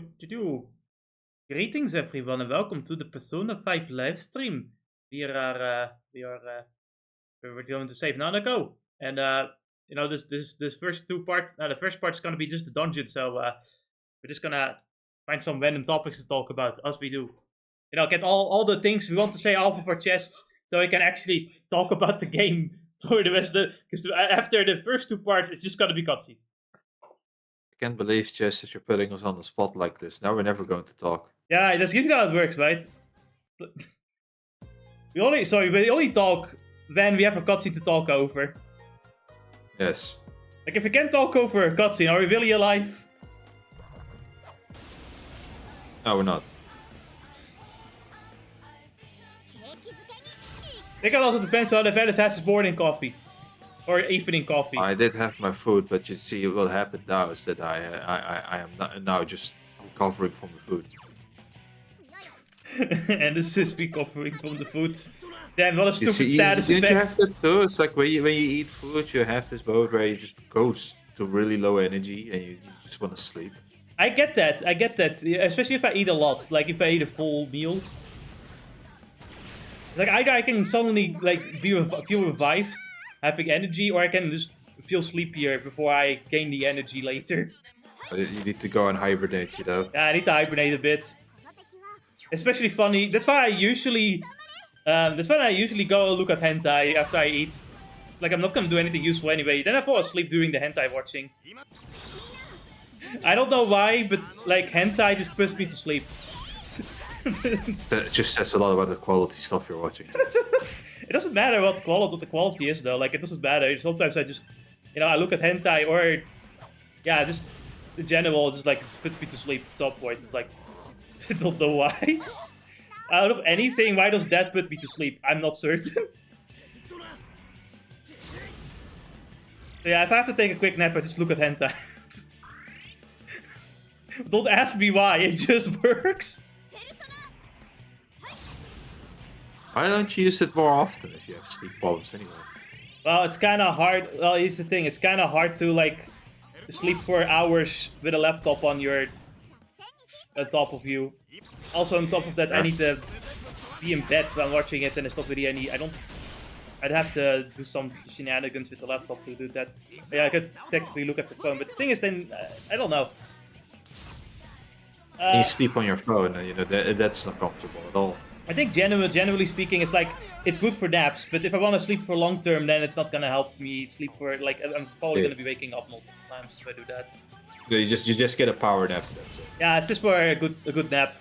Do. Greetings, everyone, and welcome to the Persona 5 live stream. We're going to save Nanako, and this first two parts. The first part is gonna be just the dungeon, so we're just gonna find some random topics to talk about as we do. Get all the things we want to say off of our chests, so we can actually talk about the game for the rest of because after the first two parts, it's just gonna be cutscenes. I can't believe, Jess, that you're putting us on the spot like this. Now we're never going to talk. Yeah, that's usually how it works, right? we only talk when we have a cutscene to talk over. Yes. Like, if we can't talk over a cutscene, are we really alive? No, we're not. I think it also depends on if Alice has his morning coffee. Or evening coffee. I did have my food, but you see what happened now is that I am not, now just recovering from the food. And this is recovering from the food. Damn, what a stupid See, status didn't effect. you have that too? It's like when you eat food, you have this mode where you just go to really low energy and you just want to sleep. I get that, especially if I eat a lot, like if I eat a full meal. Like, either I can suddenly like feel revived, having energy, or I can just feel sleepier before I gain the energy later. But you need to go and hibernate, you know? Yeah, I need to hibernate a bit. Especially funny. That's why I usually go look at hentai after I eat. Like, I'm not gonna do anything useful anyway. Then I fall asleep during the hentai watching. I don't know why, but like hentai just puts me to sleep. That just says a lot about the quality stuff you're watching. It doesn't matter what the quality is though. Like, it doesn't matter. Sometimes I just, I look at hentai or, yeah, just in general, it just like puts me to sleep at some point. It's like, I don't know why. Out of anything, why does that put me to sleep? I'm not certain. So yeah, if I have to take a quick nap, I just look at hentai. Don't ask me why, it just works. Why don't you use it more often if you have sleep problems anyway? Well, it's kind of hard. Well, here's the thing. It's kind of hard to, like, sleep for hours with a laptop on top of you. Also, on top of that, I need to be in bed when watching it, and it's not really any... I'd have to do some shenanigans with the laptop to do that. Yeah, I could technically look at the phone, but the thing is, then, I don't know. You sleep on your phone, that's not comfortable at all. I think generally speaking, it's like, it's good for naps, but if I want to sleep for long term, then it's not gonna help me sleep for, like, I'm probably gonna be waking up multiple times if I do that. You just get a power nap, that's it. Yeah, it's just for a good nap.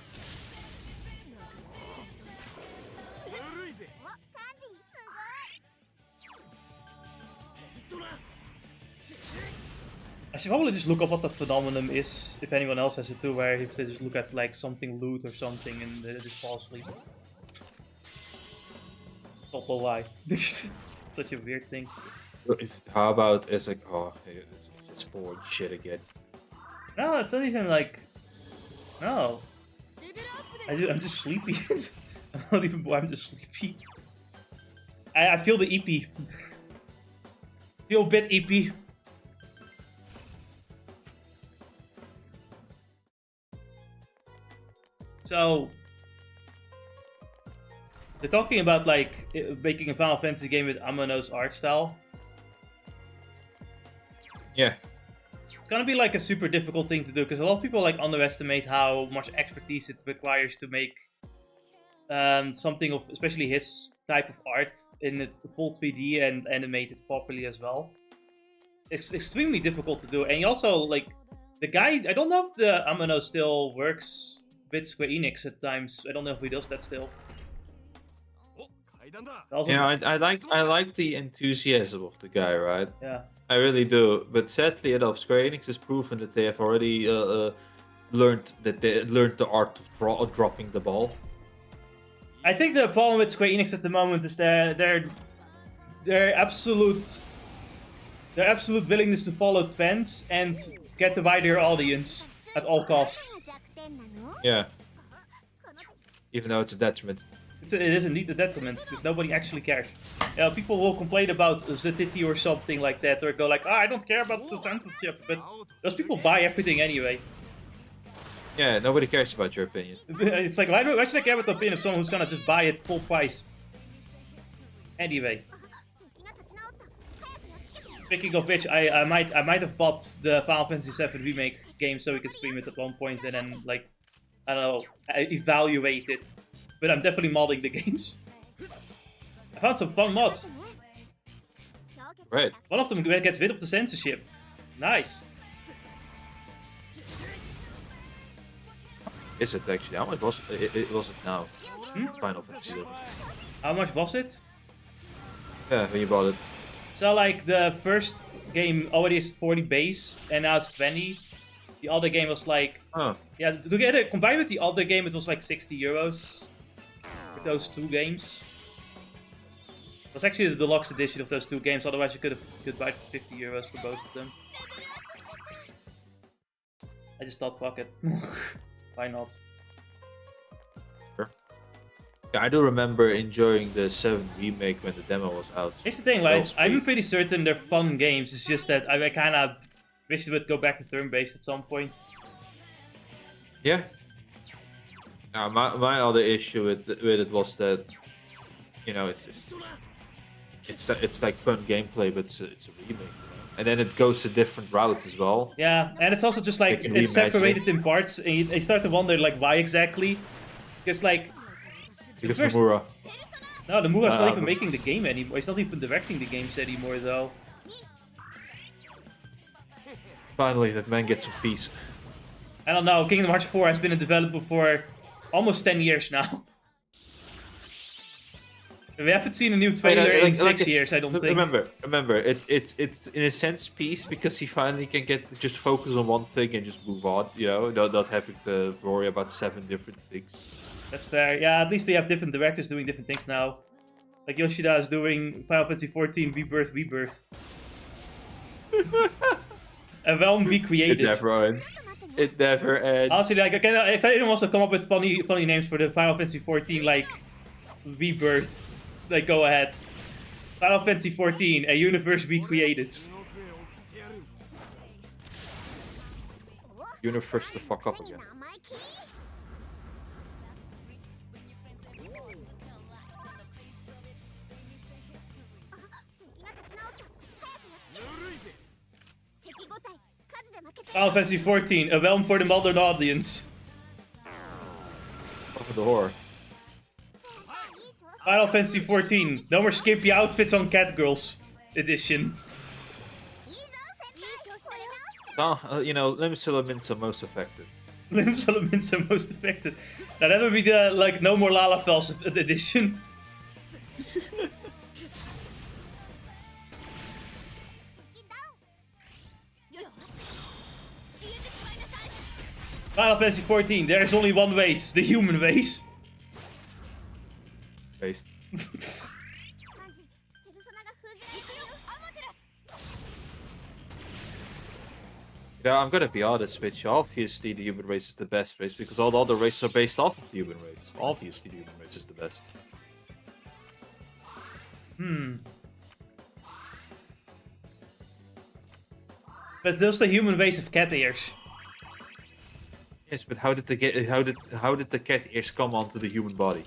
I should probably just look up what that phenomenon is, if anyone else has it too, where if they just look at like something loot or something and they just fall asleep. Don't know why. Such a weird thing. How about it's like, it's boring shit again. No, it's not even like... No. I'm just sleepy. I'm not even bored, I'm just sleepy. I feel the EP. Feel a bit EP. So, they're talking about like making a Final Fantasy game with Amano's art style. Yeah. It's gonna be like a super difficult thing to do because a lot of people like underestimate how much expertise it requires to make something of especially his type of art in the full 3D and animate it properly as well. It's extremely difficult to do, and he also like the guy. I don't know if the Amano still works with Square Enix at times. I don't know if he does that still. Also, yeah, I like the enthusiasm of the guy, right? Yeah. I really do, but sadly enough, Square Enix has proven that they have already learned the art of dropping the ball. I think the problem with Square Enix at the moment is their absolute willingness to follow trends and get a wider audience at all costs. Yeah. Even though it's a detriment. It is indeed a detriment, because nobody actually cares. People will complain about Zetiti or something like that, or go like, I don't care about the censorship, but those people buy everything anyway. Yeah, nobody cares about your opinion. It's like, why should I care about the opinion of someone who's gonna just buy it full price? Anyway. Speaking of which, I might have bought the Final Fantasy VII Remake game so we could stream it at one point and then, like, I don't know, evaluate it. But I'm definitely modding the games. I found some fun mods. Right. One of them gets rid of the censorship. Nice. Is it actually? How much was it was it now? Final Fantasy VII. How much was it? Yeah, when you bought it. So, like, the first game already is 40 base, and now it's 20. The other game was like... Oh. Yeah, together, combined with the other game, it was like 60 euros. For those two games. It was actually the deluxe edition of those two games, otherwise you could buy 50 euros for both of them. I just thought, fuck it. Why not? Sure. Yeah, I do remember enjoying the 7 remake when the demo was out. Here's the thing, like, I'm pretty certain they're fun games, it's just that I kind of wish they would go back to turn-based at some point. Yeah. My other issue with it was that, you know, it's like fun gameplay, but it's a remake, you know? And then it goes a different route as well. Yeah, and it's also just like it's separated in parts, and you start to wonder like why exactly, because like because Nomura. No, Nomura's not even making the game anymore. He's not even directing the games anymore, though. Finally, that man gets some peace. I don't know. Kingdom Hearts 4 has been in development for almost 10 years now. We haven't seen a new trailer in 6 years, I don't think. Remember, it's in a sense peace because he finally can just focus on one thing and just move on. You know, not having to worry about 7 different things. That's fair. Yeah, at least we have different directors doing different things now. Like Yoshida is doing Final Fantasy XIV Rebirth. And Realm Recreated. It never ends. It never ends. Honestly, like, if anyone wants to come up with funny names for the Final Fantasy XIV, like Rebirth. Like, go ahead. Final Fantasy XIV, a universe recreated. Universe to fuck up again. Final Fantasy XIV, a realm for the modern audience. Over the horror. Final Fantasy XIV, no more skimpy outfits on Catgirls edition. You know, Limbs Elements are most effective. Limbs Elements are most effective. Now that would be the, like, no more Lalafels edition. Final Fantasy XIV, there is only one race, the human race. Based. Yeah, I'm gonna be honest with you. Obviously, the human race is the best race because all the other races are based off of the human race. Obviously, the human race is the best. But there's the human race of cat ears. Yes, but how did the cat ears come onto the human body?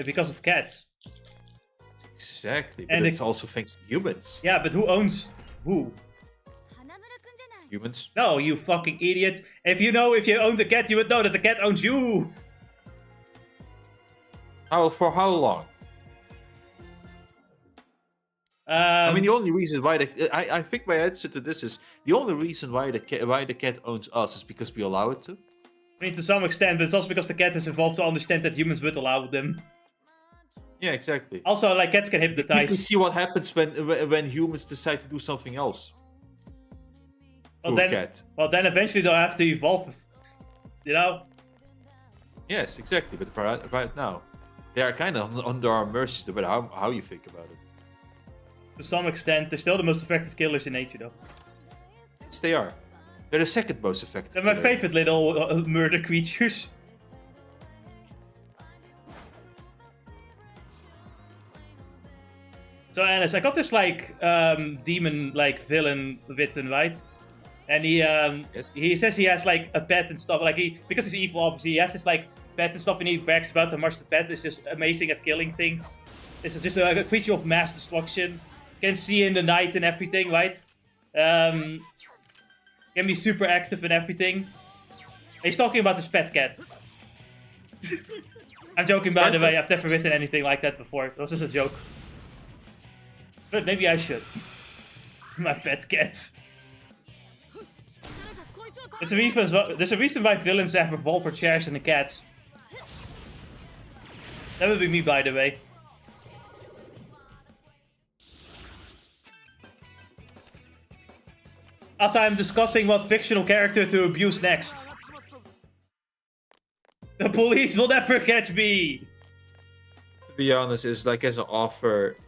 Because of cats. Exactly, but it's also thanks to humans. Yeah, but who owns who? Humans? No, you fucking idiot. If you owned a cat, you would know that the cat owns you. For how long? I mean, the only reason why I think my answer to this is the only reason why the cat owns us is because we allow it to. I mean, to some extent, but it's also because the cat is evolved to understand that humans would allow them. Yeah, exactly. Also, like, cats can hypnotize. You see what happens when humans decide to do something else. Well, then eventually they'll have to evolve, you know? Yes, exactly. But right now, they are kind of under our mercy, no matter how you think about it. To some extent, they're still the most effective killers in nature, though. Yes, they are. They're the second most effective. They're my favorite little murder creatures. So, Anis, I got this, like, demon, like, villain written, right? And Yes. he says he has like a pet and stuff. Like because he's evil, obviously, he has this like pet and stuff, and he brags about how much the pet is just amazing at killing things. This is just a creature of mass destruction. Can see in the night and everything, right? Can be super active and everything. He's talking about his pet cat. I'm joking, by the way. I've never written anything like that before. It was just a joke. But maybe I should. My pet cat. There's a reason why villains have revolver chairs and the cats. That would be me, by the way. As I'm discussing what fictional character to abuse next. The police will never catch me! To be honest, it's like as an offer,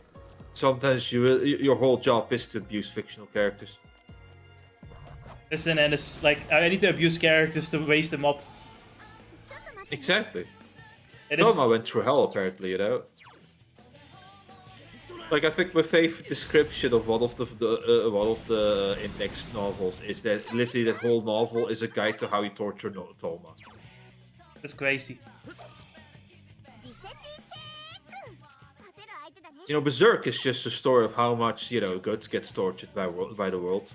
sometimes your whole job is to abuse fictional characters. Listen, and it's like, I need to abuse characters to raise them up. Exactly. It Dojima went through hell, apparently, you know? Like, I think my favorite description of one of the index novels is that literally that whole novel is a guide to how you torture Toma. That's crazy. You know, Berserk is just a story of how much, you know, Guts gets tortured by the world.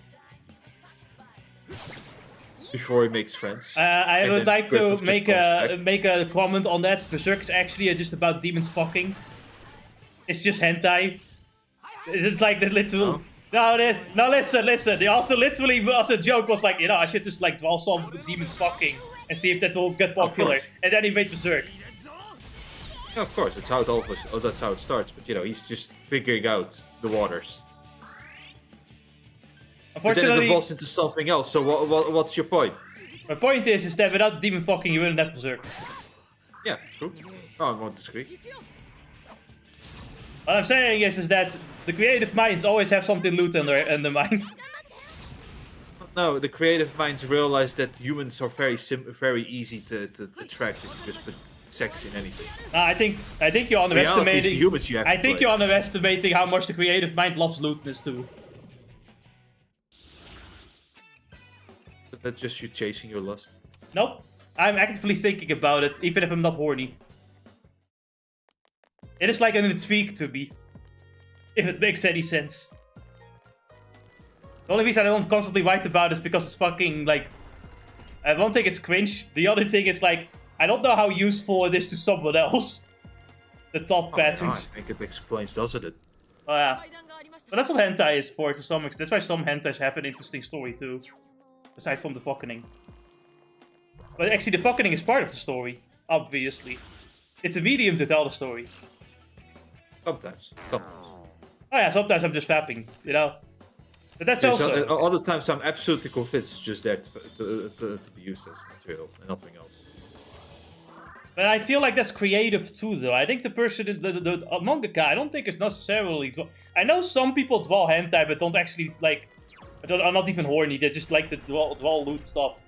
Before he makes friends. I would like to make a comment on that. Berserk is actually just about demons fucking. It's just hentai. It's like the literal... No, listen. The author literally, as a joke, was like, you know, I should just like draw some demons fucking and see if that will get popular. And then he made Berserk. Yeah, of course, that's how it starts. But you know, he's just figuring out the waters. Unfortunately, but then it evolves into something else. So what's your point? My point is that without the demon fucking, you wouldn't have Berserk. Yeah, true. No, I won't disagree. What I'm saying is that the creative minds always have something loot in their minds. No, the creative minds realize that humans are very easy to attract if you just put sex in anything. I think you're underestimating. Humans you have I think you're underestimating how much the creative mind loves lootness too. But that's just you chasing your lust. Nope. I'm actively thinking about it, even if I'm not horny. It is like an intrigue to me. If it makes any sense. The only reason I don't constantly write about it is because it's fucking, like... I don't think it's cringe. The other thing is, like, I don't know how useful it is to someone else. The thought patterns. I think it explains, doesn't it? Oh, yeah. But that's what hentai is for, to some extent. That's why some hentais have an interesting story, too. Aside from the fucking. But actually, the fucking is part of the story. Obviously. It's a medium to tell the story. Sometimes. Oh yeah, sometimes I'm just fapping, you know? But that's also... Other times I'm absolutely convinced it's just there to be used as material and nothing else. But I feel like that's creative too, though. I think the person, the mangaka, I don't think it's necessarily... I know some people draw hentai, but don't actually, like... are not even horny, they just like to draw loot stuff.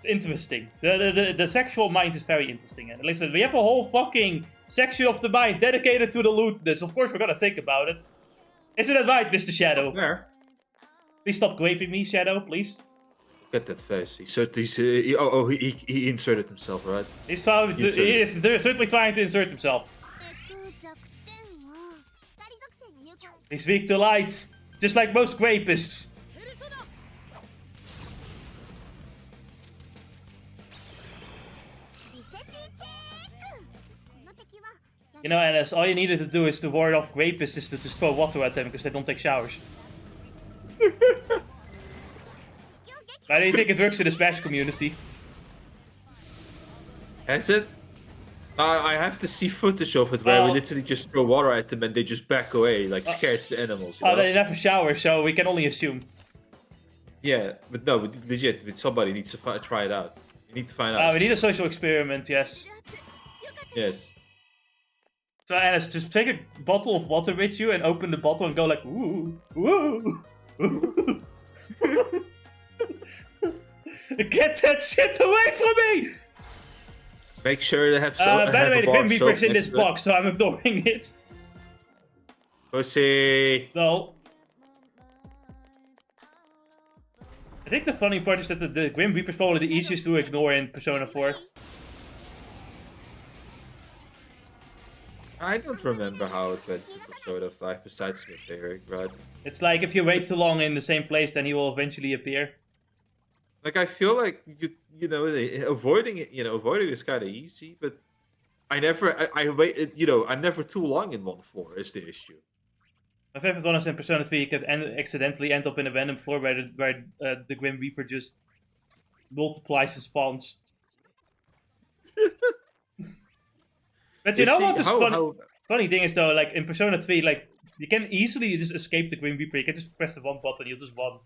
It's interesting. The sexual mind is very interesting. And listen, we have a whole fucking section of the mind dedicated to the lootness. Of course we're gonna think about it. Isn't that right, Mr. Shadow? Where? Please stop graping me, Shadow, please. Look at that face. He inserted himself, right? He is certainly trying to insert himself. He's weak to light, just like most grapists. You know, Anas, all you needed to do is to ward off grapists is to just throw water at them because they don't take showers. I don't think it works in the Smash community. Has it? I have to see footage of it where we literally just throw water at them and they just back away like scared animals. You know? They never shower, so we can only assume. Yeah, but no, legit, somebody needs to try it out. You need to find out. We need a social experiment, yes. Yes. So, Anas, just take a bottle of water with you and open the bottle and go like, ooh, ooh, ooh. Get that shit away from me! Make sure they have by the way, the Grim Reaper's in this box, so I'm ignoring it. Pussy! No. I think the funny part is that the Grim Reaper is probably the easiest to ignore in Persona 4. I don't remember how it went to Persona 5 besides with Eric, right? It's like if you wait too long in the same place, then he will eventually appear. Like I feel like avoiding is kind of easy, but I wait, I'm never too long in 1-4 is the issue. My favorite one is in Persona 3, you could accidentally end up in a random floor where the Grim Reaper just multiplies and spawns. But you know what the funny thing is though, like in Persona 3, like you can easily just escape the Grim Reaper. You can just press the one button, you'll just run.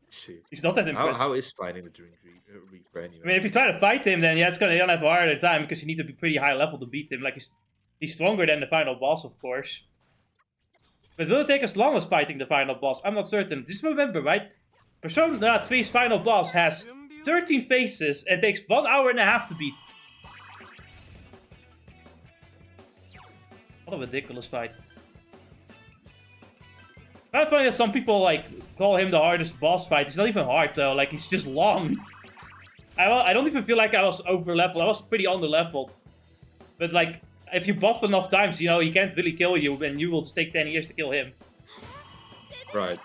See. He's not that impressive. How is fighting the Dream Reaper anyway? I mean, if you try to fight him, then yeah, you're gonna have a harder time because you need to be pretty high level to beat him. Like he's stronger than the final boss, of course. But will it take as long as fighting the final boss? I'm not certain. Just remember, right? Persona 3's final boss has 13 phases and takes 1 hour and a half to beat. What a ridiculous fight. I find that some people like call him the hardest boss fight. It's not even hard though, like he's just long. I don't even feel like I was over leveled. I was pretty under leveled. But like, if you buff enough times, you know, he can't really kill you and you will just take 10 years to kill him. Right.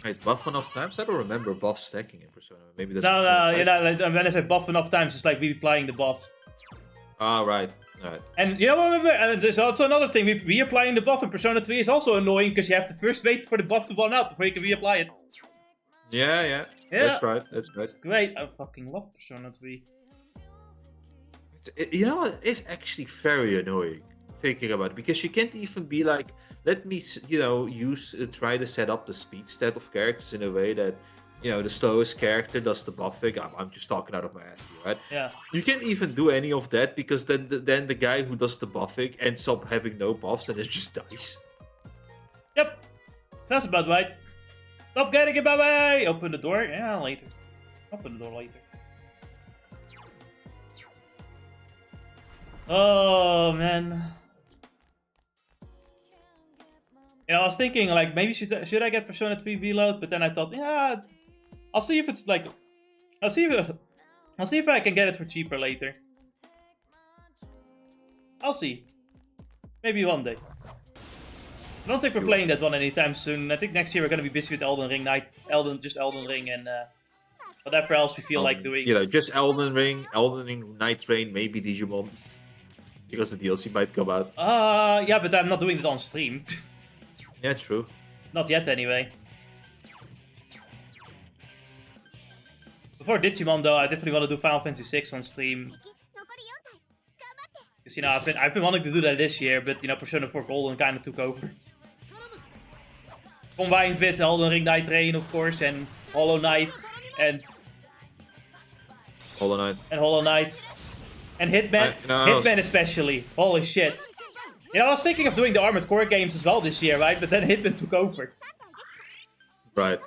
Wait, buff enough times? I don't remember buff stacking in Persona. Maybe that's... No, you know, like, when I say buff enough times, it's like reapplying the buff. Ah, right. Alright. And you know what, remember, there's also another thing, reapplying the buff in Persona 3 is also annoying because you have to first wait for the buff to run out before you can reapply it. Yeah. That's right. It's great. I fucking love Persona 3. You know what? It's actually very annoying thinking about it because you can't even be like, let me, try to set up the speed stat of characters in a way that, the slowest character does the buffing. I'm just talking out of my ass here, right? Yeah. You can't even do any of that because then the guy who does the buffing ends up having no buffs and it just dies. Yep. Sounds about right. Stop getting in my way! Open the door. Yeah, later. Open the door later. Oh, man. I was thinking, like, maybe should I get Persona 3 Reload? But then I thought, yeah, I'll see if it's like, I'll see if I can get it for cheaper later. I'll see. Maybe one day. I don't think we're playing that one anytime soon. I think next year we're gonna be busy with Elden Ring Elden Ring, and whatever else we feel like doing. Just Elden Ring, Night Rain, maybe Digimon, because the DLC might come out. Yeah, but I'm not doing it on stream. Yeah, true. Not yet, anyway. Before Digimon, though, I definitely want to do Final Fantasy 6 on stream. Because, I've been wanting to do that this year, but, Persona 4 Golden kind of took over. Combined with Elden Ring Night Rain, of course, and Hollow Knight, and... Hollow Knight. And Hollow Knight. And Hitman. Hitman especially. Holy shit. I was thinking of doing the Armored Core games as well this year, right? But then Hitman took over. Right.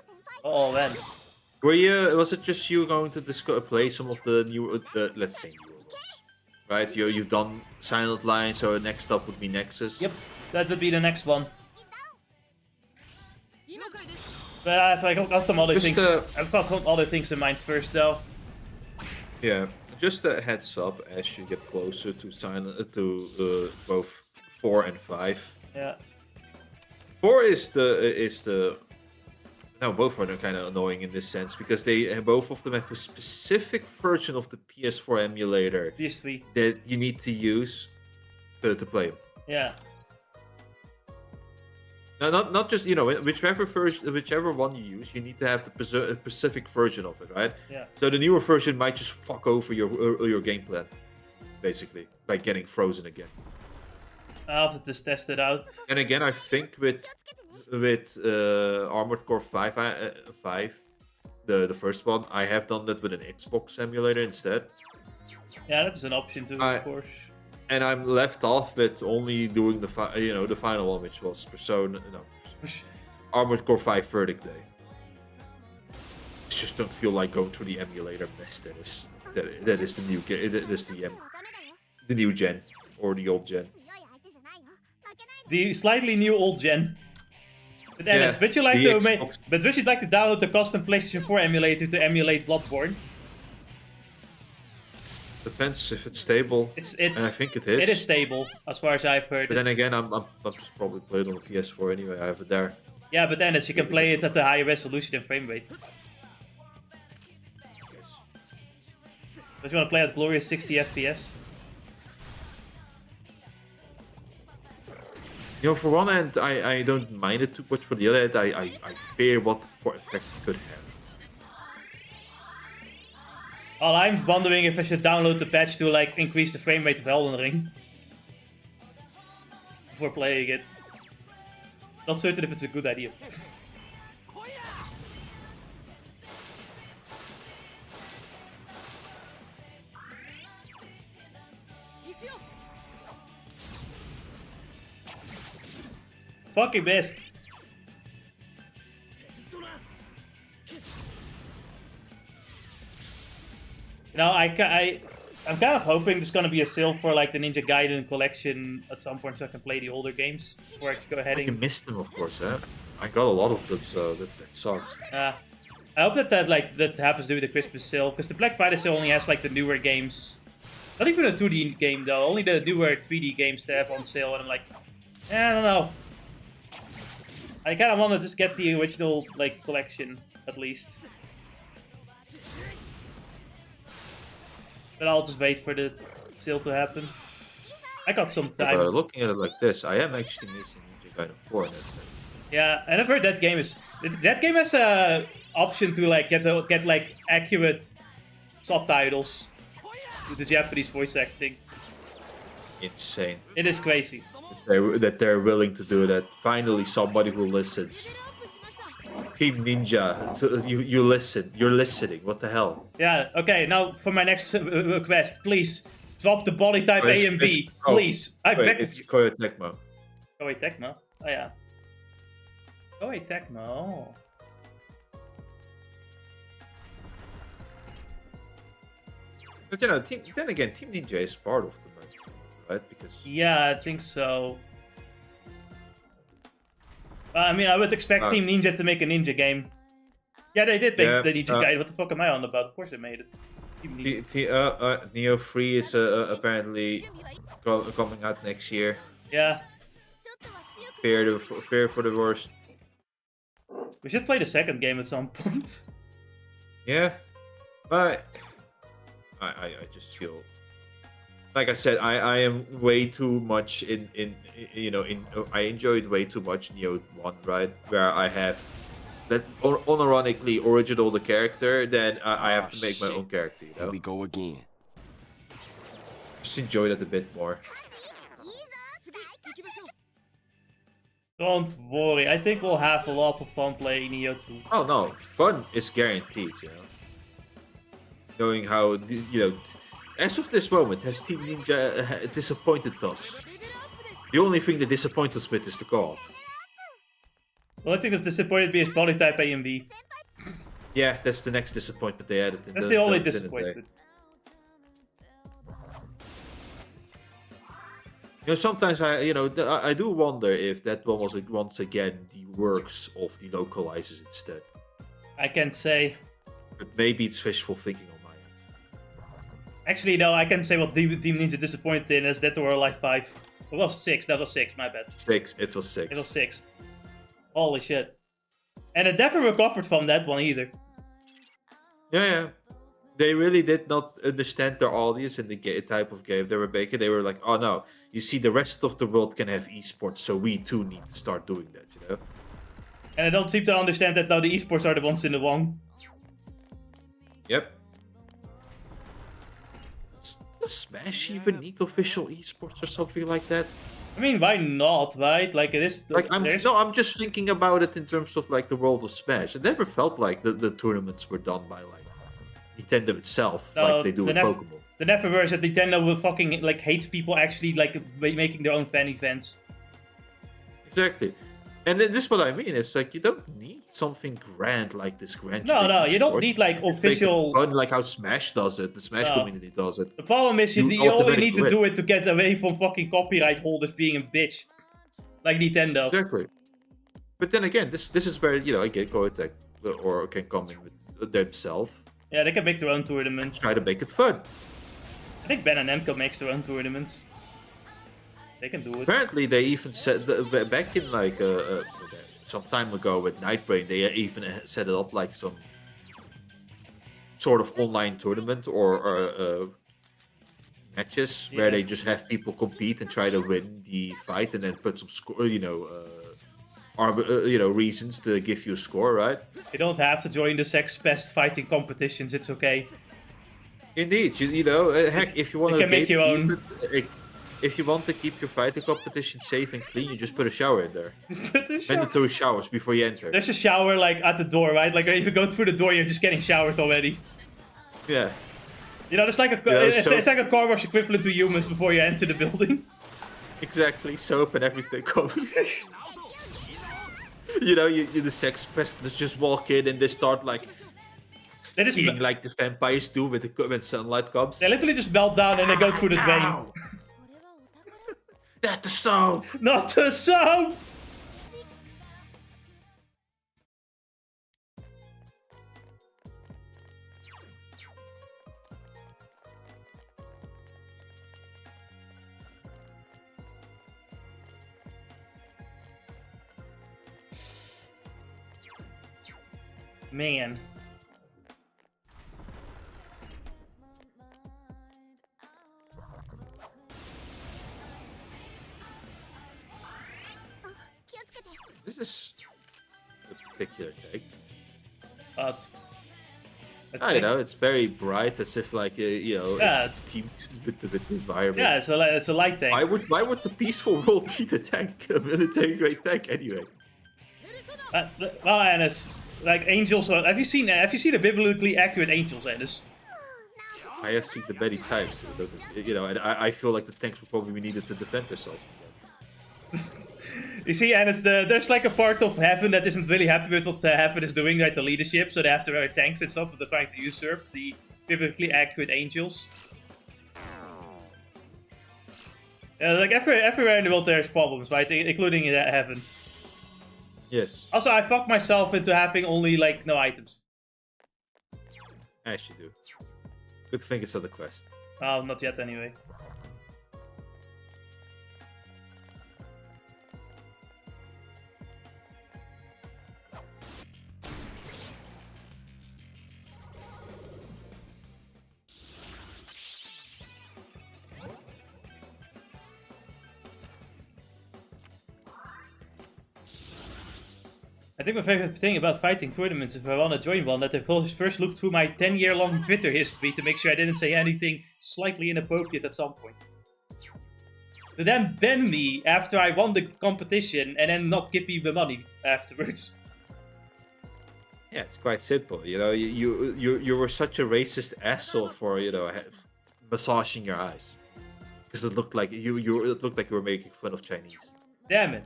Oh, man. Was it just you going to play some of the newer, let's say newer ones? Right? You've done Silent Line, so next up would be Nexus. Yep, that would be the next one. But I've got some other things. I've got some other things in mind first, though. Yeah, just a heads up as you get closer to both 4 and 5. Yeah. 4 is the now both are kind of annoying in this sense because they both of them have a specific version of the PS4 emulator PS3 that you need to use to play them. Yeah. No, not just whichever one you use, you need to have the specific version of it, right? Yeah. So the newer version might just fuck over your game plan, basically, by getting frozen again. I'll have to just test it out. And again, I think with Armored Core 5, the first one, I have done that with an Xbox emulator instead. Yeah, that is an option too, of course. And I'm left off with only doing the final one, which was Armored Core 5 Verdict Day. I just don't feel like going through the emulator mess that is the new the new gen or the old gen. The slightly new old gen. But Dennis, Yeah, would you like the to make? Xbox- But would you like to download the custom PlayStation 4 emulator to emulate Bloodborne? Depends if it's stable. It's And I think it is. it is stable as far as I've heard. But then again, I'm just probably playing on the PS4 anyway. I have it there. Yeah, but Dennis, you can play it at a higher resolution and frame rate. Yes. Don't you want to play at glorious 60 FPS? You know, for one hand, I don't mind it too much. For the other hand, I fear what for effect it could have. Well, I'm wondering if I should download the patch to like increase the frame rate of Elden Ring before playing it. Not certain if it's a good idea. Fucking missed. You know, I'm kind of hoping there's gonna be a sale for like the Ninja Gaiden collection at some point, so I can play the older games before I go ahead You and. missed them, of course. Eh? I got a lot of them, so that sucks. I hope that happens during the Christmas sale, because the Black Friday sale only has like the newer games. Not even a 2D game though, only the newer 3D games to have on sale, and I'm like, I don't know. I kind of want to just get the original like collection at least. But I'll just wait for the sale to happen. I got some time. Looking at it like this, I am actually missing Ninja Gaiden 4 in that sense. Yeah, and I've heard that game is that game has a option to like get like accurate subtitles to the Japanese voice acting. Insane. It is crazy. That they're willing to do that. Finally, somebody who listens. Team Ninja, you listen. You're listening. What the hell? Yeah. Okay. Now for my next request, please drop the body type A and B, please. I beg it's of you. Koei Tecmo. Koei Tecmo. Oh yeah. Koei Tecmo. But you know, then again, Team Ninja is part of the merge, right? Because Yeah, I think so. I mean, I would expect Team Ninja to make a ninja game. Yeah, they did make the Ninja Gaiden. What the fuck am I on about? Of course they made it. Neo 3 is apparently coming out next year. Yeah. Fear for the worst. We should play the second game at some point. Yeah, but I just feel like I said, I am way too much in I enjoyed way too much Neo 1, right? Where I have that unironically original the character, then I have to make my own character, you know? Here we go again. Just enjoy that a bit more. Don't worry, I think we'll have a lot of fun playing Neo 2. Oh no, fun is guaranteed, you know? Knowing how, you know, as of this moment, has Team Ninja disappointed us? The only thing that disappoints us with is the call. Well, I think that disappointed me is body type A and B. Yeah, that's the next disappointment they added. That's the only disappointment. You know, sometimes I do wonder if that one was once again the works of the localizers instead. I can't say. But maybe it's wishful thinking on my end. Actually, no, I can say what Team Ninja disappointed in is Dead or Alive 5. It was 6, that was 6, my bad. 6, it was 6. It was 6. Holy shit. And it never recovered from that one either. Yeah. They really did not understand their audience in the type of game they were making. They were like, oh no, you see, the rest of the world can have esports, so we too need to start doing that, you know? And I don't seem to understand that now the esports are the ones in the wrong. Yep. Does Smash even need official esports or something like that? I mean, why not, right? Like, it is... I'm just thinking about it in terms of, like, the world of Smash. It never felt like the tournaments were done by, like, Nintendo itself, like they do with Pokemon. The Neververse that Nintendo will fucking, like, hates people actually, like, making their own fan events. Exactly. And this is what I mean. It's like, you don't need something grand like this grand. No, you don't need, like, official... Fun, like how Smash does it. The Smash community does it. The problem is you only need to do it to get away from fucking copyright holders being a bitch. Like Nintendo. Exactly. But then again, this is where again Go Attack or can come in with themselves. Yeah, they can make their own tournaments. Try to make it fun. I think Ben and Namco makes their own tournaments. They can do it. Apparently, they even said back in like some time ago with Nightbrain, they even set it up like some sort of online tournament or matches where they just have people compete and try to win the fight, and then put some score, reasons to give you a score, right? You don't have to join the sex best fighting competitions. It's okay. Indeed, heck, if you want You can make your own. If you want to keep your fighting competition safe and clean, you just put a shower in there. Put a shower. Mandatory showers before you enter. There's a shower like at the door, right? Like if you go through the door, you're just getting showered already. Yeah. It's like it's like a car wash equivalent to humans before you enter the building. Exactly, soap and everything. The sex pests just walk in and they start like eating like the vampires do when sunlight comes. They literally just melt down and they go through the drain. Not the soap! Not the soap! Man. This is a particular take. But I know it's very bright, as if like it's teamed with the environment. Yeah, it's a light tank. Why would the peaceful world need a tank, a military grade tank anyway? Well, Anis, like angels. Have you seen a biblically accurate angels, Anis? I have seen them many times, and I feel like the tanks will probably be needed to defend themselves. You see, and there's like a part of heaven that isn't really happy with what heaven is doing, right? The leadership, so they have to wear tanks and stuff, but they're trying to usurp the biblically accurate angels. Yeah, like everywhere in the world there's problems, right? Including in heaven. Yes. Also, I fucked myself into having only like no items. As you do. Good thing it's not a quest. Oh, not yet anyway. I think my favorite thing about fighting tournaments, if I want to join one, that I first look through my 10-year-long Twitter history to make sure I didn't say anything slightly inappropriate at some point. To then ban me after I won the competition and then not give me the money afterwards. Yeah, it's quite simple. You were such a racist asshole for massaging your eyes because it looked like you were making fun of Chinese. Damn it.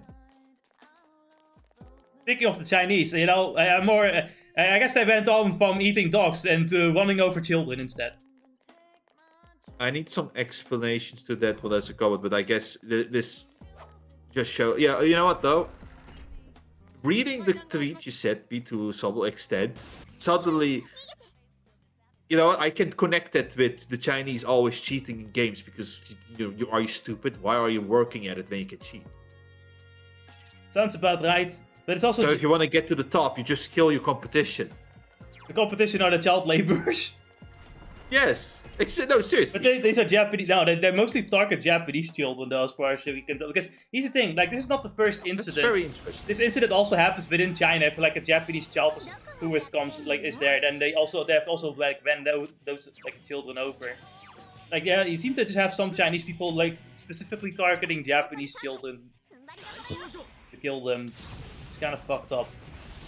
Speaking of the Chinese, I guess they went on from eating dogs and running over children instead. I need some explanations to that as a comment, but I guess this just shows. Yeah, you know what though? Reading the tweet you sent me to some extent, suddenly, I can connect that with the Chinese always cheating in games because are you stupid? Why are you working at it when you can cheat? Sounds about right. But it's also so if you want to get to the top, you just kill your competition. The competition are the child laborers. Yes, no, seriously. But these are Japanese. No, they mostly target Japanese children, though, as far as we can tell. Because here's the thing: like, this is not the first incident. That's very interesting. This incident also happens within China. If like a Japanese child tourist comes, is there, then they have also like ran those like children over. Like, yeah, you seem to just have some Chinese people like specifically targeting Japanese children to kill them. Kind of fucked up.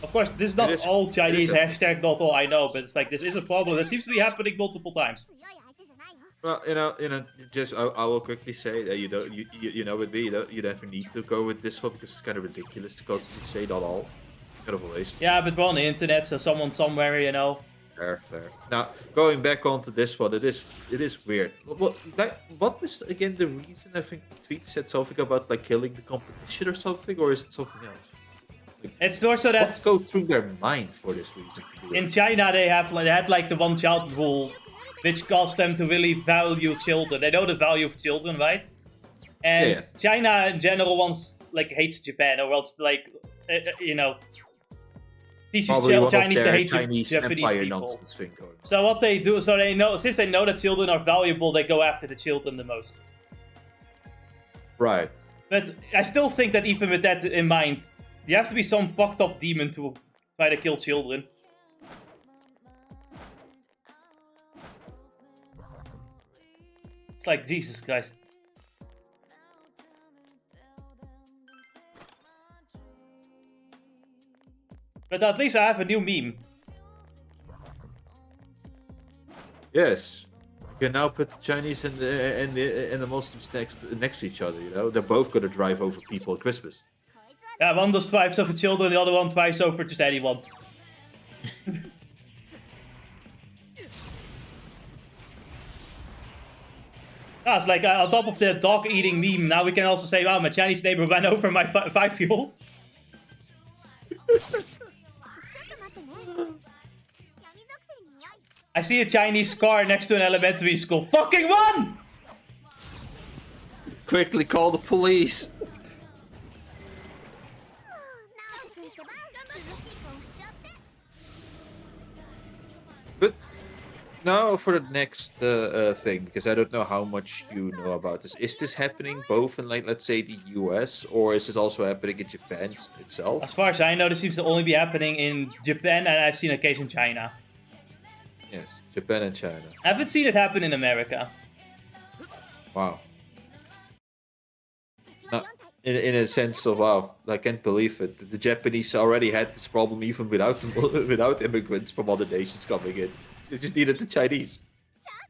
Of course, this is not all Chinese, hashtag not all I know, but it's like this is a problem that seems to be happening multiple times. Well, just I will quickly say that with me, you never need to go with this one because it's kind of ridiculous because you say not all, kind of a waste. Yeah, but we're on the internet, so someone somewhere, Fair. Now, going back onto this one, it is weird. What was again the reason? I think the tweet said something about like killing the competition or something, or is it something else? It's more so that What go through their mind for this reason to do in it? China they had like the one child rule, which caused them to really value children. They know the value of children, right? And Yeah. China in general hates Japan, or else teaches Probably one Chinese of to their hate Chinese Japanese empire people. nonsense thing going. So what they do, since they know that children are valuable, they go after the children the most. Right. But I still think that even with that in mind, you have to be some fucked up demon to try to kill children. It's like, Jesus Christ. But at least I have a new meme. Yes. You can now put the Chinese and the Muslims next to each other, you know? They're both gonna drive over people at Christmas. Yeah, one does drives over children, the other one drives over just anyone. It's like on top of the dog eating meme, now we can also say, wow, my Chinese neighbor ran over my 5-year-old. I see a Chinese car next to an elementary school. Fucking run! Quickly call the police! But now for the next thing, because I don't know how much you know about this. Is this happening both in, like, let's say the US, or is this also happening in Japan itself? As far as I know, this seems to only be happening in Japan, and I've seen a case in China. Yes, Japan and China. I haven't seen it happen in America. Wow. In a sense of, wow, I can't believe it. The Japanese already had this problem even without immigrants from other nations coming in. They just needed the Chinese.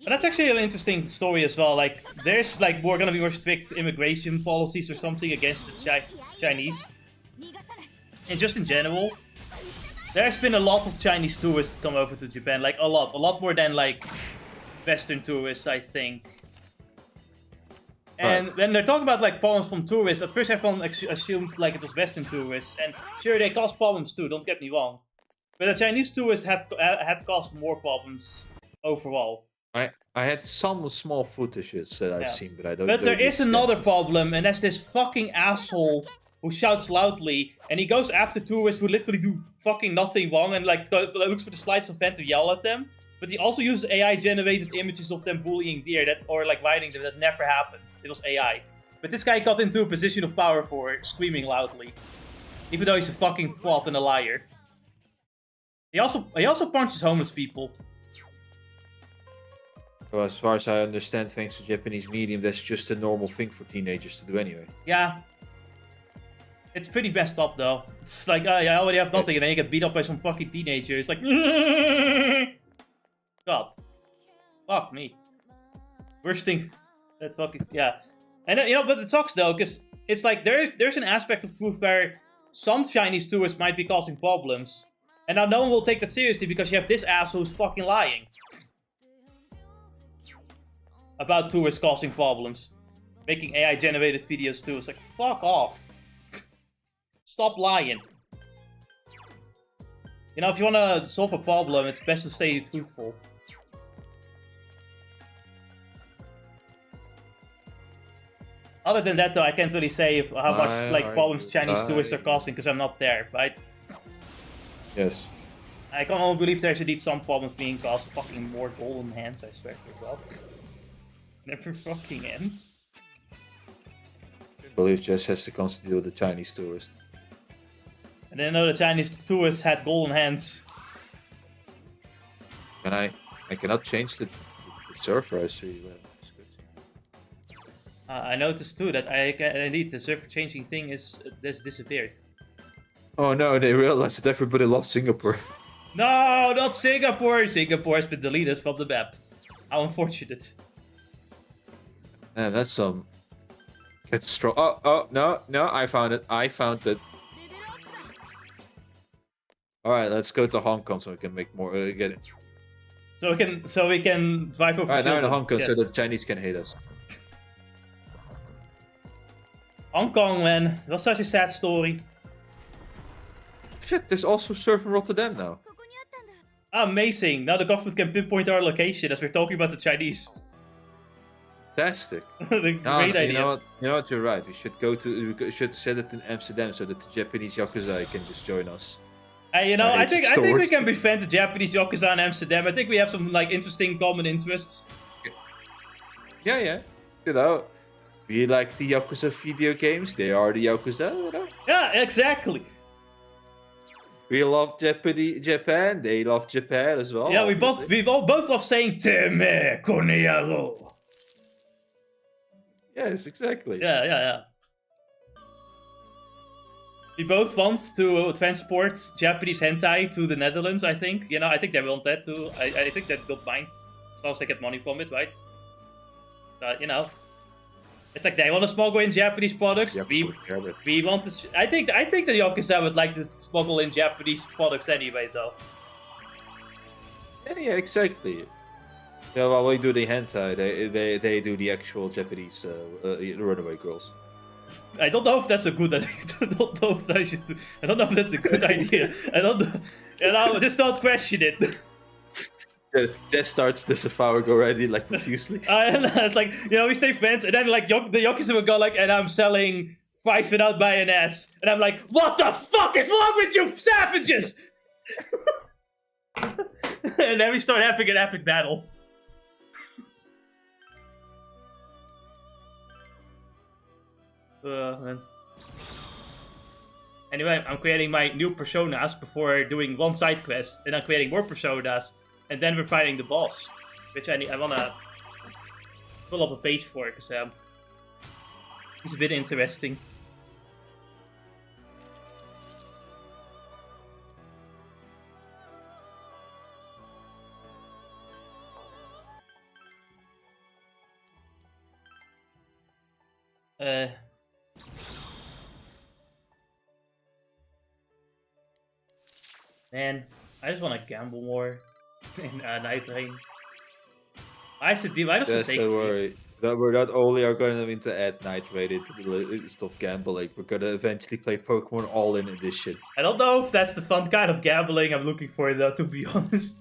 But that's actually an interesting story as well. Like, there's like gonna be more strict immigration policies or something against the Chinese. And just in general, there's been a lot of Chinese tourists come over to Japan. Like, a lot more than like Western tourists, I think. And when they're talking about like problems from tourists, at first everyone assumed like it was Western tourists, and sure they cause problems too. Don't get me wrong, but the Chinese tourists had caused more problems overall. I had some small footages that I've seen, but I don't. But there is another problem, and that's this fucking asshole who shouts loudly, and he goes after tourists who literally do fucking nothing wrong, and like looks for the slightest of vent to yell at them. But he also uses AI-generated images of them bullying deer or like riding them. That never happened. It was AI. But this guy got into a position of power for screaming loudly, even though he's a fucking fraud and a liar. He also punches homeless people. Well, as far as I understand, thanks to Japanese medium, that's just a normal thing for teenagers to do anyway. Yeah. It's pretty messed up though. It's like, I already have nothing, and then you get beat up by some fucking teenager. It's like, God. Fuck me. Worst thing. That fucking, yeah. And but it sucks though, because it's like there's an aspect of truth where some Chinese tourists might be causing problems, and now no one will take that seriously because you have this asshole who's fucking lying about tourists causing problems, making AI-generated videos too. It's like, fuck off. Stop lying. You know, if you want to solve a problem, it's best to stay truthful. Other than that, though, I can't really say how much like problems Chinese tourists are causing because I'm not there, right? Yes. I can only believe there's indeed some problems being caused. Fucking more golden hands, I swear to God. Never fucking ends. I believe Jess has to constantly deal with the Chinese tourist. I didn't know the Chinese tourists had golden hands. And I cannot change the server, I see. I noticed too that indeed the server changing thing has disappeared. Oh no, they realized that everybody loves Singapore. No, not Singapore! Singapore has been deleted from the map. How unfortunate. Man, that's some catastrophic. Oh, no, I found it. Alright, let's go to Hong Kong so we can make more, get it. So we can drive over. Alright, now in Hong Kong yes. so that the Chinese can hate us. Hong Kong, man. It was such a sad story. shit, there's also surf in Rotterdam now. Amazing! Now the government can pinpoint our location as we're talking about the Chinese. Fantastic. The great idea. You know what? You're right. We should set it in Amsterdam so that the Japanese yakuza can just join us. I think we can befriend the Japanese yakuza in Amsterdam. I think we have some like interesting common interests. Yeah. You know, we like the yakuza video games. They are the yakuza. You know. Yeah, exactly. We love Japan. They love Japan as well. Yeah, obviously. we both love saying "Teme koneyaro." Yes, exactly. Yeah. We both want to transport Japanese hentai to the Netherlands, I think. You know, I think they want that too. I think they don't mind. As long as they get money from it, right? You know. It's like they want to smuggle in Japanese products. Yeah, we want to... I think the Yakuza would like to smuggle in Japanese products anyway, though. Yeah, exactly. Yeah, while we do the hentai, they do the actual Japanese runaway girls. I don't know if that's a good idea. I don't know if I should do... I don't know if that's a good idea. I don't know. You know, just don't question it. Jess starts disavowing already, like, profusely. It's like, you know, we stay friends, and then, like, the Yakuza would go, like, and I'm selling fries without mayonnaise. And I'm like, what the fuck is wrong with you savages? And then we start having an epic battle. Man. Anyway, I'm creating my new personas before doing one side quest, and I'm creating more personas, and then we're fighting the boss, which I wanna fill up a page for, because it's a bit interesting. Man, I just want to gamble more in Night Rain. I should do. I just Yes, don't worry. We're not only are going to add Night Raid into the list of gambling, we're going to eventually play Pokemon All-In Edition. I don't know if that's the fun kind of gambling I'm looking for, though, to be honest.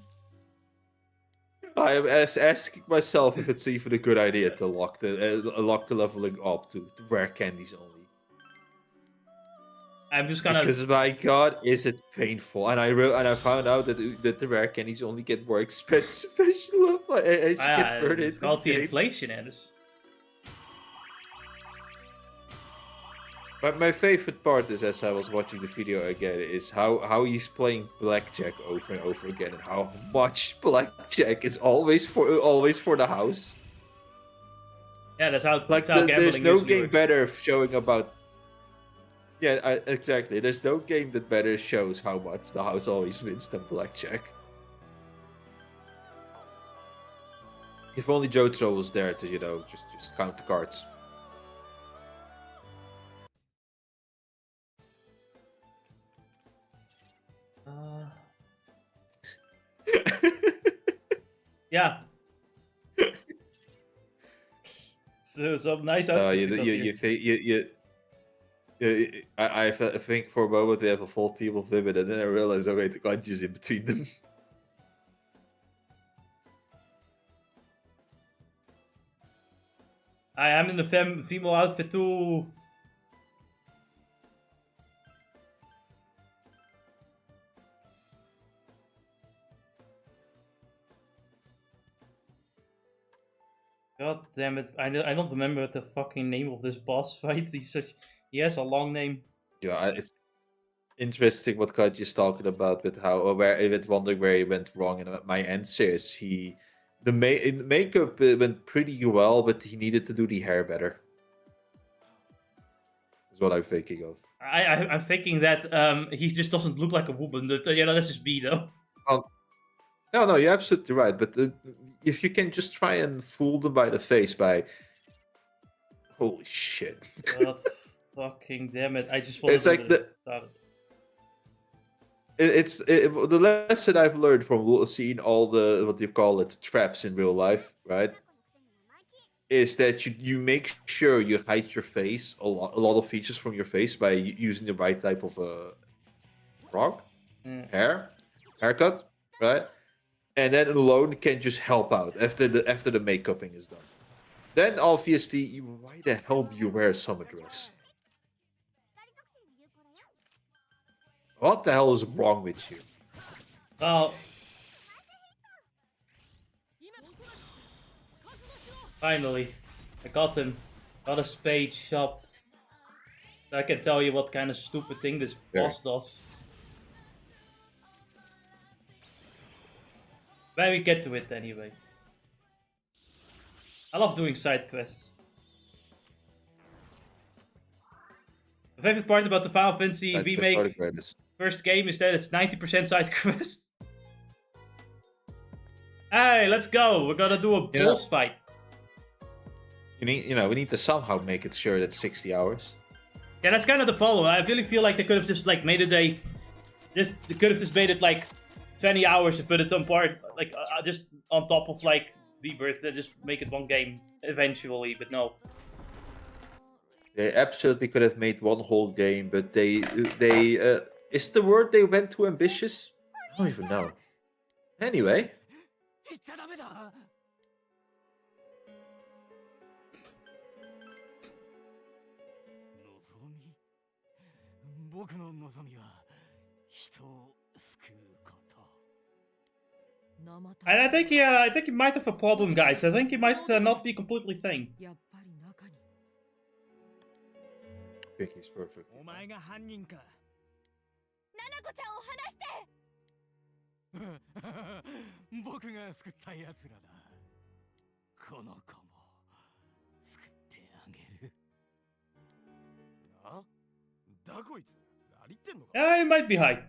I am asking myself if it's even a good idea to lock the leveling up to rare candies only. I'm just gonna... Because my god, is it painful? And I found out that the rare candies only get more expensive as you level. It's called the inflation, and But my favorite part is, as I was watching the video again, is how he's playing blackjack over and over again, and how much blackjack is always for the house. Yeah, that's how. Like that's how there's no game works. better showing about. Yeah, exactly. There's no game that better shows how much the house always wins than blackjack. If only Jotaro was there to, you know, just count the cards. Yeah. So some nice outfits. I think for a moment we have a full team of women, and then I realized, okay, the Kanji's in between them. I am in the female outfit too. God damn it! I don't remember the fucking name of this boss fight. He has a long name. Yeah, it's interesting what Kaji's talking about with wondering where he went wrong. And my answer is the makeup went pretty well, but he needed to do the hair better. Is what I'm thinking of. I'm thinking that he just doesn't look like a woman. You know, that's just me though. No, you're absolutely right. But if you can just try and fool them by the face by... Holy shit. God fucking damn it. I just want it's like the lesson I've learned from seeing all the, what do you call it, traps in real life, right? Is that you make sure you hide your face, a lot of features from your face by using the right type of frog, Mm. haircut, right? And then alone can just help out after the makeupping is done. Then obviously, why the hell do you wear a summer dress? What the hell is wrong with you? Well, finally, I got him. Got a spade shop. So I can tell you what kind of stupid thing this boss does. When we get to it anyway. I love doing side quests. The favorite part about the Final Fantasy remake first game is that it's 90% side quest. Hey, let's go! We're gonna do a boss fight. We need to somehow make it sure that 60 hours. Yeah, that's kind of the problem. I really feel like they could have just like made it they could have just made it like 20 hours to put it on part, like just on top of like Rebirth, and just make it one game eventually. But no. They absolutely could have made one whole game, but they is the word they went too ambitious? I don't even know. Anyway. And I think he might have a problem, guys. I think he might not be completely sane. Picky's perfect. Yeah, he might be high.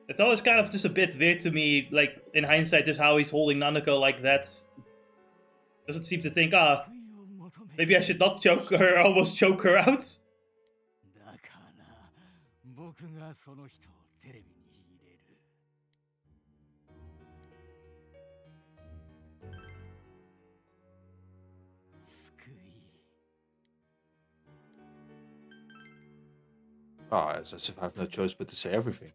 It's always kind of just a bit weird to me, like, in hindsight, just how he's holding Nanako like that. Doesn't seem to think, maybe I should not choke her, almost choke her out. Oh, it's as if I have no choice but to say everything.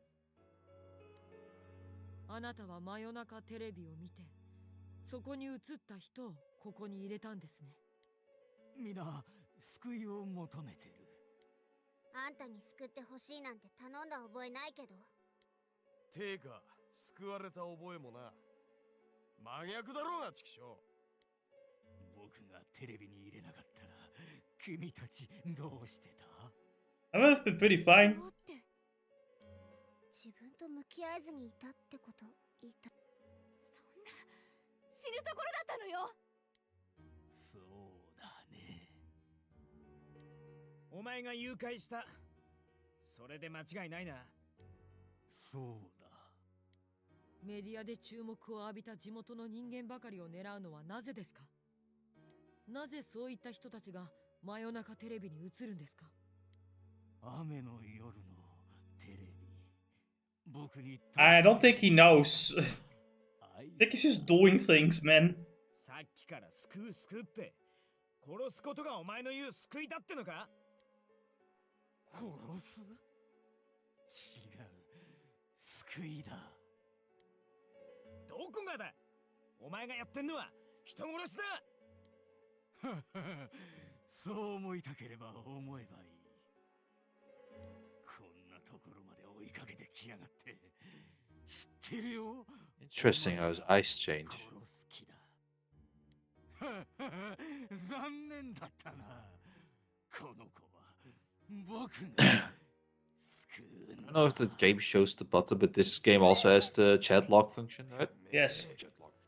I would have been pretty fine. I don't think he knows. I think he's just doing things, man. Interesting how his eyes change. I don't know if the game shows the button, but this game also has the chat log function, right? Yes,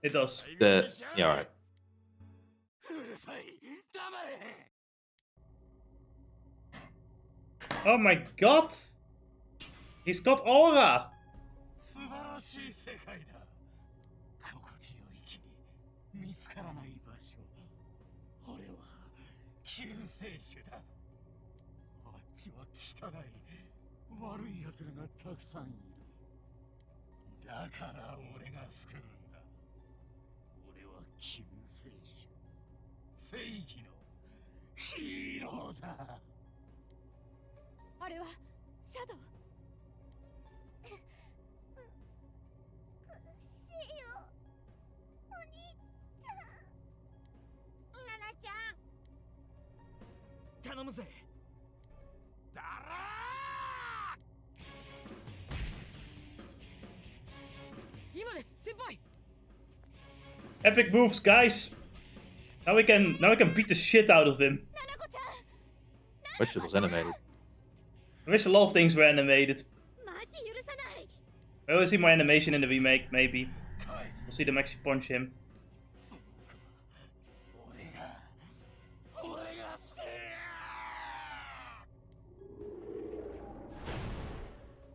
it does. Yeah, alright. Oh my god! He's got aura! からない場所。俺は救世主だ。あっちは汚い悪い奴らがたくさんいる。だから俺が救うんだ。俺は救世主、正義のヒーローだ。あれはシャドウ。苦しいよ、お兄ちゃん。ナナちゃん、頼むぜ。だらー。今です、先輩。 Epic moves, guys. Now we can beat the shit out of him. ナナコちゃん。 Wish it was animated. I wish a lot of things were animated. マジ許さない。 I always see more animation in the remake, maybe. We'll see them actually punch him. 俺が救え。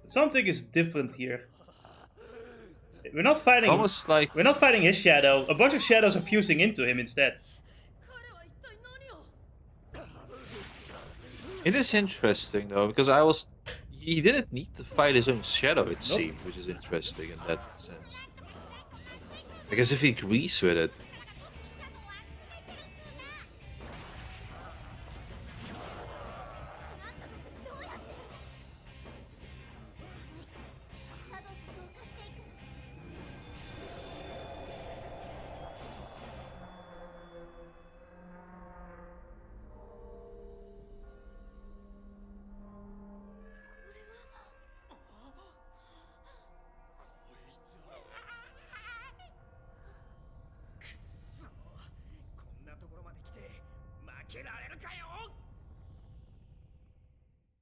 Something is different here. We're not fighting. Almost like We're not fighting his shadow. A bunch of shadows are fusing into him instead. 彼は一体何を。 it is interesting though, because he didn't need to fight his own shadow, it seemed, which is interesting in that sense. I guess if he agrees with it.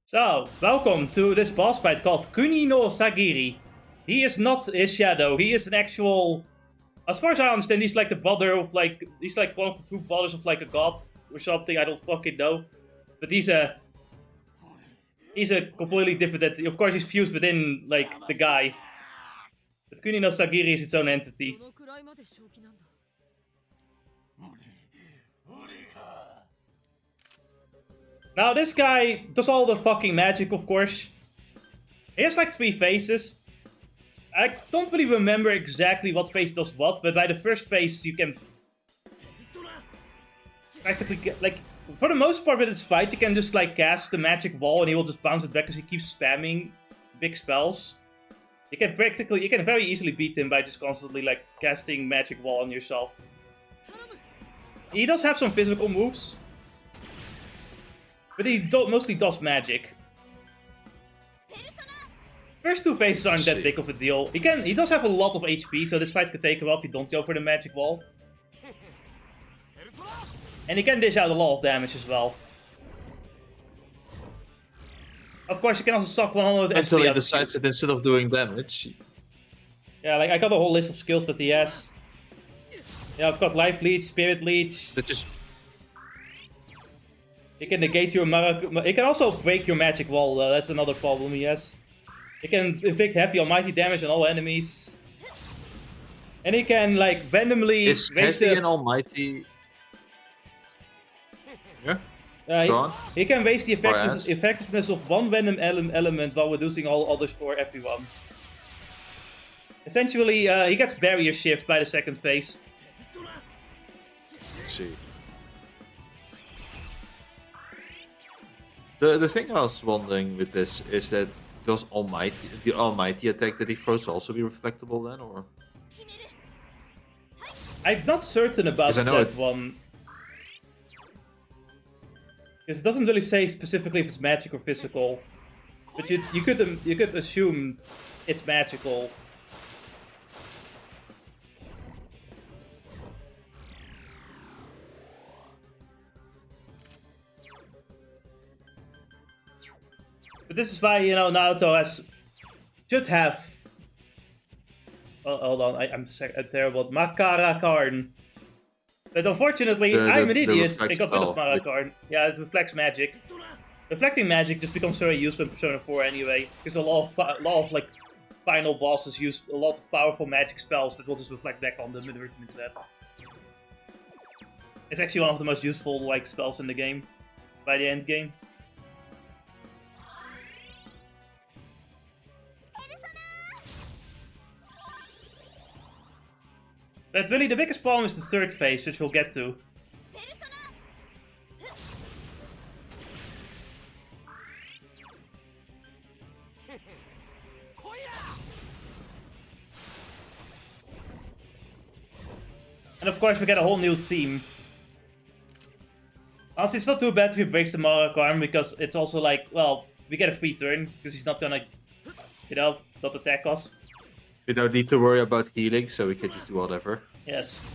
So, welcome to this boss fight called Kuni no Sagiri. He is not his shadow, he is an actual... As far as I understand, he's like the brother of like... He's like one of the two brothers of like a god or something, I don't fucking know. But he's a completely different entity. Of course he's fused within like the guy. But Kuni no Sagiri is its own entity. Now this guy does all the fucking magic, of course. He has like 3 phases. I don't really remember exactly what phase does what, but by the first phase you can practically get, like, for the most part with this fight you can just like cast the magic wall and he will just bounce it back because he keeps spamming big spells. You can very easily beat him by just constantly like casting magic wall on yourself. He does have some physical moves. But he mostly does magic. First 2 phases aren't that big of a deal. He does have a lot of HP, so this fight could take a while if you don't go for the magic wall. And he can dish out a lot of damage as well. Of course, you can also suck 100 Until HP he out of decides that instead of doing damage. Yeah, like I got a whole list of skills that he has. Yeah, I've got Life Leech, Spirit Leech. That just... He can negate your he can also break your magic wall, though. That's another problem he has. He can inflict heavy almighty damage on all enemies. And he can, like, randomly... Is heavy and almighty... Yeah? He can raise the effectiveness of one random element while reducing all others for everyone. Essentially, he gets barrier shift by the second phase. Let's see. The thing I was wondering with this is that does the almighty attack that he throws also be reflectable then, or? I'm not certain about that one. Because it doesn't really say specifically if it's magic or physical. But you could assume it's magical. But this is why, you know, Naoto should have... Oh, hold on, I'm terrible. Makara Karn. But unfortunately, I'm an idiot. I got rid of Makara Karn. Yeah, it reflects magic. Reflecting magic just becomes very useful in Persona 4 anyway. Because a lot of like final bosses use a lot of powerful magic spells that will just reflect back on them and rhythm into that. It's actually one of the most useful like spells in the game by the end game. But really, the biggest problem is the third phase, which we'll get to. And of course, we get a whole new theme. Honestly, it's not too bad if he breaks the Marok arm, because it's also like, well, we get a free turn, because he's not gonna, you know, not attack us. We don't need to worry about healing, so we can just do whatever. Yes.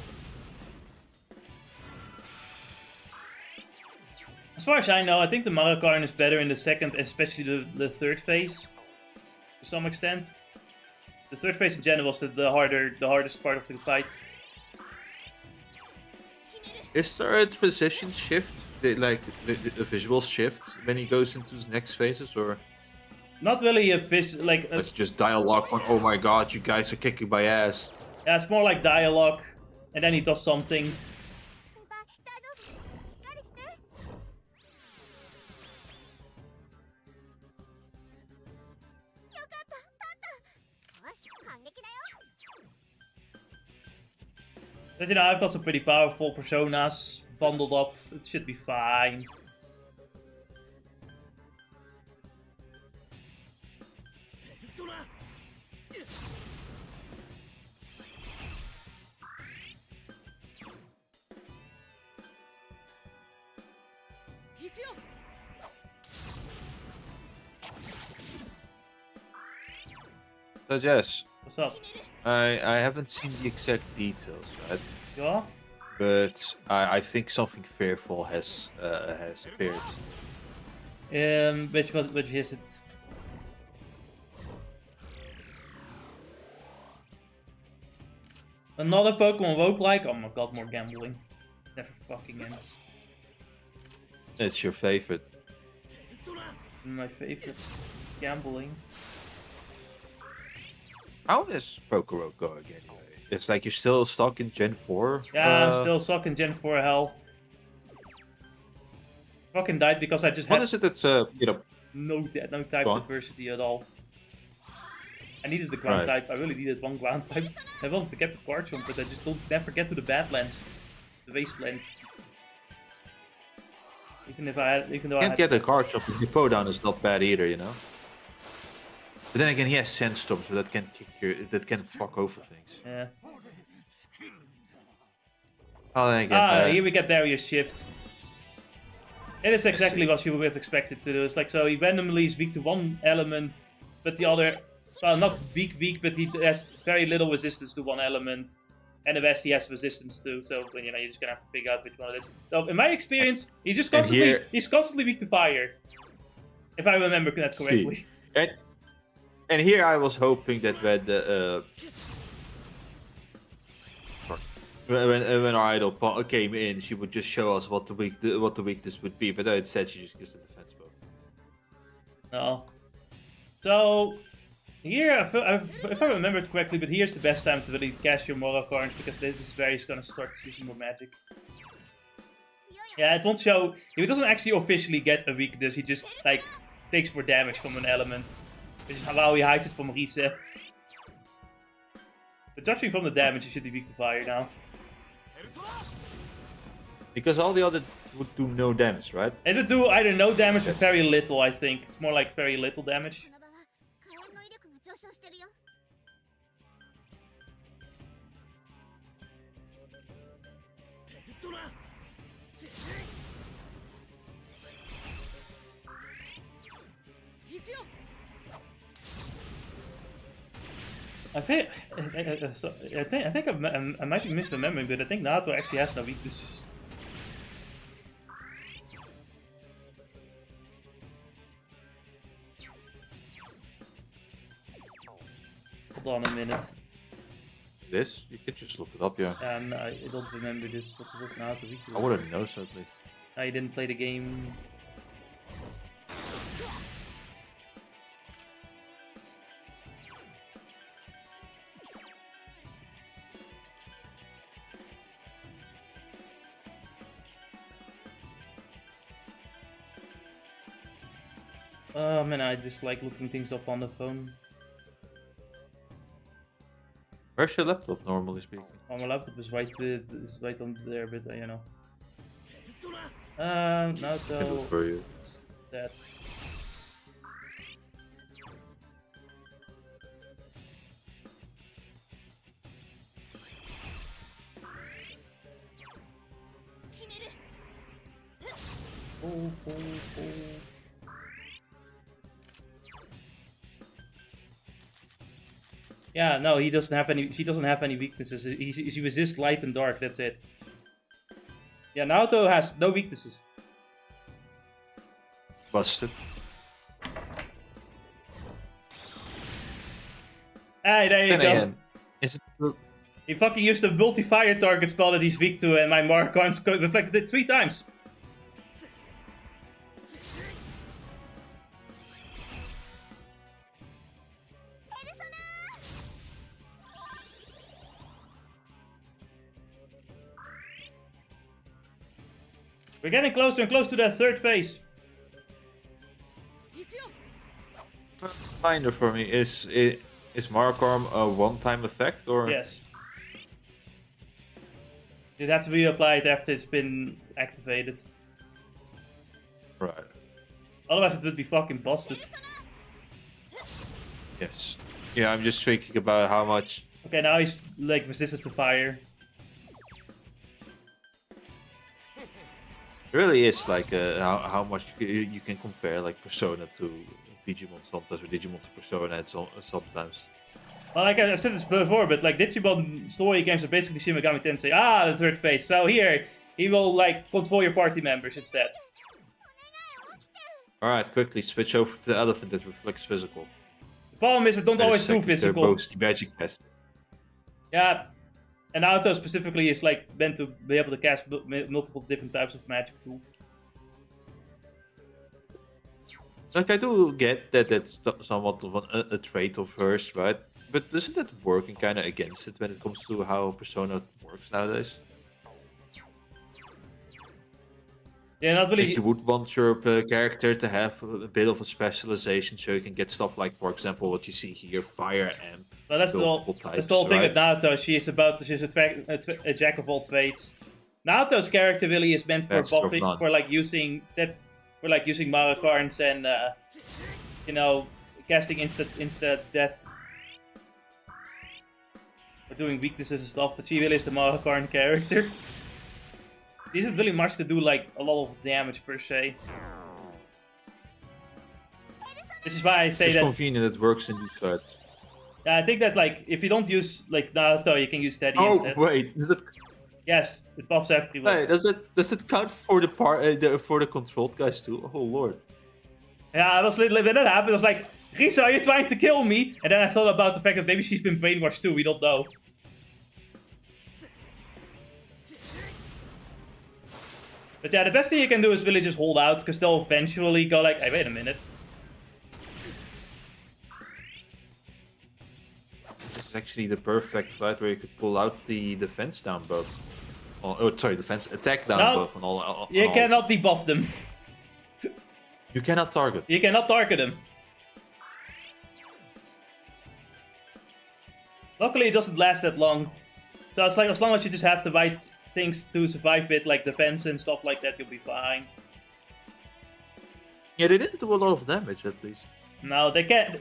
As far as I know, I think the Marok arm is better in the second, especially the third phase, to some extent. The third phase in general was the hardest part of the fight. Is there a transition shift, like the visual shift when he goes into his next phases, or Not really a fish, like... it's just dialogue on, oh my god, you guys are kicking my ass? Yeah, it's more like dialogue, and then he does something. But you know, I've got some pretty powerful personas bundled up. It should be fine. So Jess, What's up? I haven't seen the exact details, right? Yeah? But I think something fearful has appeared. Which is it? Another Pokemon roguelike? Oh my god, more gambling. Never fucking ends. It's your favorite. My favorite. Gambling. How is Rogue going anyway? It's like you're still stuck in Gen 4? Yeah, I'm still stuck in Gen 4 hell. Fucking died because I just had What is it that's, you know... no type diversity at all. I needed the ground Right. type. I really needed one ground type. I wanted to get the Garchomp, but I just never get to the Badlands. The Wastelands. Even though I Can't had... get a card shop. The down is not bad either, you know? But then again, he has Sandstorm, so that can fuck over things. Yeah. Oh, then again, Here we get Barrier Shift. It is exactly what you would expect it to do. It's like, so he randomly is weak to one element, but the other, well, not weak, but he has very little resistance to one element. And the rest he has resistance to, so you know, you're just gonna have to figure out which one it is. So in my experience, he's just constantly weak to fire. If I remember that correctly. And here I was hoping that when the when our idol came in, she would just show us what the weakness would be, but no, instead she just gives the defense buff. No. So here, if I remember it correctly, but here's the best time to really cast your Morok Orange, because this is where he's gonna start using more magic. Yeah, it won't show. He doesn't actually officially get a weakness. He just like takes more damage from an element, which is how he hides it from Rise. But judging from the damage, he should be weak to fire now. Because all the other would do no damage, right? It would do either no damage or very little, I think. It's more like very little damage. I think I might be misremembering, but I think Naoto actually has no weaknesses. Hold on a minute. This? You could just look it up, yeah. I don't remember this. What was Naoto weakness? I wouldn't know, certainly. I didn't play the game. Oh man, I dislike looking things up on the phone. Where's your laptop, normally speaking? Oh, my laptop is right on there, but you know. I can do Naoto. it for you. That's. Oh, oh, oh. Yeah, no, he doesn't have any. She doesn't have any weaknesses. She resists light and dark. That's it. Yeah, Naoto has no weaknesses. Busted. Hey, there you Then go. again, is it true? He fucking used the multi-fire target spell that he's weak to, and my mark cards reflected it 3 times. We're getting closer and closer to that 3rd phase. Reminder for me, is Markarm a one-time effect or? Yes. It has to be applied after it's been activated. Right. Otherwise it would be fucking busted. Yes. Yeah, I'm just thinking about how much. Okay, now he's like resistant to fire. It really is like how much you can compare like Persona to Digimon sometimes, or Digimon to Persona and sometimes. Well, like I've said this before, but like Digimon story games are basically Shin Megami Tensei. Ah, the 3rd phase. So here, he will like control your party members instead. Alright, quickly switch over to the elephant that reflects physical. The problem is, it don't Wait a always do second, they're physical. both the magic test. Yeah, and Naoto specifically is like meant to be able to cast multiple different types of magic too. Like I do get that that's somewhat of a trait of hers, right? But isn't that working kind of against it when it comes to how Persona works nowadays? Yeah, not Like really. you would want your character to have a bit of a specialization, so you can get stuff like, for example, what you see here, Fire Amp. But that's the multiple whole, types, that's the whole thing right? with Naoto. She's a jack of all trades. Naoto's character really is meant for Master of buffing, none. for like using Marakarns and you know, casting insta death, or doing weaknesses and stuff. But she really is the Marakarn character. She isn't really much to do like a lot of damage per se. Which is why I say It's that. convenient, it works in these cards. Yeah, I think that like if you don't use like Naoto, you can use Steady Oh instead. wait, does it? Yes, it buffs everyone. Hey, does it count for the for the controlled guys too? Oh lord. Yeah, I was literally when that happened. I was like, Risa, are you trying to kill me? And then I thought about the fact that maybe she's been brainwashed too. We don't know. But yeah, the best thing you can do is really just hold out, because they'll eventually go like, hey, wait a minute. This is actually the perfect fight where you could pull out the defense down buff. Oh, sorry, defense attack down No, buff on all. You all. cannot debuff them. You cannot target. You cannot target them. Luckily, it doesn't last that long. So it's like as long as you just have the right things to survive it, like defense and stuff like that, you'll be fine. Yeah, they didn't do a lot of damage at least. No, they can't.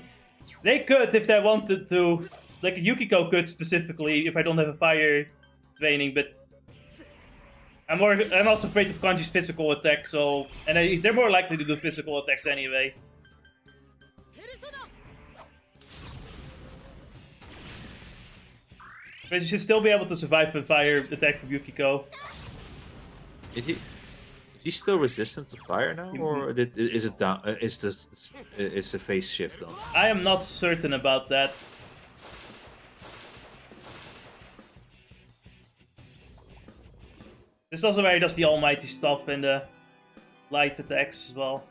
They could if they wanted to. Like Yukiko could specifically if I don't have a fire training, but I'm also afraid of Kanji's physical attack, so they're more likely to do physical attacks anyway. But you should still be able to survive a fire attack from Yukiko. Is he still resistant to fire now, or is it down? Is the phase shift done? I am not certain about that. This is also where he does the almighty stuff and the light attacks as well.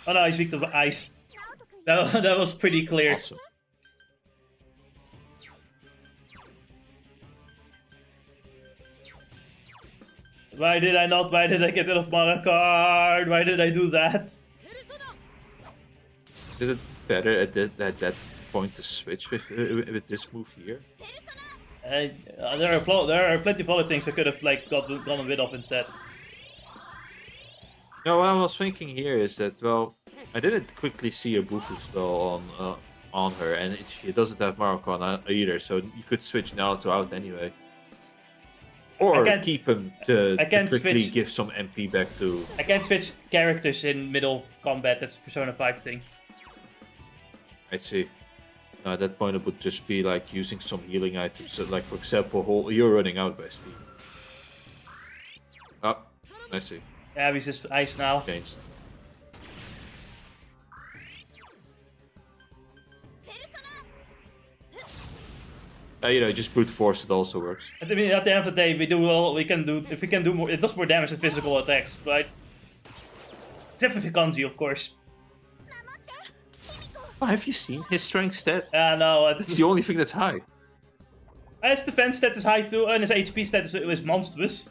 Oh no, he's weak to ice. That was pretty clear. Awesome. Why did I not? Why did I get rid of Mario Kart? Why did I do that? Is it better at that point to switch with this move here? There are plenty of other things I could have like gotten rid of instead. No, what I was thinking here is that, well, I didn't quickly see a Bufu spell on her, and she doesn't have Marocon either, so you could switch Naoto out anyway. Or keep him to quickly give some MP back to... I can't switch characters in middle of combat, that's a Persona 5 thing. I see. No, at that point it would just be like using some healing items, so like for example, you're running out of SP. Oh, I see. Yeah, he's just ice now. Changed. You know, just brute force, it also works. I mean, at the end of the day, if we can do more, it does more damage than physical attacks, right? Except for Kanji, of course. Oh, have you seen his strength stat? No, It's the only thing that's high. His defense stat is high too, and his HP stat is monstrous.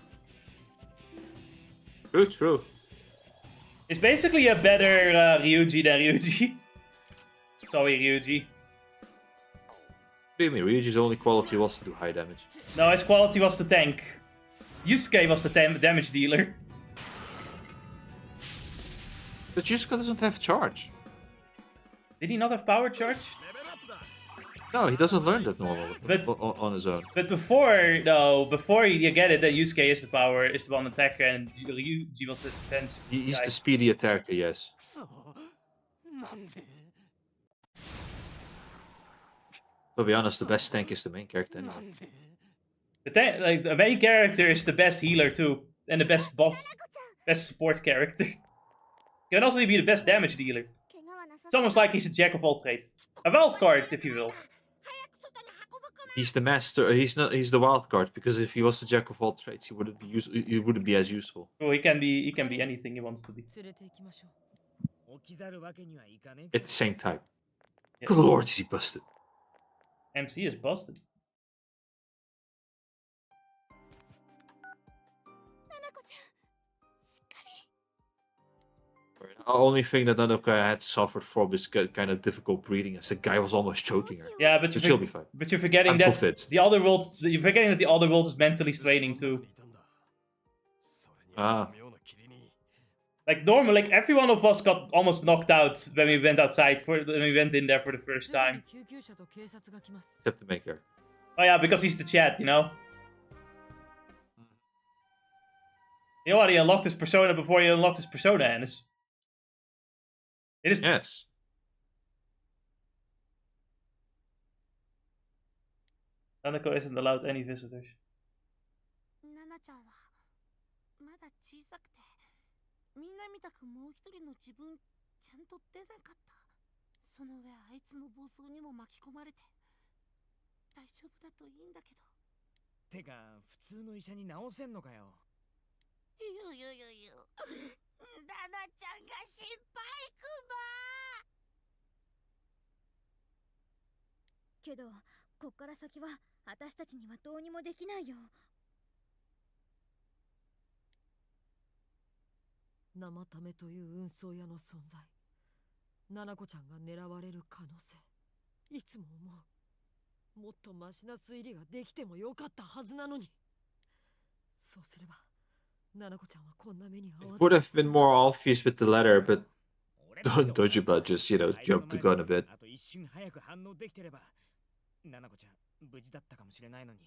True, true. It's basically a better Ryuji than Ryuji. Sorry, Ryuji. What do you mean? Ryuji's only quality was to do high damage. No, his quality was to tank. Yusuke was the damage dealer. But Yusuke doesn't have charge. Did he not have power charge? No, he doesn't learn that normally But- on his own. But before you get it, that Yusuke is the one attacker and Ryuji was the defense. He's guy. the speedy attacker, yes. なんで To be honest, the best tank is the main character な anyway. んで The main character is the best healer too, and the best buff, best support character. He can also be the best damage dealer. It's almost like he's a jack of all trades, a wild card, if you will. He's the master. He's not. He's the wild card because if he was the jack of all trades, he wouldn't be as useful. Well, he can be anything he wants to be. 連れて行きましょう。 起きざるわけにはいかね At the same time. Yeah. Good lord, is he busted? MC is busted. The only thing that Nanako had suffered from is kind of difficult breathing, as the guy was almost choking her. Yeah, but So she'll be fine. but you're forgetting I'm that convinced. the other world. You're forgetting that the other world is mentally straining too. それに Ah. 妙な霧に Like normally, like every one of us got almost knocked out when we went outside when we went in there for the first すぐに time. 救急車と警察が来ます。 Except the main character. Oh yeah, because he's the chat, you know. He already unlocked his persona before he unlocked his persona, Ennis. It is. Yes. Nanako isn't allowed any visitors. ナナちゃんはまだ小さくてみんなみたくもう一人の自分ちゃんと出なかった。その上あいつの暴走にも巻き込まれて大丈夫だといいんだけど。てか普通の医者に治せんのかよゆゆゆゆナナちゃんが心配クマ。けどこっから先は私たちにはどうにもできないよ。生ためという運送屋の存在。ナナコちゃんが狙われる可能性。いつも思う。もっとマシな推理ができてもよかったはずなのに。そうすれば、ナナコちゃんはこんな目に遭わ Would have been more obvious with the letter, but 俺らって Dojima just, you know, jumped the gun a bit. あと一瞬早く反応できてればナナコちゃん無事だったかもしれないのに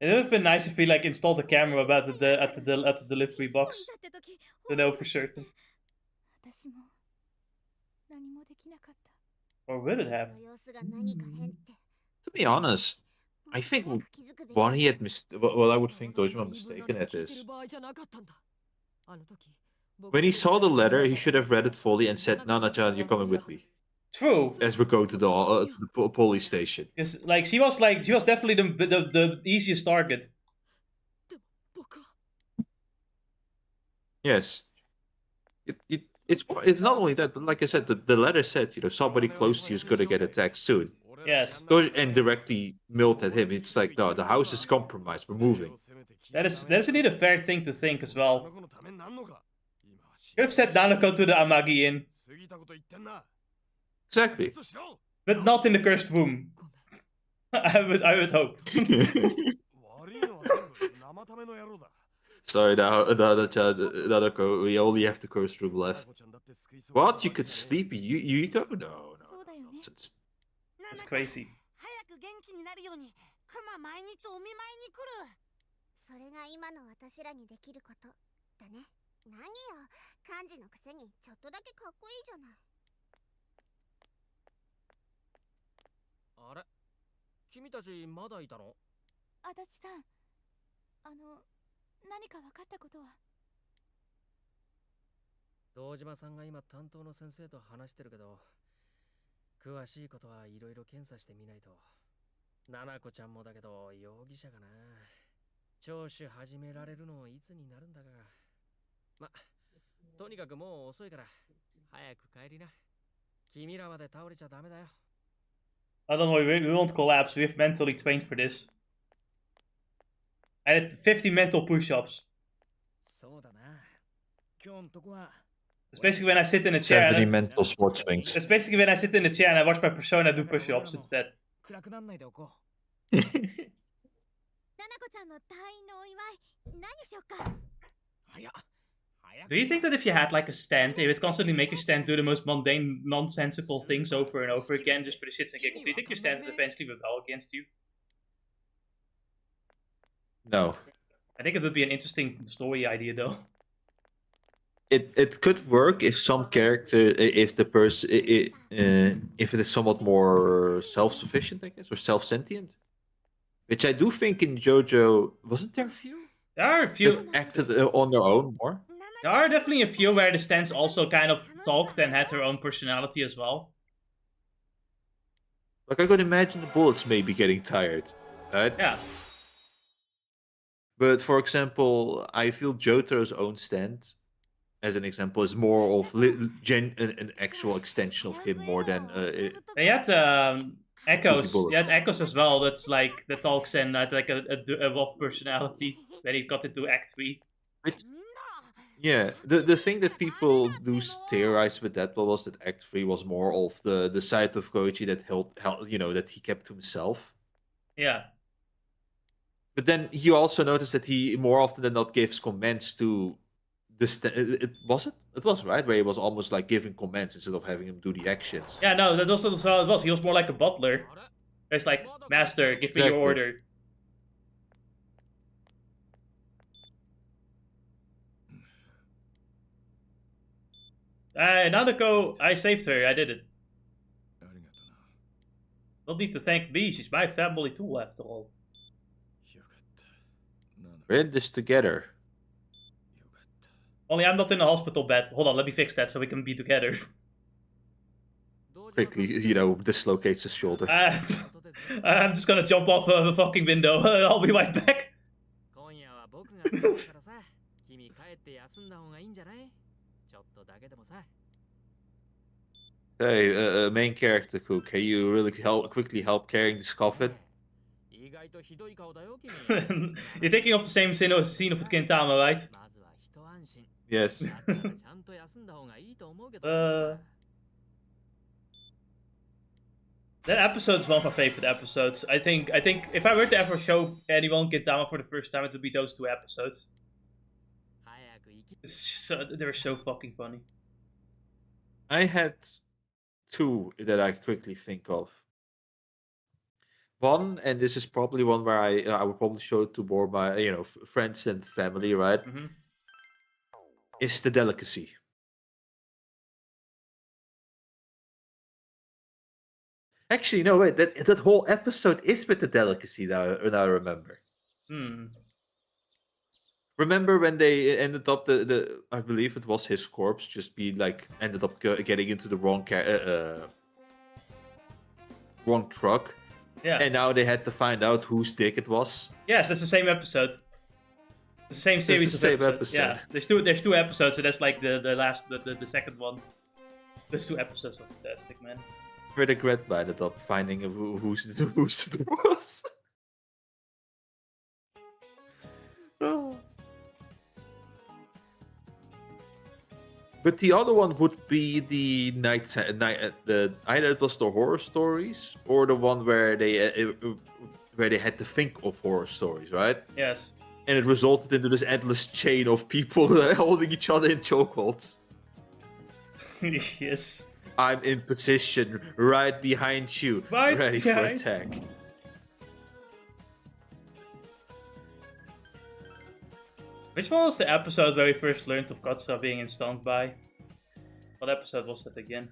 It would have been nice if he like installed a camera about at the delivery box だって時 to know for certain. 私も何もできなかった。 Or would it have? その様子が何か変って To be honest, I think what he had what I would think Dojima mistaken at is 場合じゃなかったんだ。あの時 when he saw the letter, he should have read it fully and said, "Nana-chan, you're coming with me True. as we're going to the police station." Because like she was definitely the easiest target. 僕は Yes. It's not only that, but like I said, the letter said, somebody close to you is gonna get attacked soon. Yes. And directly milled at him. It's like, no, the house is compromised. We're moving. That's indeed a fair thing to think as well. Could have sent Nanako to the Amagi Inn, Exactly. but not in the cursed womb. I would hope. Sorry, Nanako, we only have the cursed room left. What? You could sleep in Yukiko? No, nonsense. That's crazy. 早く元気になるようにクマ毎日お見舞いに来る。それが今の私らにできることだね。何よ、幹事のくせにちょっとだけかっこいいじゃない。あれ、君たちまだいたの？足立さん、何か分かったことは？堂島さんが今担当の先生と話してるけど、詳しいことはいろいろ検査してみないと。ナナコちゃんもだけど容疑者かな。聴取始められるのいつになるんだが。ま、とにかくもう遅いから早く帰りな。君らまで倒れちゃダメだよ。I don't know, we won't collapse. We have mentally trained for this. I had 50 mental push-ups. そうだな。今日のとこは It's basically when I sit in a chair. 70 mental sports swings. It's basically when I sit in a chair and I watch my persona do push-ups instead. 暗くなんないでおこななこちゃんの退院のお祝い、何しよっか。早っ。 Do you think that if you had like a stand, it would constantly make your stand do the most mundane, nonsensical things over and over again just for the shits and giggles? Do you think your stand would eventually rebel against you? No. I think it would be an interesting story idea though. It could work if some character, if the person, if it is somewhat more self-sufficient, I guess, or self-sentient. Which I do think in JoJo, wasn't there a few? There are a few. That acted on their own more. There are definitely a few where the stands also kind of talked and had their own personality as well. Like I could imagine the bullets maybe getting tired, right? Yeah. But for example, I feel Jotaro's own stand, as an example, is more of an actual extension of him more than. They had echoes. You had echoes as well. That's like the talks and had like a wolf personality. Then he got into Act 3. Yeah, the thing that people do theorize with that was that Act 3 was more of the side of Koichi that held that he kept to himself. Yeah. But then you also notice that he more often than not gives comments to the it was right where he was almost like giving comments instead of having him do the actions. Yeah, no, that also how it was. He was more like a butler. It's like, Master, give me your order. Nanako, I saved her. I did it. Don't need to thank me. She's my family too, after all. We're in this together. Only I'm not in a hospital bed. Hold on, let me fix that so we can be together. Quickly, dislocates his shoulder. I'm just gonna jump off a fucking window. I'll be right back. Hey, main character Cook, can you really quickly help carrying this coffin? You're thinking of the same scene of Gintama, right? Yes. That episode's one of my favorite episodes. I think if I were to ever show anyone Gintama for the first time, it would be those two episodes. They're so fucking funny. I had two that I quickly think of. One, and this is probably one where I would probably show it to more my friends and family, right? Mm-hmm. Is the delicacy. Actually, no, wait. That whole episode is with the delicacy now I remember. Remember when they ended up the I believe it was his corpse just being like ended up getting into the wrong truck. Yeah. And now they had to find out whose dick it was. Yes, that's the same episode. the same It's series the of same episodes. Yeah, episode. there's two episodes, so that's like the second one. Those 2 episodes were fantastic, man. With a great ended up finding who's it was. Oh. But the other one would be the the either it was the horror stories or the one where they had to think of horror stories, right? Yes. And it resulted into this endless chain of people holding each other in chokeholds. Yes. I'm in position right behind you, Right ready for behind. attack. Which one was the episode where we first learned of Katsura being in standby? What episode was that again?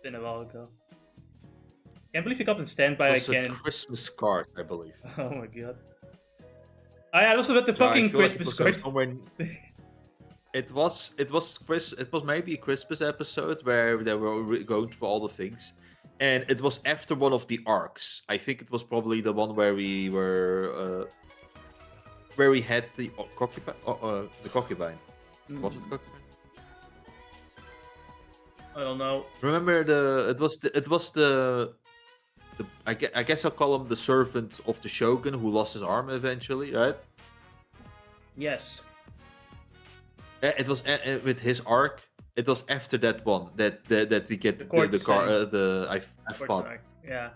Been a while ago. Can't believe he got in standby It was again. a Christmas card, I believe. Oh my god. Oh yeah, it was about the So I fucking feel like Christmas it was card. somewhere. It was maybe a Christmas episode where they were going through all the things, and it was after one of the arcs. I think it was probably the one where we were where we had the concubine. The concubine. Was it the concubine? I don't know. Remember it was the I guess I'll call him the servant of the shogun who lost his arm eventually, right? Yes. It was with his arc. It was after that one that we get the courtesan. Yeah.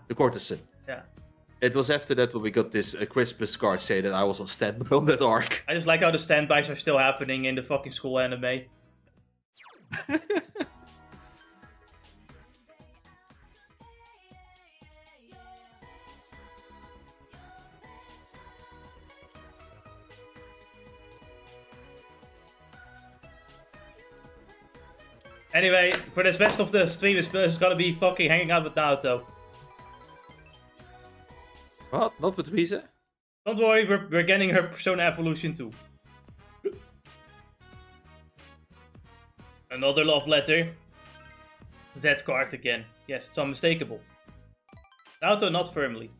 It was after that when we got this Christmas card say that I was on standby on that arc. I just like how the standbys are still happening in the fucking school anime. Anyway, for this rest of the stream, it's gonna be fucking hanging out with Naoto. What? Not with Rize? Don't worry, we're getting her Persona Evolution too. Another love letter. That card again. Yes, it's unmistakable. Naoto not firmly.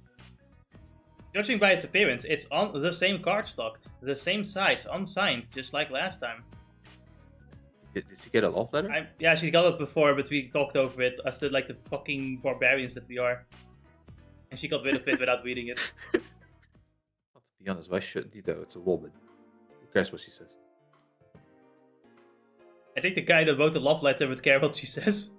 Judging by its appearance, it's on the same cardstock, the same size, unsigned, just like last time. Did she get a love letter? Yeah, she got it before, but we talked over it. I stood like the fucking barbarians that we are. And she got rid of it without reading it. To be honest, why shouldn't you though? It's a woman. Who cares what she says? I think the guy that wrote the love letter would care what she says.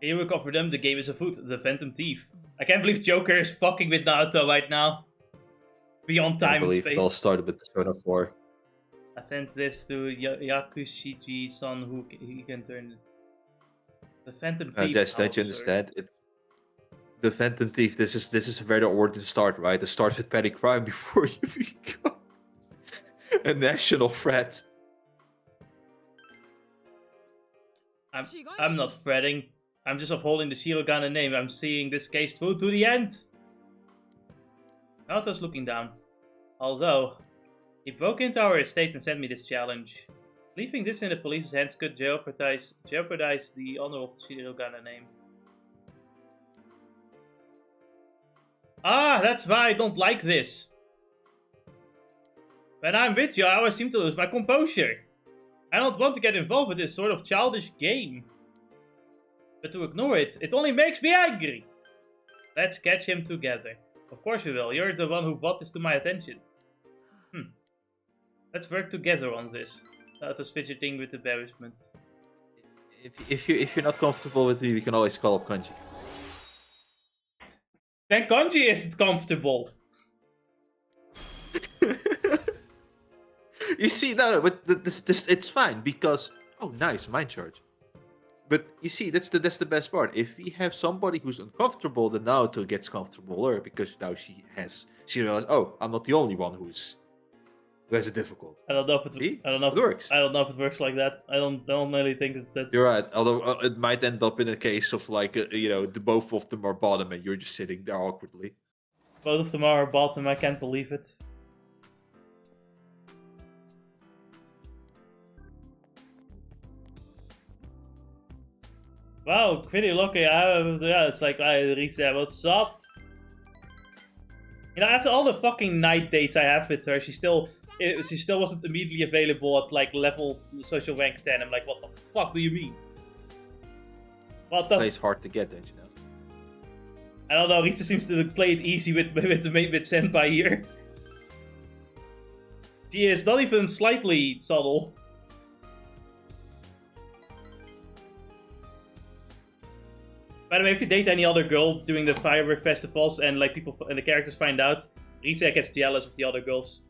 Here we cover them, the game is afoot, the Phantom Thief. I can't believe Joker is fucking with Naoto right now. Beyond time and space. It all started with Persona 4. I sent this to Yakushiji-san who he can turn it. The Phantom Thief. Jess, don't you understand? The Phantom Thief, this is where the origin start, right? It starts with petty crime before you become a national threat. I'm not fretting. I'm just upholding the Shirogane name. I'm seeing this case through to the end. Naoto's looking down. Although, he broke into our estate and sent me this challenge. Leaving this in the police's hands could jeopardize the honor of the Shirogane name. Ah, that's why I don't like this. When I'm with you, I always seem to lose my composure. I don't want to get involved with this sort of childish game. But to ignore it, it only makes me angry. Let's catch him together. Of course we will. You're the one who brought this to my attention. Let's work together on this. Naoto's fidgeting with embarrassment. If you're not comfortable with it, we can always call up Kanji. Then Kanji isn't comfortable. You see, no, but this it's fine because nice mind charge. But you see, that's the best part. If we have somebody who's uncomfortable, then Naoto gets comfortabler because now she realizes, I'm not the only one who has it difficult. I don't know if it works. I don't know if it works like that. I don't really think that's. You're right. Although it might end up in a case of like the both of them are bottom and you're just sitting there awkwardly. Both of them are bottom. I can't believe it. Wow, pretty lucky. Yeah, it's like, Risa, what's up? You know, after all the fucking night dates I have with her, she still wasn't immediately available at like level social rank 10. I'm like, what the fuck do you mean? What the? It's hard to get, don't you know? I don't know. Risa seems to play it easy with Senpai here. She is not even slightly subtle. By the way, if you date any other girl during the firework festivals and like people and the characters find out, Risa gets jealous of the other girls,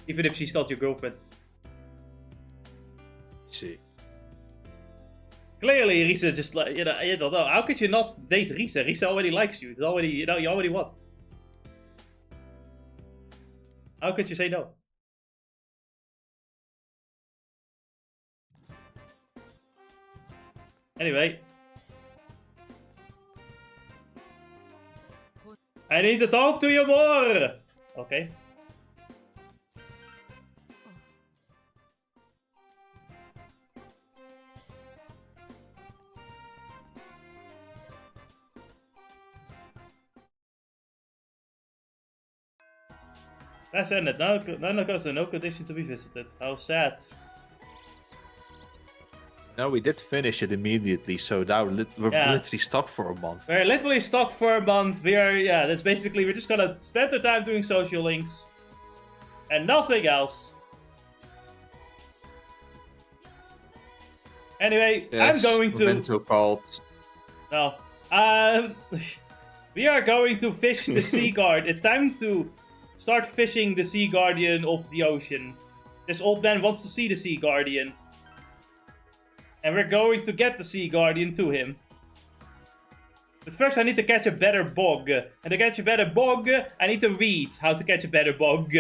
even if she's not your girlfriend. See. Clearly, Risa just like you don't know. How could you not date Risa? Risa already likes you. It's already you already won. How could you say no? Anyway. I need to talk to you more! Okay. That's ended. Nanako's in no condition to be visited. How sad. No, we did finish it immediately, so now we're literally stuck for a month. We're literally stuck for a month. That's basically, we're just gonna spend the time doing social links. And nothing else. Anyway, Yes, I'm going to... memento calls. No. We are going to fish the Sea Guard. It's time to start fishing the Sea Guardian of the ocean. This old man wants to see the Sea Guardian. And we're going to get the Sea Guardian to him. But first I need to catch a better bog. And to catch a better bog, I need to read how to catch a better bog.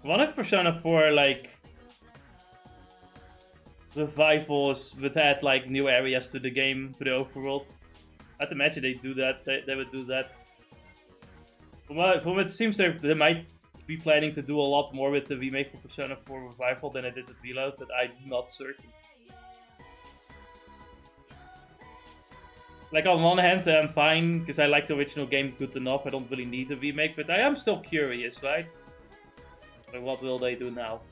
One of Persona 4, like, revivals would add like new areas to the game, to the overworld. I'd imagine they do that. They would do that. From what it seems, they might be planning to do a lot more with the remake for Persona 4 Revival than I did with Reload, but I'm not certain. Like on one hand, I'm fine because I like the original game good enough. I don't really need a remake, but I am still curious, right? Like, what will they do now?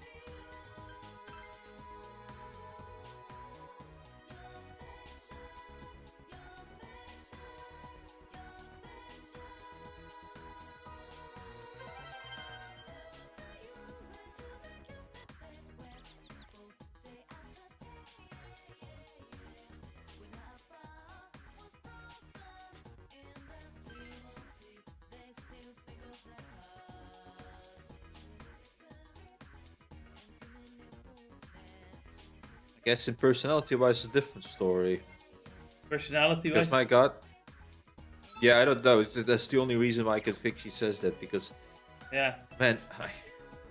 I guess in personality-wise, it's a different story. Personality-wise? Because my god. Yeah, I don't know. That's the only reason why I can think she says that, because... Yeah. Man,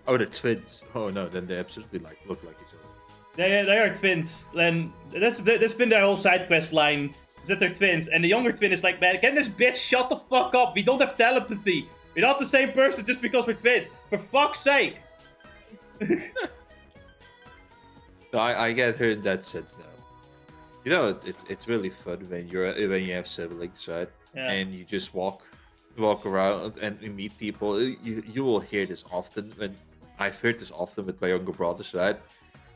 oh, they're twins. Oh no, then they absolutely look like each other. They are twins. Then that's been their whole side quest line. Is that they're twins, and the younger twin is like, man, can this bitch shut the fuck up? We don't have telepathy. We're not the same person just because we're twins. For fuck's sake. No, I get her in that sense now. You know, it's really fun when you have siblings, right? Yeah. And you just walk around and you meet people. You will hear this often. When I've heard this often with my younger brothers, right?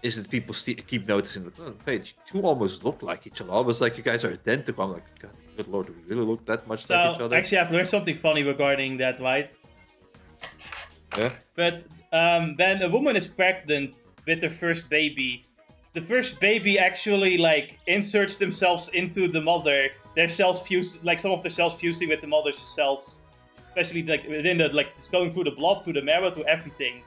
Is that people keep noticing that, oh, wait, you two almost look like each other. Almost like you guys are identical. I'm like, God, good lord, do we really look that much like each other? Actually, I've learned something funny regarding that, right? Yeah. But when a woman is pregnant with her first baby, the first baby actually like inserts themselves into the mother. Their cells fuse, like some of the cells fusing with the mother's cells, especially like within the it's going through the blood, to the marrow, to everything.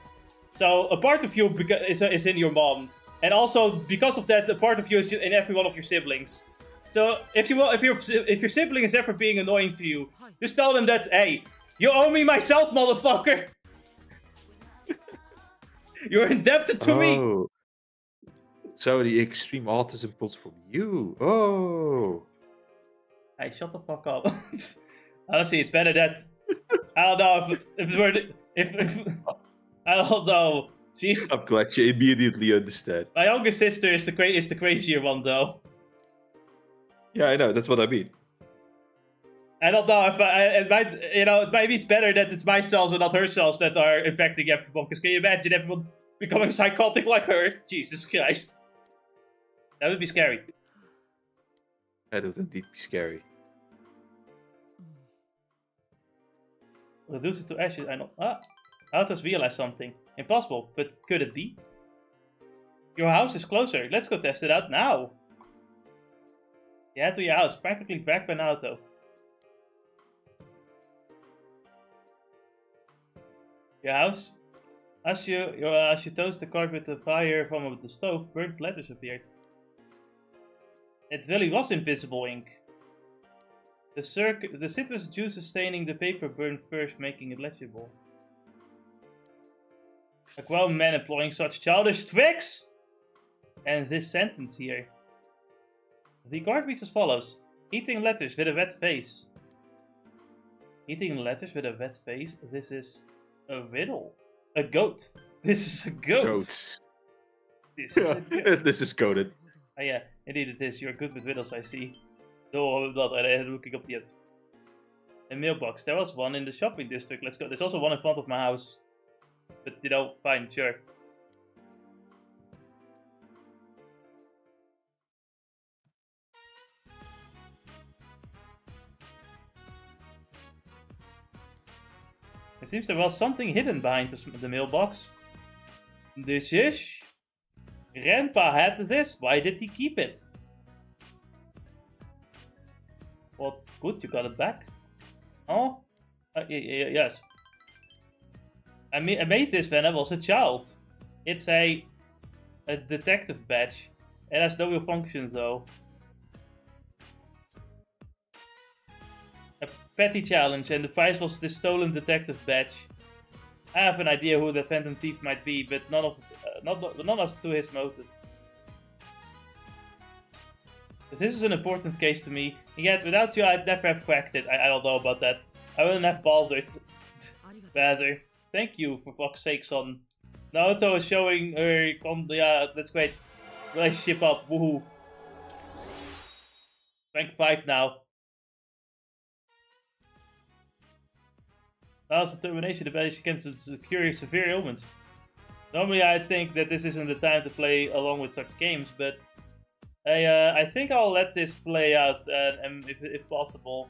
So a part of you is in your mom, and also because of that, a part of you is in every one of your siblings. So if your sibling is ever being annoying to you, just tell them that, hey, you owe me myself, motherfucker. You're indebted to me. So the extreme autism pulls from you. Oh. Hey, shut the fuck up. Honestly, it's better that I don't know if it were if I don't know. Jeez, I'm glad you immediately understand. my younger sister is the crazier one though. Yeah, I know. That's what I mean. I don't know if it might, maybe it's better that it's my cells and not her cells that are infecting everyone. Because can you imagine everyone becoming psychotic like her? Jesus Christ, that would be scary. That would indeed be scary. Reduce it to ashes. I know. I just realized something. Impossible, but could it be? Your house is closer. Let's go test it out now. You head to your house, practically dragged by Naoto. Your house? As you toast the card with the fire from the stove, burnt letters appeared. It really was invisible ink. The citrus juices staining the paper burned first, making it legible. A grown man employing such childish tricks! And this sentence here. The card reads as follows. Eating letters with a wet face. Eating letters with a wet face? This is a riddle. A goat. This is a goat. Goats. This is a goat. This is coded. Oh yeah, indeed it is. You're good with riddles, I see. Though I'm not looking up yet. A mailbox. There was one in the shopping district. Let's go. There's also one in front of my house. But, fine, sure. It seems there was something hidden behind the mailbox. This is... Grandpa had this. Why did he keep it? Well, good, you got it back. Oh? Yes. I made this when I was a child. It's a detective badge. It has no real function though. A petty challenge, and the prize was this stolen detective badge. I have an idea who the phantom thief might be, but none as to his motive. This is an important case to me, and yet without you I'd never have cracked it. I don't know about that. I wouldn't have bothered. Rather. Thank you, for fuck's sake, son. Naoto is showing her... yeah, that's great. Relationship up, woohoo. Rank 5 now. Now's the termination advantage against the severe ailments. Normally I think that this isn't the time to play along with such games, but... I think I'll let this play out, and if possible...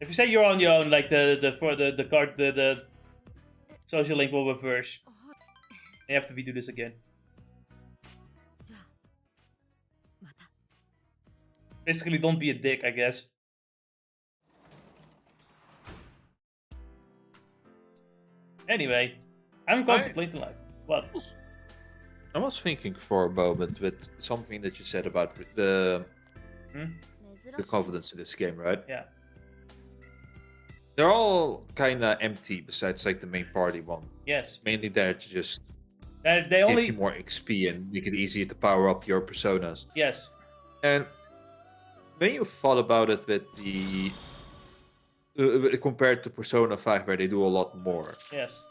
If you say you're on your own, like the social link will reverse. You have to redo this again. Basically, don't be a dick, I guess. Anyway, I'm contemplating life. What? I was thinking for a moment with something that you said about the confidence in this game, right? Yeah. They're all kind of empty besides like the main party one. Yes. Mainly there to just They only give you more XP and make it easier to power up your personas. Yes. And when you thought about it with the compared to Persona 5 where they do a lot more. Yes.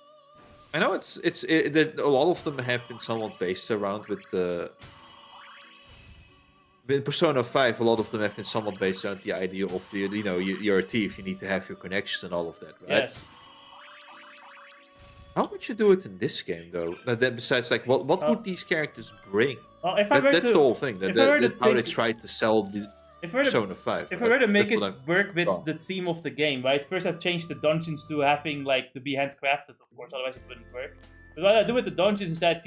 I know a lot of them have been somewhat based around with the... In Persona 5, a lot of them have been somewhat based on the idea of, you're a thief, you need to have your connections and all of that, right? Yes. How would you do it in this game, though? Then besides, like, what would these characters bring? Well, That's the whole thing. How they tried to sell the Persona 5. If I were to make it work with wrong. the theme of the game, right? First I've changed the dungeons to having, like, to be handcrafted, of course, otherwise it wouldn't work. But what I do with the dungeons is that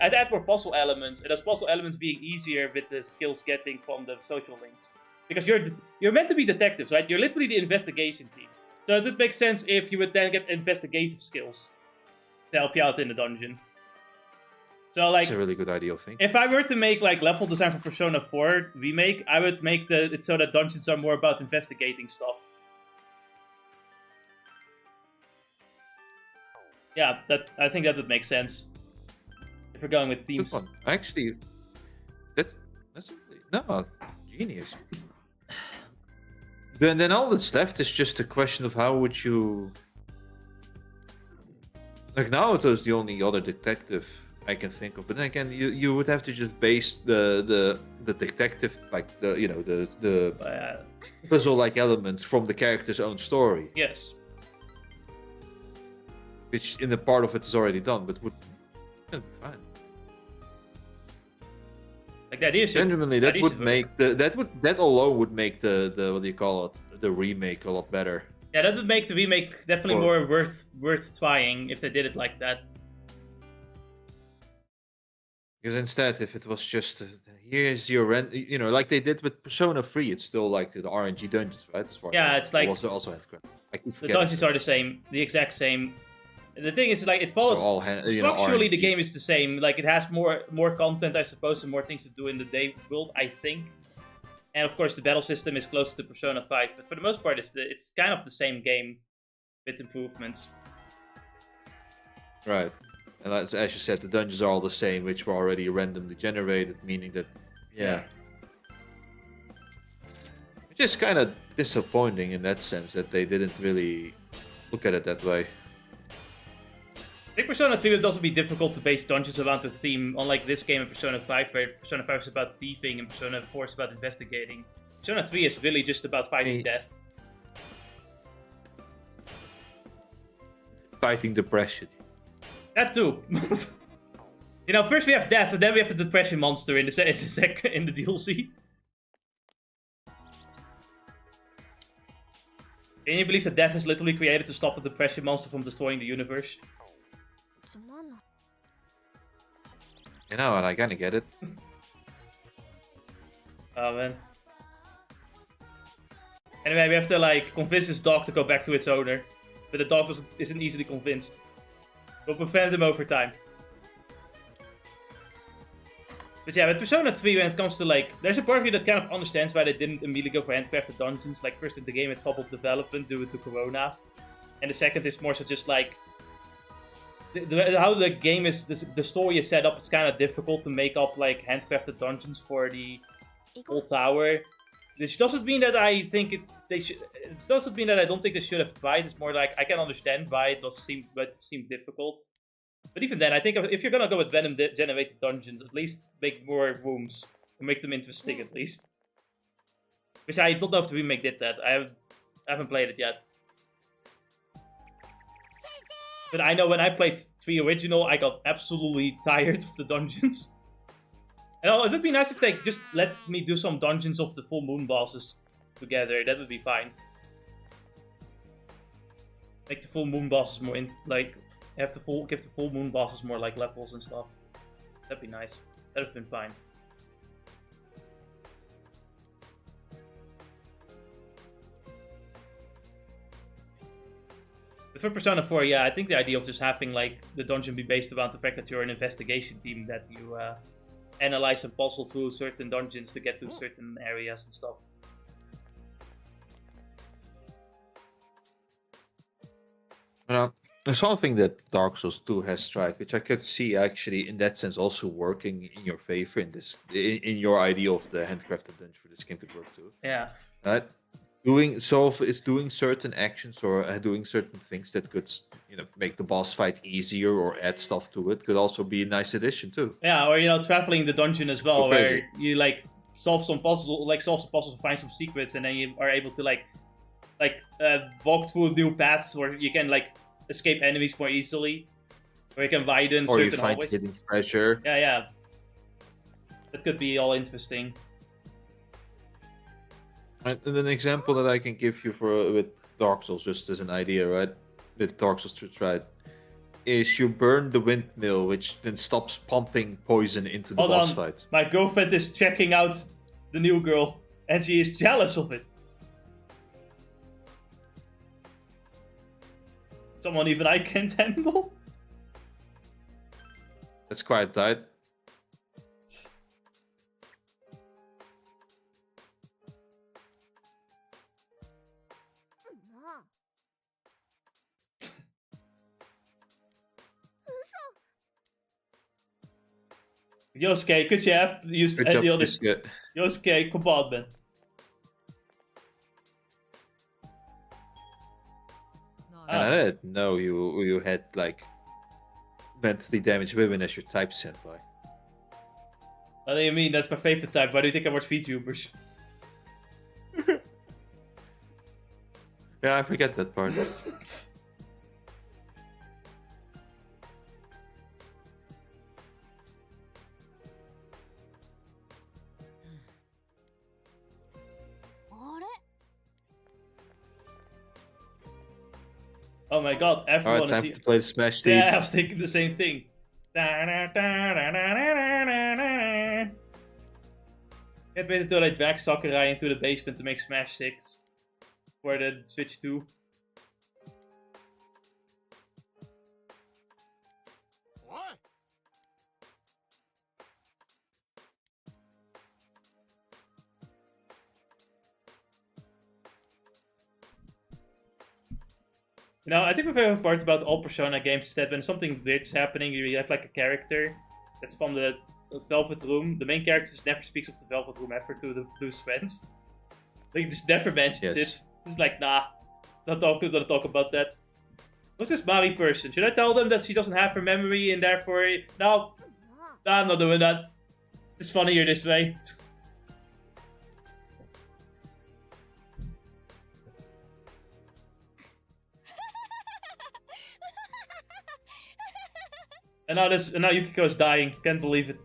I'd add more puzzle elements, and those puzzle elements being easier with the skills getting from the social links. Because you're meant to be detectives, right? You're literally the investigation team. So it would make sense if you would then get investigative skills to help you out in the dungeon. So, like, That's a really good idea, I think. if I were to make, like, level design for Persona 4 Remake, I would make it so that dungeons are more about investigating stuff. Yeah, I think that would make sense. If we're going with Good themes. one. Actually, that's really, no, genius. Then all that's left is just a question of how would you. Like Naoto is the only other detective I can think of, but then again, you would have to just base the detective, like the puzzle like elements from the character's own story, Yes. which in the part of it is already done, but would be fine. Like the idea should, Genuinely, that idea would should make work. that alone would make the what do you call it, the remake a lot better. Yeah, that would make the remake definitely Or- more worth trying if they did it like that. Because instead, if it was just here's your rent, like they did with Persona 3, it's still like the RNG dungeons, right? As far as Yeah, I it's know. like- Or was there also handcraft? I keep The forgetting. dungeons are the same, the exact same. The thing is, like, it They're follows all structurally. The RNG. game is the same. Like, it has more content, I suppose, and more things to do in the day world, I think. And of course, the battle system is close to Persona 5, but for the most part, it's kind of the same game with improvements. Right. And as you said, the dungeons are all the same, which were already randomly generated, meaning that, yeah. Which is kind of disappointing in that sense that they didn't really look at it that way. I think Persona 3 would also be difficult to base dungeons around the theme, unlike this game in Persona 5, where Persona 5 is about thieving and Persona 4 is about investigating. Persona 3 is really just about fighting death. Fighting depression. That too. First we have death, and then we have the depression monster in the DLC. Can you believe that death is literally created to stop the depression monster from destroying the universe? And I kind of get it. Oh man. Anyway, we have to convince this dog to go back to its owner. But the dog isn't easily convinced. We'll prevent him over time. But yeah, with Persona 3, when it comes to there's a part of you that kind of understands why they didn't immediately go for handcrafted dungeons. Like, first in the game, it's top of development due to Corona. And the second is more so just how the game is, the story is set up, it's kind of difficult to make up handcrafted dungeons for the whole tower. Which doesn't mean that I think it doesn't mean that I don't think they should have tried. It's more like I can understand why it seemed difficult. But even then, I think if you're gonna go with random generated dungeons, at least make more rooms and make them interesting at least. Which I don't know if the remake did that. I haven't played it yet. But I know when I played 3 original, I got absolutely tired of the dungeons. And it would be nice if they just let me do some dungeons of the full moon bosses together. That would be fine. Make the full moon bosses more give the full moon bosses more levels and stuff. That'd be nice. That'd have been fine. But for Persona 4, yeah, I think the idea of just having the dungeon be based around the fact that you're an investigation team, that you analyze and puzzle through certain dungeons to get to certain areas and stuff. There's something that Dark Souls 2 has tried, which I could see actually in that sense also working in your favor in your idea of the handcrafted dungeon for this game could work too. Yeah. Right? Doing certain actions or doing certain things that could make the boss fight easier or add stuff to it could also be a nice addition too. Yeah, or traveling the dungeon as well, crazy. where you solve some puzzles, find some secrets, and then you are able to walk through new paths, or you can escape enemies more easily, or you can widen Or you certain find hallways. hidden treasure. Yeah. That could be all interesting. Right, and an example that I can give you with Dark Souls, just as an idea, right? With Dark Souls 2 tried, is you burn the windmill, which then stops pumping poison into the Hold boss on. fight. My girlfriend is checking out the new girl, and she is jealous of it. Someone even I can't handle. That's quite tight. Yosuke, could you have used Good job, the other... Yusuke. Yosuke, come on, man. And I didn't know you had like mentally damaged women as your type, senpai. What do you mean? That's my favorite type. Why do you think I watch VTubers? Yeah, I forget that part. Oh my god, everyone Alright, time is to play the Smash team. Yeah, I was thinking the same thing. Can't wait until they drag Sakurai into the basement to make Smash 6 for the Switch 2. You know, I think my favorite part about all Persona games is that when something weird's happening, you have like a character that's from the Velvet Room. The main character just never speaks of the Velvet Room ever to his friends. Like, he just never mentions it. He's like, nah, don't talk about that. What's this Mari person? Should I tell them that she doesn't have her memory and therefore... No, I'm not doing that. It's funnier this way. And now Yukiko's dying. Can't believe it.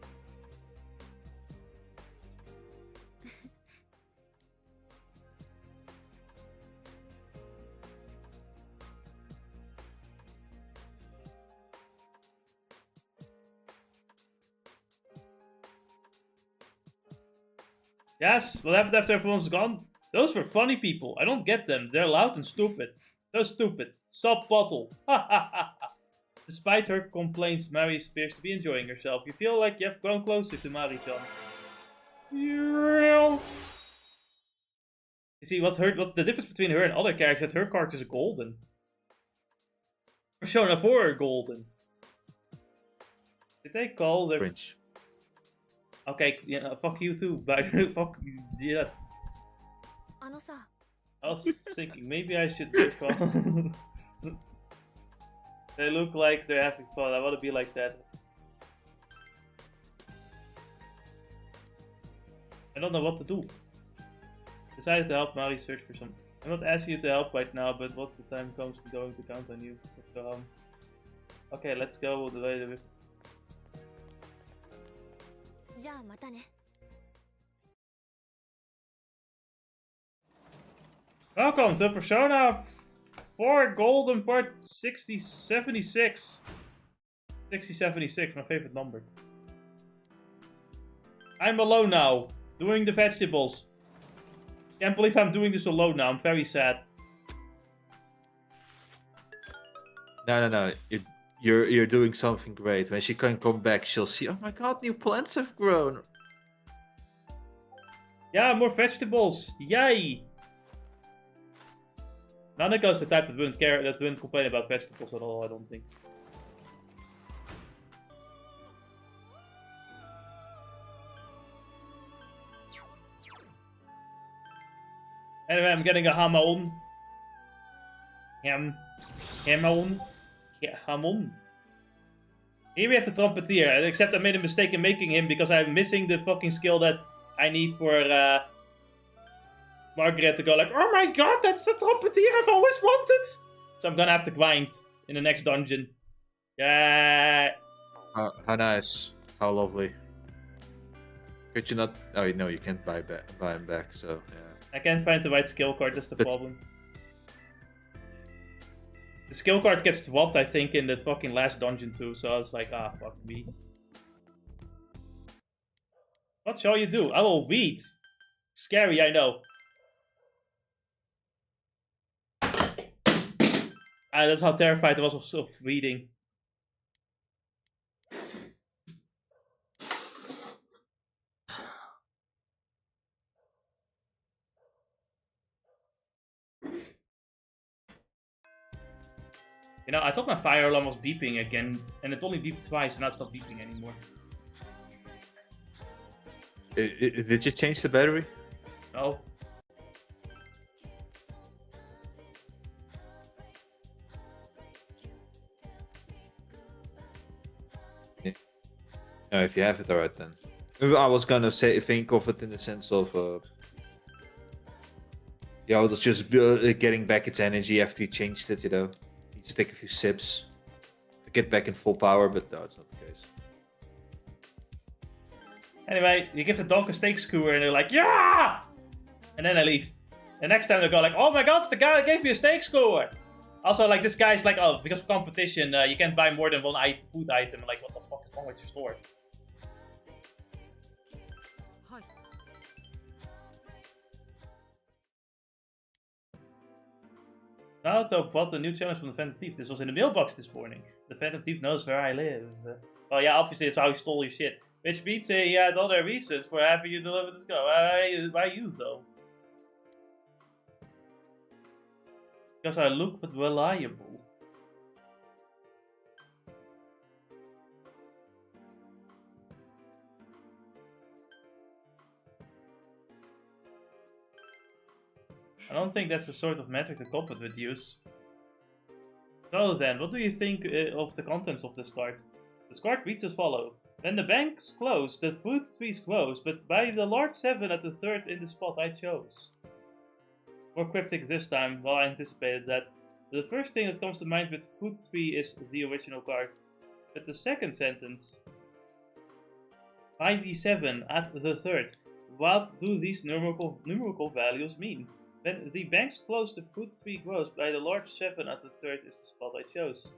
Yes, what happened after everyone's gone? Those were funny people. I don't get them. They're loud and stupid. So stupid. Sub bottle. Ha ha ha ha. Despite her complaints, Mari appears to be enjoying herself. You feel like you have grown closer to Mari-chan. You see, what's the difference between her and other characters? That her characters are golden. Persona 4 are golden. Did they call their... Cringe. Okay, yeah, fuck you too. Fuck, yeah. I was thinking, maybe I should take fun. They look like they're having fun. I want to be like that. I don't know what to do. Decided to help Mari search for some... I'm not asking you to help right now, but what the time comes, I'm going to count on you. Let's go home. Okay, let's go the way the... Welcome to Persona 4 Golden Part 6076. 6076, my favorite number. I'm alone now, doing the vegetables. Can't believe I'm doing this alone now, I'm very sad. No. You're doing something great. When she can come back, she'll see, oh my god, new plants have grown. Yeah, more vegetables. Yay! Nanako's the type that wouldn't complain about vegetables at all, I don't think. Anyway, I'm getting a hamon. Hamon. Here we have the trumpeter, except I made a mistake in making him because I'm missing the fucking skill that I need for Margaret to go like, oh my god, that's the trumpeter I've always wanted! So I'm gonna have to grind in the next dungeon. Yeah. How nice. How lovely. Could you not... Oh, no, you can't buy him back, so yeah. I can't find the right skill card, that's the problem. The skill card gets dropped, I think, in the fucking last dungeon too, so I was like, ah, fuck me. What shall you do? I will read. Scary, I know. That's how terrified I was of reading. You know, I thought my fire alarm was beeping again, and it only beeped twice, and now it's not beeping anymore. Did you change the battery? No. No, if you have it, alright then. I was gonna say, think of it in the sense of, it's just getting back its energy after you changed it, you know. You just take a few sips to get back in full power, but no, it's not the case. Anyway, you give the dog a steak skewer and they're like, yeah! And then they leave. The next time they go like, oh my god, it's the guy that gave me a steak skewer! Also, like, this guy's like, oh, because of competition, you can't buy more than one food item. Like, what the fuck is wrong with your store? Hi. Naoto bought a new challenge from the Phantom Thief. This was in the mailbox this morning. The Phantom Thief knows where I live. Well, yeah, obviously it's how he stole your shit. Which means he had other reasons for having you deliver this go. Why you though? Because I look but reliable. I don't think that's the sort of metric the culprit would use. So then, what do you think of the contents of this card? This card reads as follows. When the bank's closed, the fruit trees grows, but by the large 7 at the 3rd in the spot I chose. More cryptic this time, well I anticipated that. The first thing that comes to mind with fruit tree is the original card. But the second sentence, by the 7 at the 3rd, what do these numerical values mean? When the bank's closed, the fruit tree grows, by the large 7 at the 3rd is the spot I chose.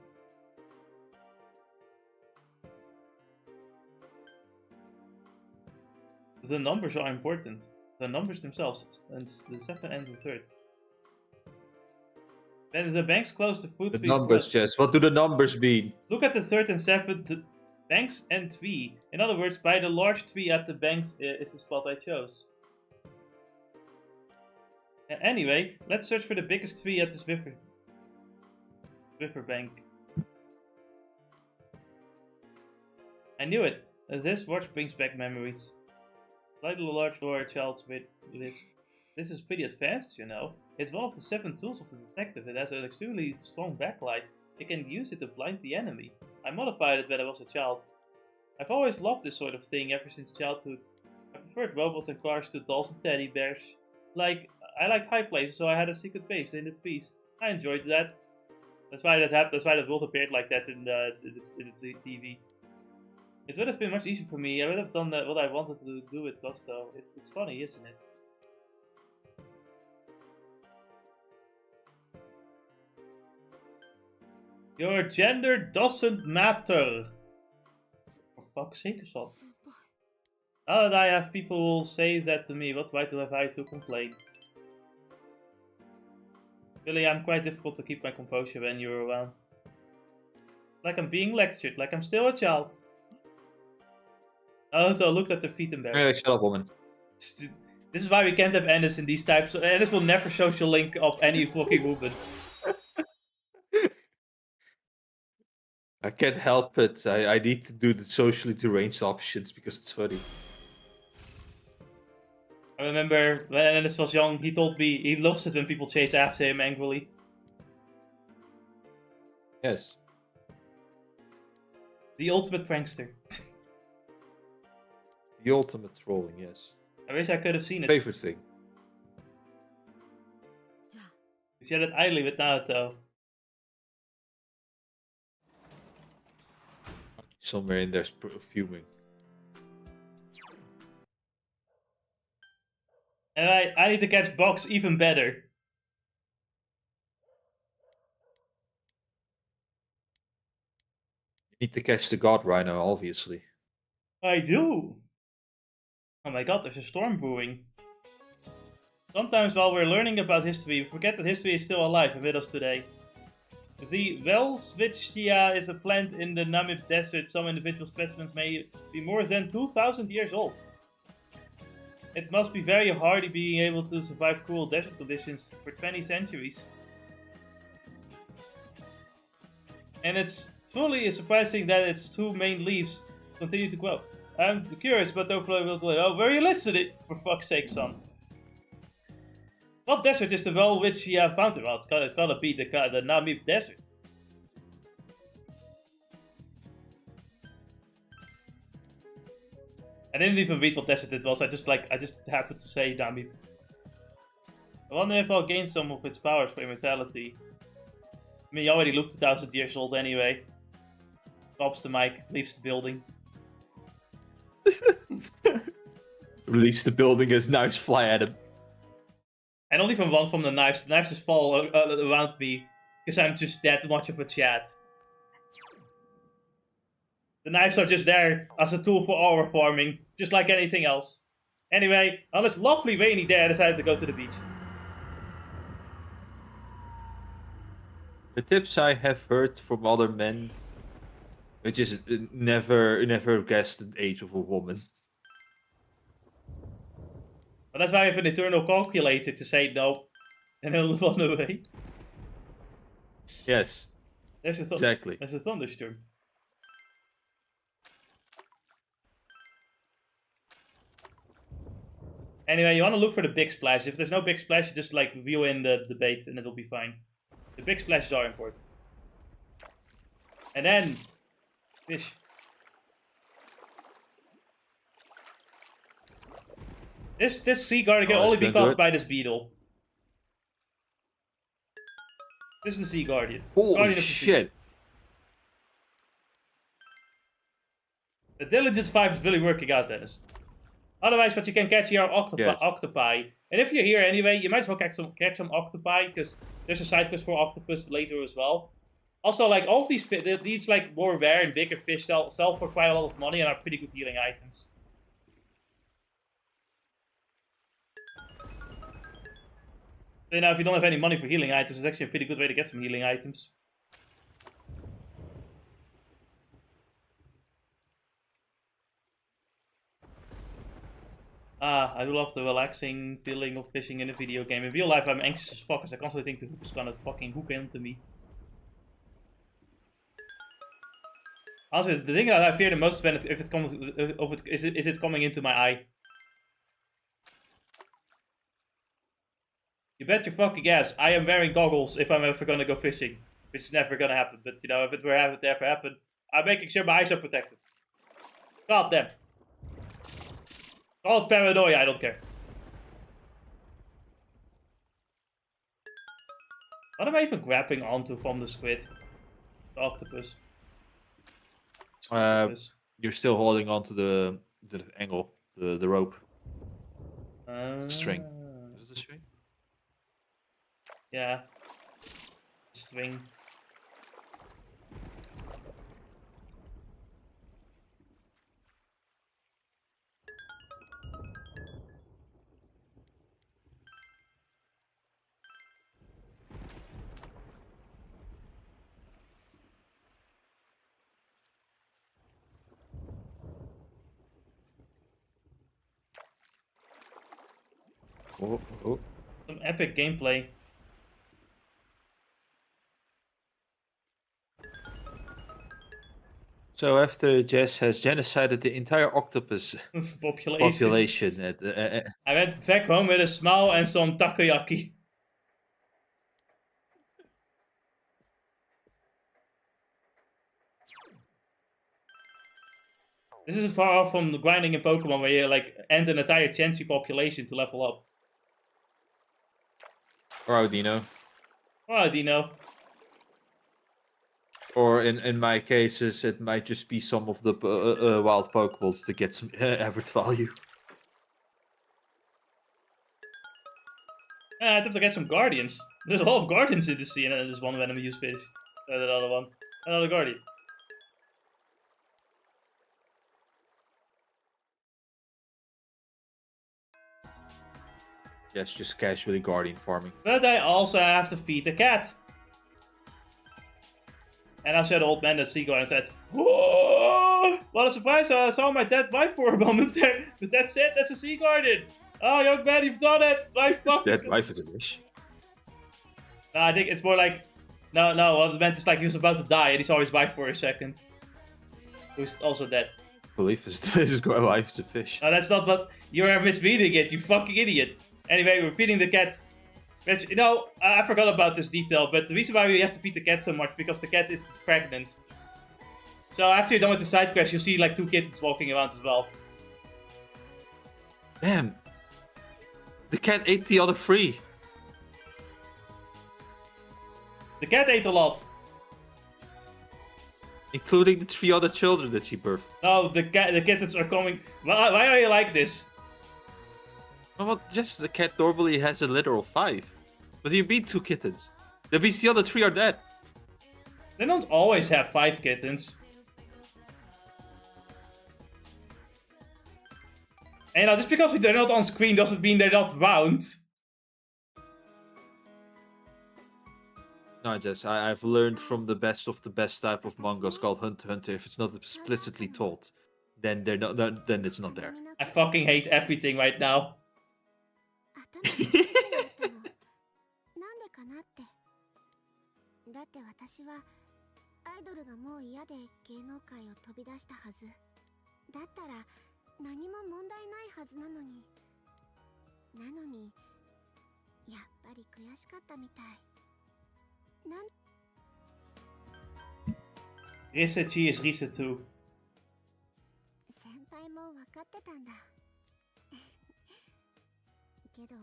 The numbers are important. The numbers themselves, and the 2nd and the 3rd. When the banks close, the fruit The tree numbers, grows. Jess. What do the numbers mean? Look at the 3rd and 7th banks and tree. In other words, by the large tree at the banks is the spot I chose. Anyway, let's search for the biggest tree at this river bank. I knew it. This watch brings back memories. Slightly large for a child's list. This is pretty advanced, you know. It's one of the 7 tools of the detective. It has an extremely strong backlight. You can use it to blind the enemy. I modified it when I was a child. I've always loved this sort of thing ever since childhood. I preferred robots and cars to dolls and teddy bears. I liked high places, so I had a secret base in the trees. I enjoyed that. That's why that happened. That's why that world appeared like that in the TV. It would have been much easier for me. I would have done what I wanted to do with Costo. It's funny, isn't it? Your gender doesn't matter. For fuck's sake, son. Now that I have people who will say that to me, what right do have I to complain? Really, I'm quite difficult to keep my composure when you're around. Like I'm being lectured, like I'm still a child. Naoto looked at the feet embarrassed. Hey, shut up, woman. This is why we can't have Ennis in these types. Ennis will never social link up any fucking movement. I can't help it. I need to do the socially deranged options because it's funny. I remember when Ennis was young, he told me he loves it when people chase after him angrily. Yes. The ultimate prankster. The ultimate trolling, yes. I wish I could have seen it. Favorite thing. We shared it idly with Naoto. Somewhere in there's fuming. And I need to catch Box even better. You need to catch the God Rhino, obviously. I do. Oh my god, there's a storm brewing. Sometimes while we're learning about history, we forget that history is still alive and with us today. The Welschwitzia is a plant in the Namib Desert. Some individual specimens may be more than 2,000 years old. It must be very hardy being able to survive cruel desert conditions for 20 centuries. And it's truly surprising that its 2 main leaves continue to grow. I'm curious, but hopefully we'll tell you. Oh, where you listening? For fuck's sake, son. What desert is the well which you have found him? Well, it's gotta be the Namib Desert. I didn't even read what desert it was. I just happened to say Namib. I wonder if I'll gain some of its powers for immortality. I mean, you already looked 1,000 years old anyway. Drops the mic, leaves the building. Leaves the building as knives fly at him. I don't even run from the knives. The knives just fall around me. Because I'm just that much of a chat. The knives are just there as a tool for ore farming. Just like anything else. Anyway, on this lovely rainy day, I decided to go to the beach. The tips I have heard from other men, which is never guess the age of a woman. But that's why I have an eternal calculator to say no. And it'll run away. Yes. Exactly. There's a thunderstorm. Anyway, you want to look for the big splash. If there's no big splash, you just like reel in the bait and it'll be fine. The big splashes are important. And then fish. This sea guardian can only be caught by this beetle. This is the sea guardian. Holy shit! The diligence 5 is really working out, Dennis. Otherwise, what you can catch here are octopi. And if you're here anyway, you might as well catch some octopi, because there's a side quest for octopus later as well. Also, like, all of these like more rare and bigger fish sell for quite a lot of money and are pretty good healing items. So, you know, if you don't have any money for healing items, it's actually a pretty good way to get some healing items. I do love the relaxing feeling of fishing in a video game. In real life, I'm anxious as fuck, because I constantly think the hook is gonna fucking hook into me. Also, the thing that I fear the most is if it comes, is it coming into my eye. You bet your fucking ass, I am wearing goggles if I'm ever gonna go fishing. Which is never gonna happen, but you know, if it were to ever happen, I'm making sure my eyes are protected. God damn. Call it paranoia, I don't care. What am I even grabbing onto from the squid? The octopus. You're still holding on to the angle, the rope. String. Is it the string? Yeah. String. Oh. Some epic gameplay. So after Jess has genocided the entire octopus population I went back home with a smile and some takoyaki. This is far off from the grinding in Pokemon where you like end an entire Chansey population to level up. or Audino. Well, Dino. Or in my cases, it might just be some of the wild Pokeballs to get some average value. I have to get some Guardians. There's a lot of Guardians in the sea, and then there's one venomous fish. Another one. Another Guardian. Yes, just casually Guardian farming. But I also have to feed the cat. And I said, old man, that seagull, and said, "Whoa! What a surprise! I saw my dead wife for a moment there. But that's it. That's a sea guardian. Oh, young man, you've done it. My fuck." His dead wife is a wish. No, I think it's more like, no. What it meant is like he was about to die, and he saw his wife for a second, who's also dead. believe his wife is a fish. No, that's not what you are misreading it. You fucking idiot. Anyway, we're feeding the cat. Which, you know, I forgot about this detail, but the reason why we have to feed the cat so much because the cat is pregnant. So after you're done with the side quest, you'll see like 2 kittens walking around as well. Damn. The cat ate the other 3. The cat ate a lot. Including the 3 other children that she birthed. No, the kittens are coming. Why are you like this? Well, just the cat normally has a litter of 5. But you beat 2 kittens. That means the other 3 are dead. They don't always have 5 kittens. And you know, just because they're not on screen doesn't mean they're not round. No, Jess, I've learned from the best type of mangas called Hunter x Hunter. If it's not explicitly told, then they're not. Then it's not there. I fucking hate everything right now. なんでかなって。だって私はアイドルがもう嫌で芸能界を飛び出したはず。だったら何も問題ないはずなのに。なのにやっぱり悔しかったみたい。なん Reset G is reset 2. 先輩も分かってたんだ。けど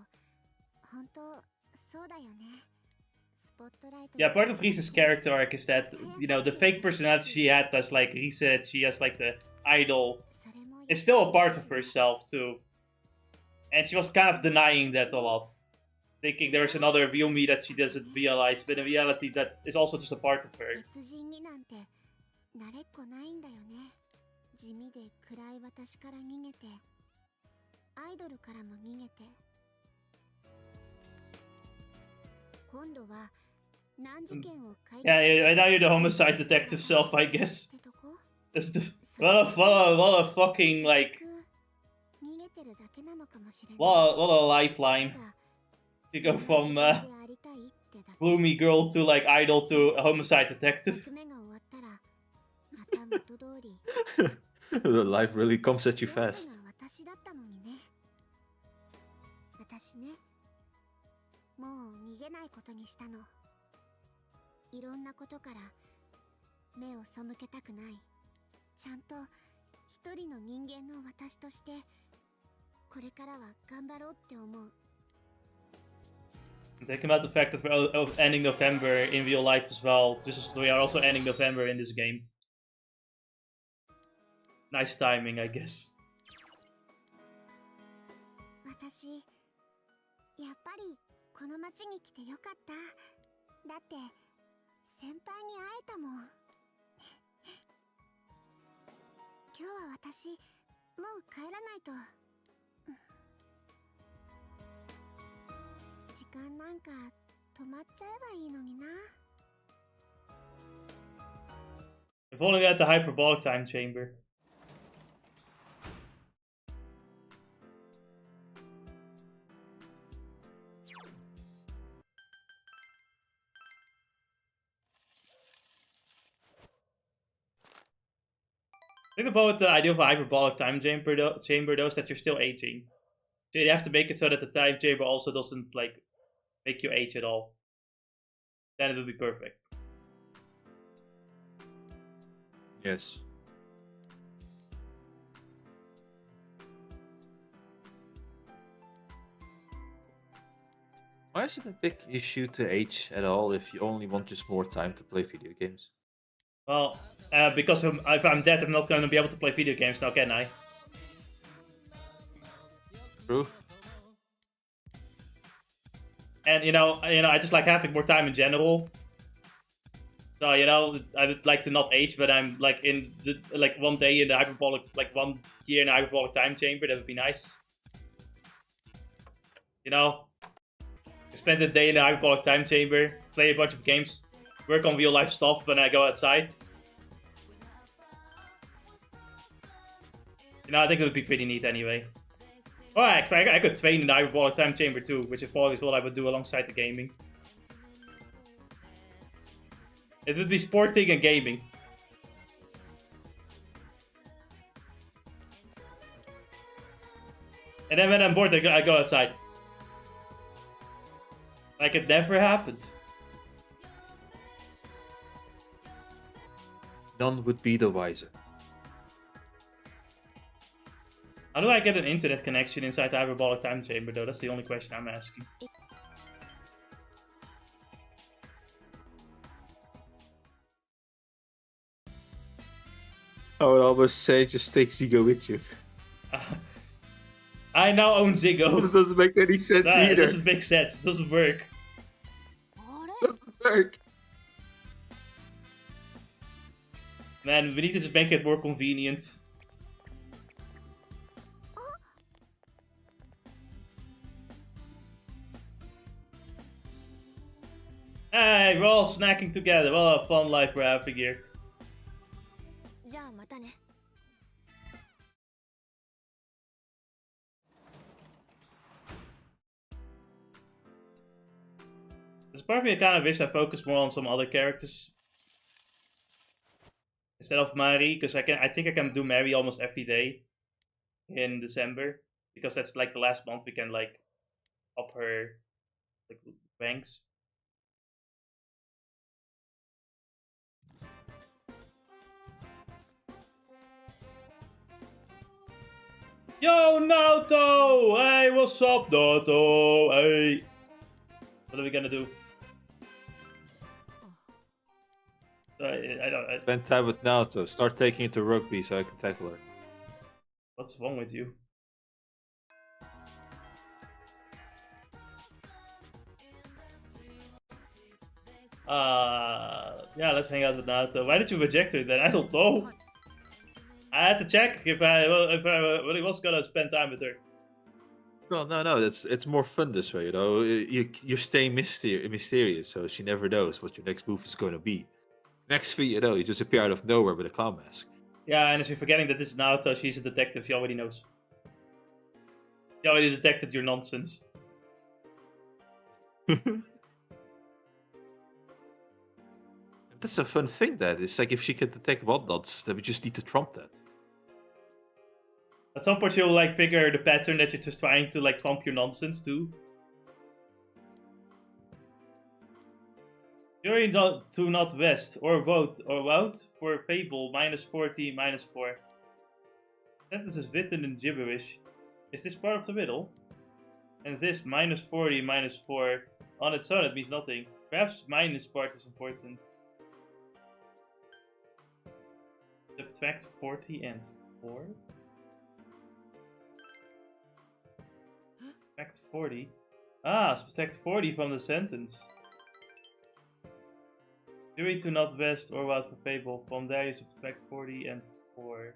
本当そうだよね。 Yeah, part of Rise's character arc is that, you know, the fake personality she had as like Reset, she has like the idol, is still a part of herself too. And she was kind of denying that a lot. Thinking there's another real me that she doesn't realize, but in reality that is also just a part of her. Yeah, now you're the homicide detective self, I guess. That's the, what a fucking, like... What a lifeline. You go from gloomy girl to, like, idol to a homicide detective. The life really comes at you fast. もう逃げないことにしたの。いろんなことから目を背けたくない。ちゃんと一人の人間の私としてこれからは頑張ろうって思う。Think about the fact that we're ending November in real life as well. Just as we are also ending November in this game. Nice timing, I guess. 私やっぱりこの町に来てよかった。だって先輩に会えたもん。今日は私もう帰らないと。時間なんか止まっちゃえばいいのにな。If only we had the hyperbolic time chamber. Think about the idea of a hyperbolic time chamber though, is that you're still aging. So you have to make it so that the time chamber also doesn't like make you age at all. Then it will be perfect. Yes. Why is it a big issue to age at all if you only want just more time to play video games? Well, because if I'm dead, I'm not going to be able to play video games now, can I? True. And you know, I just like having more time in general. So you know, I would like to not age, but I'm like in the like 1 day in the hyperbolic, like 1 year in the hyperbolic time chamber. That would be nice. You know, spend a day in the hyperbolic time chamber, play a bunch of games, work on real life stuff when I go outside. You know, I think it would be pretty neat anyway. Oh, I could train in the hyperbolic time chamber too, which is probably what I would do alongside the gaming. It would be sporting and gaming. And then when I'm bored, I go outside. Like it never happened. None would be the wiser. How do I get an internet connection inside the hyperbolic time chamber, though? That's the only question I'm asking. I would almost say just take Zigo with you. I now own Ziggo. It doesn't make any sense Nah, it either. doesn't make sense. It doesn't work. It doesn't work. Man, we need to just make it more convenient. Hey, we're all snacking together. What a fun life we're having here. じゃあまたね。 There's part of me that kind of wish I focused more on some other characters instead of Mari, because I think I can do Mari almost every day in December, because that's like the last month we can like up her like ranks. Yo, Naoto! Hey, what's up, Naoto? Hey. What are we gonna do? I don't. Spend time with Naoto. Start taking it to rugby so I can tackle her. What's wrong with you? Yeah, let's hang out with Naoto. Why did you reject her then? I don't know. I had to check if I really was gonna spend time with her. Well, no, it's more fun this way, you know. You stay mysterious, so she never knows what your next move is going to be. Next thing you know, you just appear out of nowhere with a clown mask. Yeah, and if you're forgetting that this is Naoto, she's a detective, she already knows. She already detected your nonsense. That's a fun thing, that. It's like if she can detect what nonsense, then we just need to trump that. At some point she'll like figure the pattern that you're just trying to like trump your nonsense too. Jury to not west, or vote for Fable, -40, -4. Sentence is written in gibberish. Is this part of the riddle? And this -40, -4 on its own, it means nothing. Perhaps minus part is important. Subtract 40 and 4? Subtract 40? Ah, subtract 40 from the sentence. Jury to not west or vote for Fable. From there you subtract 40 and 4.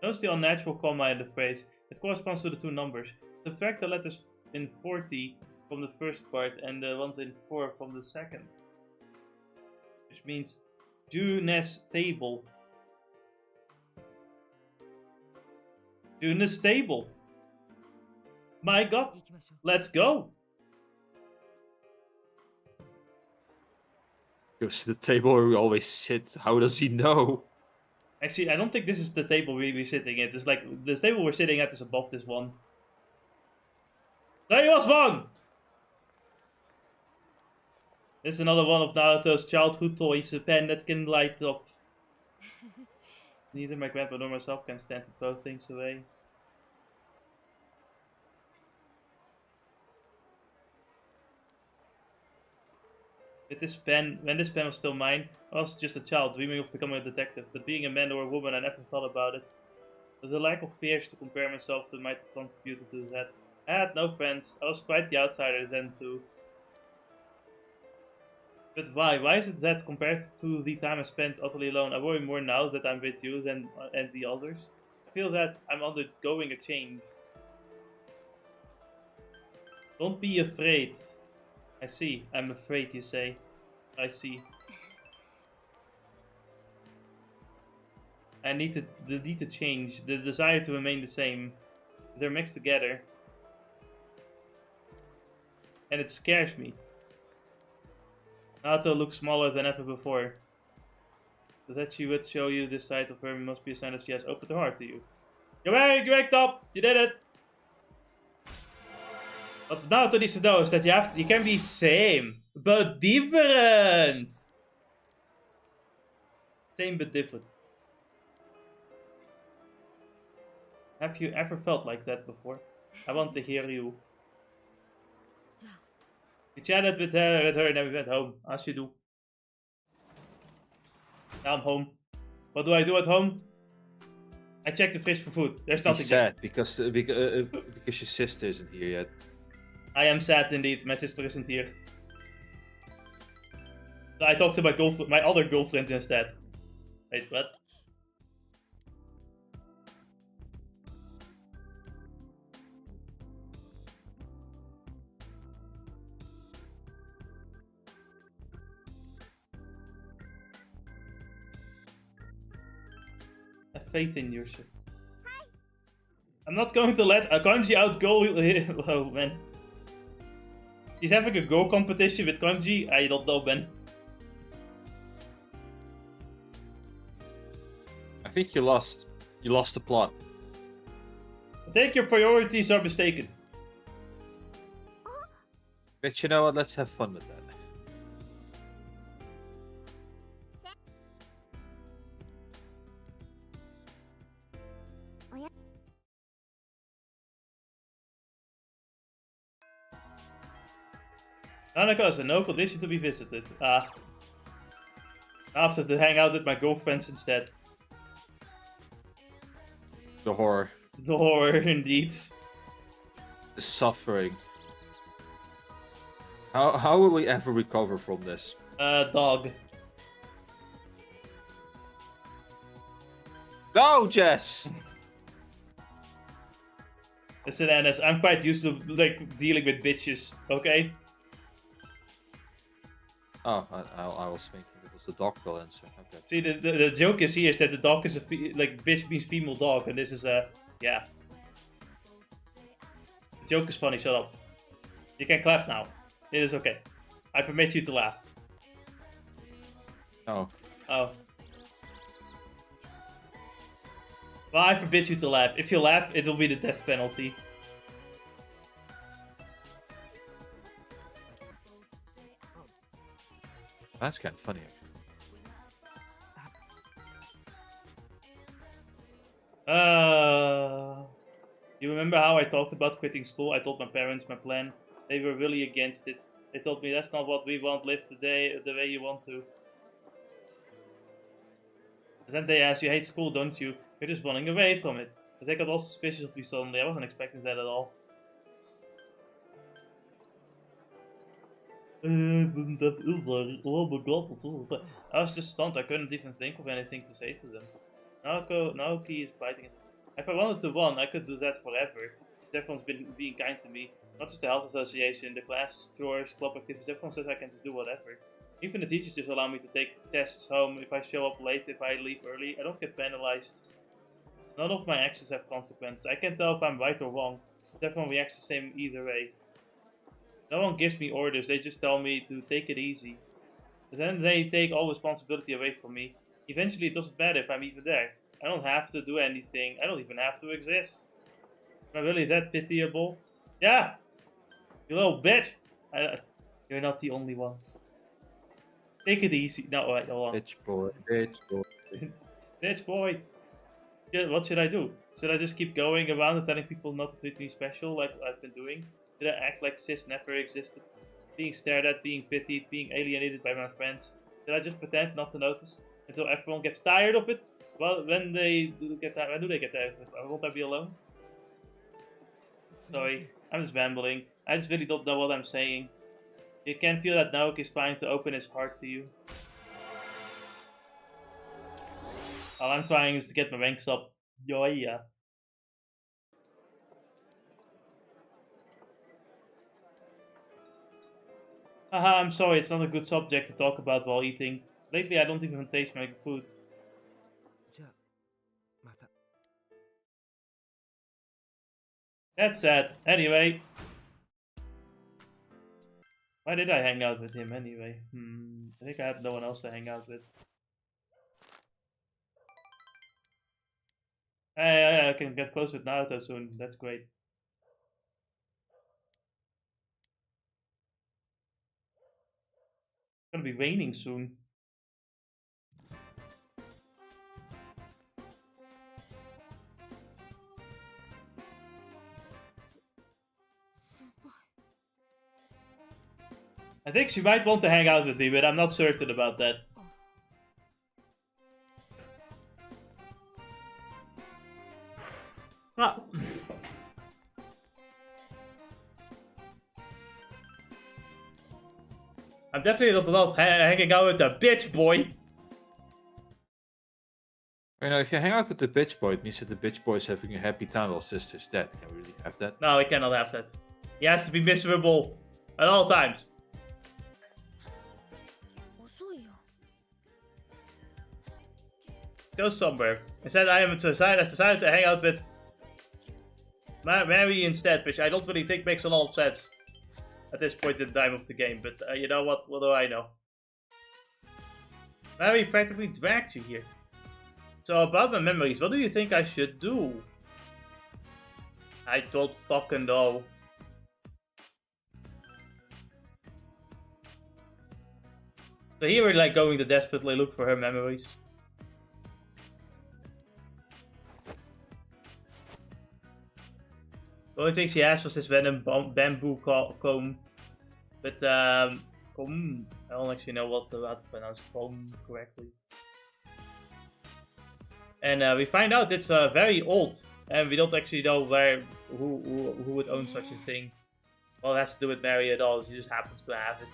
Notice the unnatural comma in the phrase. It corresponds to the two numbers. Subtract the letters in 40 from the first part and the ones in 4 from the second. Which means Junes table. Junes table. My god. Let's go. Goes to the table where we always sit. How does he know? Actually, I don't think this is the table we're sitting at. It's like the table we're sitting at is above this one. So he was wrong! This is another one of Naruto's childhood toys, a pen that can light up. Neither my grandpa nor myself can stand to throw things away. When this pen was still mine, I was just a child dreaming of becoming a detective, but being a man or a woman, I never thought about it. But the lack of peers to compare myself to might have contributed to that. I had no friends. I was quite the outsider then too. But why? Why is it that compared to the time I spent utterly alone, I worry more now that I'm with you than and the others? I feel that I'm undergoing a change. Don't be afraid. I see. I'm afraid, you say. I see. I need to change. The desire to remain the same. They're mixed together. And it scares me. Naoto looks smaller than ever before. That she would show you this side of her must be a sign that she has opened her heart to you. You waked up! You did it! What Naoto needs to know is that you can be same, but different! Same but different. Have you ever felt like that before? I want to hear you. We chatted with her and then we went home, as you do. Now I'm home. What do I do at home? I check the fridge for food. There's Be nothing there. sad because your sister isn't here yet. I am sad indeed. My sister isn't here. So I talked to my other girlfriend instead. Wait, what? Have faith in yourself. I'm not going to let Kanji outgo. Oh man. She's having a go competition with Kanji. I don't know, man. I think you lost. You lost the plot. I think your priorities are mistaken. But you know what? Let's have fun with that. Nanako has a no condition to be visited. After to hang out with my girlfriends instead. The horror. The horror, indeed. The suffering. How will we ever recover from this? Dog. No, Jess! Listen, Anis, I'm quite used to like dealing with bitches, okay? Oh, I was thinking it was the dog will answer. Okay. See, the joke is here is that the dog is like bitch means female dog, and this is yeah. The joke is funny. Shut up. You can clap now. It is okay. I permit you to laugh. Oh. Oh. Well, I forbid you to laugh. If you laugh, it will be the death penalty. That's kind of funny, actually. You remember how I talked about quitting school? I told my parents my plan. They were really against it. They told me that's not what we want. Live today the way you want to. And then they asked, you hate school, don't you? You're just running away from it. But they got all suspicious of me suddenly. I wasn't expecting that at all. Oh my god. I was just stunned. I couldn't even think of anything to say to them. Naoki is biting it. If I wanted to run, I could do that forever. Everyone's been being kind to me. Not just the health association, the class, chores, club activities. Everyone says I can do whatever. Even the teachers just allow me to take tests home if I show up late, if I leave early. I don't get penalized. None of my actions have consequences. I can't tell if I'm right or wrong. Everyone reacts the same either way. No one gives me orders, they just tell me to take it easy. But then they take all responsibility away from me. Eventually it doesn't matter if I'm even there. I don't have to do anything. I don't even have to exist. Am I really that pitiable? Yeah! You little bitch! You're not the only one. Take it easy. No, wait, hold on. Bitch boy, bitch boy. Bitch boy! Yeah, what should I do? Should I just keep going around and telling people not to treat me special like I've been doing? Should I act like cis never existed? Being stared at, being pitied, being alienated by my friends? Should I just pretend not to notice? Until everyone gets tired of it? Well, when they get tired, when do they get tired of it? Won't I be alone? Sorry, I'm just rambling. I just really don't know what I'm saying. You can feel that Naoki is trying to open his heart to you. All I'm trying is to get my ranks up. Yeah. Haha, I'm sorry, it's not a good subject to talk about while eating. Lately I don't even taste my food. That's sad. Anyway. Why did I hang out with him anyway? I think I had no one else to hang out with. I can get close with Naoto soon. That's great. It's gonna be raining soon. I think she might want to hang out with me, but I'm not certain about that. Ah. I'm definitely not hanging out with the bitch boy. You know, if you hang out with the bitch boy, it means that the bitch boy is having a happy time while sister's dead. Can we really have that? No, we cannot have that. He has to be miserable at all times. Go somewhere. Instead, I have decided to hang out with Mary instead, which I don't really think makes a lot of sense at this point in time of the game. But you know what? What do I know? Mary practically dragged you here. So about my memories, what do you think I should do? I don't fucking know. So here we're like going to desperately look for her memories. The only thing she has was this venom bamboo comb. But comb, I don't actually know how to pronounce comb correctly. And we find out it's very old, and we don't actually know who would own such a thing. Well, it has to do with Mary at all. She just happens to have it.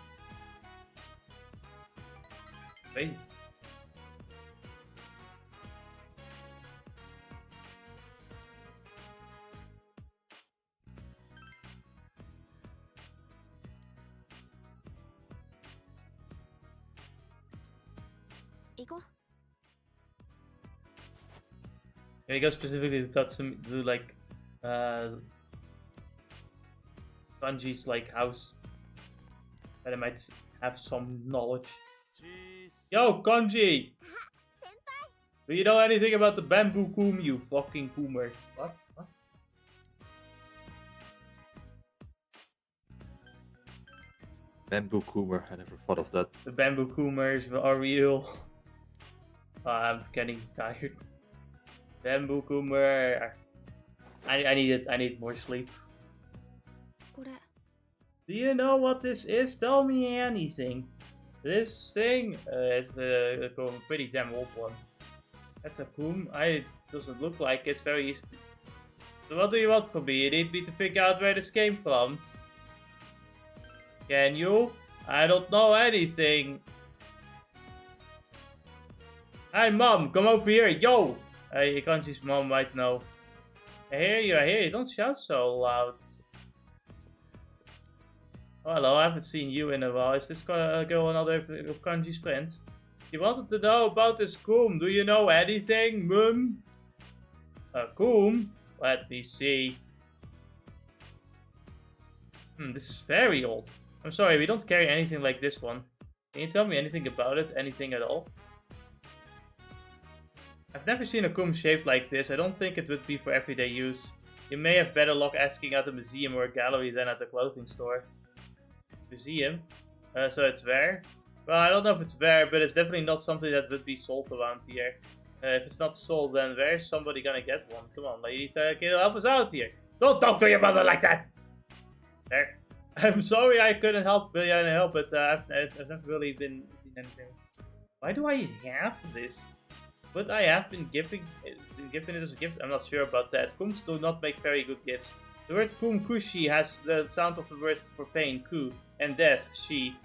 Crazy. Can we go specifically to Tatsumi, to like Kanji's like house, that I might have some knowledge. Yo, Kanji! Do you know anything about the bamboo comb, you fucking coomer? What? What? Bamboo Coomer, I never thought of that. The bamboo coomers are real. I'm getting tired. Bamboo coomer. I need more sleep. Do you know what this is? Tell me anything. This thing is a pretty damn old one. That's a comb. It doesn't look like it's very easy. So what do you want from me? You need me to figure out where this came from. Can you? I don't know anything. Hey mom, come over here, yo! Kanji's mom might know. I hear you, don't shout so loud. Oh, hello, I haven't seen you in a while. Is this girl another of Kanji's friends? You wanted to know about this comb. Do you know anything, mum? A comb? Let me see. This is very old. I'm sorry, we don't carry anything like this one. Can you tell me anything about it? Anything at all? I've never seen a comb shaped like this. I don't think it would be for everyday use. You may have better luck asking at a museum or a gallery than at a clothing store. Museum? So it's rare? Well, I don't know if it's rare, but it's definitely not something that would be sold around here. If it's not sold, then where's somebody gonna get one? Come on, lady, help us out here. Don't talk to your mother like that! There. I'm sorry I couldn't help, but I've never really been anything. Why do I have this? But I have been gifting it as a gift. I'm not sure about that. Combs do not make very good gifts. The word kumkushi has the sound of the word for pain, ku, and death, shi.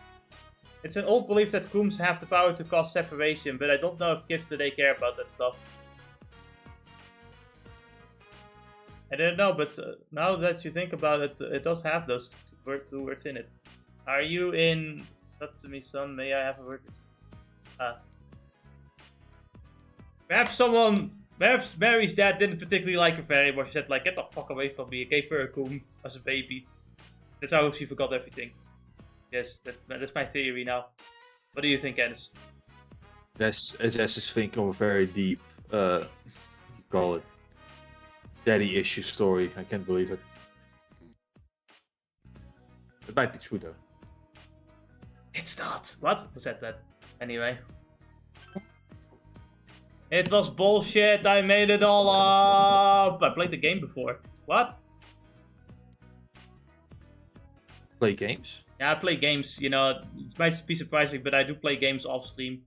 It's an old belief that combs have the power to cause separation, but I don't know if kids today care about that stuff. I don't know, but now that you think about it, it does have those two words in it. Are you in Tatsumi-san? May I have a word? Perhaps Mary's dad didn't particularly like her very much. She said, like, get the fuck away from me. I gave her a comb as a baby. That's how she forgot everything. Yes, that's my theory now. What do you think, Ennis? Jess is thinking of a very deep, you call it, daddy issue story. I can't believe it. It might be true though. It's not. What? Who said that? Anyway. It was bullshit. I made it all up. I played the game before. What? Play games? Yeah, I play games. You know, it might be surprising, but I do play games off stream.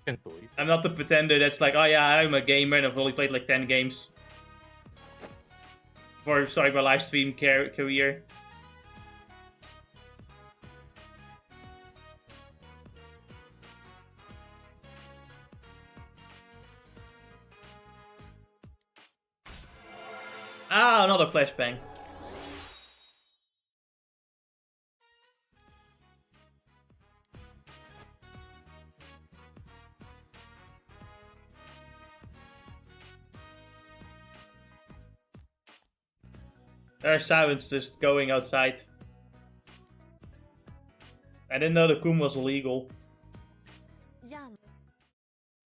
Can't believe. I'm not the pretender that's like, oh yeah, I'm a gamer and I've only played like 10 games. For, sorry, my live stream career. Ah, another flashbang. There's sirens just going outside. I didn't know the kum was illegal.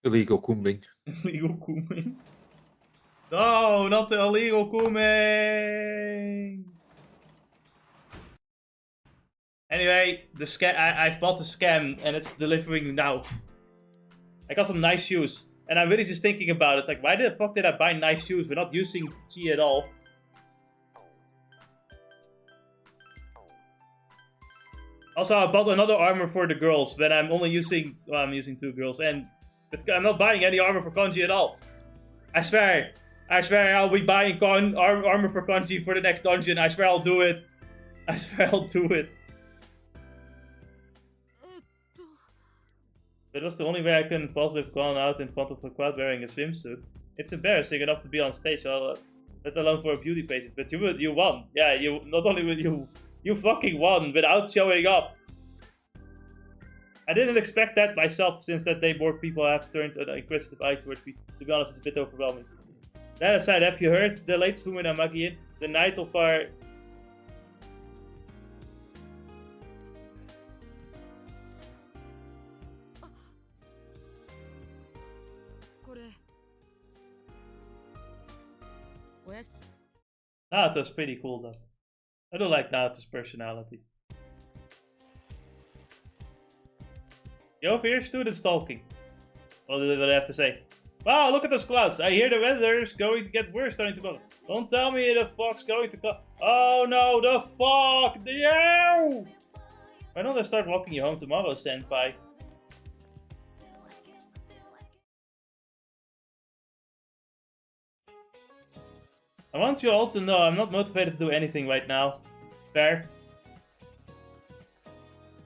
Illegal cooming. Illegal kuming. No, not the illegal kuming. Anyway, the scam. I've bought the scam and it's delivering now. I got some nice shoes, and I'm really just thinking about it. It's like, why the fuck did I buy nice shoes? We're not using G at all. Also, I bought another armor for the girls. Then I'm only using. Well, I'm using 2 girls, and I'm not buying any armor for Kanji at all. I swear I'll be buying armor for Kanji for the next dungeon. I swear I'll do it. I swear I'll do it. That was the only way I can possibly have gone out in front of a crowd wearing a swimsuit. It's embarrassing enough to be on stage, let alone for a beauty pageant. But you won. Yeah, you not only will you fucking won without showing up. I didn't expect that myself, since that day more people have turned an inquisitive eye towards me. To be honest, it's a bit overwhelming. That aside, have you heard the latest rumor in Amagi Inn? The night of our... Naoto's pretty cool though. I don't like Naoto's personality. You over here, students talking. What do they have to say? Wow, look at those clouds. I hear the weather's going to get worse starting tomorrow. Don't tell me the fog's going to come. Oh no, the fog! No! Why don't I start walking you home tomorrow, senpai? I want you all to know I'm not motivated to do anything right now. Fair?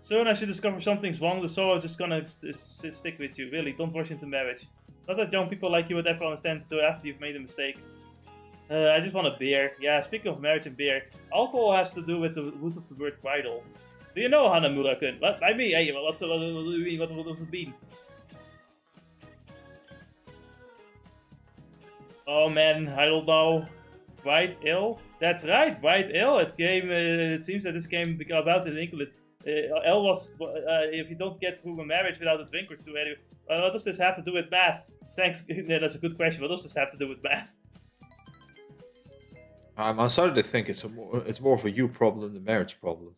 Soon as you discover something's wrong, the sorrow is just gonna stick with you. Really, don't rush into marriage. Not that young people like you would ever understand until after you've made a mistake. I just want a beer. Yeah, speaking of marriage and beer, alcohol has to do with the roots of the word bridal. Do you know Hanamura-kun? What? I mean, hey, what do you mean? What does it mean? Oh man, I don't know. Bright Ale? That's right, Bright Ale. It seems that this came about in England. L was, if you don't get through a marriage without a drink or two, anyway. What does this have to do with math? Thanks, yeah, that's a good question. What does this have to do with math? I'm starting to think it's more of a you problem than a marriage problem.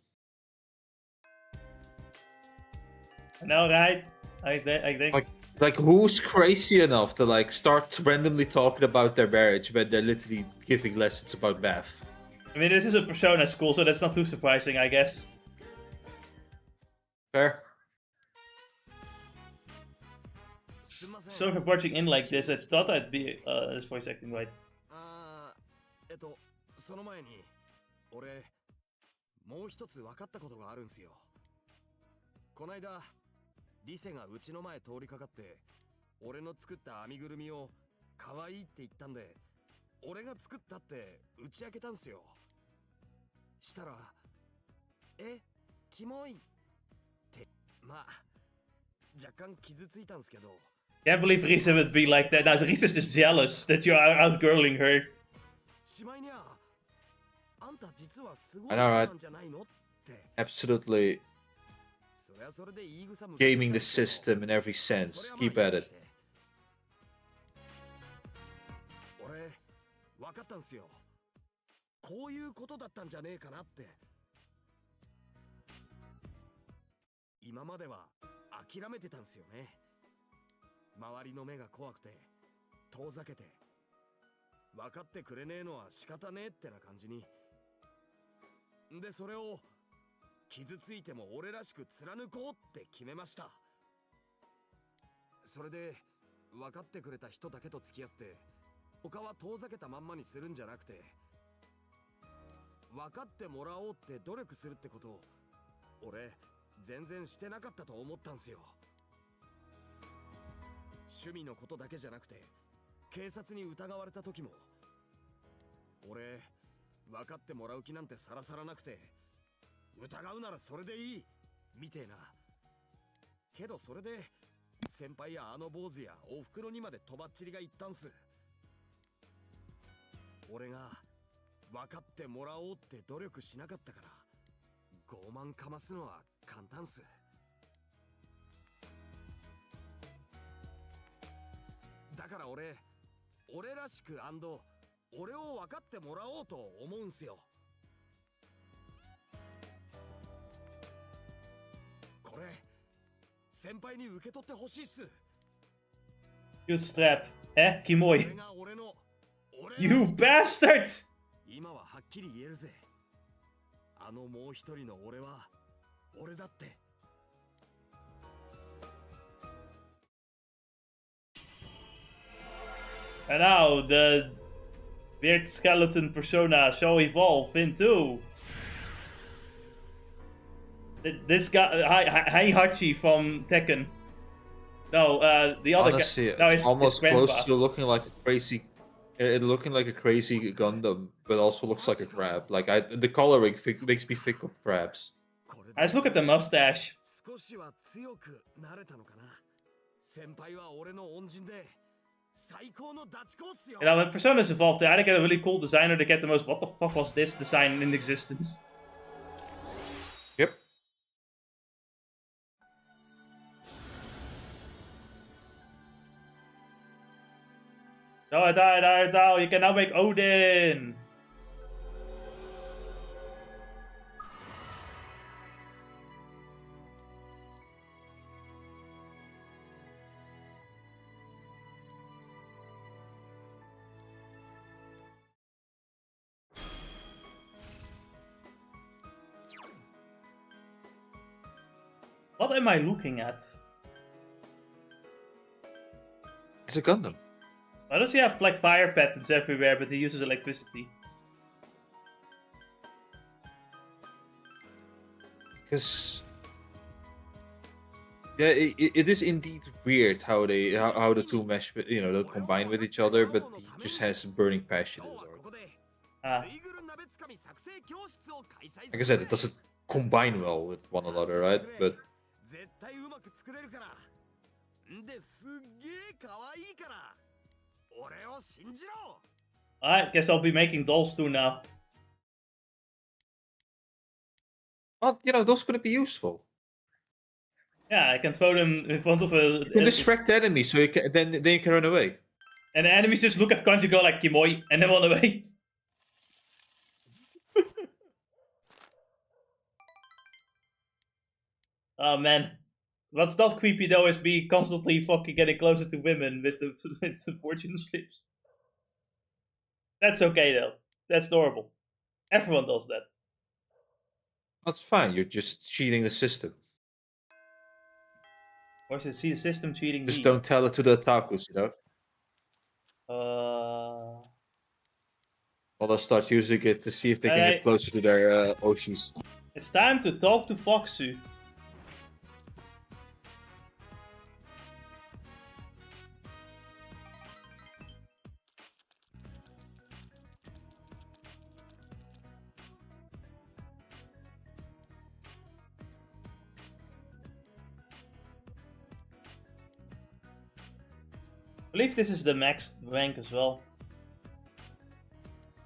I know, right? I think. Like who's crazy enough to like start randomly talking about their marriage when they're literally giving lessons about math? I mean, this is a Persona school, so that's not too surprising, I guess. Fair. So if watching in like this, I thought I'd be this voice acting right. その前に俺もう一つ分かったことがあるんすよ。こないだリセがうちの前通りかかって俺の作った編みぐるみを可愛いって言ったんで俺が作ったって打ち明けたんすよ。したらキモいってまあ若干傷ついたんすけど。Can't believe Risa would be like that. Now Risa's just jealous that you are outgirling her. I know, right? Absolutely gaming the system in every sense. Keep at it. 分かったんすよ。こういうことだったんじゃねえかなって。今までは諦めてたんすよね。周りの目が怖くて遠ざけて、分かってくれねえのは仕方ねえってな感じに。でそれを傷ついても俺らしく貫こうって決めました。それで分かってくれた人だけと付き合って、他は遠ざけたまんまにするんじゃなくて、分かってもらおうって努力するってことを俺全然してなかったと思ったんすよ。趣味のことだけじゃなくて、警察に疑われた時も俺分かってもらう気なんてさらさらなくて、疑うならそれでいいみてえな。けどそれで先輩やあの坊主やおふくろにまでとばっちりが言ったんす。俺が分かってもらおうって努力しなかったから傲慢かますのは簡単っす。だから俺らしく俺を分かってもらおうと思うんすよ。これ先輩に受け取ってほしいっす。 Cute strap. Kimoy. これが俺の You bastard! 今ははっきり言えるぜ。あのもう一人の俺は俺だって。 And now the weird skeleton persona shall evolve into this guy, Heihachi from Tekken. No, the other Honestly, guy. No, it's almost his close to looking like a crazy, Gundam, but also looks like a crab. Like the coloring makes me think of crabs. I just look at the mustache. 少しは強くなれたのかな。先輩は俺の恩人で最高のダチコっすよ。 You know, when personas evolve, they either get a really cool design or they get the most "what the fuck was this" design in existence. Yep. No, you can now make Odin. What am I looking at? It's a Gundam. Why does he have like fire patterns everywhere, but he uses electricity? Because yeah, it is indeed weird how how the two mesh, you know, they combine with each other, but he just has burning passion in his heart. Ah. Like I said, it doesn't combine well with one another, right? But I guess I'll be making dolls too now. well, you know, those could be useful. Yeah, I can throw them in front of a. You can distract the enemy, so you can then you can run away. And the enemies just look at Kanji, go like Kimoy, and then run away. Oh man. What's not creepy though is me constantly fucking getting closer to women with the fortune slips. That's okay though. That's normal. Everyone does that. That's fine. You're just cheating the system. Or is the system cheating Just me? don't tell it to the otakus, you know. Well, they'll start using it to see if they can get closer to their Oshis. It's time to talk to Foxu. I believe this is the max rank as well.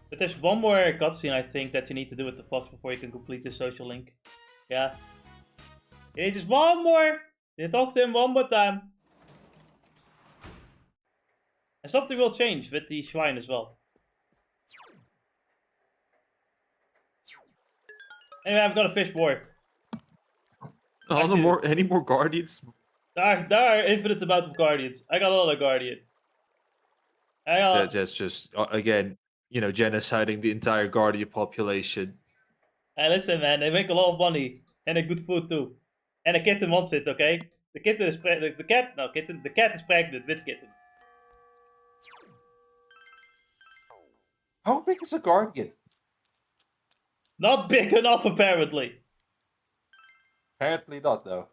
But there's one more cutscene I think that you need to do with the Fox before you can complete the social link. Yeah. You need just one more! You talk to him one more time. And something will change with the shrine as well. Anyway, I've got a fish more. Oh, no more. Any more guardians? There are infinite amount of guardians. I got another guardian. That's just again, genociding the entire guardian population. Hey, listen, man. They make a lot of money and a good food too. And the kitten wants it. Okay. The kitten is the cat. No, kitten. The cat is pregnant with kittens. How big is a guardian? Not big enough, apparently. Apparently not, though.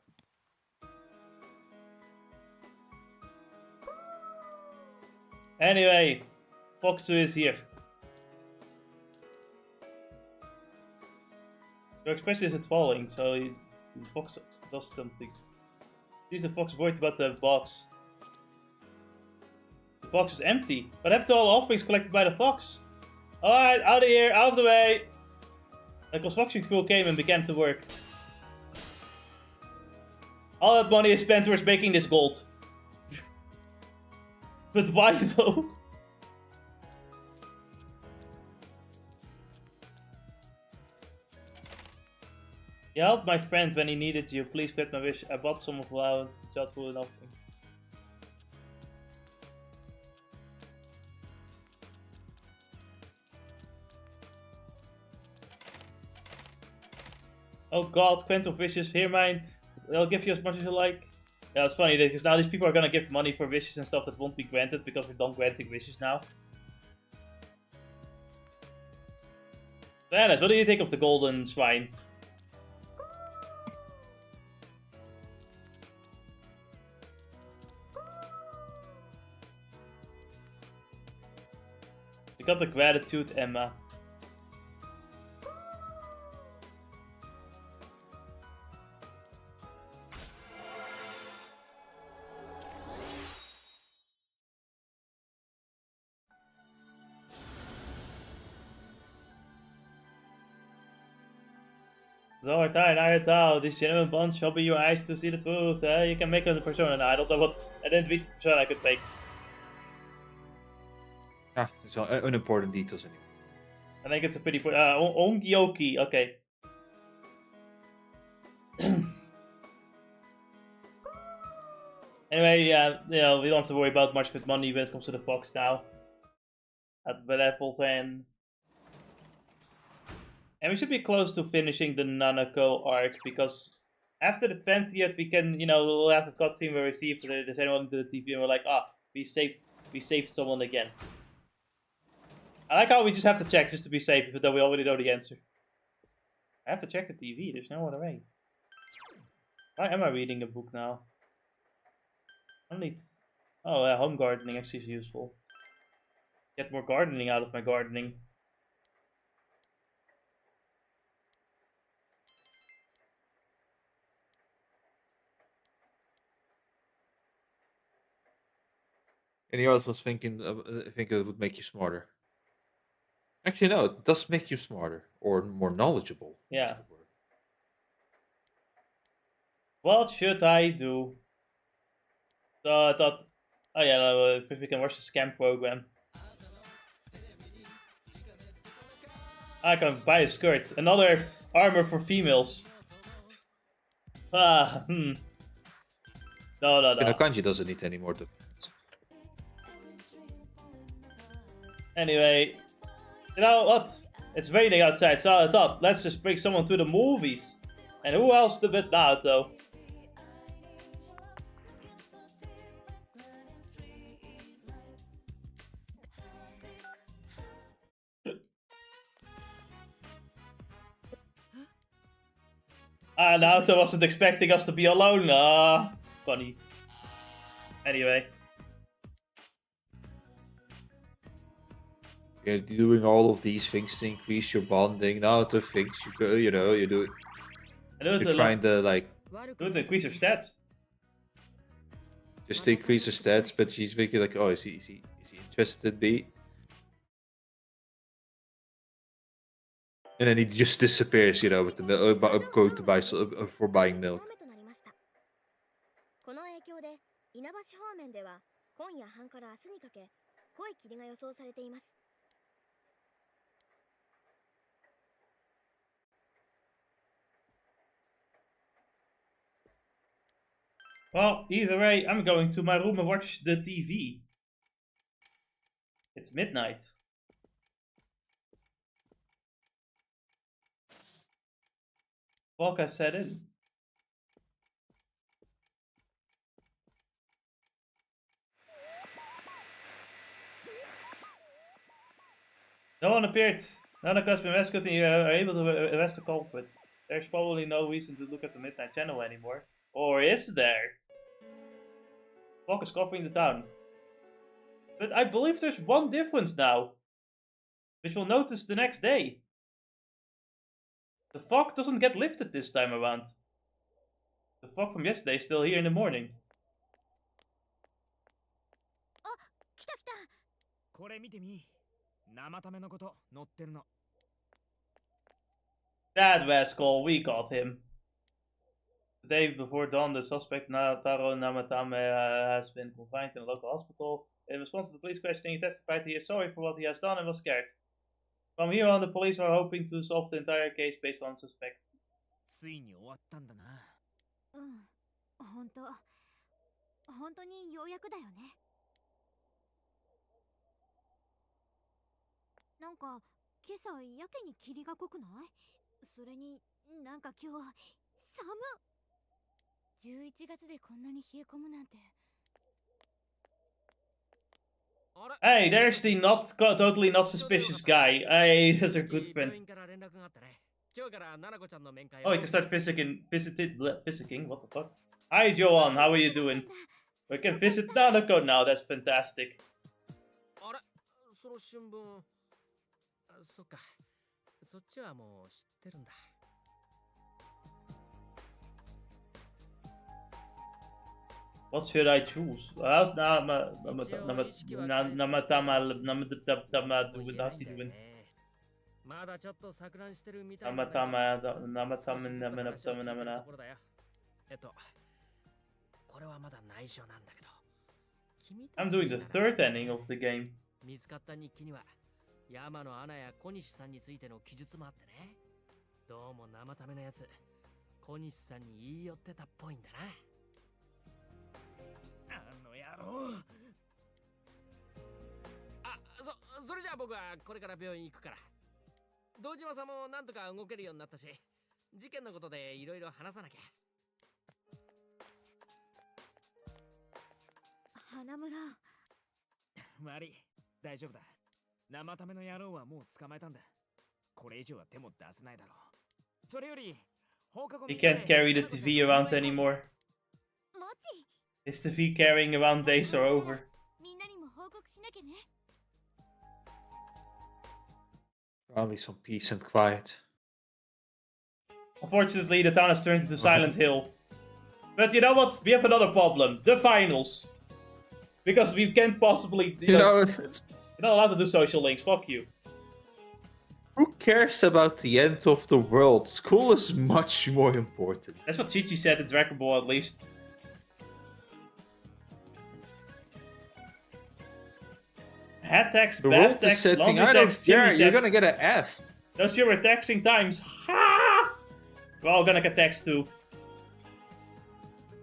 Anyway, Fox 2 is here. Your expression isn't falling, so the Fox does something. Sees the Fox worried about the box. The box is empty. What happened to all the offerings collected by the Fox? Alright, out of here, out of the way! The construction crew came and began to work. All that money is spent towards making this gold. But why though? You helped my friend when he needed you. Please grant my wish. I bought some of flowers, child food and offering. Oh god, Quantum wishes. Here mine. I'll give you as much as you like. Yeah, it's funny because now these people are gonna give money for wishes and stuff that won't be granted because we're done granting wishes now. Dennis, what do you think of the golden shrine? You got the gratitude, Emma. So, this genuine bonds shall be your eyes to see the truth. You can make a persona now. I don't know what. I didn't read the persona I could make. Ah, it's unimportant details anyway. I think it's a pretty. Ongyoki. Okay. Anyway, yeah, we don't have to worry about much with money when it comes to the Fox now. At level 10. And we should be close to finishing the Nanako arc, because after the 20th we can, we'll have the cutscene where we see if there's anyone to the TV and we're like, we saved someone again. I like how we just have to check just to be safe, even though we already know the answer. I have to check the TV, there's no other way. Why am I reading a book now? I don't need... Oh, home gardening actually is useful. Get more gardening out of my gardening. And he also was thinking, I think it would make you smarter. Actually, no, it does make you smarter or more knowledgeable. Yeah. Is the word. What should I do? So I thought, oh yeah, no, if we can watch the scam program. I can buy a skirt. Another armor for females. No. Kanji doesn't need any more. Anyway, you know what? It's raining outside, so I thought, let's just bring someone to the movies. And who else to beat Naoto? Naoto wasn't expecting us to be alone. Funny. Anyway. You're doing all of these things to increase your bonding. Naoto thinks you do it. You're trying to do it to increase your stats. Just to increase her stats, but she's thinking like, oh, is he interested in me? And then he just disappears, with the milk, going to buy for buying milk. この影響で稲橋方面では今夜半から明日にかけ濃い霧が予想されています。Well, either way, I'm going to my room and watch the TV. It's midnight. Fog has set in. No one appeared. Nanako has been rescued and you are able to arrest the culprit. There's probably no reason to look at the midnight channel anymore. Or is there? Fog is covering the town. But I believe there's one difference now. Which we'll notice the next day. The fog doesn't get lifted this time around. The fog from yesterday is still here in the morning. 来た来た。これ見てみ。生ためのこと載ってるの。That rascal, we got him. The day before dawn, the suspect Natamatame has been confined in a local hospital. In response to the police questioning, he testified he is sorry for what he has done and was scared. From here on, the police are hoping to solve the entire case based on suspect. ついに終わったんだな。うん、本当にようやくだよね。なんか今朝やけに霧が濃くない？それになんか今日寒っ。11月でこんなに冷え込むなんて。Hey, there's the totally not suspicious guy. Hey, that's a good friend. Oh, you can start physicking. What the fuck? Hi, Johan. How are you doing? We can visit Nanako now. That's fantastic. その新聞、そっか。そっちはもう知ってるんだ。What should I choose? How's Namatama doing? まだちょっと錯乱してるみたいな。これはまだ内緒なんだけど。I'm doing the third ending of the game. 見つかった日記には山のアナや小西さんについての記述もあってね。どうも生ためのやつ、小西さんに言い寄ってたっぽいんだな。それじゃあ僕はこれから病院行くから。堂島さんもなんとか動けるようになったし、事件のことでいろいろ話さなきゃ。花村。悪い、大丈夫だ。生ための野郎はもう捕まえたんだ。これ以上は手も出せないだろう。それより、He can't carry the TV around anymore. His TV carrying around days are over. Finally some peace and quiet. Unfortunately, the town has turned into Silent Hill. But you know what? We have another problem. The finals. Because we can't possibly... You know, you're not allowed to do social links. Fuck you. Who cares about the end of the world? School is much more important. That's what Chichi said in Dragon Ball, at least. Head text, bath text, laundry text, chimney text. You're gonna get an F. Those fewer texting times. Ha! We're all gonna get text too.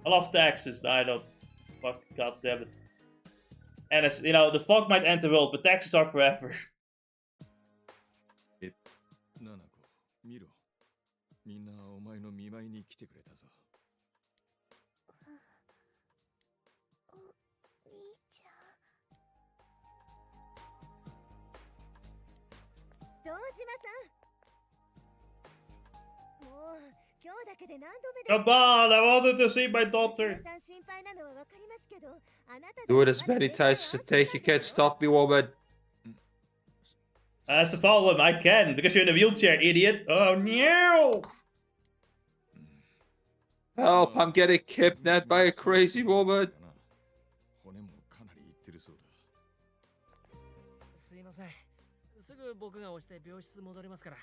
I love taxes. I don't. Fuck, god damn it. And it's, you know, the fog might end the world, but taxes are forever. Nanako, 見ろ。みんなお前の見舞いに来てくれたぞ。お兄ちゃん。堂島さん。もう今日だけで何度目だ。 Come on, I wanted to see my daughter. Do it as many times as it takes. You can't stop me, woman. That's the problem. I can, because you're in a wheelchair, idiot. Oh no! Help! I'm getting kidnapped by a crazy woman. 骨もかなりいってるそうだ。すいません。すぐ僕が押して病室戻りますから。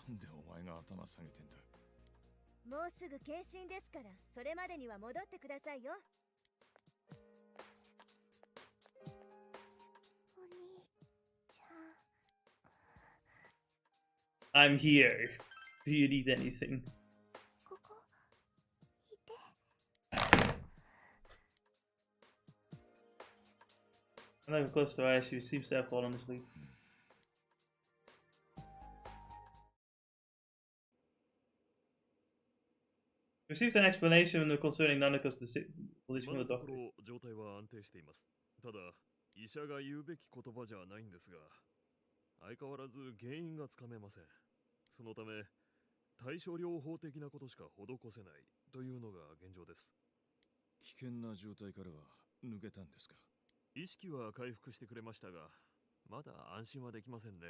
なんでお前が頭下げてんだ。もうすぐ検診ですから、それまでには戻ってくださいよ。お兄ちゃん。I'm here. Do you need anything? ここ I'm not even close to her. She seems to have fallen asleep. Receives an explanation concerning Nanako's position from the doctor. 状態は安定しています。ただ、医者が言うべき言葉じゃないんですが、相変わらず原因がつかめません。そのため、対処療法的なことしか施せないというのが現状です。危険な状態からは抜けたんですか？意識は回復してくれましたが、まだ安心はできませんね。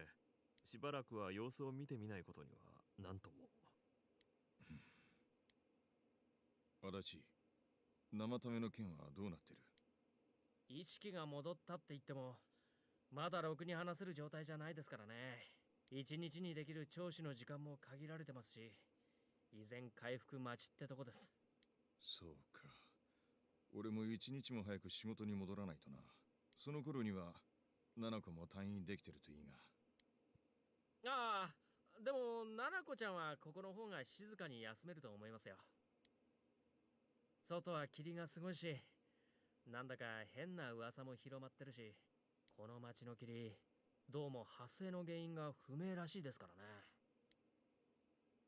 しばらくは様子を見てみないことには何とも。足立、生ための件はどうなってる？意識が戻ったって言っても、まだろくに話せる状態じゃないですからね。一日にできる聴取の時間も限られてますし、依然回復待ちってとこです。そうか。俺も一日も早く仕事に戻らないとな。その頃には、七子も退院できてるといいが。ああ、でも、七子ちゃんはここの方が静かに休めると思いますよ。外は霧がすごいし、なんだか変な噂も広まってるし、この町の霧、どうも発生の原因が不明らしいですからね。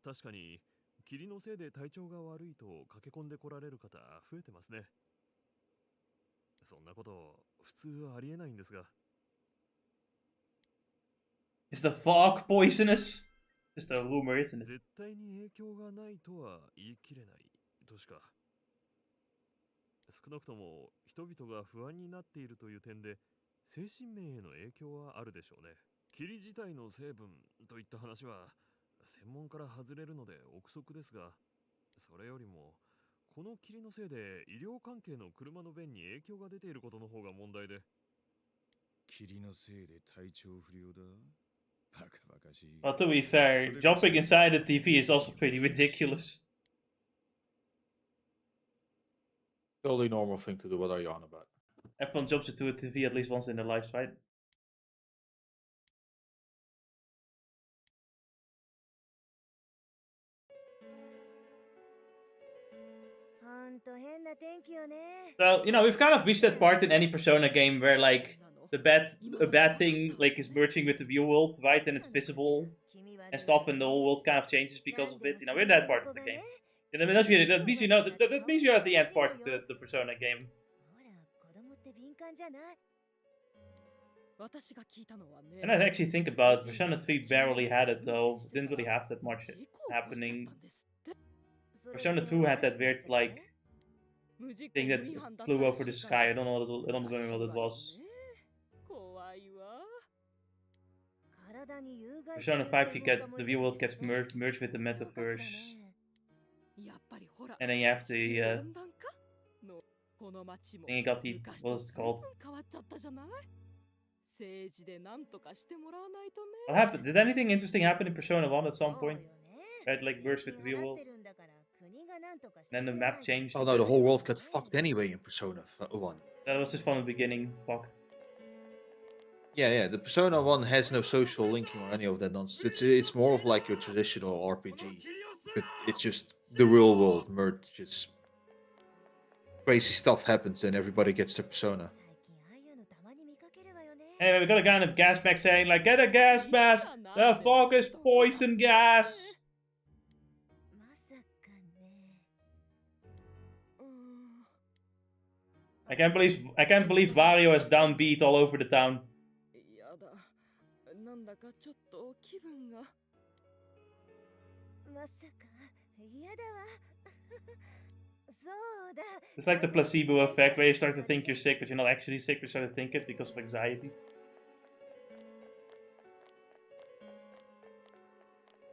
確かに、霧のせいで体調が悪いと駆け込んでこられる方増えてますね。そんなこと普通ありえないんですが。Is the fog poisonous? Just a rumor, isn't it? 絶対に影響がないとは言い切れないとしか。少なくとも人々が不安になっているという点で精神面への影響はあるでしょうね。霧自体の成分といった話は専門から外れるので憶測ですが、それよりもこの霧のせいで医療関係の車の便に影響が出ていることの方が問題で。霧のせいで体調不良だ。バカバカしい。 Well, to be fair, jumping inside the TV is also pretty ridiculous. Totally normal thing to do. What are you on about? Everyone jumps into a TV at least once in their lives, right? So, you know, we've kind of reached that part in any Persona game where, like, a bad thing, like, is merging with the real world, right? And it's visible and stuff, and the whole world kind of changes because of it. You know, we're in that part of the game. And I mean, that means you know, that means you're at the end part of the Persona game. And I actually think about it, Persona 3 barely had it, though. It didn't really have that much happening. Persona 2 had that weird, like, thing that flew over the sky. I don't remember what it was. Persona 5, you get the real world gets merged with the metaverse, and then you have the then you got the, what is it called? What happened? Did anything interesting happen in Persona 1 at some point? Right, like merged with the real world. And then the map changed. Oh no, the whole world got fucked anyway in Persona 1. That was just from the beginning, fucked. Yeah, the Persona 1 has no social linking or any of that nonsense. It's more of like your traditional RPG. But it's just the real world merges. Crazy stuff happens and everybody gets their Persona. Anyway, we got a guy in a gas mask saying, like, get a gas mask! The fog is poison gas! I can't believe Wario is downbeat all over the town. It's like the placebo effect where you start to think you're sick, but you're not actually sick, you start to think it because of anxiety.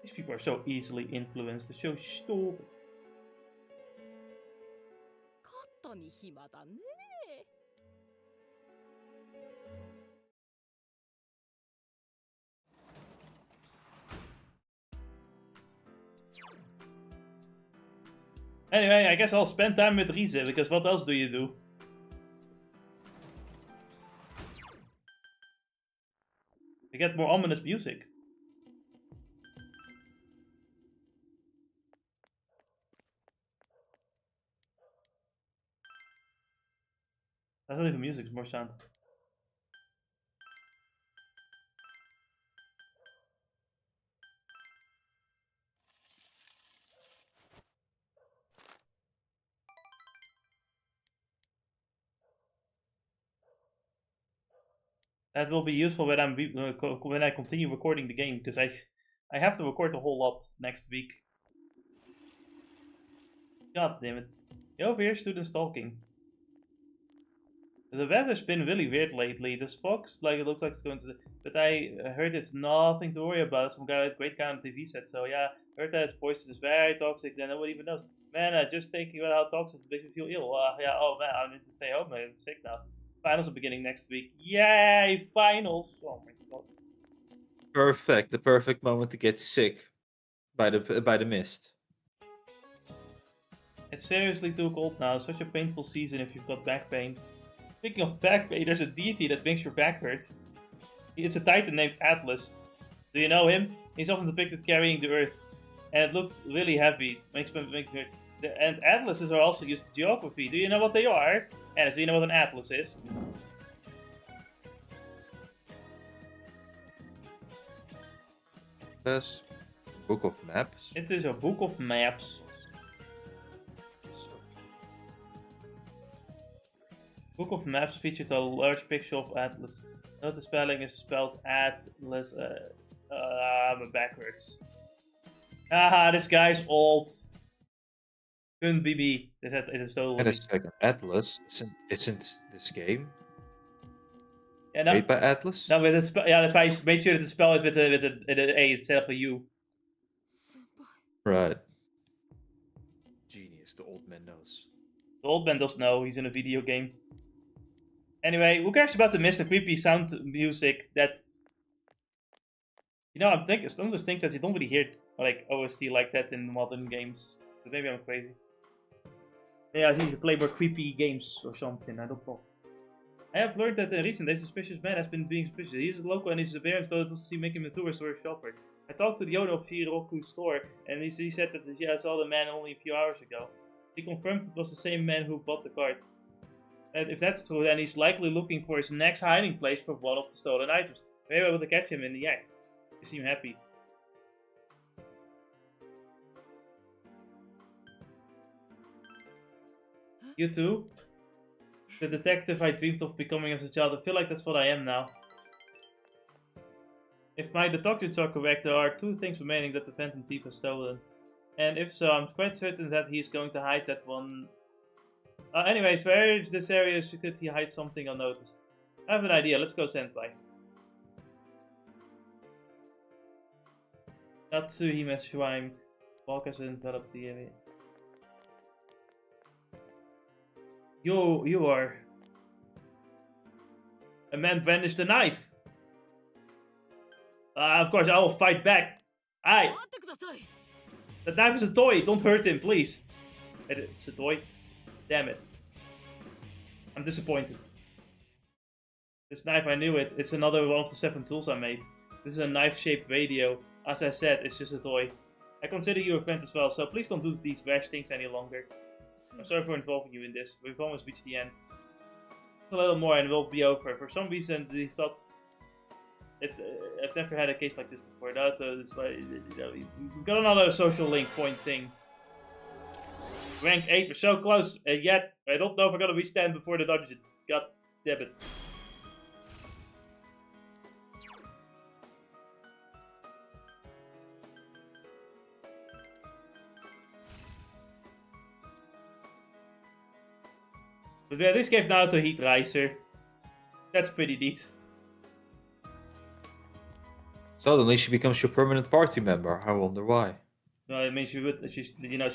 These people are so easily influenced, they're so stupid. Anyway, I guess I'll spend time with Rize, because what else do you do? You get more ominous music. I don't think the music's more sound. That will be useful when when I continue recording the game, because I have to record a whole lot next week. God damn it! You over here, students talking. The weather's been really weird lately. This fog's like it looks like it's going to. But I heard it's nothing to worry about. Some guy with great guy on TV said so. Yeah, heard that it's poisonous, very toxic. Then nobody even knows. Man, just thinking about how toxic it makes me feel ill. Yeah. Oh man, I need to stay home. I'm sick now. Finals are beginning next week. Yay, finals! Oh my god. Perfect. The perfect moment to get sick by the mist. It's seriously too cold now. Such a painful season if you've got back pain. Speaking of back pain, there's a deity that makes your back hurt. It's a titan named Atlas. Do you know him? He's often depicted carrying the earth, and it looked really heavy. Makes me hurt. And atlases are also used in geography. Do you know what they are? And do you know what an atlas is? Yes. Book of maps. It is a book of maps. Book of Maps featured a large picture of Atlas. Note the spelling is spelled Atlas. I'm backwards. Haha, this guy's old. Couldn't be me. It is totally. And a second, Atlas isn't this game Yeah, no, made by Atlas? no, with the yeah, that's why I made sure to spell it with an A instead of a U. Right. Genius. The old man knows. The old man doesn't know. He's in a video game. Anyway, who cares about the mist and creepy sound music that... You know, I just think that you don't really hear like OST like that in modern games. But maybe I'm crazy. Yeah, I need to play more creepy games or something. I don't know. I have learned that in recent days, a suspicious man has been being suspicious. He is a local and he's a bear, and so to see making him a tourist or a shopper. I talked to the owner of Shiroku's store, and he said that I saw the man only a few hours ago. He confirmed it was the same man who bought the cart. And if that's true, then he's likely looking for his next hiding place for one of the stolen items. Maybe able to catch him in the act. You seem happy. You too? The detective I dreamed of becoming as a child. I feel like that's what I am now. If my deductions are correct, there are two things remaining that the Phantom Thief has stolen. And if so, I'm quite certain that he's going to hide that one. Anyways, where is this area? Could he hide something unnoticed? I have an idea. Let's go Senpai. Natsuhime's shrine. Walk has enveloped the area. You are. A man brandished a knife. Of course, I will fight back. Aye. That knife is a toy. Don't hurt him, please. It's a toy. Damn it. I'm disappointed. This knife, I knew it. It's another one of the 7 tools I made. This is a knife-shaped radio. As I said, it's just a toy. I consider you a friend as well, so please don't do these rash things any longer. I'm sorry for involving you in this. We've almost reached the end. A little more and we'll be over. For some reason, they thought... I've never had a case like this before. That's why, we've got another social link point thing. Rank 8, we're so close, and yet I don't know if we're gonna reach 10 before the dungeon. God damn it. But yeah, this gave Naoto Heat Riser. That's pretty neat. Suddenly she becomes your permanent party member. I wonder why. No, I mean she's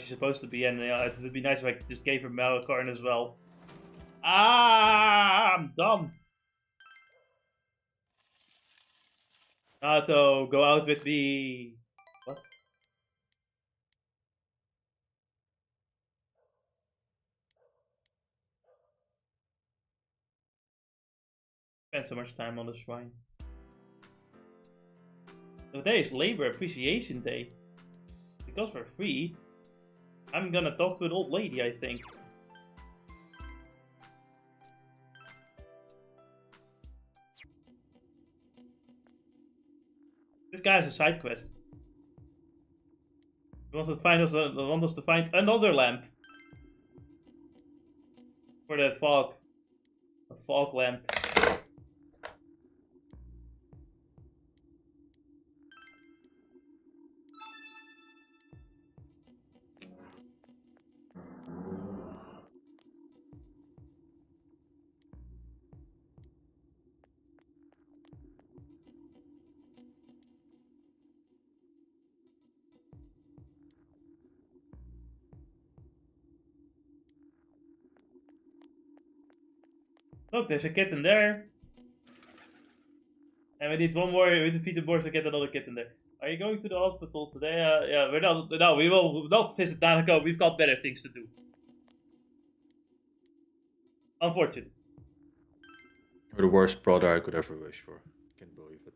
supposed to be, and it would be nice if I just gave her Malakarn as well. I'm dumb. Naoto, go out with me. What? Spend so much time on the shrine. Today is Labor Appreciation Day. Because we're free, I'm gonna talk to an old lady, I think. This guy has a side quest. He wants us to find another lamp. For the fog. A fog lamp. Look, there's a kitten there. And we need one more. We defeat the boss to get another kitten there. Are you going to the hospital today? Yeah, we're not. No, we will not visit Nanako. We've got better things to do. Unfortunate. You're the worst brother I could ever wish for. Can't believe it.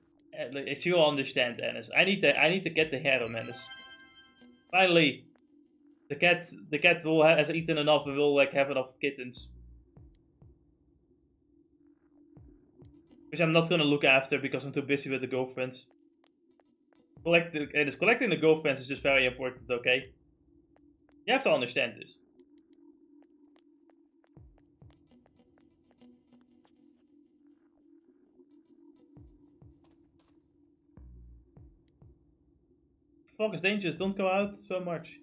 If you understand, Ennis, I need to get the hair on Ennis. Finally, the cat has eaten enough and will like have enough kittens. Which I'm not gonna look after because I'm too busy with the girlfriends. Collecting the girlfriends is just very important, okay? You have to understand this. Fog is dangerous, don't go out so much.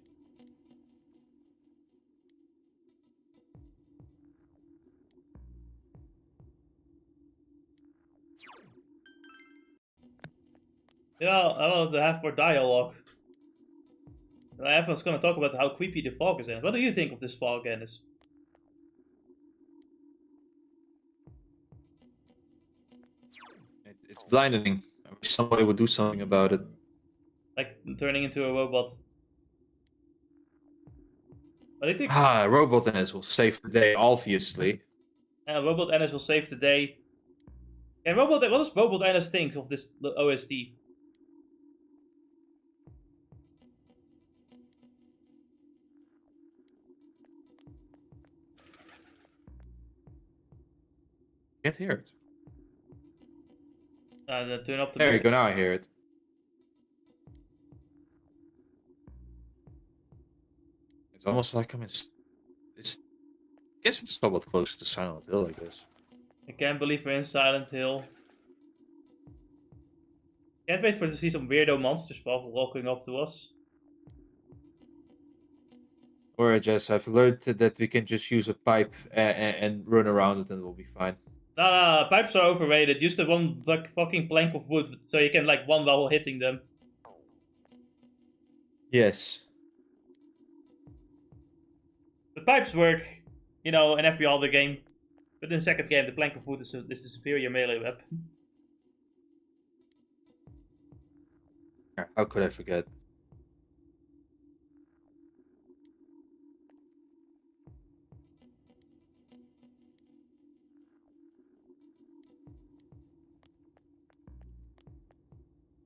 Yeah, I want to have more dialogue. Everyone's gonna talk about how creepy the fog is. What do you think of this fog, Ennis? It's blinding. I wish somebody would do something about it. Like turning into a robot. But I think Robot Ennis will save the day, obviously. Robot Ennis will save the day. And what does Robot Ennis think of this OST? Can't hear it. Turn up the There you music. go, now I hear it. It's almost like I'm in... I guess it's somewhat close to Silent Hill, I guess. I can't believe we're in Silent Hill. Can't wait to see some weirdo monsters walking up to us. Or I've learned that we can just use a pipe and run around it and we'll be fine. No, pipes are overrated. Use the one like fucking plank of wood so you can like one while hitting them. Yes. The pipes work, you know, in every other game. But in the second game, the plank of wood is the superior melee weapon. How could I forget?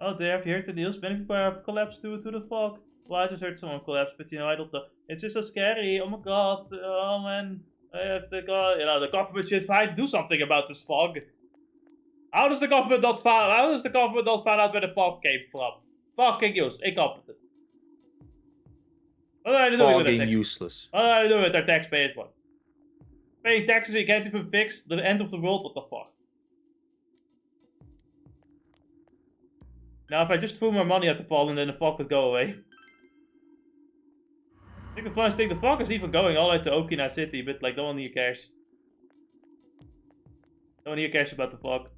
Oh, there, have you heard the news? Many people have collapsed due to the fog. Well, I just heard someone collapse, but you know, I don't know. It's just so scary. Oh my god. Oh man. The government should do something about this fog. How does the government not find out where the fog came from? Fucking use. Incompetent. What are they doing with their taxes? Useless. What are they doing with their taxpayers' money? Paying taxes you can't even fix the end of the world, what the fuck? Now if I just threw more money at the problem, then the fog would go away. I think the funniest thing, the fog is even going all the way to Okina City, but like no one here cares. No one here cares about the fog.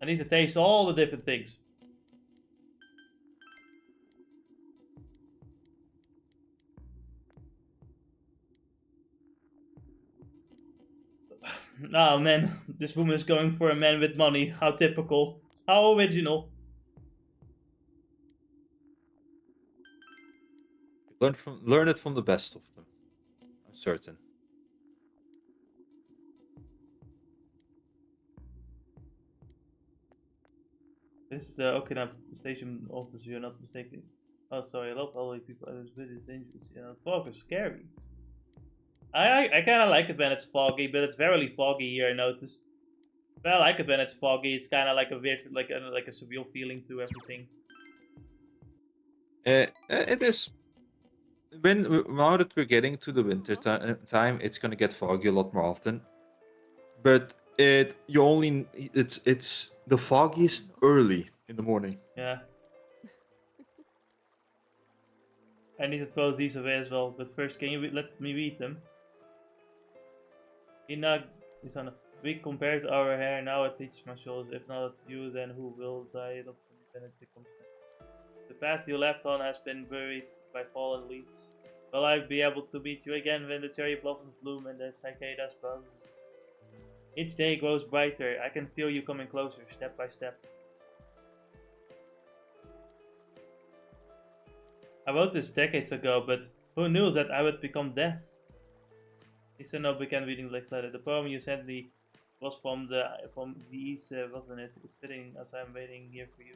I need to taste all the different things. Oh man, this woman is going for a man with money. How typical. How original. Learn it from the best of them. I'm certain. This is the Okina station office, you're not mistaken. Oh, sorry, I love all the people. It's dangerous. You know, fog is scary. I kind of like it when it's foggy, but it's very foggy here, I noticed. But I like it when it's foggy. It's kind of like a weird, like a surreal feeling to everything. It is. Now that we're getting to the winter time, it's gonna get foggy a lot more often. But it's the foggiest early in the morning. Yeah. I need to throw these away as well, but first, can you let me read them? We compared our hair, now it touches my shoulders. If not you, then who will die? Then it becomes the path you left on has been buried by fallen leaves. Will I be able to meet you again when the cherry blossoms bloom and the cicadas buzz? Each day grows brighter. I can feel you coming closer, step by step. I wrote this decades ago, but who knew that I would become death? Isano began reading the next letter. The poem you sent me was from the east, wasn't it? It's fitting as I'm waiting here for you.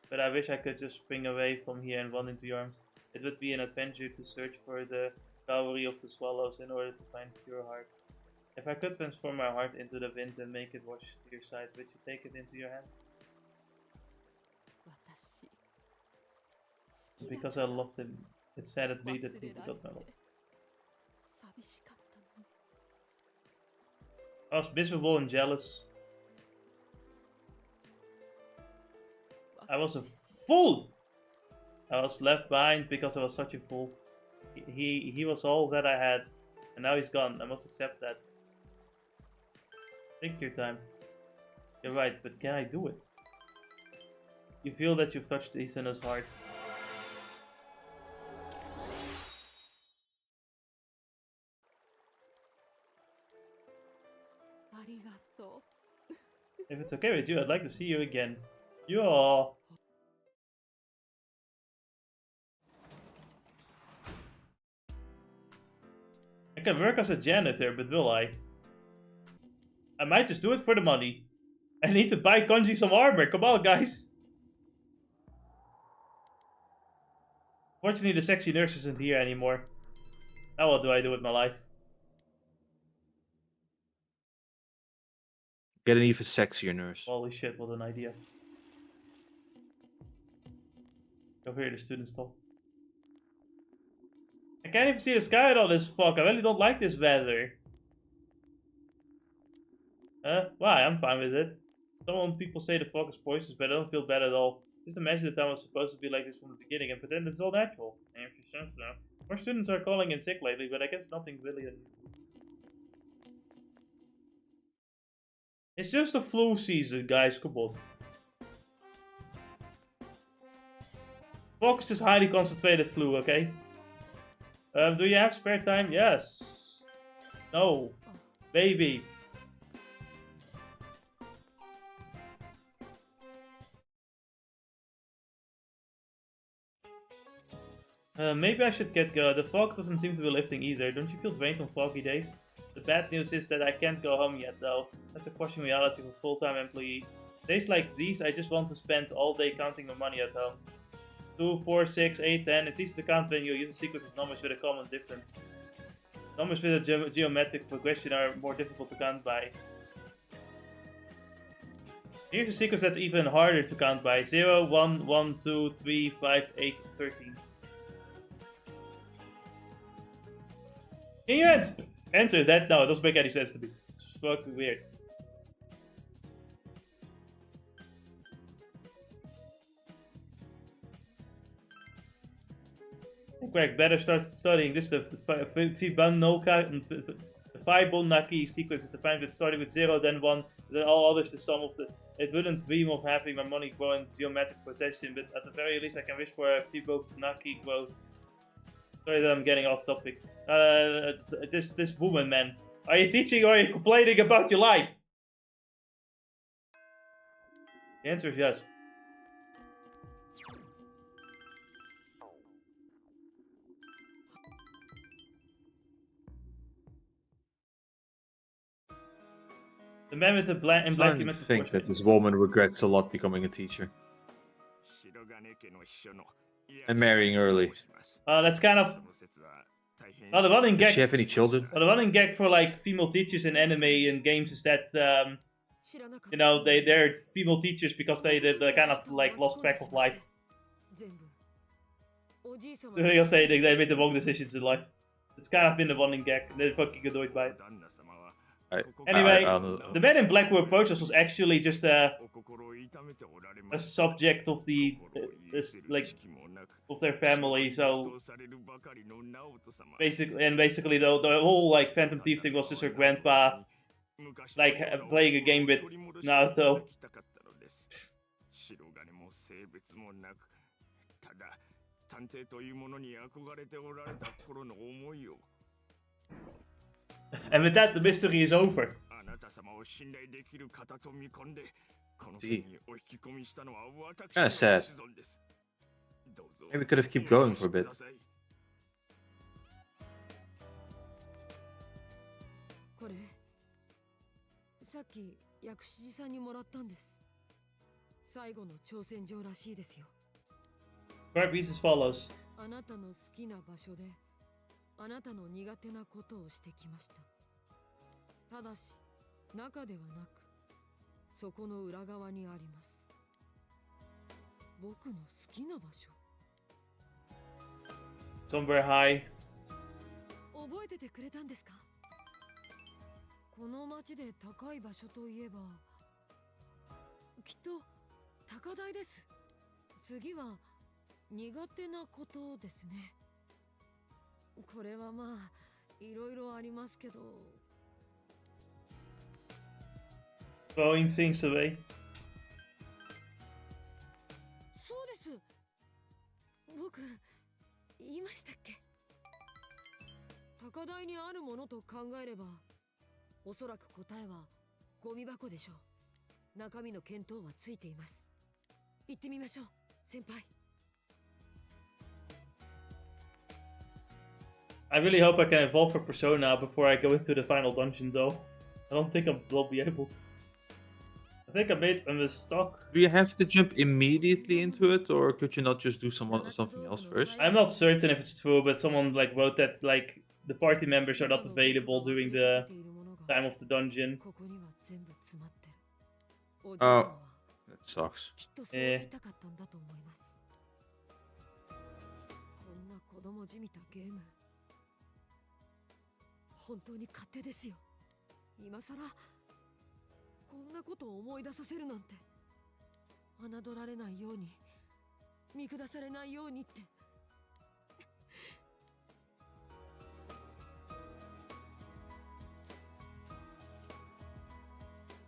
But I wish I could just spring away from here and run into your arms. It would be an adventure to search for the dowry of the swallows in order to find pure heart. If I could transform my heart into the wind and make it wash to your side, would you take it into your hand? Because I loved him, it saddened me that he forgot my love. I was miserable and jealous. I was a fool! I was left behind because I was such a fool. He was all that I had, and now he's gone. I must accept that. Take your time. You're right, but can I do it? You feel that you've touched Isano's heart. If it's okay with you, I'd like to see you again. Yeah. I can work as a janitor, but will I? I might just do it for the money. I need to buy Kanji some armor. Come on, guys. Fortunately, the sexy nurse isn't here anymore. Now what do I do with my life? Get an even sexier nurse. Holy shit, what an idea. Over here, the students talk. I can't even see the sky at all this fog. I really don't like this weather. Why? I'm fine with it. Some people say the fog is poisonous, but I don't feel bad at all. Just imagine the town was supposed to be like this from the beginning and pretend it's all natural. And if you sense now. More students are calling in sick lately, but I guess nothing really unusual. It's just a flu season, guys. Come on. Fog is just highly concentrated flu, okay? Do you have spare time? Yes. No. Baby. Maybe I should get go. The fog doesn't seem to be lifting either. Don't you feel drained on foggy days? The bad news is that I can't go home yet, though. That's a crushing reality for a full-time employee. Days like these, I just want to spend all day counting my money at home. 2, 4, 6, 8, 10. It's easy to count when you use a sequence of numbers with a common difference. Numbers with a geometric progression are more difficult to count by. Here's a sequence that's even harder to count by. 0, 1, 1, 2, 3, 5, 8, 13. Can you answer that? No, it doesn't make any sense to me. It's fucking weird. Correct, better start studying. This is the Fibonacci sequence is defined with starting with 0, then 1, then all others the sum of the... It wouldn't dream of having my money grow in geometric progression, but at the very least I can wish for a Fibonacci growth. Sorry that I'm getting off topic. This woman, man. Are you teaching or are you complaining about your life? The answer is yes. The man with the black and black. I think that this woman regrets a lot becoming a teacher and marrying early. That's kind of. The running gag. Does she have any children? The running gag for like female teachers in anime and games is that you know they're female teachers because they kind of like lost track of life. Because they made the wrong decisions in life. It's kind of been the running gag. They're fucking annoyed by it. Anyway, the man in black who approached us was actually just a subject of the of their family. So basically, the whole like Phantom Thief thing was just her grandpa like playing a game with Naoto. 白金も性別もなく、ただ探偵というものに憧れておられた頃の思いを。 And with that, the mystery is over. あなた様を信頼できる方と見込んで、この国にお引き込みしたのは私の子孫です。どうぞ。 Maybe we could have keep going for a bit. これさっき薬師寺さんにもらったんです。最後の挑戦状らしいですよ。 Part reads as follows. あなたの好きな場所であなたの苦手なことをしてきました。ただし中ではなくそこの裏側にあります。僕の好きな場所。 Somewhere high. 覚えててくれたんですか？この町で高い場所といえばきっと高台です。次は苦手なことですね。これはまあいろいろありますけど。 Throwing things away. そうです。僕言いましたっけ？高台にあるものと考えればおそらく答えはゴミ箱でしょう。中身の見当はついています。行ってみましょう先輩。 I really hope I can evolve for Persona before I go into the final dungeon, though. I don't think I'll be able to. I think I made a mistake. Do you have to jump immediately into it, or could you not just do something else first? I'm not certain if it's true, but someone like wrote that like the party members are not available during the time of the dungeon. Oh, that sucks. 本当に勝手ですよ。今さらこんなことを思い出させるなんて。侮られないように見下されないようにって。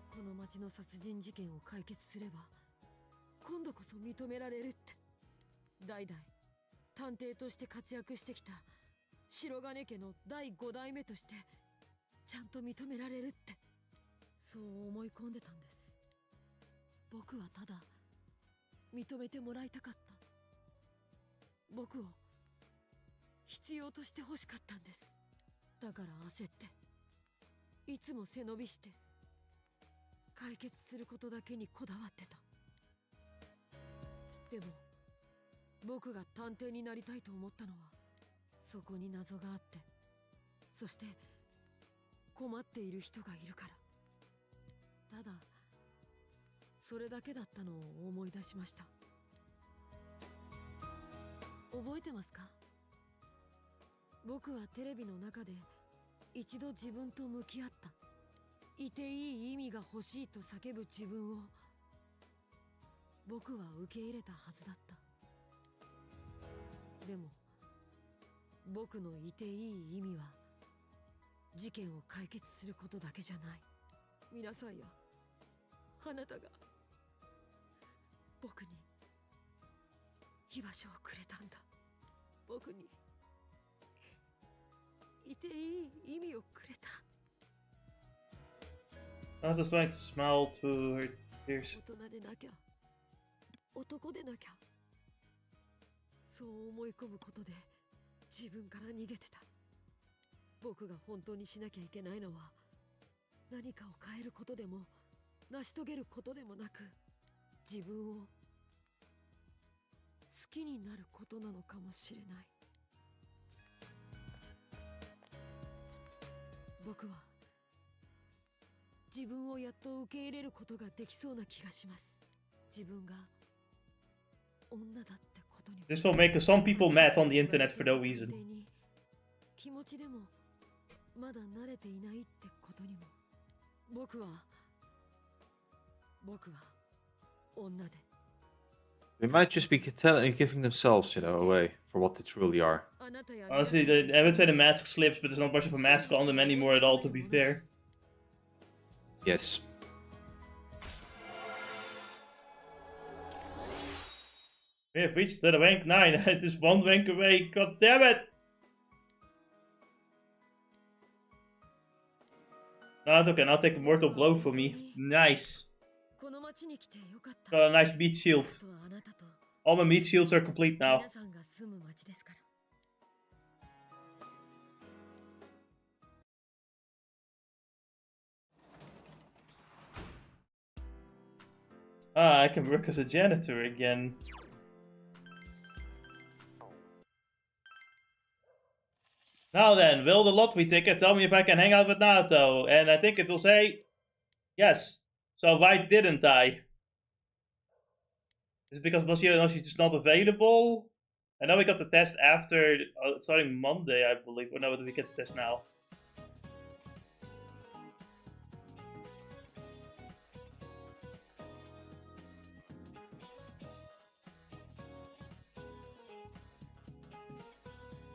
この町の殺人事件を解決すれば今度こそ認められるって。代々探偵として活躍してきた白金家の第5代目としてちゃんと認められるって、そう思い込んでたんです。僕はただ認めてもらいたかった。僕を必要として欲しかったんです。だから焦っていつも背伸びして解決することだけにこだわってた。でも僕が探偵になりたいと思ったのはそこに謎があって、そして困っている人がいるから。ただそれだけだったのを思い出しました。覚えてますか？僕はテレビの中で一度自分と向き合った。いていい意味が欲しいと叫ぶ自分を僕は受け入れたはずだった。でも僕のいていい意味は事件を解決することだけじゃない。皆さんやあなたが僕に居場所をくれたんだ。僕にいていい意味をくれた。Nato's trying to smile to her tears. 大人でなきゃ、男でなきゃ、そう思い込むことで自分から逃げてた。僕が本当にしなきゃいけないのは何かを変えることでも成し遂げることでもなく、自分を好きになることなのかもしれない。僕は自分をやっと受け入れることができそうな気がします。自分が女だってことに。 This will make some people mad on the internet for no reason. 気持ちでもまだ慣れていないってことにも。僕は女で。 They might just be giving themselves, away for what they truly are. Honestly, I would say the mask slips, but there's not much of a mask on them anymore at all, to be fair. Yes. We have reached the rank 9. It is 1 rank away. God damn it! No, it's okay. I'll take a mortal blow for me. Nice. Got a nice meat shield. All my meat shields are complete now. Ah, I can work as a janitor again. Now then, will the lottery ticket tell me if I can hang out with Naoto? And I think it will say yes. So why didn't I? Is it because she's just not available? I know we got the test after, starting Monday, I believe. Or no, we get the test now?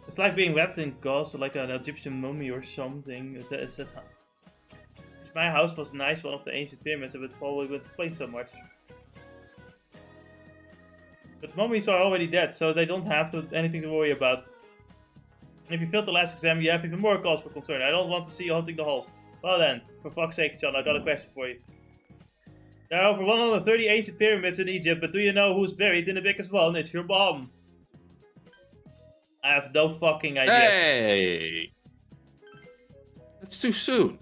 It's like being wrapped in gauze, like an Egyptian mummy or something. If my house was nice, one of the ancient pyramids, I would probably wouldn't complain so much. But mummies are already dead, so they don't have anything to worry about. And if you failed the last exam, you have even more cause for concern. I don't want to see you hunting the halls. Well then, for fuck's sake, John, I got a question for you. There are over 130 ancient pyramids in Egypt, but do you know who's buried in the biggest one? It's your mom. I have no fucking idea. Hey! That's too soon.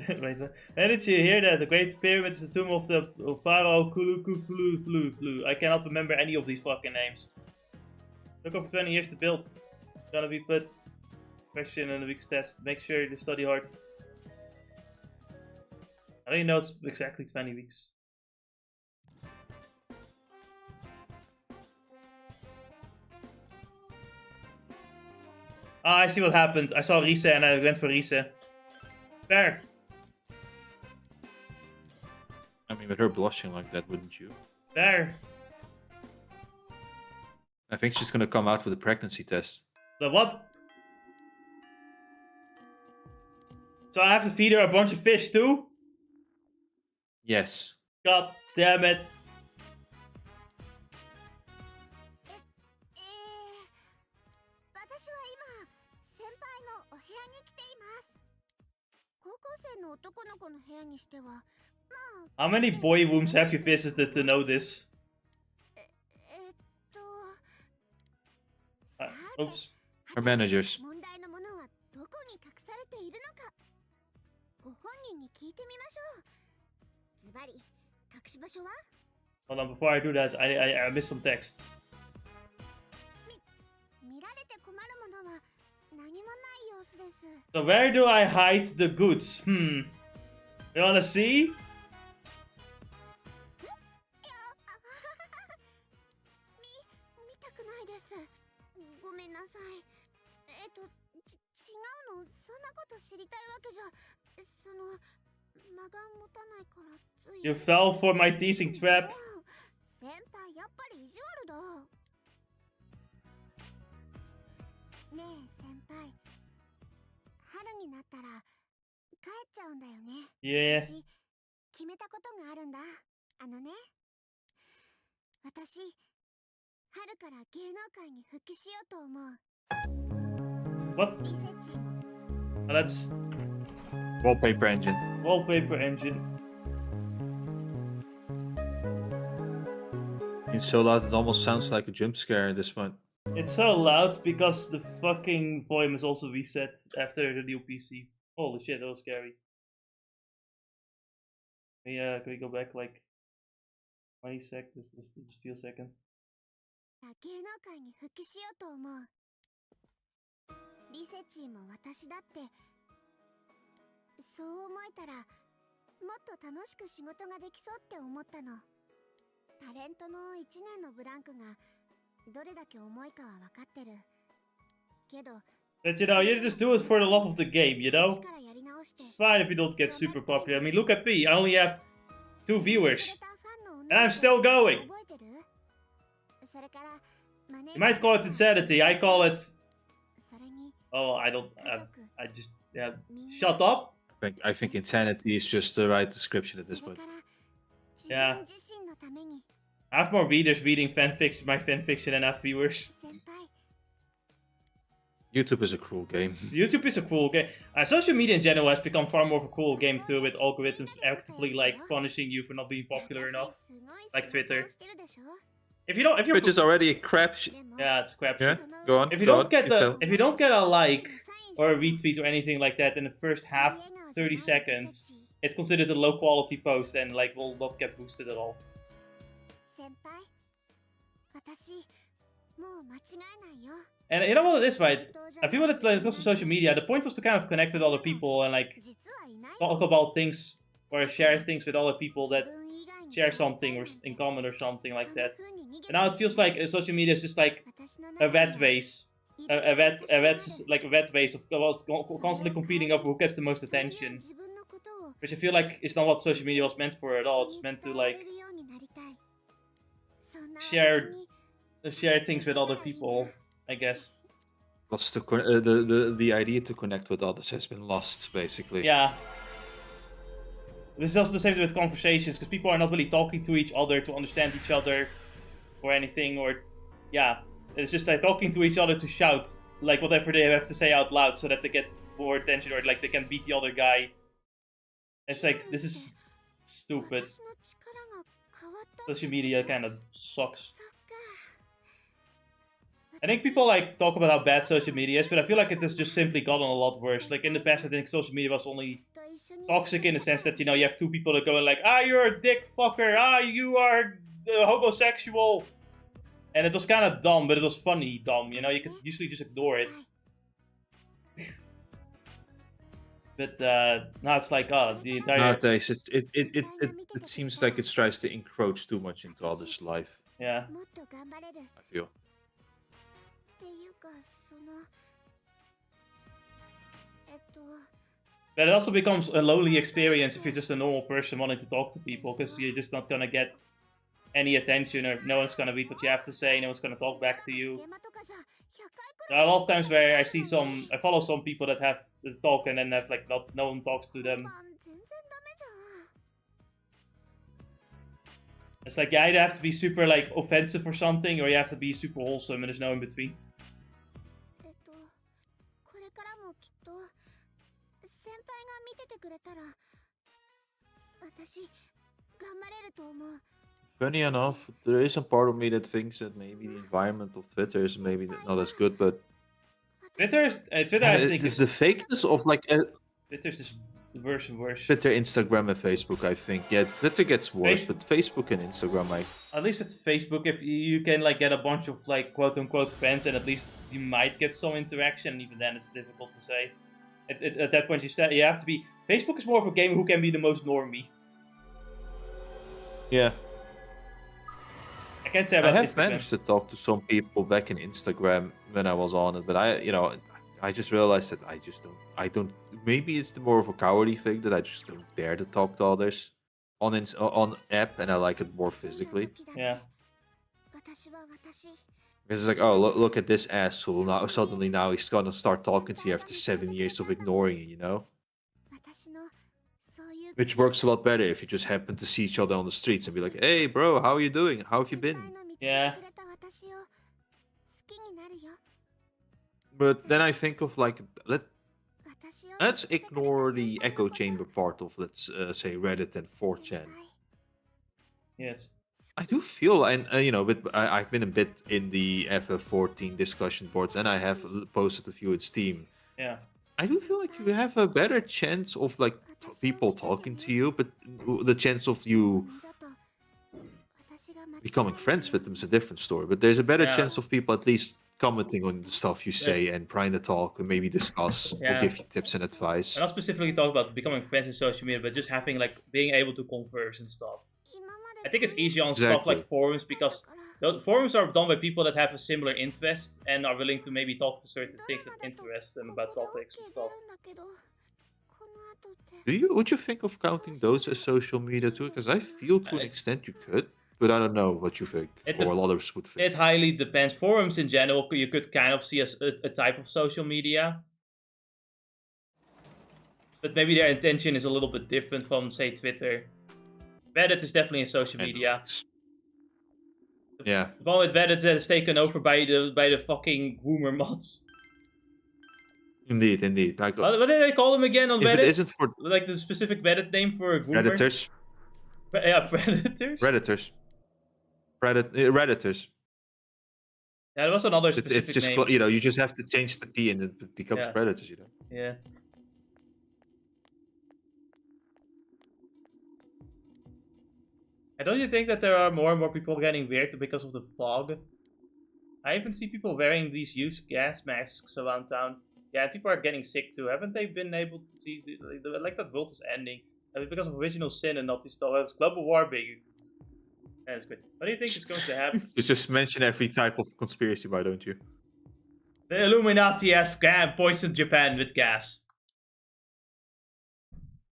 Wait, when did you hear that? The Great Pyramid is the tomb of the Pharaoh Kulu. I cannot remember any of these fucking names. Took over 20 years to build. Gonna be put question in the week's test. Make sure you study hard. I don't even know it's exactly 20 weeks. Ah, I see what happened. I saw Risa and I went for Risa. Fair. I mean, with her blushing like that, wouldn't you? Fair. I think she's gonna come out with a pregnancy test. The what? So I have to feed her a bunch of fish too? Yes. God damn it. の男の子の部屋にしては、まあ。 How many boy rooms have you visited to know this? Oops. Our managers. 問題のものはどこに隠されているのか。ご本人に聞いてみましょう。ズバリ、隠し場所は？ Hold on, before I do that, I missed some text. 見られて困るものは何もない様子です。 So where do I hide the goods? You wanna see? 見たくないです。ごめんなさい。違うの、そんなこと知りたいわけじゃ、間が持たないからつい。 You fell for my teasing trap. 先輩、やっぱり意地悪だ。ねえ、先輩。春になったら帰っちゃうんだよね。Yeah. 私、決めたことがあるんだ。私、春から芸能界に復帰しようと思う。 What? リセチ。Oh, that's Wallpaper engine. wallpaper engine. It's so loud it almost sounds like a jump scare in this one. It's so loud because the fucking volume is also reset after the new PC. Holy shit, that was scary. Can we go back like 20 seconds? This few seconds. 芸能界に復帰しようと思う。リセチーも私だって。そう思えたら、もっと楽しく仕事ができそうって思ったの。タレントの1年のブランクがどれだけ重いかは分かってる。けど、 But you know, you just do it for the love of the game, you know? It's fine if you don't get super popular. I mean, look at me, I only have 2 viewers. And I'm still going! You might call it insanity, I call it... Oh, I don't... I just... Yeah. Shut up! I think insanity is just the right description at this それ point. から Yeah. 自分自身のために I have more readers reading fanfiction, my fanfiction, than I have viewers. 先輩 YouTube is a cruel game. YouTube is a cruel game. Social media in general has become far more of a cruel game too, with algorithms actively like punishing you for not being popular enough. 私すごい Like 背中 Twitter. をしてるでしょ If you're Which is already a crap. でも yeah, it's crap Yeah, shit. go on. If you go don't on, get you the tell. if you don't get a like or a retweet or anything like that in the first half 30 seconds, it's considered a low quality post and like will not get boosted at all. 先輩私もう間違えないよ And you know what it is, right? People that play on social media, the point was to kind of connect with other people and like 実はいない talk about things or share things with other people that 自分以外に share something or in common or something like そんな that. 風に逃げ And now it feels like social media is just like 私の a 中 rat には race. Like a rat race of constantly competing over who gets the most それや attention. 自分のことを Which I feel like is not what social media was meant for at all. It's meant to 人に like 伝えられるようになりたいそんな share 私に share things with other people, I guess. Lost to the idea to connect with others has been lost, basically. Yeah. It's also the same with conversations because people are not really talking to each other to understand each other or anything, or yeah, it's just like talking to each other to shout like whatever they have to say out loud so that they get more attention or like they can beat the other guy. It's like this is stupid. 私の力が変わったんだ Social media kind of sucks. そっか I think people like talk about how bad social media is, but I feel like it has just simply gotten a lot worse. Like in the past, I think social media was only と一緒に toxic in the sense that, you know, you have two people that go in like, ah, you're a dick fucker, ah, you are homosexual. And it was kind of dumb, but it was funny dumb, you know, you could usually just ignore it. But now it's like, oh, the entire... Nowadays, it seems like it tries to encroach too much into others' life. Yeah. もっと頑張れる I feel. っていうかそのBut it also becomes a lonely experience if you're just a normal person wanting to talk to people, because you're just not gonna get any attention, or no one's gonna read what you have to say, no one's gonna talk back to you. 現場とかじゃ100回く There are a lot of times where I follow some people that have the talk and then have like no one talks to らい them. バン全然ダメじゃん It's like you either have to be super like offensive or something, or you have to be super wholesome, and there's no in between. これからもきっと先輩が見ててくれたら私頑張れると思う Funny enough, there is a part of me that thinks that maybe the environment of Twitter is maybe not as good, but Twitter, I think, it's the fakeness of like Twitter's just worse and worse. Twitter, Instagram, and Facebook. I think yeah, Twitter gets worse, but Facebook and Instagram, like At least with Facebook, if you can like get a bunch of like quote unquote friends, and at least you might get some interaction. Even then, it's difficult to say. At that point, you have to be. Facebook is more of a game who can be the most normie. yeah. I can't say I about have Instagram. managed to talk to some people back in Instagram when I was on it, but I just realized that I don't. Maybe it's the more of a cowardly thing that I just don't dare to talk to others on app, and I like it more physically. Yeah. 私は私 Because it's like, oh, look at this asshole. Now suddenly now he's gonna start talking to you after 7 years of ignoring you, you know? 私のそういう Which works a lot better if you just happen to see each other on the streets and be like, hey, bro, how are you doing? How have you 先輩 been? の見つけて Yeah. くれた私を好きになるよ But then I think of like, 私を let's ignore the echo chamber part of, let's say, Reddit and 4chan. Yes. I do feel, and I've been a bit in the FF14 discussion boards, and I have posted a few in Steam. Yeah. I do feel like you have a better chance of like people talking to you, but the chance of you 二度と私が間違え becoming friends with them is a different story. But there's a better Yeah. chance of people at least commenting on the stuff you say and trying to talk and maybe discuss Yeah. or give you tips and advice. I'm not specifically talking about becoming friends in social media, but just having like being able to converse and stuff. 今まで I think it's easier on stuff like Exactly. forums because the forums are done by people that have a similar interest and are willing to maybe talk to certain things that interest them about topics and stuff. ここで OK 出るんだけどこの後って Would you think of counting those as social media too? Because I feel to an extent you could, but I don't know what you think It or dep- what others would think. It highly depends. Forums in general, you could kind of see as a type of social media. but maybe their intention is a little bit different from, say, Twitter. Reddit is definitely a social media. Yeah. The one with Reddit that is taken over by the fucking rumor mods. Indeed, indeed. Like, What did they call them again on if Reddit? it isn't for Like the specific Reddit name for a rumor? Redditors. Yeah, Predators? Redditors. Redditors. Yeah, there was another It's specific just, name. you know, you just have to change the P and it becomes Yeah. Predators, you know. Yeah. And don't you think that there are more and more people getting weird because of the fog? I even see people wearing these used gas masks around town. Yeah, and people are getting sick too. Haven't they been able to see like that world is ending? Because of original sin and not these it's global war big. Yeah, it's good. What do you think is going to happen? You just mention every type of conspiracy, why don't you? The Illuminati has poisoned Japan with gas.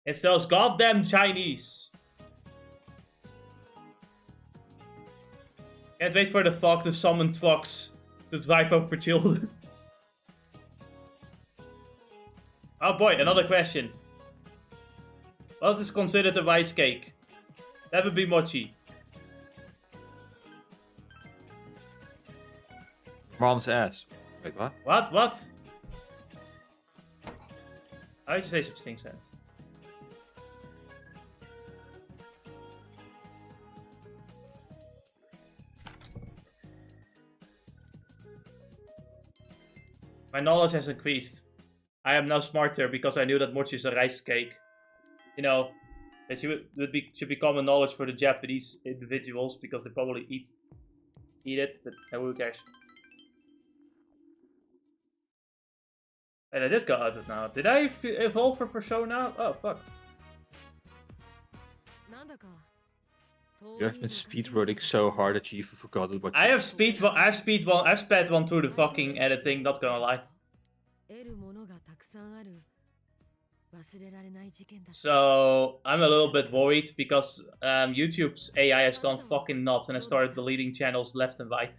It's those goddamn Chinese. Can't wait for the fog to summon trucks to drive over children. Oh boy, another question. What is considered a rice cake? That would be mochi. Mom's ass. Wait, what? What? How did you say such things then? My knowledge has increased. I am now smarter because I knew that mochi is a rice cake. You know, that should be common knowledge for the Japanese individuals because they probably eat it, but who cares? And I did go out of now. Did I evolve for Persona? Oh fuck. You have been speedrunning so hard that you even forgot what I've sped one through the fucking editing, not gonna lie. So I'm a little bit worried because YouTube's AI has gone fucking nuts and has started deleting channels left and right.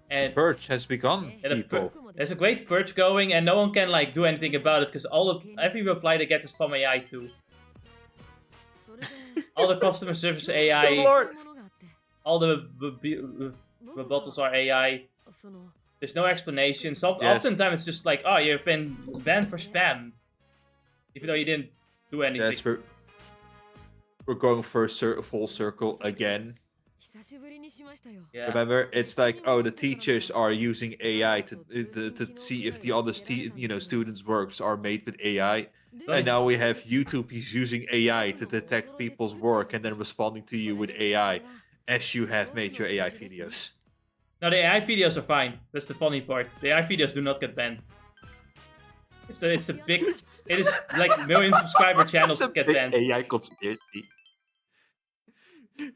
And purge has begun, people. There's a great purge going, and no one can like do anything about it because every reply they get is from AI too. All the customer service AI, all the rebuttals are AI. There's no explanation. Oftentimes it's just like, oh, you've been banned for spam, even though you didn't do anything. Yes, we're going for a full circle again. Yeah. Remember, it's like, oh, the teachers are using AI to see if the other students' works are made with AI, and now we have YouTube is using AI to detect people's work and then responding to you with AI as you have made your AI videos. No, the AI videos are fine. That's the funny part. The AI videos do not get banned. It is like million subscriber channels that get banned. AI conspiracy.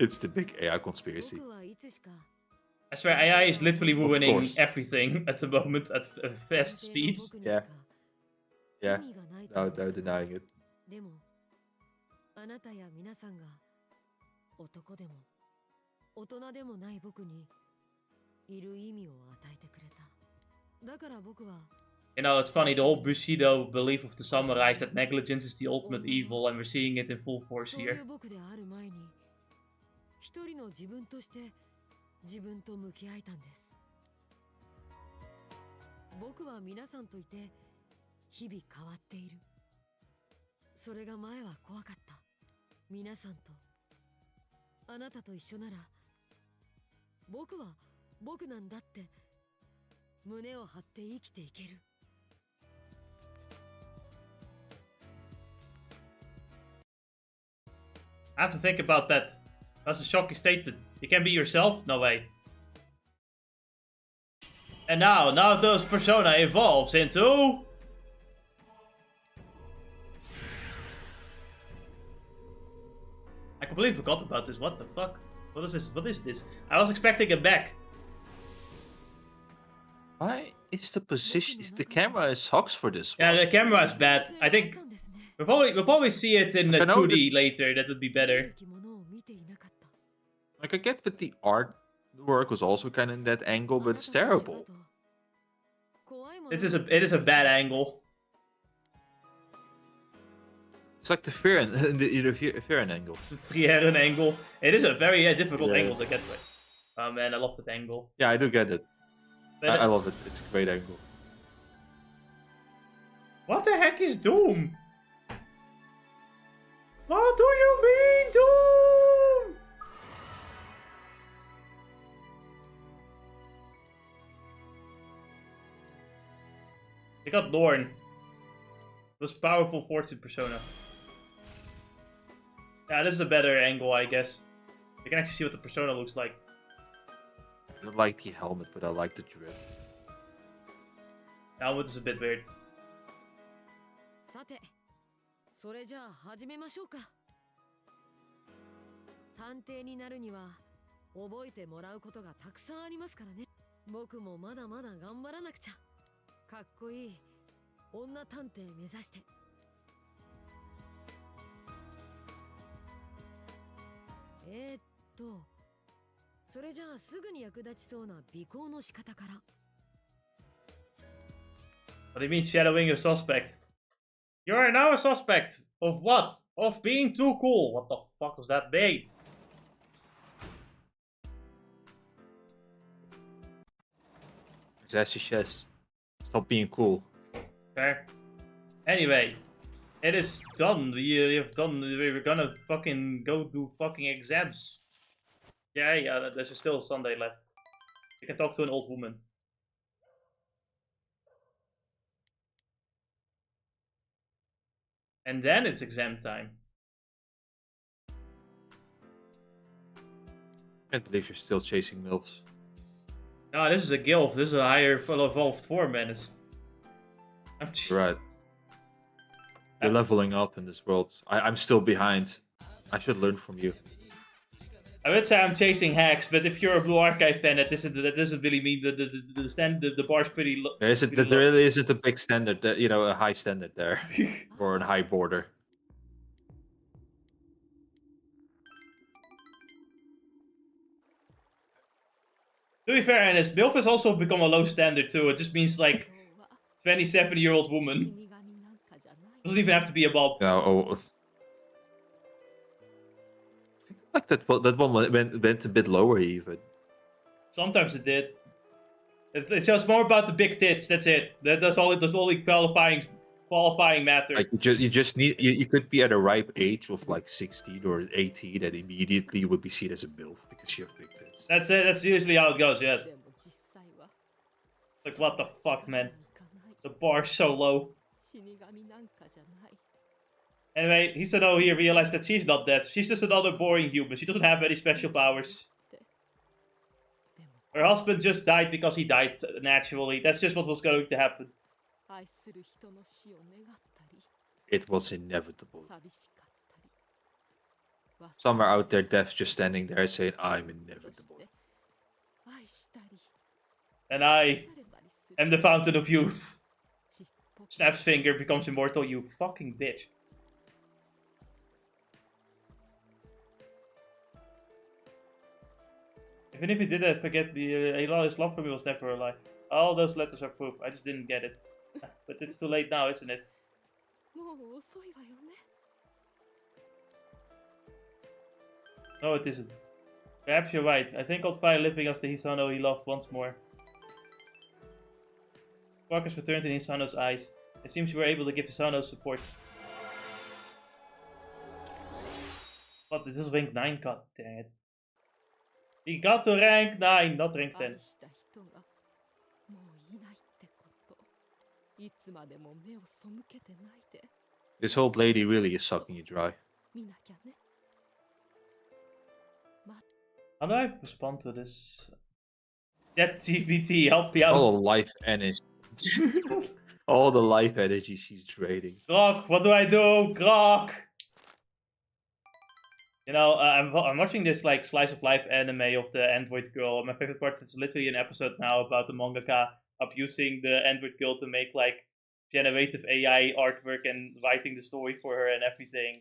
It's the big AI conspiracy. I swear, AI is literally ruining everything at the moment at fast speeds. Yeah. Yeah. No denying it. You know, it's funny, the whole Bushido belief of the samurais that negligence is the ultimate evil, and we're seeing it in full force here. I have to think about that. That's a shocking statement. You can be yourself? No way. And now, Naoto's persona evolves into... I completely forgot about this. What the fuck? What is this? What is this? I was expecting it back. Why is the position... The camera sucks for this one. Yeah, the camera is bad. I think... We'll probably see it in the 2D later. That would be better. Like, I get that the artwork was also kind of in that angle, but it's terrible. It is a bad angle. It's like the Fearon angle. The Frieren angle. It is a very difficult Yeah. angle to get with. Oh man, I love that angle. Yeah, I do get it. But I love it. It's a great angle. what the heck is Doom? What do you mean, Doom? They got Lorne. Those powerful fortune persona. Yeah, this is a better angle, I guess. You can actually see what the persona looks like. I don't like the helmet, but I like the drip. Helmet is a bit weird. さて、それじゃあ始めましょうか。探偵になるには覚えてもらうことがたくさんありますからね。僕もまだまだ頑張らなくちゃ。かっこいい女探偵目指して。それじゃあすぐに役立ちそうな尾行の仕方から。What do you mean shadowing a suspect? You are now a suspect. Of what? Of being too cool. What the fuck does that mean? It's as she says. Stop being cool. Fair. Anyway, it is done. We have done. We're gonna fucking go do fucking exams. Yeah, there's still Sunday left. You can talk to an old woman. And then it's exam time. Can't believe you're still chasing MILFs. No, this is a guild. This is a higher, full evolved form, menace. Right. You're leveling up in this world. I'm still behind. I should learn from you. I would say I'm chasing hacks, but if you're a Blue Archive fan, that doesn't really mean the bar's pretty low. There really isn't a big standard, that a high standard there, or a high border. To be fair, and MILF has also become a low standard too. It just means like 27-year-old woman. Doesn't even have to be a bob. Yeah, I think like that one went a bit lower even. Sometimes it did. It's just more about the big tits. That's it. That's all. That's only qualifying matter. Like you just need you could be at a ripe age of like 16 or 18 and immediately you would be seen as a MILF because you have big tits. That's it. That's usually how it goes. Yes. Like what the fuck, man? The bar's so low. Anyway, Hisano here realized that she's not dead. She's just another boring human. She doesn't have any special powers. Her husband just died because he died naturally. That's just what was going to happen. It was inevitable. Somewhere out there, Death's just standing there saying, I'm inevitable. And I am the fountain of youth. Snaps finger, becomes immortal, you fucking bitch. Even if he did that, forget his love for me was never a lie. All those letters are proof. I just didn't get it. But it's too late now, isn't it? No, it isn't. Perhaps you're right. I think I'll try living as the Hisano he loved once more. Spark has returned in Hisano's eyes. It seems you were able to give Hisano support. What? This is rank 9? God dang it. He got to rank 9, not rank 10. This old lady really is sucking you dry. How do I respond to this? ChatGPT, help me out. All the life energy. All the life energy she's draining. Grok, what do I do? Grok! You know, I'm watching this like slice of life anime of the android girl. My favorite part is literally an episode now about the mangaka abusing the android girl to make like generative AI artwork and writing the story for her and everything.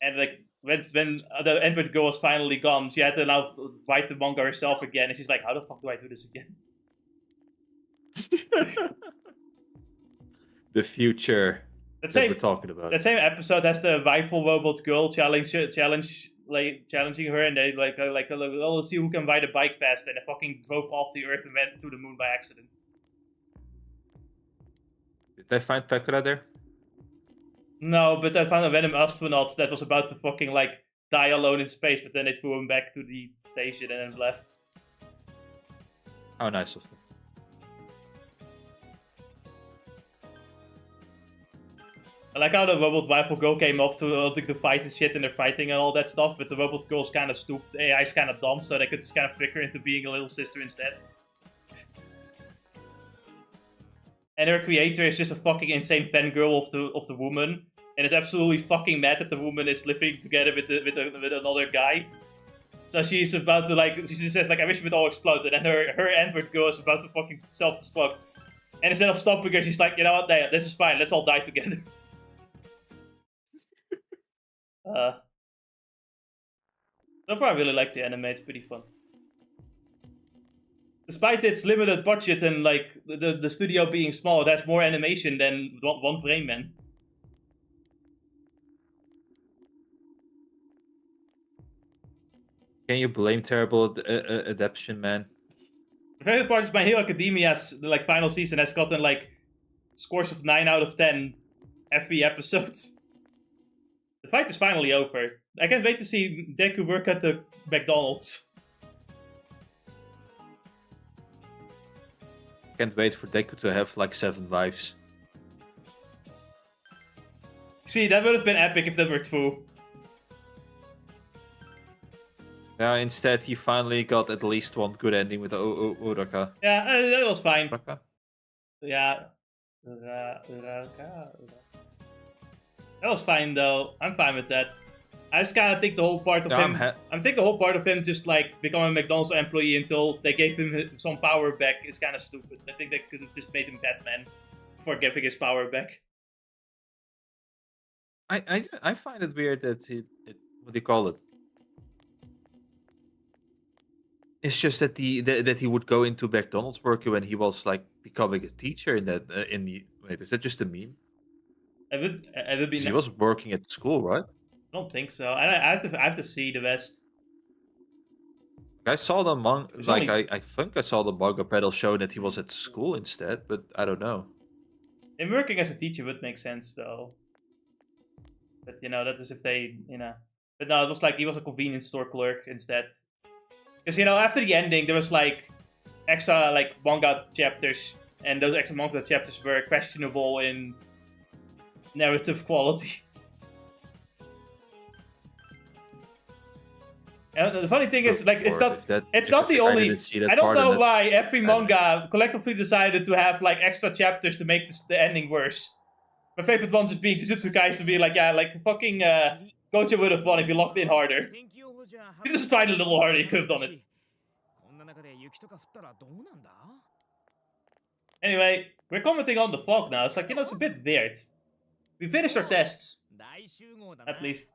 And like when the android girl was finally gone, she had to now write the manga herself again. And she's like, "How the fuck do I do this again?" The future That that we're same talking about. that same episode has the rifle robot girl challenging her, and they oh, let's see who can ride a bike fast, and they fucking drove off the Earth and went to the moon by accident. Did they find Pekora there? No, but I found a random astronaut that was about to fucking like die alone in space, but then they threw him back to the station and then left. How nice of them. I like how the robot rifle girl came up to wanting to fight and shit, and they're fighting and all that stuff, but the robot girl's kind of stupid, the AI's kind of dumb, so they could just kind of trick her into being a little sister instead. And her creator is just a fucking insane fangirl of the woman, and is absolutely fucking mad that the woman is living together with another guy. So she's about to she just says I wish it would all explode, and then her android girl is about to fucking self-destruct. And instead of stopping her, she's like, you know what, nah, this is fine, let's all die together. So far I really like the anime, it's pretty fun. Despite its limited budget and the studio being small, it has more animation than One Frame Man. Can you blame terrible adaptation, man? The favorite part is My Hero Academia's final season has gotten scores of 9 out of 10 every episode. The fight is finally over. I can't wait to see Deku work at the McDonald's. Can't wait for Deku to have 7 wives. See, that would have been epic if that were true. Yeah, instead he finally got at least one good ending with Uraka. Yeah, that was fine. Uraka? Yeah. Uraka. That was fine though. I'm fine with that. I just kind of think the whole part of him. I think the whole part of him just becoming a McDonald's employee until they gave him some power back is kind of stupid. I think they could have just made him Batman before giving his power back. I find it weird that what do you call it? It's just that he would go into McDonald's work when he was becoming a teacher in that wait, is that just a meme? It would be. He was working at school, right? I don't think so. I have to see the rest. I saw the I think I saw the manga pedal show that he was at school instead, but I don't know. Him working as a teacher would make sense though. But that is if they But no, it was he was a convenience store clerk instead. Because after the ending there was extra manga chapters, and those extra manga chapters were questionable in narrative quality. And the funny thing is, it's not the only. I don't know why every manga collectively decided to have extra chapters to make the ending worse. My favorite one just being Jujutsu Kaisen, being fucking Gojo would have won if he locked in harder. He just tried a little harder, he could have done it. Anyway, we're commenting on the fog now. It's it's a bit weird. We finished our tests. At least.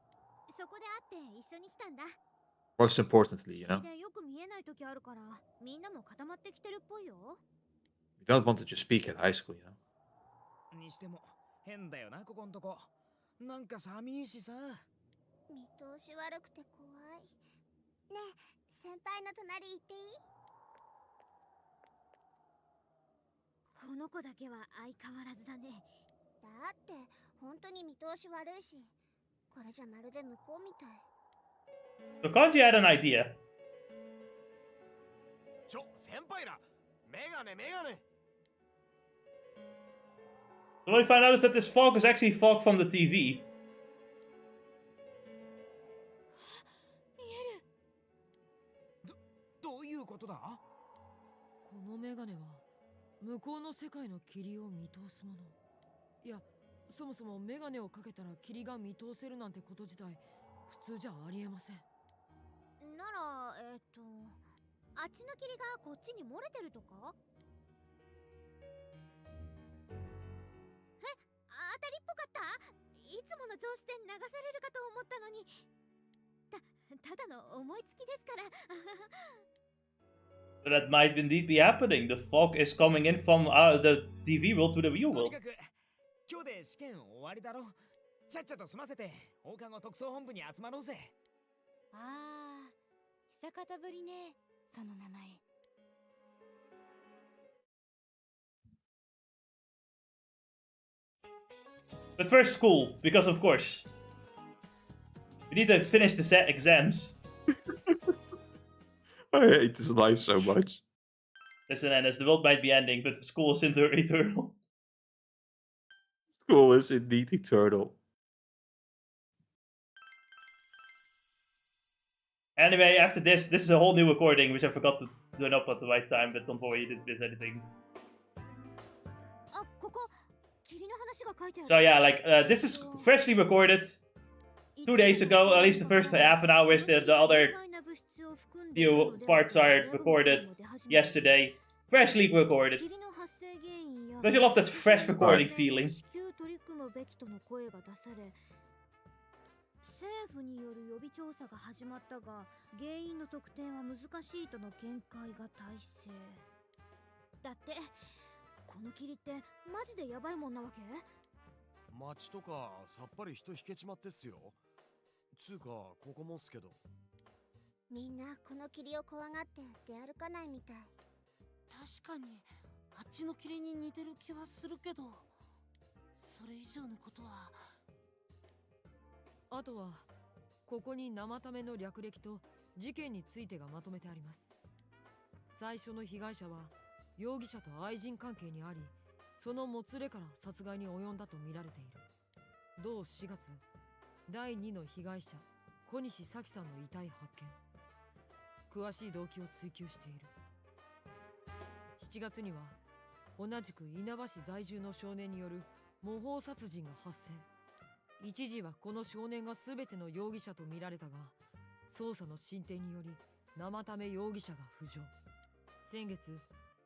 Most importantly, you don't want to just speak at high school, you know. にしても変だよなここんとこなんか寂しいしさ見通し悪くて怖いねえ先輩の隣行っていいこの子だけは相変わらずだねだって本当に見通し悪いしこれじゃまるで向こうみたい So Kanji had an idea. 先輩らメガネメガネ So what we found out is that this fog is actually fog from the TV. 見えるどういうことだこのメガネは向こうの世界の霧を見通すものいやそもそもメガネをかけたら霧が見通せるなんてこと自体普通じゃありえませんならあっちの霧がこっちに漏れてるとか当たりっぽかったいつもの調子で流されるかと思ったのにただの思いつきですから But that might indeed be happening. The fog is coming in from the TV world to the real とに world. かく今日で試験終わりだろ。ちゃっちゃと済ませて放課後特捜本部に集まろうぜ。ああ、久方ぶりね、その名前。But first school, because of course. We need to finish the set exams. I hate this life so much. Listen, Ennis, the world might be ending, but school is eternal. School is indeed eternal. Anyway, after this is a whole new recording, which I forgot to turn up at the right time, but don't worry, you didn't miss anything. あ、ここ霧の話が書いてある。 So yeah, like, this is freshly recorded 2 days ago, at least the first half an hour, whereas the other few parts are recorded yesterday. Freshly recorded. Don't you love that fresh recording feeling? 政府による予備調査が始まったが、原因の特定は難しいとの見解が大勢。だって、この霧ってマジでヤバいもんなわけ？街とかさっぱり人引けちまってっすよ。つうか、ここもっすけど。みんなこの霧を怖がって出歩かないみたい。確かにあっちの霧に似てる気はするけど、それ以上のことは。あとはここに生ための略歴と事件についてがまとめてあります。最初の被害者は容疑者と愛人関係にあり、そのもつれから殺害に及んだと見られている。同4月、第2の被害者小西咲さんの遺体発見。詳しい動機を追及している。7月には同じく稲葉市在住の少年による模倣殺人が発生。一時はこの少年が全ての容疑者と見られたが、捜査の進展により生ため容疑者が浮上。先月、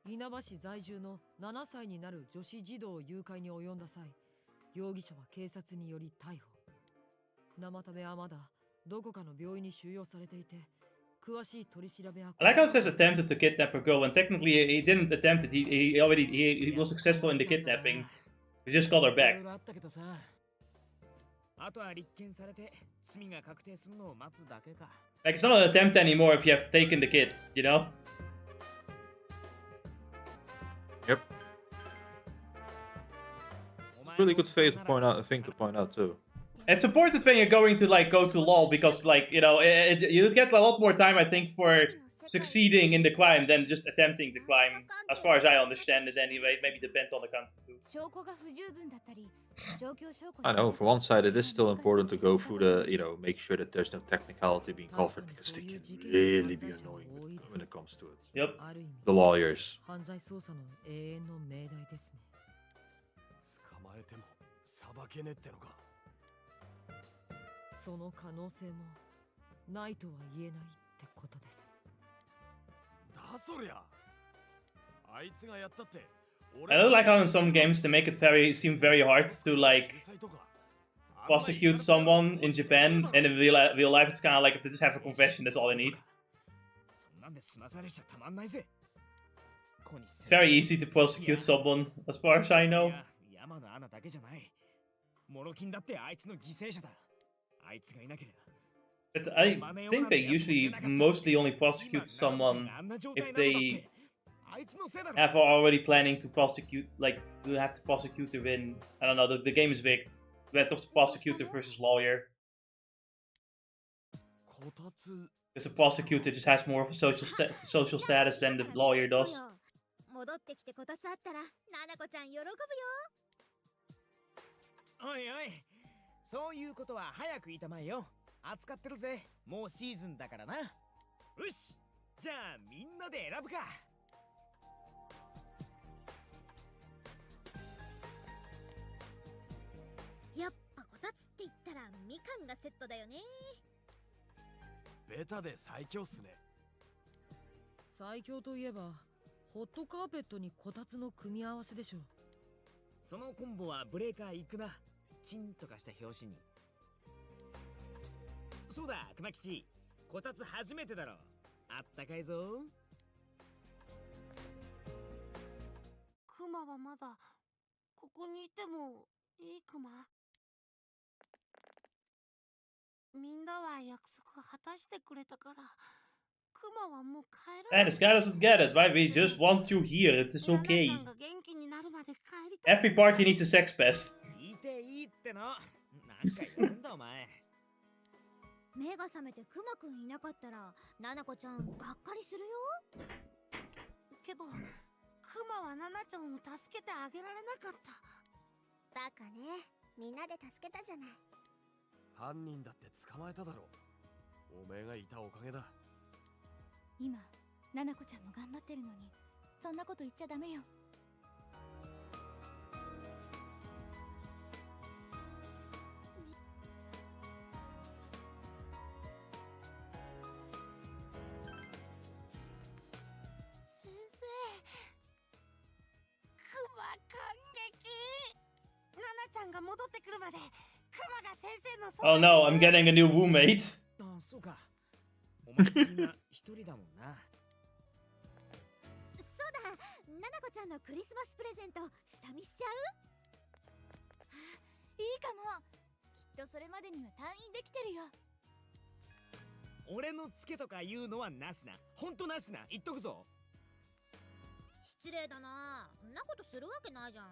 稲葉市在住の7歳になる女子児童を誘拐に及んだ際、容疑者は警察により逮捕。生ためはまだどこかの病院に収容されていて、詳しい取り調べは。 I like how it says attempted to kidnap a girl when technically he didn't attempt it. He was successful in the kidnapping. He just got her back. あとは立件されて罪が確定するのを待つだけか。 Like, it's not an attempt anymore if you have taken the kid, you know? Yep. Really good thing to point out too. It's important when you're going to like go to law because like, you know, you get a lot more time, I think, for succeeding in the crime than just attempting the crime, as far as I understand it anyway. Maybe depends on the country too. I know, for one side it is still important to go through the, you know, make sure that there's no technicality being covered because they can really be annoying when it comes to it. Yep. The lawyers. 犯罪捜査の永遠の命題ですね。捕まえても裁けねってのか。その可能性もないとは言えないってことです。だそりゃ。あいつがやったって。 I don't like how in some games they make it seem very hard to like prosecute someone in Japan, and in real life it's kind of like if they just have a confession, that's all they need. It's very easy to prosecute someone, as far as I know. But I think they usually mostly only prosecute someone if they have already planning to prosecute, like, you have to prosecute to win. I don't know, the game is rigged. When it comes to prosecutor versus lawyer. Because the prosecutor just has more of a social status than the lawyer does. 戻ってきてこたつあったら、ななこちゃん喜ぶよ。おいおい、そういうことは早く言いたまえよ。扱ってるぜ。もうシーズンだからな。よし、じゃあみんなで選ぶか。やっぱこたつって言ったらみかんがセットだよね。ベタで最強っすね。最強といえばホットカーペットにこたつの組み合わせでしょ。そのコンボはブレーカーいくな。チンとかした拍子に。そうだ、熊吉。こたつ初めてだろ。あったかいぞ。クマはまだここにいてもいいクマ？みんなは約束果たしてくれたから、クマはもう帰らない。 And this guy doesn't get it. Why? We just want you here. It is ナナちゃ okay. んが元気になるまで帰りたい。 Every party needs a sex pest. いていいっての。なんか言ってんだお前。目が覚めてクマくんいなかったらナナコちゃんがっかりするよ。けどクマはナナちゃんを助けてあげられなかった。バカね、みんなで助けたじゃない。犯人だって捕まえただろう。おめえがいたおかげだ。今ナナコちゃんも頑張ってるのにそんなこと言っちゃダメよ。先生、クマ感激。ナナちゃんが戻ってくるまでクマが先生のそば Oh に no, I'm getting a new roommate. あ、そうか。お前今一人だもんな。そうだ、ナナコちゃんのクリスマスプレゼント下見しちゃう？いいかも。きっとそれまでには退院できてるよ。俺のツケとか言うのはなしな。ほんとなしな。言っとくぞ。失礼だな。そんなことするわけないじゃん。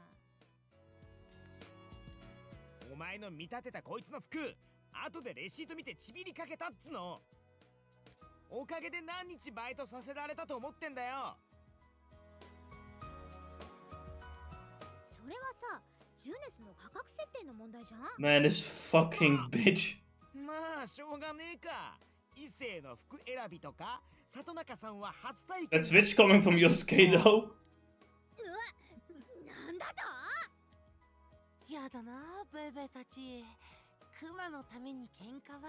お前の見立てたこいつの服、後でレシート見てちびりかけたっつの。おかげで何日バイトさせられたと思ってんだよ。それはさ、ジュネスの価格設定の問題じゃん。 Man, this fucking bitch. まあしょうがねえか。異性の服選びとか、里中さんは初体験。 That's bitch coming from Yosuke though. うわ、なんだと？やだな、ベイベーたち。クマのために喧嘩は。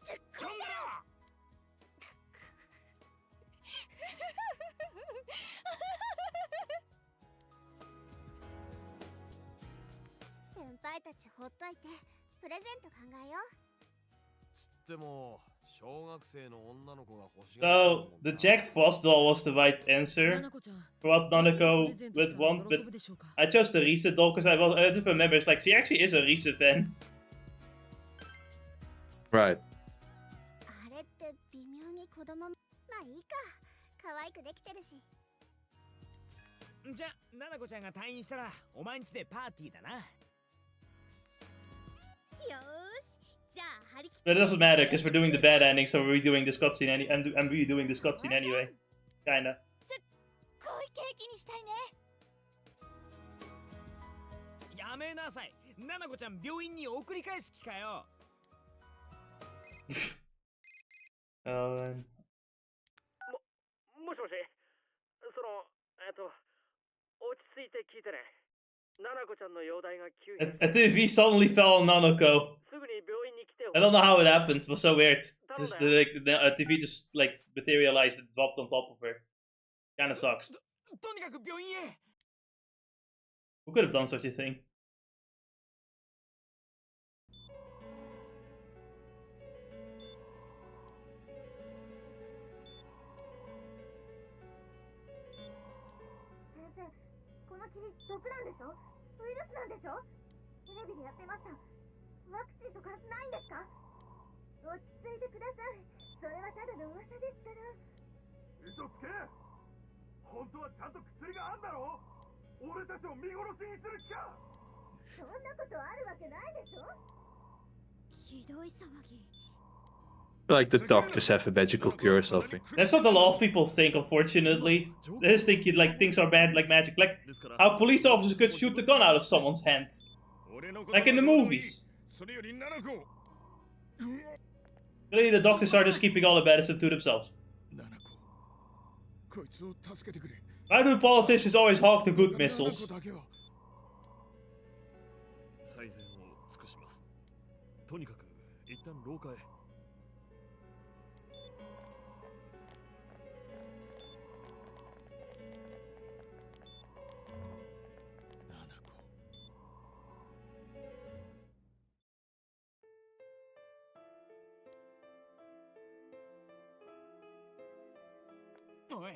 突っ込んだろ。先輩たちほっといてプレゼント考えよう。つっても小学生の女の子が欲しがる So, the Jack Frost doll was the right answer for what Nanako would want, but I chose the Risa doll because I just remember it's like she actually is a Risa fan. Right. あれって微妙に子供。まあいいか、可愛くできてるし。じゃあ、ナナコちゃんが退院したらお前んちでパーティーだな。よーし、じゃあ張り切っ But it doesn't matter because we're doing the bad ending, so we're redoing this cutscene I'm redoing this cutscene anyway. Kinda. すっごいケーキにしたいね。やめなさい。ナナコちゃん病院に送り返す気かよ。Oh, man. もしもし、落ち着いて聞いてね。ナナコちゃんの容体が急に。 A TV suddenly fell on Nanako. すぐに病院に来て。 I don't know how it happened. It was so weird. It's just the TV just like materialized and dropped on top of her. Kinda sucks. とにかく病院へ。 Who could have done such a thing? 先生、この霧毒なんでしょ？ウイルスなんでしょ？テレビでやってました。ワクチンとかないんですか？落ち着いてください。それはただの噂ですから。嘘つけ。本当はちゃんと薬があんだろ。俺たちを見殺しにする気か。そんなことあるわけないでしょ。ひどい騒ぎ。 Like the doctors have a magical cure or something. That's what a lot of people think, unfortunately. They just think like things are bad like magic. Like how police officers could shoot the gun out of someone's hand. Like in the movies. Really, the doctors are just keeping all the medicine to themselves. Why do politicians always hog the good missiles? 最善を尽くします。とにかく一旦廊下へ。おい、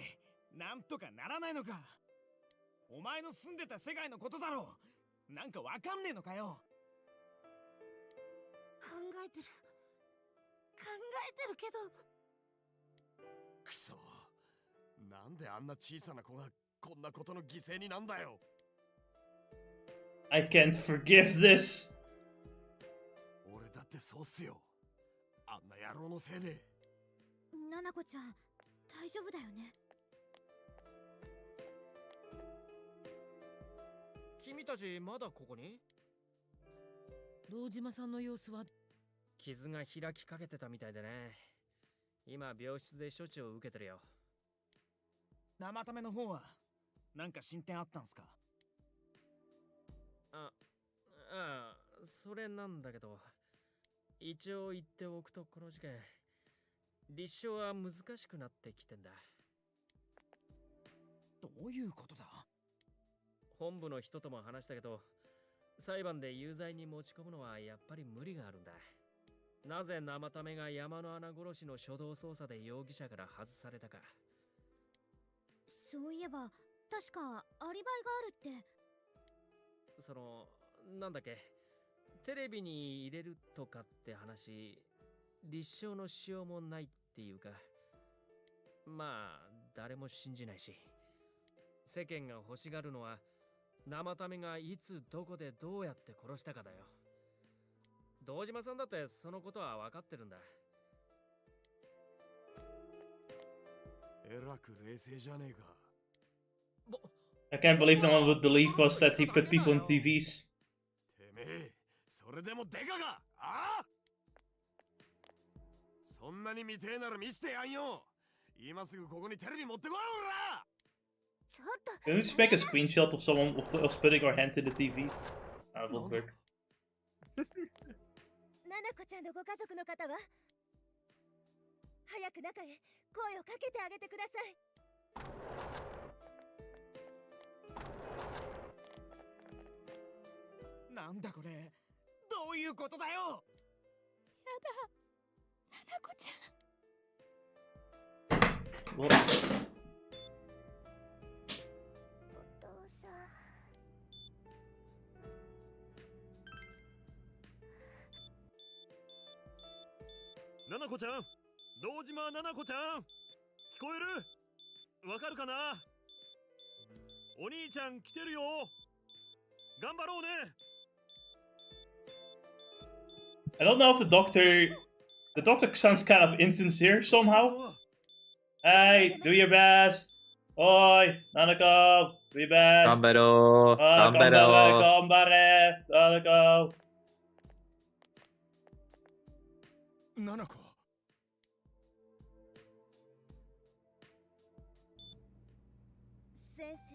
なんとかならないのか。お前の住んでた世界のことだろう。なんかわかんねえのかよ。考えてるけど。くそ、なんであんな小さな子がこんなことの犠牲になんだよ。I can't forgive this. 俺だってそうっすよ。あんな野郎のせいで。ナナコちゃん、大丈夫だよね。君たちまだここに？堂島さんの様子は？傷が開きかけてたみたいでね。今病室で処置を受けてるよ。生ための方はなんか進展あったんすか？ああ、それなんだけど、一応言っておくとこの事件、立証は難しくなってきてんだ。どういうことだ？本部の人とも話したけど、裁判で有罪に持ち込むのはやっぱり無理があるんだ。なぜ生ためが山の穴殺しの初動捜査で容疑者から外されたか。そういえば、確かアリバイがあるって。その、なんだっけ、テレビに入れるとかって話、立証のしようもないっていうか、まあ誰も信じないし、世間が欲しがるのは生ためがいつどこでどうやって殺したかだよ。堂島さんだってそのことは分かってるんだ。えらく冷静じゃねえか。I can't believe no one would believe us that he put people in TVs. てめえ、それでもデカか？ああ？そんなに見てえなら見してやんよ。今すぐここにテレビ持ってこい、おら！ちょっと。 Can we just make a screenshot of someone of putting our hand in the TV? That would work. ナナコちゃんのご家族の方は？早く中へ声をかけてあげてください。なんだこれ、どういうことだよ。やだ、ナナコちゃん。What? お父さん。ななこちゃん、堂島ななこちゃん、聞こえる？わかるかな？お兄ちゃん来てるよ。頑張ろうね。I don't know if the doctor sounds kind of insincere somehow. Hey, do your best. Oi, Nanako, do your best. 頑張ろう。頑張ろう。頑張れ、Nanako. ナナコ。先生。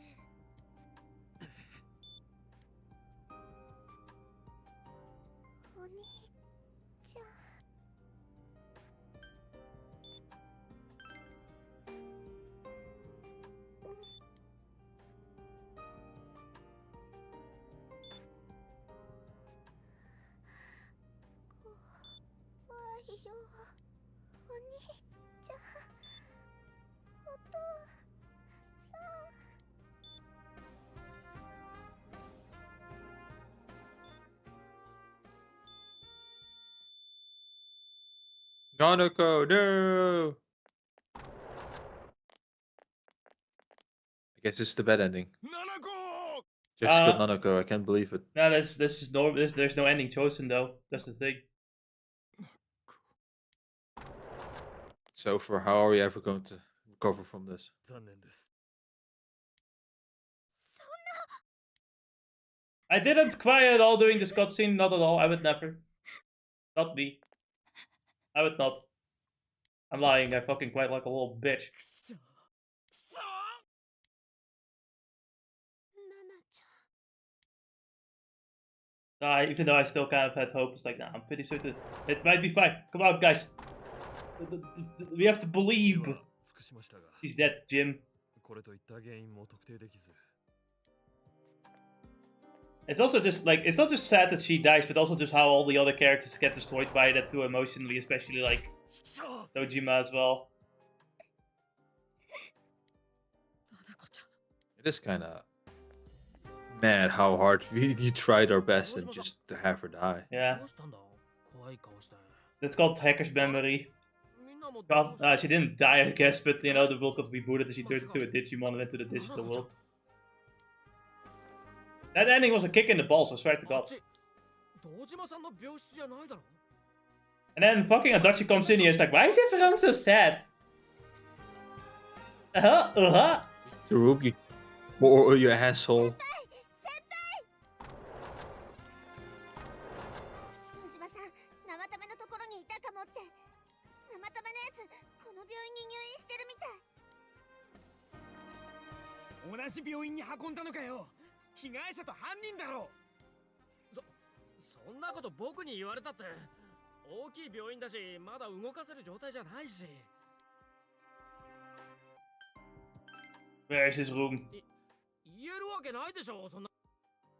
お兄ちゃん。怖いよ。お兄ちゃん。お父さん。Nanako, no! I guess this is the bad ending. Nanako! Just got Nanako, I can't believe it. No, there's no ending chosen though. That's the thing. So for how are we ever going to recover from this? 残念です。I didn't cry at all during this cutscene, not at all. I would never. Not me. I would not. I'm lying, I fucking cried like a little bitch. ナナちゃん。 Even though I still kind of had hope, it's like, nah, I'm pretty certain it might be fine. Come on, guys. We have to believe. 尽くしましたが、 He's dead, Jim. これといった原因も特定できず。 It's also just like, it's not just sad that she dies, but also just how all the other characters get destroyed by that too emotionally, especially like Dojima as well. It is kind of mad how hard we tried our best and just to have her die. Yeah. That's called hacker's memory. Well, she didn't die, I guess, but you know, the world got rebooted and she turned into a Digimon and went to the digital world. That ending was a kick in the balls, I swear to God. And then fucking Adachi comes in here and is like, why is everyone so sad? Tsurugi. Or you asshole. 小島さん、生タメのところにいたかもって。生タメのやつ、この病院に入院してるみたい。同じ病院に運んだのかよ。被害者と犯人だろ。そんなこと僕に言われたって。大きい病院だし、まだ動かせる状態じゃないし。Where is his room? 言えるわけないでしょ、そんな。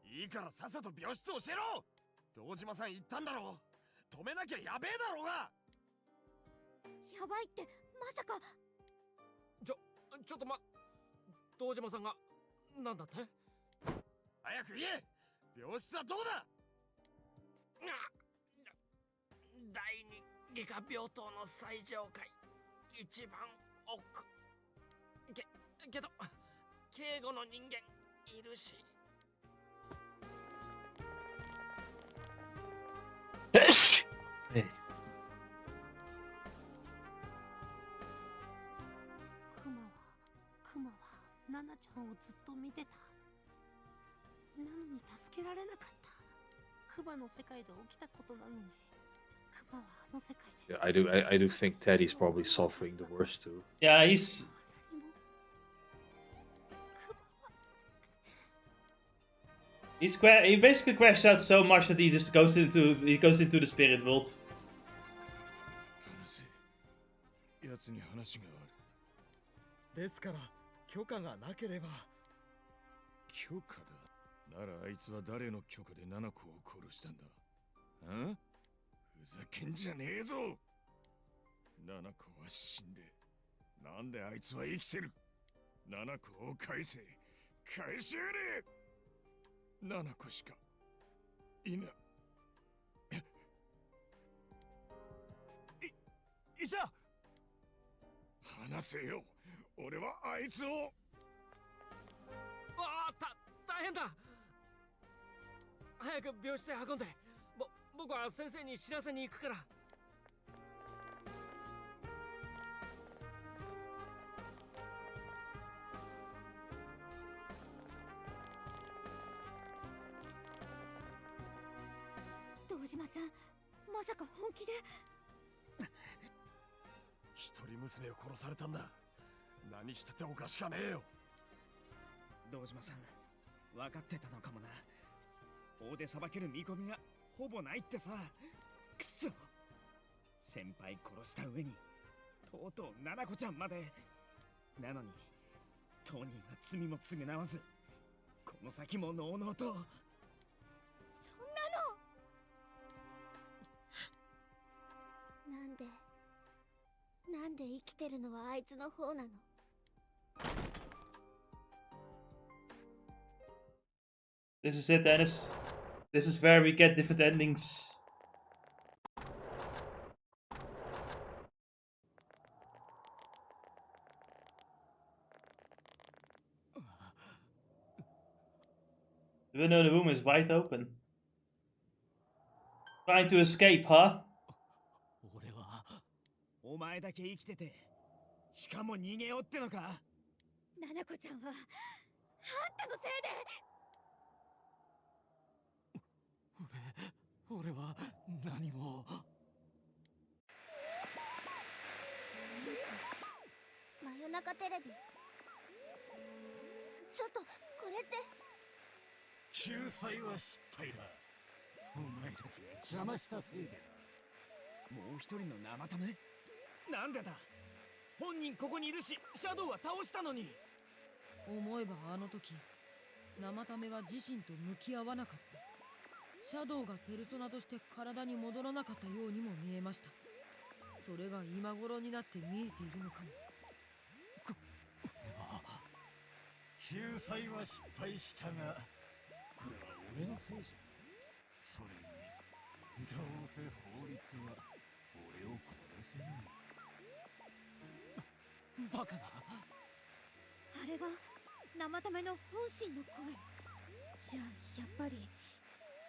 いいからさっさと病室教えろ。堂島さん言ったんだろ。止めなきゃやべえだろうが。やばいってまさか。ちょっと堂島さんがなんだって。早く言え。病室はどこだ。第二外科病棟の最上階一番奥。けど警護の人間いるし。Hey. クマはナナちゃんをずっと見てた。なのに助けられなかった。クマの世界で起きたことなのに。クマはあの世界で。Yeah, I do think Teddy's probably suffering the worst too. Yeah, he's. He basically crashed out so much that he just goes into the spirit world. やつに話がある。ですから許可がなければ。許可だ。ならあいつは誰の許可でナナコを殺したんだ。あ？ふざけんじゃねえぞ。ナナコは死んで、なんであいつは生きてる。ナナコを返せ。返しやれ。ナナコしかいな。医者。話せよ。俺はあいつを。大変だ。早く病室へ運んで。僕は先生に知らせに行くから。堂島さん、まさか本気で。一人娘を殺されたんだ。何してておかしかねえよ。堂島さん、分かってたのかもな。大でさばける見込みがほぼないってさ。くそ、先輩殺した上にとうとう七子ちゃんまで。なのに当人は罪も償わず、この先ものうのうと。そんなの。なんで生きてるのはあいつの方なの。This is it, Dennis. This is where we get different endings. The window in the room is wide open. Trying to escape, huh? 俺はお前だけ生きてて、しかも逃げようってのか。七子ちゃんはあんたのせいで。俺は何も。ユージ、真夜中テレビ。ちょっとこれって。救済は失敗だ。お前たちが邪魔したせいでな。もう一人の生タメ？なんでだ。本人ここにいるし、シャドウは倒したのに。思えばあの時、生タメは自身と向き合わなかった。シャドウがペルソナとして体に戻らなかったようにも見えました。それが今頃になって見えているのかも。俺は救済は失敗したが俺のせいじゃ。それにどうせ法律は俺を殺せない。バカな。あれが生ための本心の声。じゃあやっぱり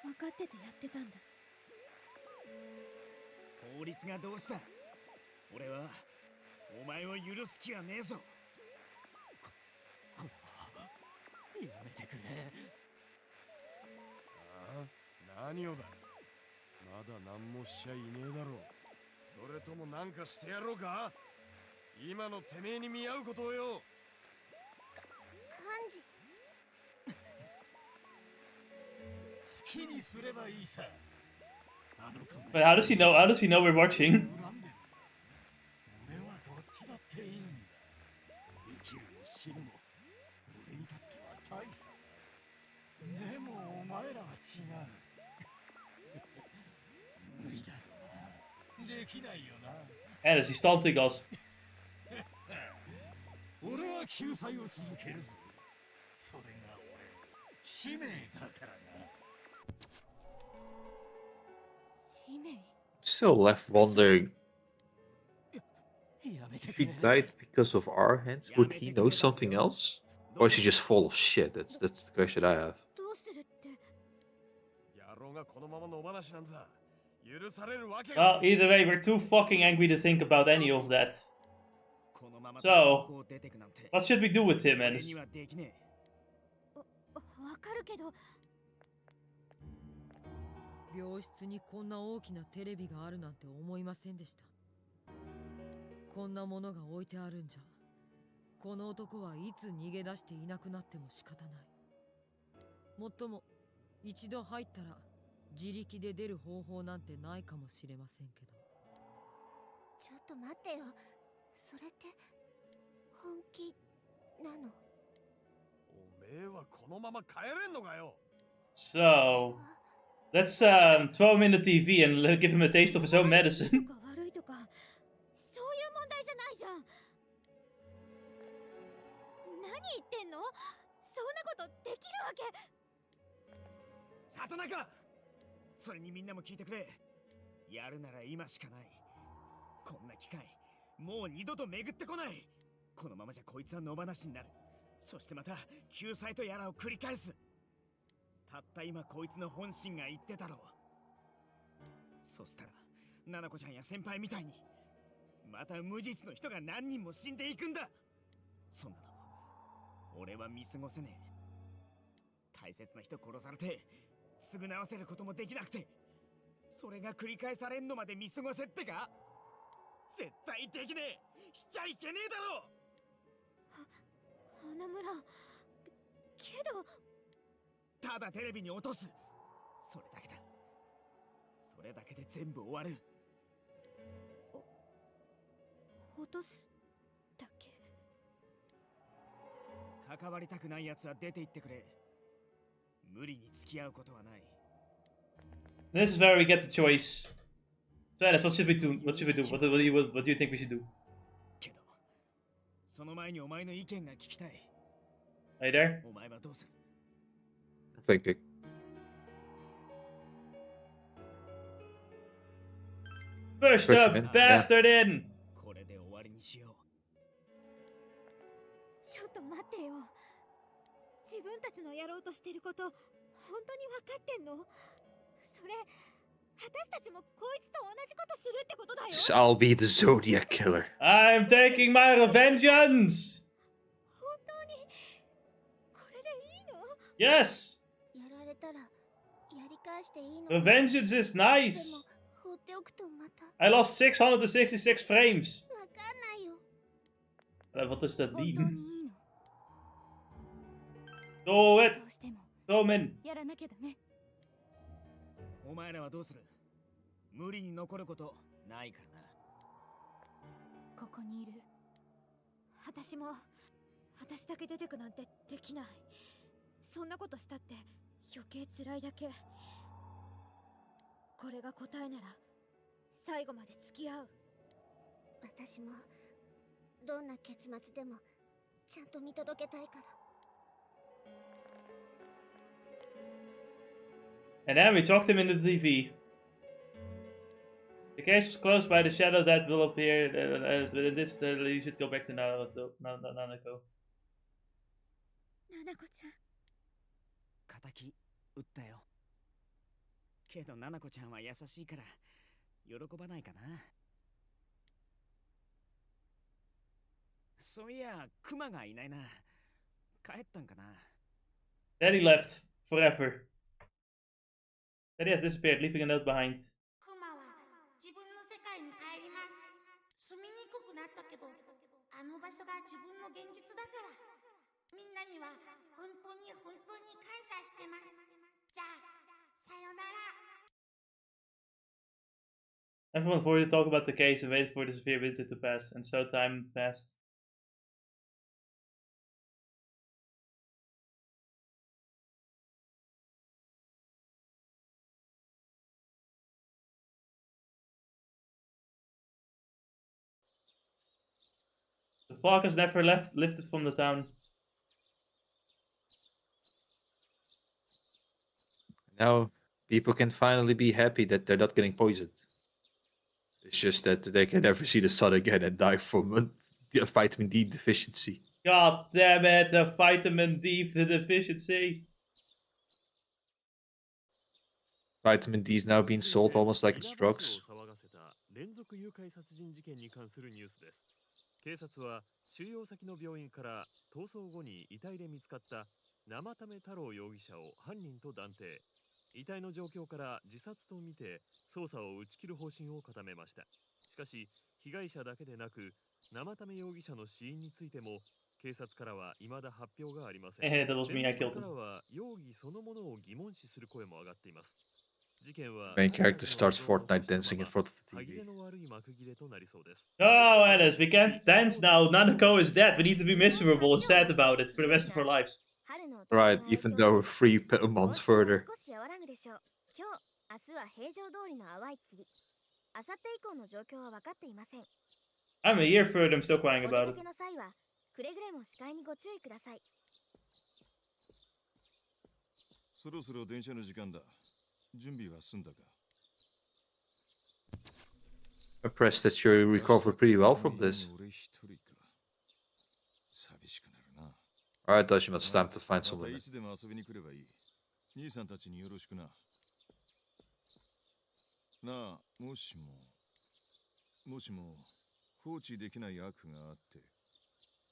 分かっててやってたんだ。法律がどうした？俺はお前を許す気はねえぞ。やめてくれ。ああ、何をだ。まだ何もしちゃいねえだろう。それともなんかしてやろうか。今のてめえに見合うことをよ。幹事。好きにすればいいさ。あの子が But how does he know? How does he know we're watching? 恨んでるんだ。俺はどっちだっていいんだ。生きるも死ぬも俺にとっては大差だ。でもお前らは違う。無理だろうな。できないよな。En dus die standing als. 俺は救済を続けるぞ。それが俺の使命だからな。使命。 Still left wondering. If he died because of our hands, would he know something else? Or is he just full of shit? That's the question I have. どうするって。野郎がこのまま野放しなんざ許されるわけ Well, either way, we're too fucking angry to think about any of that. So, what should we do with him, Ennis? わかるけど。病室にこんな大きなテレビがあるなんて思いませんでした。こんなものが置いてあるんじゃ、この男はいつ逃げ出していなくなっても仕方ない。もっとも一度入ったら自力で出る方法なんてないかもしれませんけど。ちょっと待ってよ。それって本気なの？おめえはこのまま帰れんのかよ。 So, let's throw him in the TV and give him a taste of his own medicine. 悪いとかそういう問題じゃないじゃん。何言ってんの？そんなことできるわけ。里中、それにみんなも聞いてくれ。やるなら今しかない。こんな機会もう二度と巡ってこない。このままじゃこいつは野放しになる。そしてまた救済とやらを繰り返す。たった今こいつの本心が言ってたろう。そしたら七子ちゃんや先輩みたいにまた無実の人が何人も死んでいくんだ。そんなの俺は見過ごせねえ。大切な人殺されて償わせることもできなくて、それが繰り返されんのまで見過ごせってか。絶対できねえ。しちゃいけねえだろ。花村けど。ただテレビに落とす、それだけだ。それだけで全部終わる。落とすだけ。関わりたくないやつは出て行ってくれ。無理に付き合うことはない。 This is where we get the choice. So, Ennis, what should we do? What should we do? What do you think we should do? けどその前にお前の意見が聞きたい。 Are you there? お前はどうする？ Thinking. Push the bastard in! これで終わりにしよう。ちょっと待ってよ。自分たちのやろうとしてること本当に分かってんの？それ私たちもこいつと同じことするってことだよ。 I'll be the Zodiac killer. I'm taking my revengeance! 本当にこれでいいの？ Yes! やられたらやり返していいの？ Revengeance is nice! でも放っておくとまた。 I lost 666 frames. わかんないよ。What does that 本当に mean? いいの？ Do it! どうしても Throw him in. やらなきゃダメ。お前らはどうする？無理に残ることないからな。ここにいる。私も私だけ出てくなんてできない。そんなことしたって余計辛いだけ。これが答えなら最後まで付き合う。私もどんな結末でもちゃんと見届けたいから。And then we talked him into the TV. The case was closed by the shadow that will appear. You should go back to Naoto. Nanako. ナナコちゃん。敵撃ったよ。けどナナコちゃんは優しいから喜ばないかな。そういやクマがいないな。帰ったんかな。Daddy left forever. Daddy has disappeared, leaving a note behind. クマは自分の世界に帰ります。住みにくくなったけど、あの場所が自分の現実だから。みんなには本当に感謝してます。じゃあ、さよなら。Everyone avoided to talk about the case and waited for the severe winter to pass, and so time passed. The fog has never lifted from the town. Now people can finally be happy that they're not getting poisoned. It's just that they can never see the sun again and die from a vitamin D deficiency. God damn it, the vitamin D deficiency. Vitamin D is now being sold almost like it's drugs. 連続誘拐殺人事件に関するニュースです。警察は収容先の病院から逃走後に遺体で見つかった生為太郎容疑者を犯人と断定。遺体の状況から自殺とみて捜査を打ち切る方針を固めました。しかし被害者だけでなく生為容疑者の死因についても警察からは未だ発表がありません。that was me, I 専 killed 門家 him. からは容疑そのものを疑問視する声も上がっています。 The main character starts Fortnite dancing in front of the TV. Oh, Alice, we can't dance now. Nanako is dead. We need to be miserable and sad about it for the rest of our lives. Right, even though we're 3 months further. I'm a year further, I'm still crying about it. そろそろ電車の時間だ。準備は済んだか。 I'm impressed that you recovered pretty well from this. 寂しくなるな。 Alright, Dojima, it's time to find また someone. いつでも遊びに来ればいい。兄さんたちによろしくな。なあ、もしも放置できない悪があって、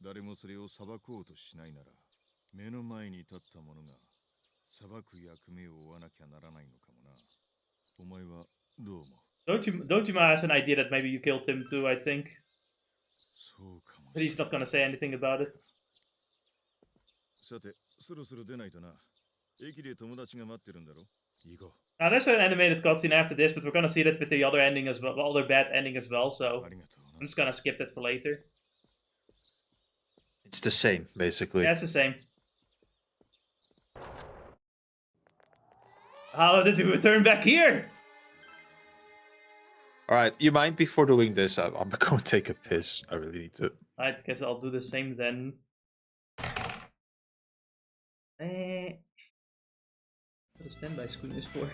誰もそれを裁こうとしないなら、目の前に立った者が裁く役目を負わなきゃならないのかもな。お前はどう思う？ Dojima has an idea that maybe you killed him too, I think. But he's not gonna say anything about it. さて、そろそろ出ないとな。駅で友達が待ってるんだろ。行こう。 Now, there's an animated cutscene after this, but we're gonna see that with the other ending as well, the other bad ending as well, so I'm just gonna skip that for later. It's the same, basically. Yeah, it's the same. How did we return back here? Alright, you mind before doing this? I'm going to take a piss. I really need to. I guess I'll do the same then. What the standby screen is for.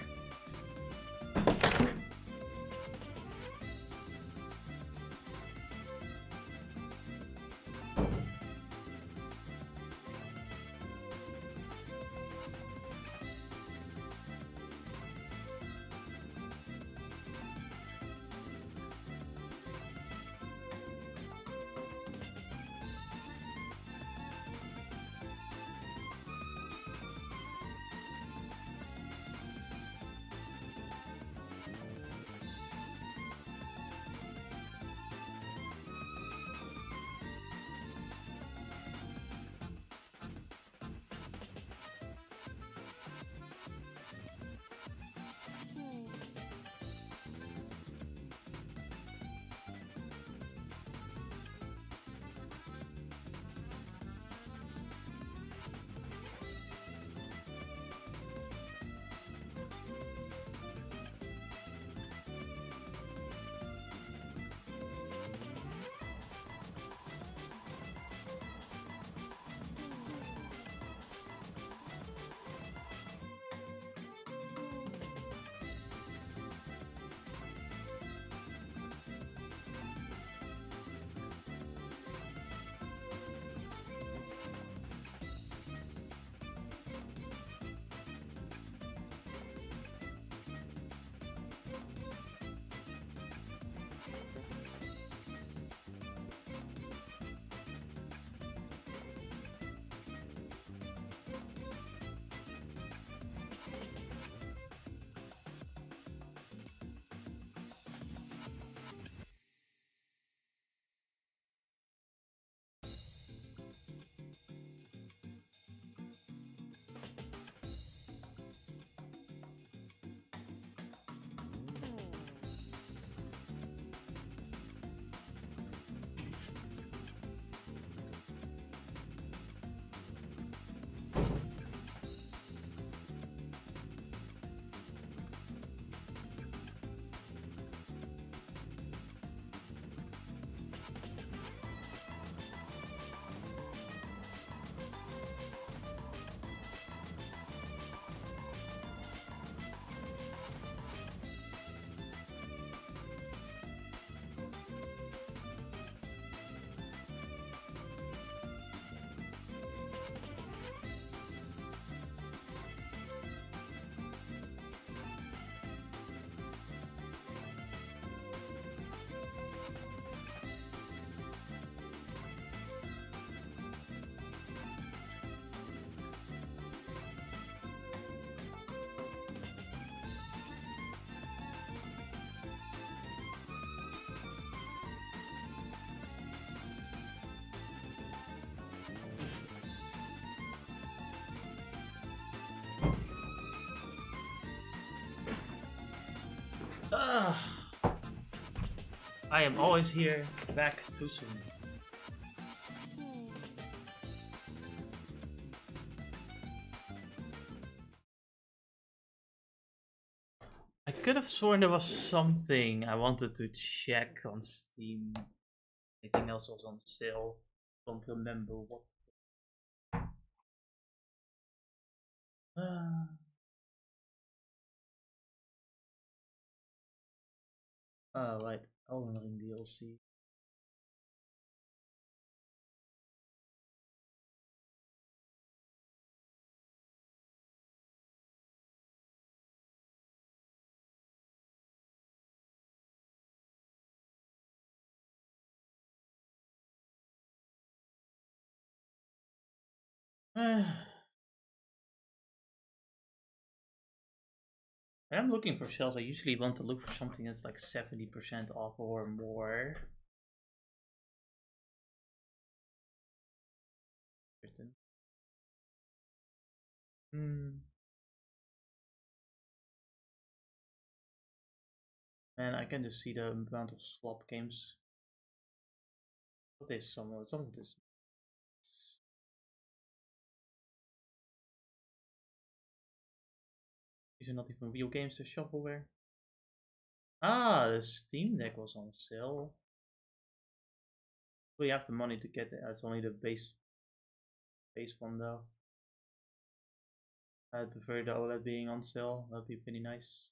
I am always here, back too soon. I could have sworn there was something I wanted to check on Steam. Anything else was on sale. Don't remember what. Right. Elden Ring DLC. I'm looking for sales. I usually want to look for something that's like 70% off or more. Man, I can just see the amount of slop games. What is some of this? These are not even real games, they're shovelware. Ah, the Steam Deck was on sale. We have the money to get it. It's only the base one though. I'd prefer the OLED being on sale. That'd be pretty nice.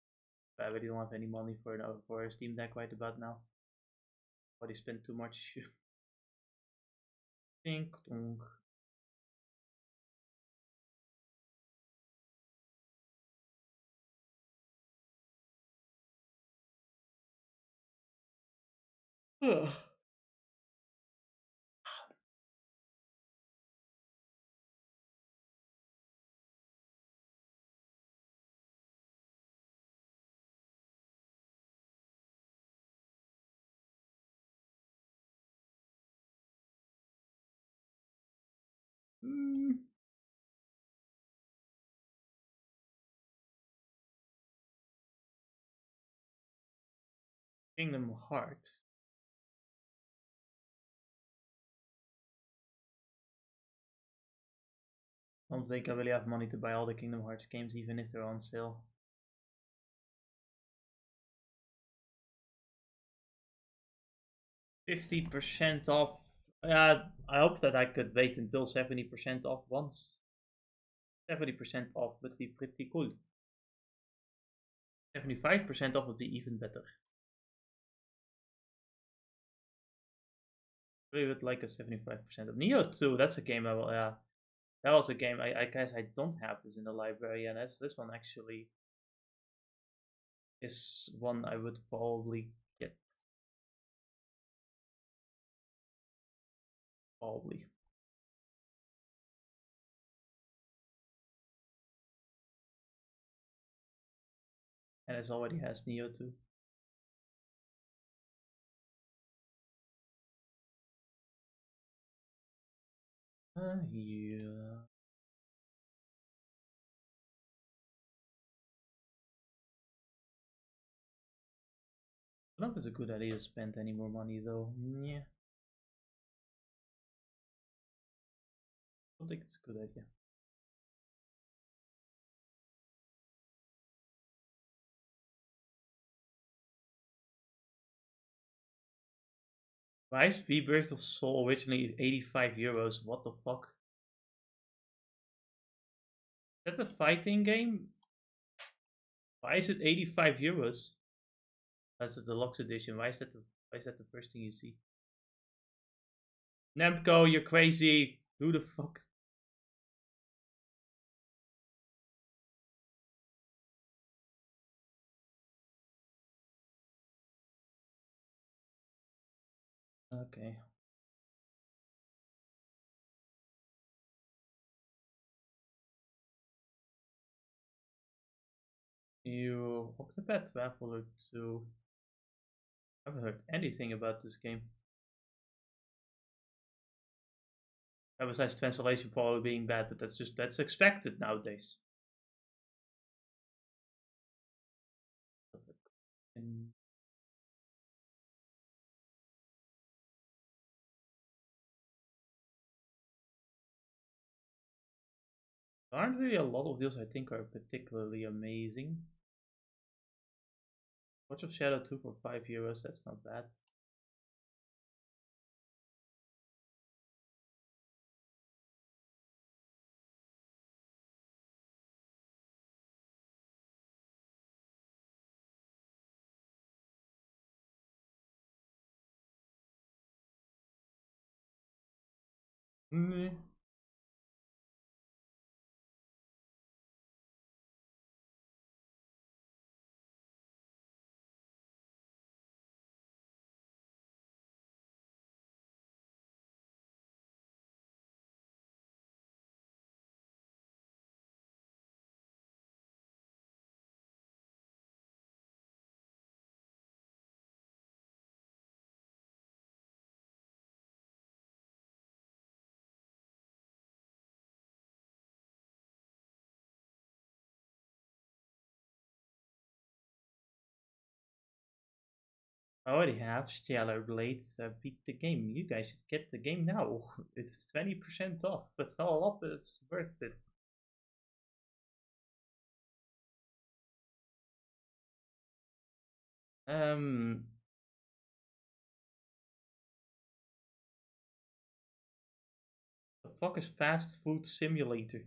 But I really don't have any money for a Steam Deck right about now. Already spent too much. Ding dong. Kingdom Hearts. I don't think I really have money to buy all the Kingdom Hearts games, even if they're on sale. 50% off. I hope that I could wait until 70% off once. 70% off would be pretty cool. 75% off would be even better. We would like a 75% of Neo 2. That's a game I will. Yeah, that was a game. I guess I don't have this in the library, and this one actually is one I would probably get. Probably. And it already has Neo 2. Yeah. I don't know if it's a good idea to spend any more money though. Yeah. I don't think it's a good idea. Why is Rebirth of Soul originally 85 euros? What the fuck? Is that a fighting game? Why is it 85 euros? That's the deluxe edition. Why is that the first thing you see? Namco, you're crazy. Who the fuck? Okay. You Octopath Traveler 2. I haven't heard anything about this game. Besides translation probably being bad, but that's expected nowadays. And there aren't really a lot of deals I think are particularly amazing. Watch of Shadow 2 for €5, that's not bad. Mm. I already have Stellar Blades. I beat the game. You guys should get the game now. It's 20% off. It's not a lot, but it's worth it. Um, the fuck is Fast Food Simulator?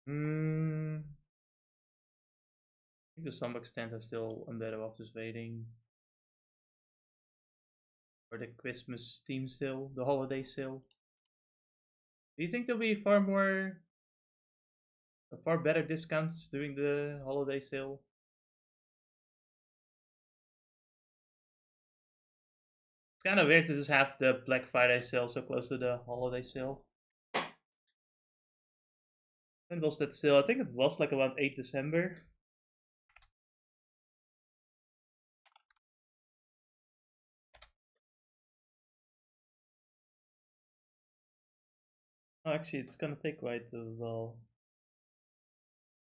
Hmm. I think to some extent I'm better off just waiting for the Christmas Steam sale, the holiday sale. Do you think there'll be far better discounts during the holiday sale? It's kind of weird to just have the Black Friday sale so close to the holiday sale. When was that sale? I think it was like around 8 December. Oh, actually, it's gonna take quite a while.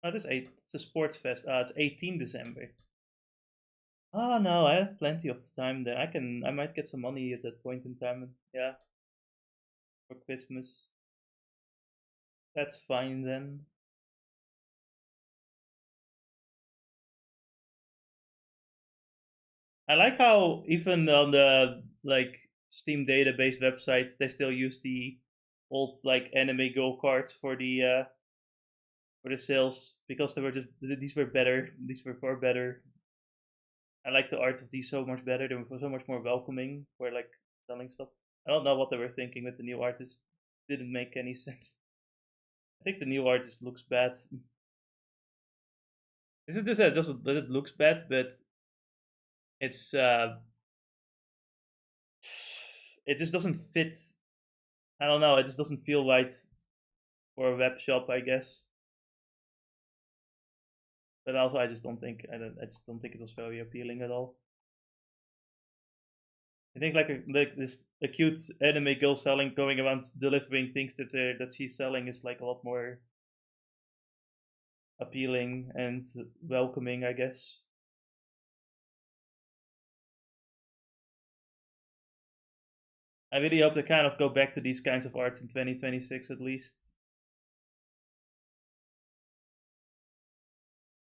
Oh, it is 8. It's a sports fest. It's 18 December. Oh no, I have plenty of time there. I might get some money at that point in time. Yeah, for Christmas. That's fine then. I like how even on the like Steam database websites they still use the old like anime go cards for the sales because they were just these were better. These were far better. I like the art of these so much better. They were so much more welcoming for like selling stuff. I don't know what they were thinking with the new artist. Didn't make any sense. I think the new artist looks bad. Is it just that it looks bad, but it's it just doesn't fit. I don't know. It just doesn't feel right for a web shop, I guess. But also, I just don't think it was very appealing at all. I think like this a cute anime girl selling going around delivering things that she's selling is like a lot more appealing and welcoming, I guess. I really hope they kind of go back to these kinds of arts in 2026 at least.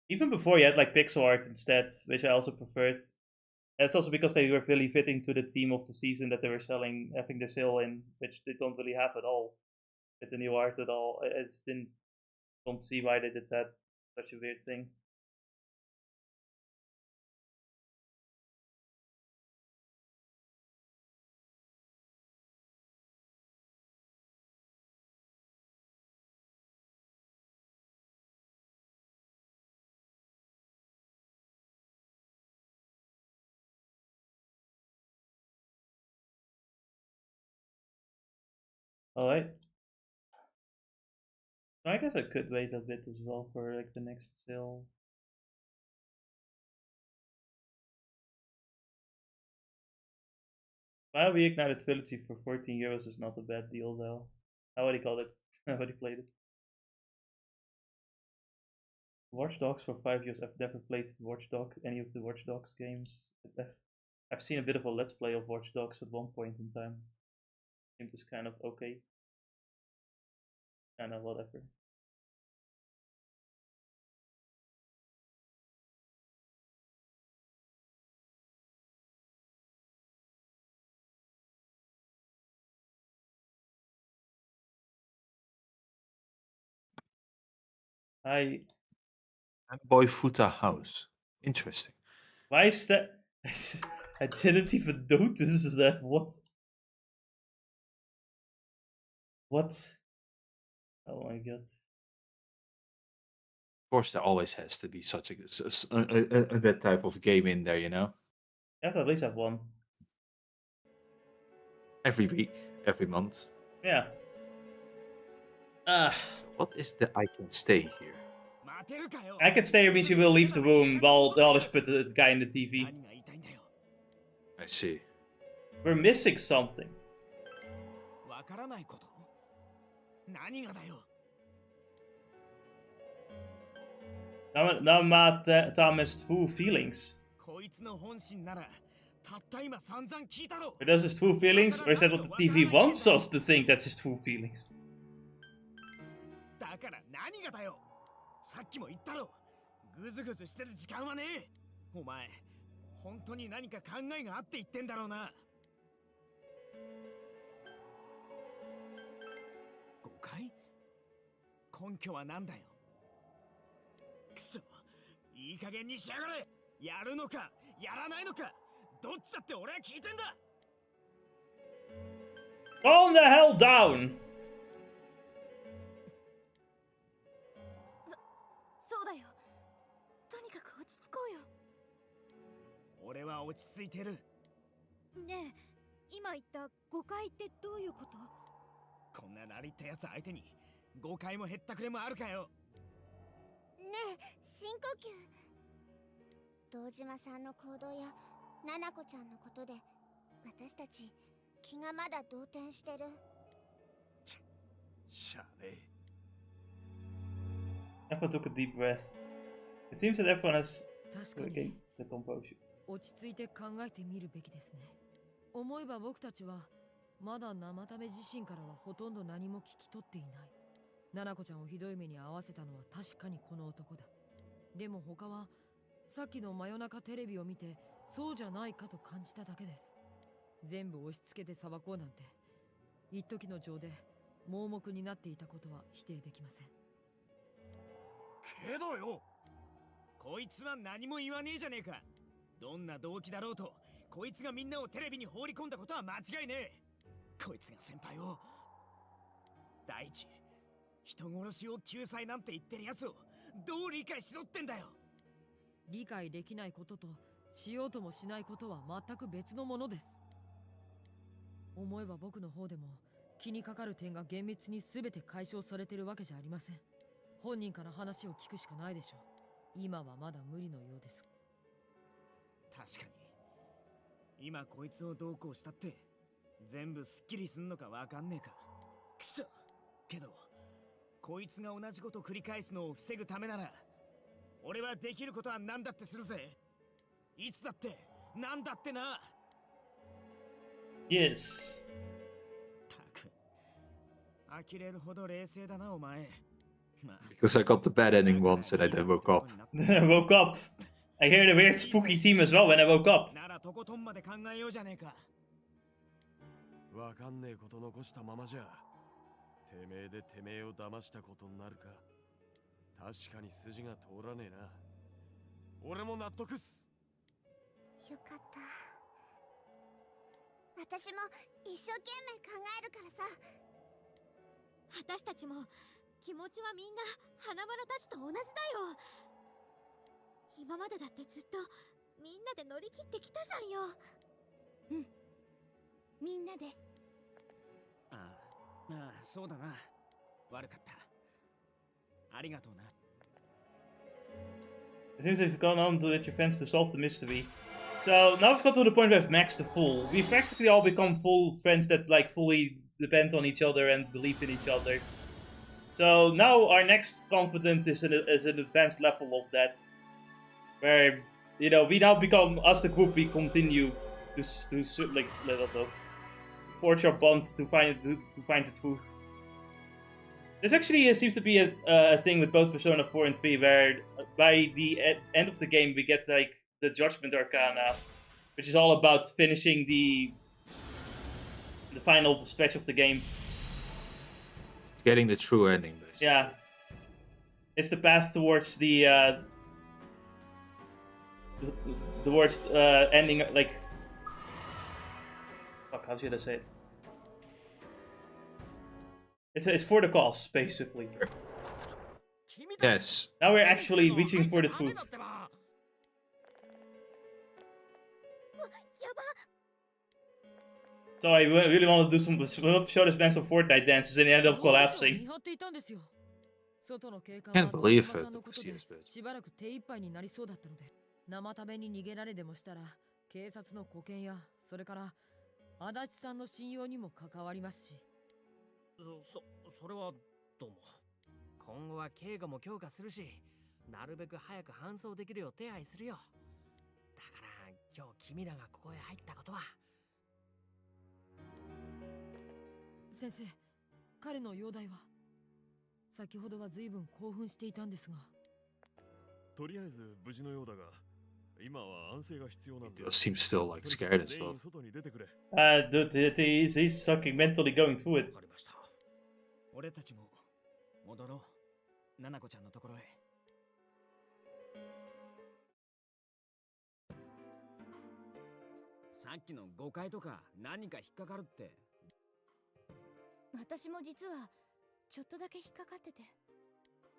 Even before you had like pixel art instead, which I also preferred. And it's also because they were really fitting to the theme of the season that they were selling, having the sale in, which they don't really have at all with the new art at all. I just don't see why they did that. Such a weird thing. All right. So I guess I could wait a bit as well for like the next sale. Well, Reignited Trilogy for 14 euros is not a bad deal though. I already got it. I already played it. Watch Dogs for 5 years. I've never played any of the Watch Dogs games. I've seen a bit of a let's play of Watch Dogs at one point in time. It was kind of okay. Kind of whatever. Boy Futa House. Interesting. Why is that? I didn't even notice that. What? What? Oh my god. Of course, there always has to be such that type of game in there, you know? You have to at least have one. Every week, every month. Yeah. So what is the I can stay here? I can stay here means you will leave the room while the others put the guy in the TV. I see. We're missing something. Namatame's true feelings. Are those his true feelings, or is that what the TV wants us to think that's his true feelings? だから何がだよ。さっきも言ったろ。ぐずぐずしてる時間はねえ。お前、本当に何か考えがあって言ってんだろうな。誤解？根拠は何だよ。くそ、いい加減にしやがれ。やるのか、やらないのか、どっちだって俺は聞いてんだ。Calm the hell down! そうだよ。とにかく落ち着こうよ。俺は落ち着いてる。ねえ、今言った誤解ってどういうこと？こんなラリったやつ相手に誤解もへったくれもあるかよ。ねえ、深呼吸。堂島さんの行動やナナコちゃんのことで私たち気がまだ動転してる。しゃべ。Everyone took a deep breath. It seems that everyone has regained the composure. 落ち着いて考えてみるべきですね。思えば僕たちはまだ生ため自身からはほとんど何も聞き取っていない。ナナコちゃんをひどい目に遭わせたのは確かにこの男だ。でも他はさっきの真夜中テレビを見てそうじゃないかと感じただけです。全部押し付けて裁こうなんて一時の情で盲目になっていたことは否定できません。けどよ、こいつは何も言わねえじゃねえか。どんな動機だろうと、こいつがみんなをテレビに放り込んだことは間違いねえ。こいつが先輩を第一、人殺しを救済なんて言ってるやつをどう理解しろってんだよ。理解できないこととしようともしないことは全く別のものです。思えば僕の方でも気にかかる点が厳密に全て解消されてるわけじゃありません。本人から話を聞くしかないでしょう。今はまだ無理のようです。確かに今こいつをどうこうしたって全部スッキリすんのかわかんねえか。くそ。けどこいつが同じこと繰り返すのを防ぐためなら俺はできることは何だってするぜ。いつだって何だってな。Yes. たく呆れるほど冷静だなお前。Because I got the bad ending once and I then woke up. I woke up. I hear the weird spooky theme as well when I woke up. ならとことんまで考えようじゃねえか。わかんねえこと残したままじゃてめえでてめえを騙したことになるか。確かに筋が通らねえな。俺も納得っす。よかった。私も一生懸命考えるからさ。私たちも気持ちはみんな花村たちと同じだよ。今までだってずっとみんなで乗り切ってきたじゃんよ。うん、みんなで。ああ、そうだな。悪かった。りがとうな。 It seems that you've gone on with your friends to solve the mystery. So now we've got to the point where we've maxed the full. We've practically all become full friends that like fully depend on each other and believe in each other. So now our next confidence is an advanced level of that, where you know we now become as the group we continue to like forge our bond to find the truth. This actually seems to be a thing with both Persona 4 and 3, where by the end of the game we get like the Judgment Arcana, which is all about finishing the final stretch of the game. Getting the true ending, basically. Yeah, it's the path towards the towards ending like. Fuck, how should I say it? It's for the cause, basically. Yes. Now we're actually reaching for the truth. So I really want to do some. We want to show this man some Fortnite dances, and he ended up collapsing. Can't believe it. Yes, bitch. しばらく手一杯になりそうだったので、生食べに逃げられでもしたら、警察の保険や、それから足立さんの信用にも関わりますし。それはどうも。今後は警護も強化するし、なるべく早く搬送できるよう手配するよ。だから今日君らがここへ入ったことは。先生、彼の容体は。先ほどは随分興奮していたんですが。とりあえず無事のようだが、今は安静が必要なんだ。 Seems still like scared and stuff. Dude, he's fucking mentally going through it. 俺たちも戻ろう。ナナコちゃんのところへ。さっきの誤解とか何か引っかかるって。私も実はちょっとだけ引っかかってて、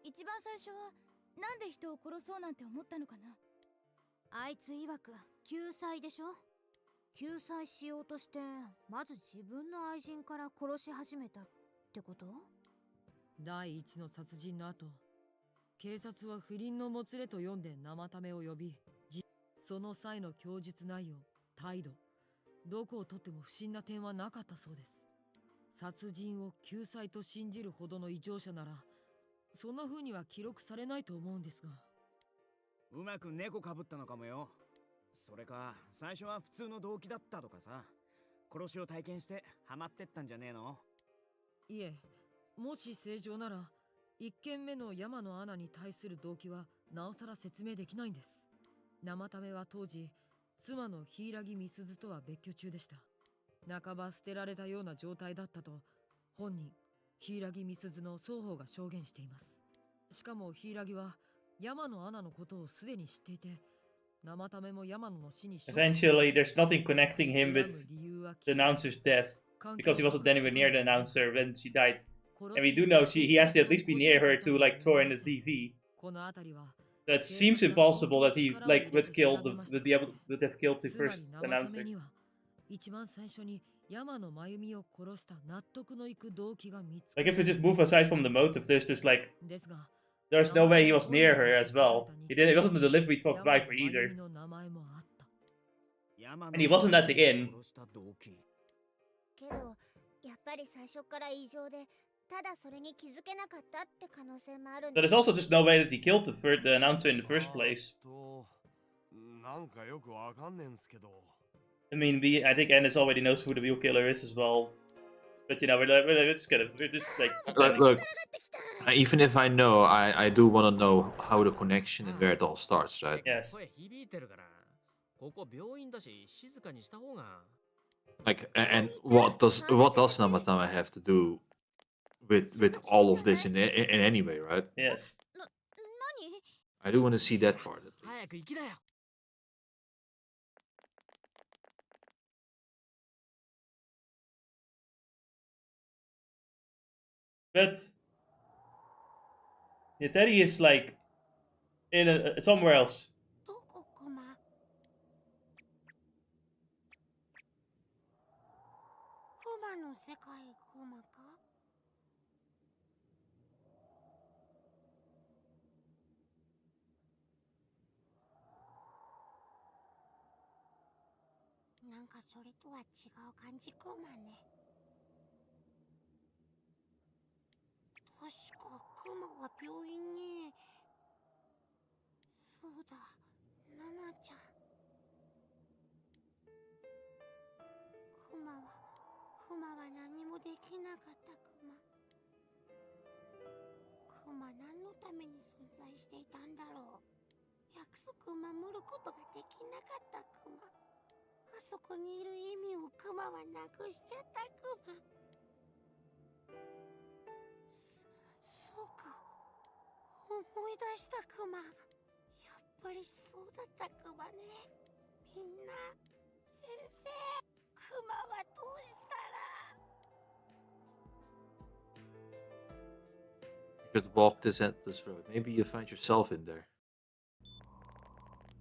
一番最初はなんで人を殺そうなんて思ったのかな。あいつ曰く救済でしょ。救済しようとしてまず自分の愛人から殺し始めたってこと？第一の殺人の後、警察は不倫のもつれと読んで生ためを呼び、その際の供述内容、態度、どこをとっても不審な点はなかったそうです。殺人を救済と信じるほどの異常者なら、そんな風には記録されないと思うんですが。うまく猫かぶったのかもよ。それか最初は普通の動機だったとかさ、殺しを体験してハマってったんじゃねえの？いえ、もし正常なら1件目の山野アナに対する動機はなおさら説明できないんです。生ためは当時妻の柊美鈴とは別居中でした。半ば捨てられたような状態だったと本人柊美鈴の双方が証言しています。しかも柊は山野アナのことをすでに知っていて、生ためも山野の死に。 Essentially, there's nothing connecting him with the announcer's death because he wasn't anywhere near the announcer when she died. And we do know he has to at least be near her to like throw in the TV. So it seems impossible that he like would have killed the first announcer. 一番最初に山野真由美を殺した納得のいく動機が見つか Like if we just move aside from the motive, there's just like there's no way he was near her as well. He wasn't the delivery truck driver either. And he wasn't at the inn. けどやっぱり最初から異常で、ただそれに気づけなかったって可能性もあるん So だ。 there's also just no way that he killed the announcer in the first place. なんかよくわかんねえんすけど。 I mean, I think Ennis already knows who the real killer is as well. But you know, we're just like Look, even if I know, I do want to know how the connection and where it all starts, right? Yes. Like, and what does Namatame have to do with all of this in any way, right? Yes. I do want to see that part at least. But yeah, Teddy is like in somewhere else. クマの世界クマか？なんかそれとは違う感じクマね。確かクマは病院に。そうだ、ナナちゃん。クマは何もできなかったクマ。クマ何のために存在していたんだろう。約束を守ることができなかったクマ。あそこにいる意味をクマはなくしちゃったクマ。そうか。思い出したクマ。やっぱりそうだったクマね。みんな、先生、クマはどうしたら。You should walk this endless road. Maybe you find yourself in there.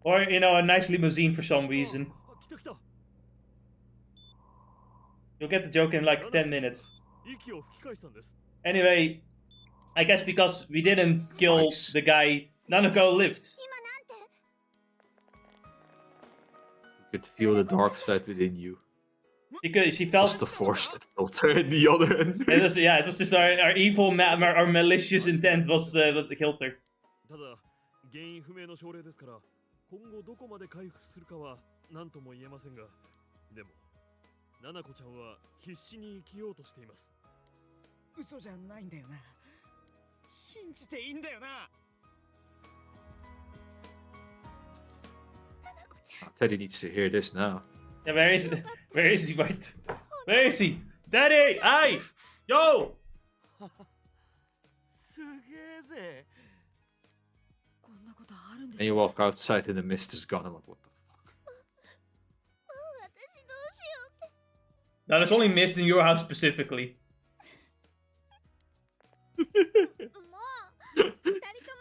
Or, you know, a nice limousine for some reason. You'll get the joke in like 10 minutes. Anyway, I guess because we didn't kill the guy, Nanako lived. You could feel the dark side within you. She It felt was the force that killed her in the other end. it was, yeah, it was just our evil, our malicious intent was what killed her. ただ原因不明の症例ですから今後どこまで回復するかは何とも言えませんがでもナナコちゃんは必死に生きようとしています。嘘じゃないんだよな。信じていいんだよな。 Teddy needs to hear this now. Yeah, where is he, Bart? Where is he? Daddy! Aye! Yo! すげえぜ。 And you walk outside and the mist is gone. I'm like, what the fuck? Now, there's only mist in your house specifically.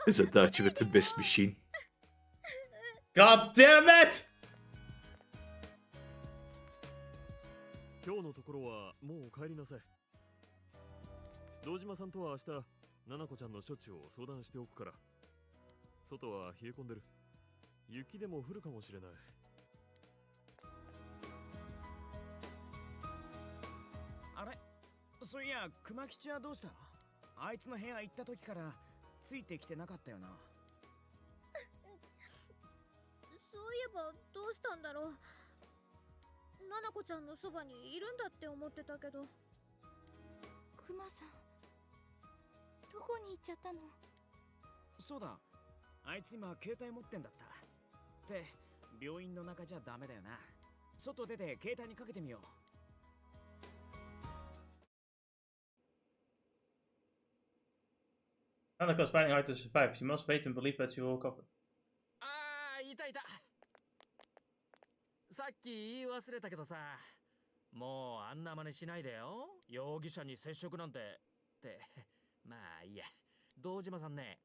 It's a Dutch with the mist machine. God damn it! 今日のところはもう帰りなさい。堂島さんとは明日、ナナコちゃんの処置を相談しておくから。外は冷え込んでる。雪でも降るかもしれない。あれ、そういや、熊吉はどうした？あいつの部屋行った時からついてきてなかったよな。そういえばどうしたんだろう。ナナコちゃんのそばにいるんだって思ってたけど。クマさん、どこに行っちゃったの？そうだ、あいつ今携帯持ってんだった。って病院の中じゃダメだよな。外出て携帯にかけてみよう。 Nanako's finding hard to survive. She must wait and believe that she will recover. あー、いたいた。さっき言い忘れたけどさ、もうあんな真似しないでよ。容疑者に接触なんて。って、まあいいや。堂島さんね、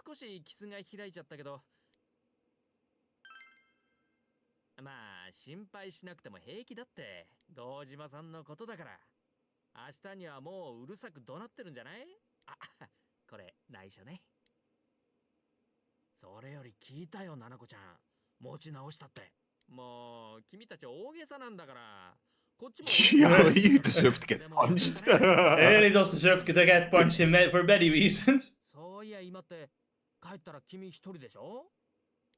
少し傷が開いちゃったけど、まあ心配しなくても平気だって。堂島さんのことだから。明日にはもううるさく怒鳴ってるんじゃない？あ、これ内緒ね。それより聞いたよ、ナナコちゃん。持ち直したって。もう君たち大げさなんだから。こっちも。Yeah, you deserve to get punched. Really does deserve to get punched for many reasons. そういや今って帰ったら君一人でしょ？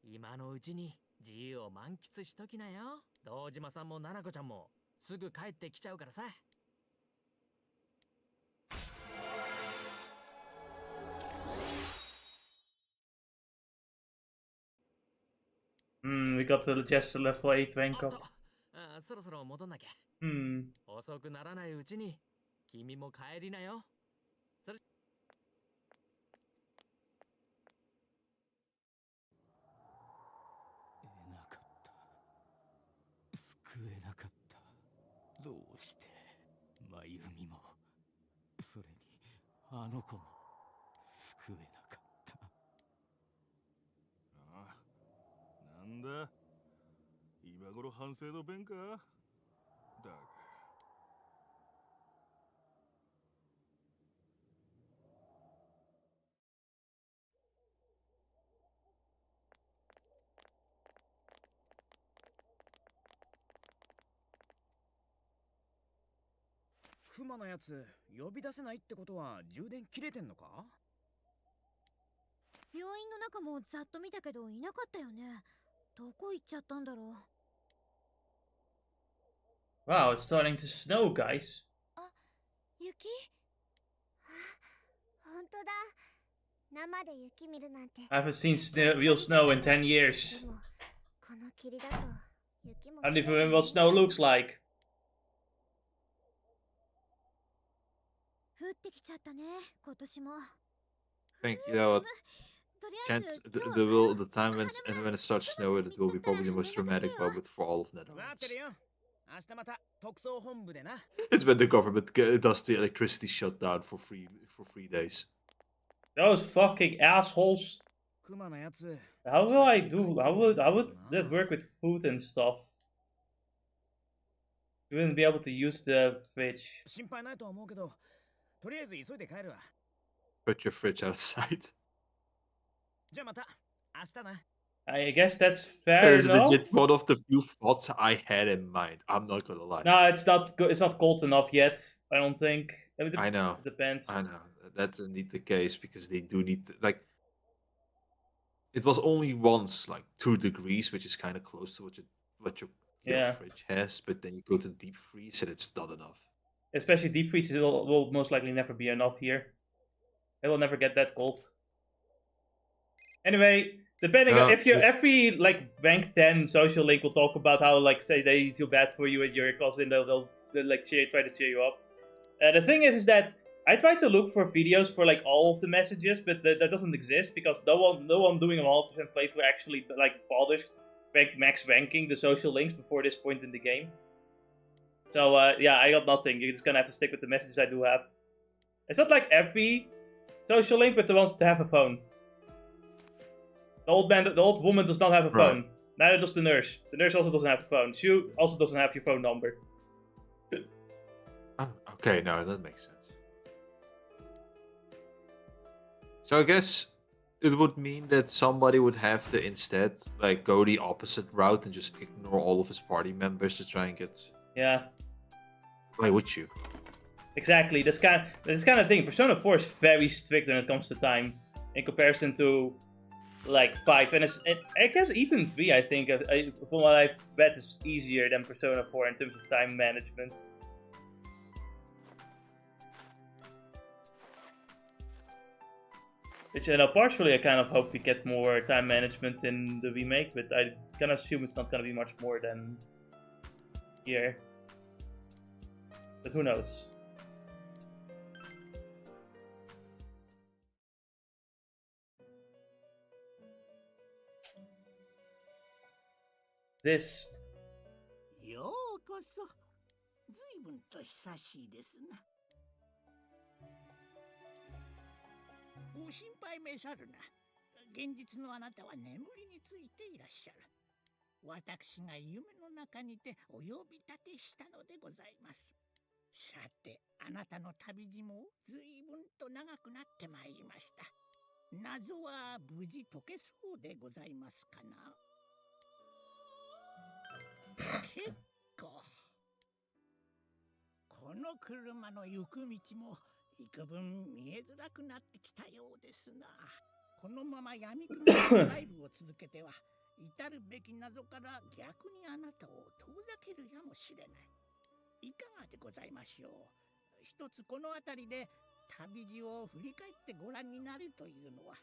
今のうちに自由を満喫しときなよ。堂島さんもナナコちゃんもすぐ帰ってきちゃうからさ。We got just level 8 rank up. あ、そろそろ戻んなきゃ。Hmm. 遅くならないうちに君も帰りなよ。それ。なかった。救えなかった。どうして真由美もそれにあの子も救えなかった。ああ、なんだ今頃反省の弁かだが。クマのやつ呼び出せないってことは充電切れてんのか？病院の中もざっと見たけどいなかったよね。どこ行っちゃったんだろう。 Wow, it's starting to snow, guys. 雪？あ、本当だ。生で雪見るなんて。 I haven't seen real snow in 10 years. でもこの霧だと雪も I don't even remember what snow looks like. 降ってきちゃったね、今年も。 I think, you know what, chance the time when it starts snowing, it will be probably the most dramatic moment for all of 待って Netherlands. るよ。明日また特捜本部でな。 It's when the government does the electricity shutdown for 3 days. Those fucking assholes. クマのやつ。 How will I do? How would that work with food and stuff? You wouldn't be able to use the fridge. 心配ないとは思うけど、とりあえず急いで帰るわ。 Put your fridge outside. じゃあまた明日な。 I guess that's fair That is enough. legit one of the few thoughts I had in mind. I'm not gonna lie. No, it's not. It's not cold enough yet. I don't think. I know. Depends. I know. That's indeed the case because they do need like. It was only once like 2 degrees, which is kind of close to what your Yeah. fridge has, but then you go to deep freeze and it's not enough. Especially deep freezes will most likely never be enough here. It will never get that cold. Anyway, depending on if you every like rank 10 social link will talk about how like say they feel bad for you and your cousin, they'll like try to cheer you up. The thing is that I tried to look for videos for like all of the messages, but that doesn't exist because no one doing a 100% playthrough actually like bothers max ranking the social links before this point in the game. So yeah, I got nothing. You're just gonna have to stick with the messages I do have. It's not like every social link, but the ones that have a phone. The old woman does not have a phone. Right. Neither does the nurse. The nurse also doesn't have a phone. She also doesn't have your phone number. Oh, okay, no, that makes sense. So I guess it would mean that somebody would have to instead like go the opposite route and just ignore all of his party members to try and get. Yeah. Why would you? Exactly. This kind of thing. Persona 4 is very strict when it comes to time in comparison to like 5, and I guess even 3. I think from what I've read is easier than Persona 4 in terms of time management. Which, partially I kind of hope we get more time management in the remake, but I kind of assume it's not going to be much more than here. But who knows? This. ようこそ。ずいぶんと久しいですな。ご心配めさるな。現実のあなたは眠りについていらっしゃる。私が夢の中にてお呼び立てしたのでございます。さて、あなたの旅路もずいぶんと長くなってまいりました。謎は無事解けそうでございますかな。結構。この車の行く道も幾分見えづらくなってきたようですな。このまま闇雲のライブを続けては至るべき謎から逆にあなたを遠ざけるやもしれない。いかがでございましょう。一つこの辺りで旅路を振り返ってご覧になるというのは、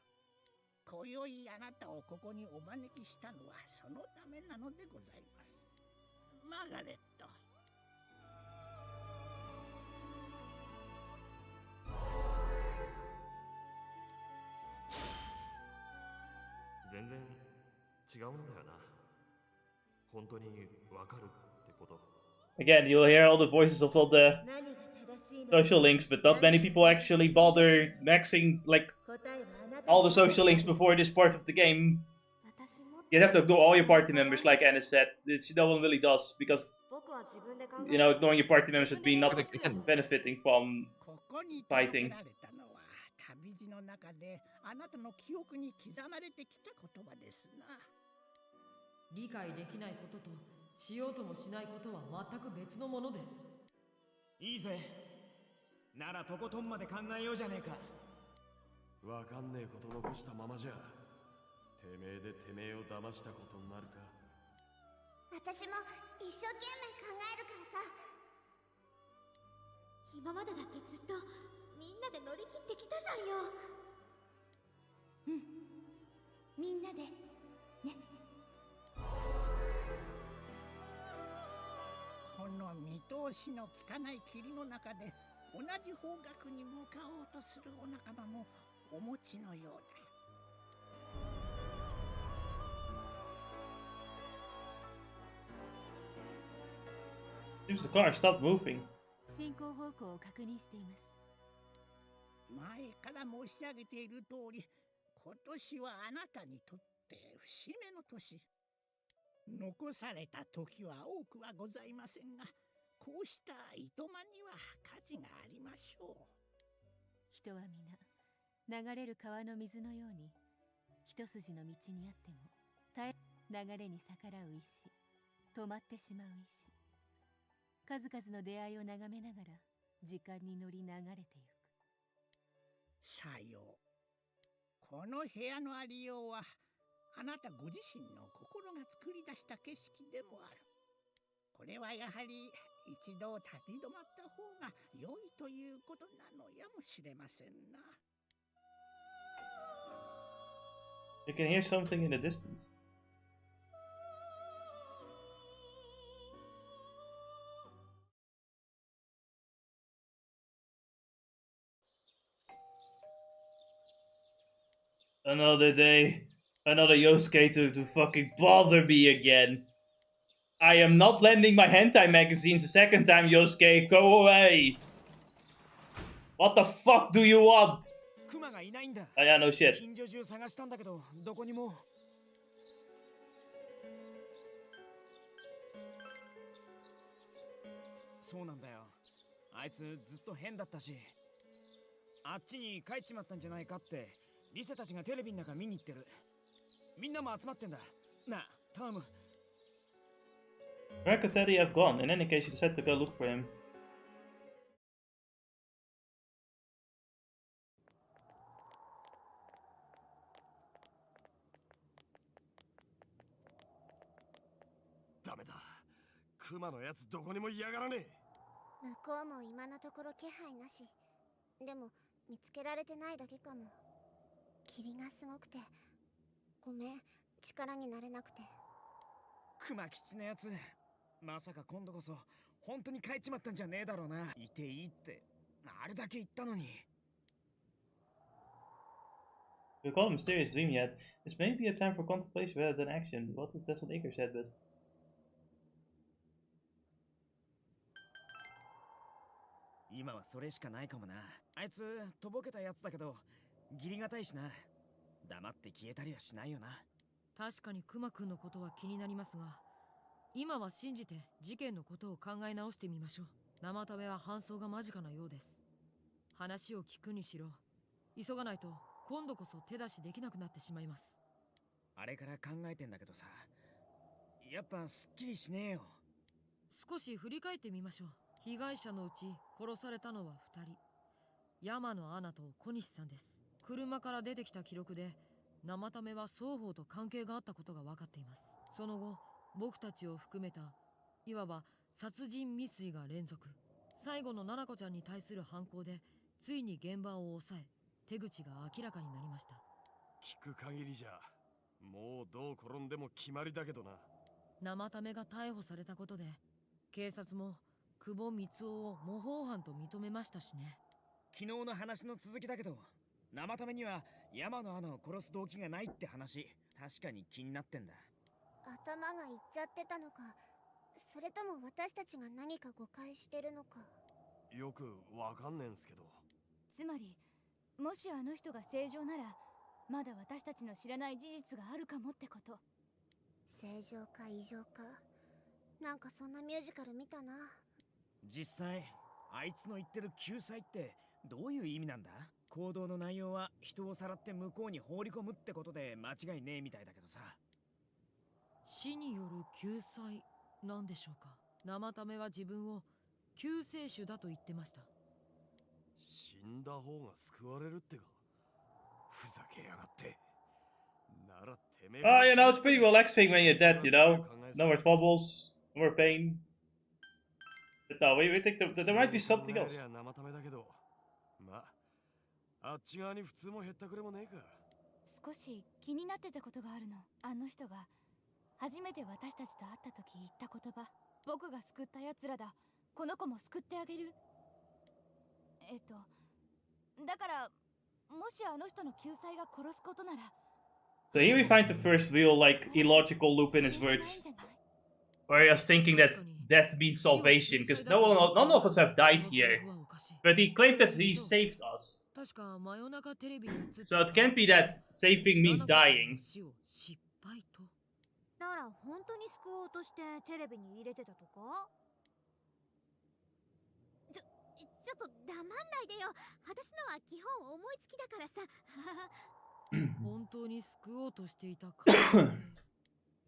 今宵あなたをここにお招きしたのはそのためなのでございます。マーガレット。全然違うんだよな。本当にわかるってこと。Again, you'll hear all the voices of all the social links, but not many people actually bother maxing like all the social links before this part of the game. You'd have to ignore all your party members, like Anna said, which no one really does, because you know, ignoring your party members would be not benefiting from fighting. 旅路の中であなたの記憶に刻まれてきた言葉ですな。理解できないこととしようともしないことは全く別のものです。いいぜ。ならとことんまで考えようじゃねえか。わかんねえこと残したままじゃてめえでてめえを騙したことになるか。私も一生懸命考えるからさ。今までだってずっとみんなで乗り切ってきたじゃんよ。みんなでね。この見通しの利かない霧の中で同じ方角に向かおうとするお仲間もお持ちのようだ。Seems the car stopped moving. 進行方向を確認しています。前から申し上げている通り、今年はあなたにとって節目の年。残された時は多くはございませんが、こうした営みには価値がありましょう。人は皆流れる川の水のように一筋の道にあっても流れに逆らう石、止まってしまう石、数々の出会いを眺めながら時間に乗り流れてゆく。さよう。この部屋のありようはあなたご自身の心が作り出した景色でもある。これはやはり一度立ち止まった方が良いということなのやもしれませんな。You can hear something in the distance. Another day. Another Yosuke to fucking bother me again. I am not lending my hentai magazines a second time, Yosuke. Go away. What the fuck do you want? クマがいないんだ。Yeah, no shit. 近所中探したんだけど、どこにも。そうなんだよ。あいつずっと変だったし、あっちに帰っちまったんじゃないかってリセたちがテレビの中見に行ってる。みんなも集まってんだ。なあ、頼む。Where could Teddy have gone? In any case, she decided to go look for him. Damn. クマのやつどこにもいやがらねえ。向こうも今のところ気配なし。でも見つけられてないだけかも。霧がすごくてごめん、力になれなくて。クマ吉のやつ、まさか今度こそ本当に帰っちまったんじゃねえだろうな。いていいってあれだけ言ったのに。We call it mysterious dream yet. This may be a time for contemplation rather than action. What is that's what Iker said, but 今はそれしかないかもな。あいつとぼけたやつだけど義理がたいしな。黙って消えたりはしないよな。確かにクマくんのことは気になりますが、今は信じて事件のことを考え直してみましょう。生食べは搬送が間近なようです。話を聞くにしろ急がないと今度こそ手出しできなくなってしまいます。あれから考えてんだけどさ、やっぱすっきりしねえよ。少し振り返ってみましょう。被害者のうち殺されたのは2人、山野アナと小西さんです。車から出てきた記録で生ためは双方と関係があったことが分かっています。その後僕たちを含めたいわば殺人未遂が連続。最後の七子ちゃんに対する犯行でついに現場を抑え手口が明らかになりました。聞く限りじゃもうどう転んでも決まりだけどな。生ためが逮捕されたことで警察も久保光雄を模倣犯と認めましたしね。昨日の話の続きだけど、生ためには山野アナを殺す動機がないって話、確かに気になってんだ。頭がいっちゃってたのか、それとも私たちが何か誤解してるのか。よくわかんねえんすけど。つまりもしあの人が正常ならまだ私たちの知らない事実があるかもってこと。正常か異常か、なんかそんなミュージカル見たな。実際あいつの言ってる救済ってどういう意味なんだ。行動の内容は人をさらって向こうに放り込むってことで間違いねえみたいだけどさ。死による救済なんでしょうか。生ためは自分を救世主だと言ってました。死んだ方が救われるってか。ふざけやがって。ならてめえ Oh, you know, it's pretty relaxing when you're dead, you know? No more troubles, no more pain. But no, we think there might be something else. 生ためだけど、まあ、あっち側に普通もへったくれもねえか。少し気になってたことがあるの。あの人が初めて私たちと会った時言った言葉。僕が救った奴らだ。この子も救ってあげる。だからもしあの人の救済が殺すことなら。So here we find the first real, like, illogical loop in his words. Where he was thinking that death means salvation, because none of us have died here. But he claimed that he saved us. So it can't be that saving means dying. だから本当に救おうとしてテレビに入れてたとか？ちょっと黙んないでよ。私のは基本思いつきだからさ。本当に救おうとしていた可能性。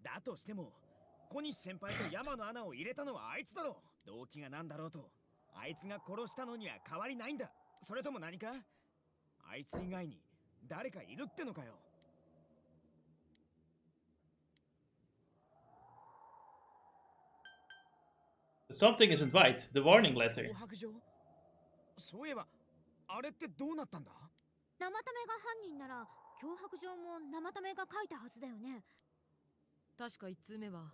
だとしても、小西先輩と山の穴を入れたのはあいつだろ。動機が何だろうと、あいつが殺したのには変わりないんだ。それとも何か？あいつ以外に誰かいるってのかよ。Something isn't right. The warning letter. 脅迫状？そういえば、あれってどうなったんだ？生ためが犯人なら脅迫状も生ためが書いたはずだよね。確か1通目は。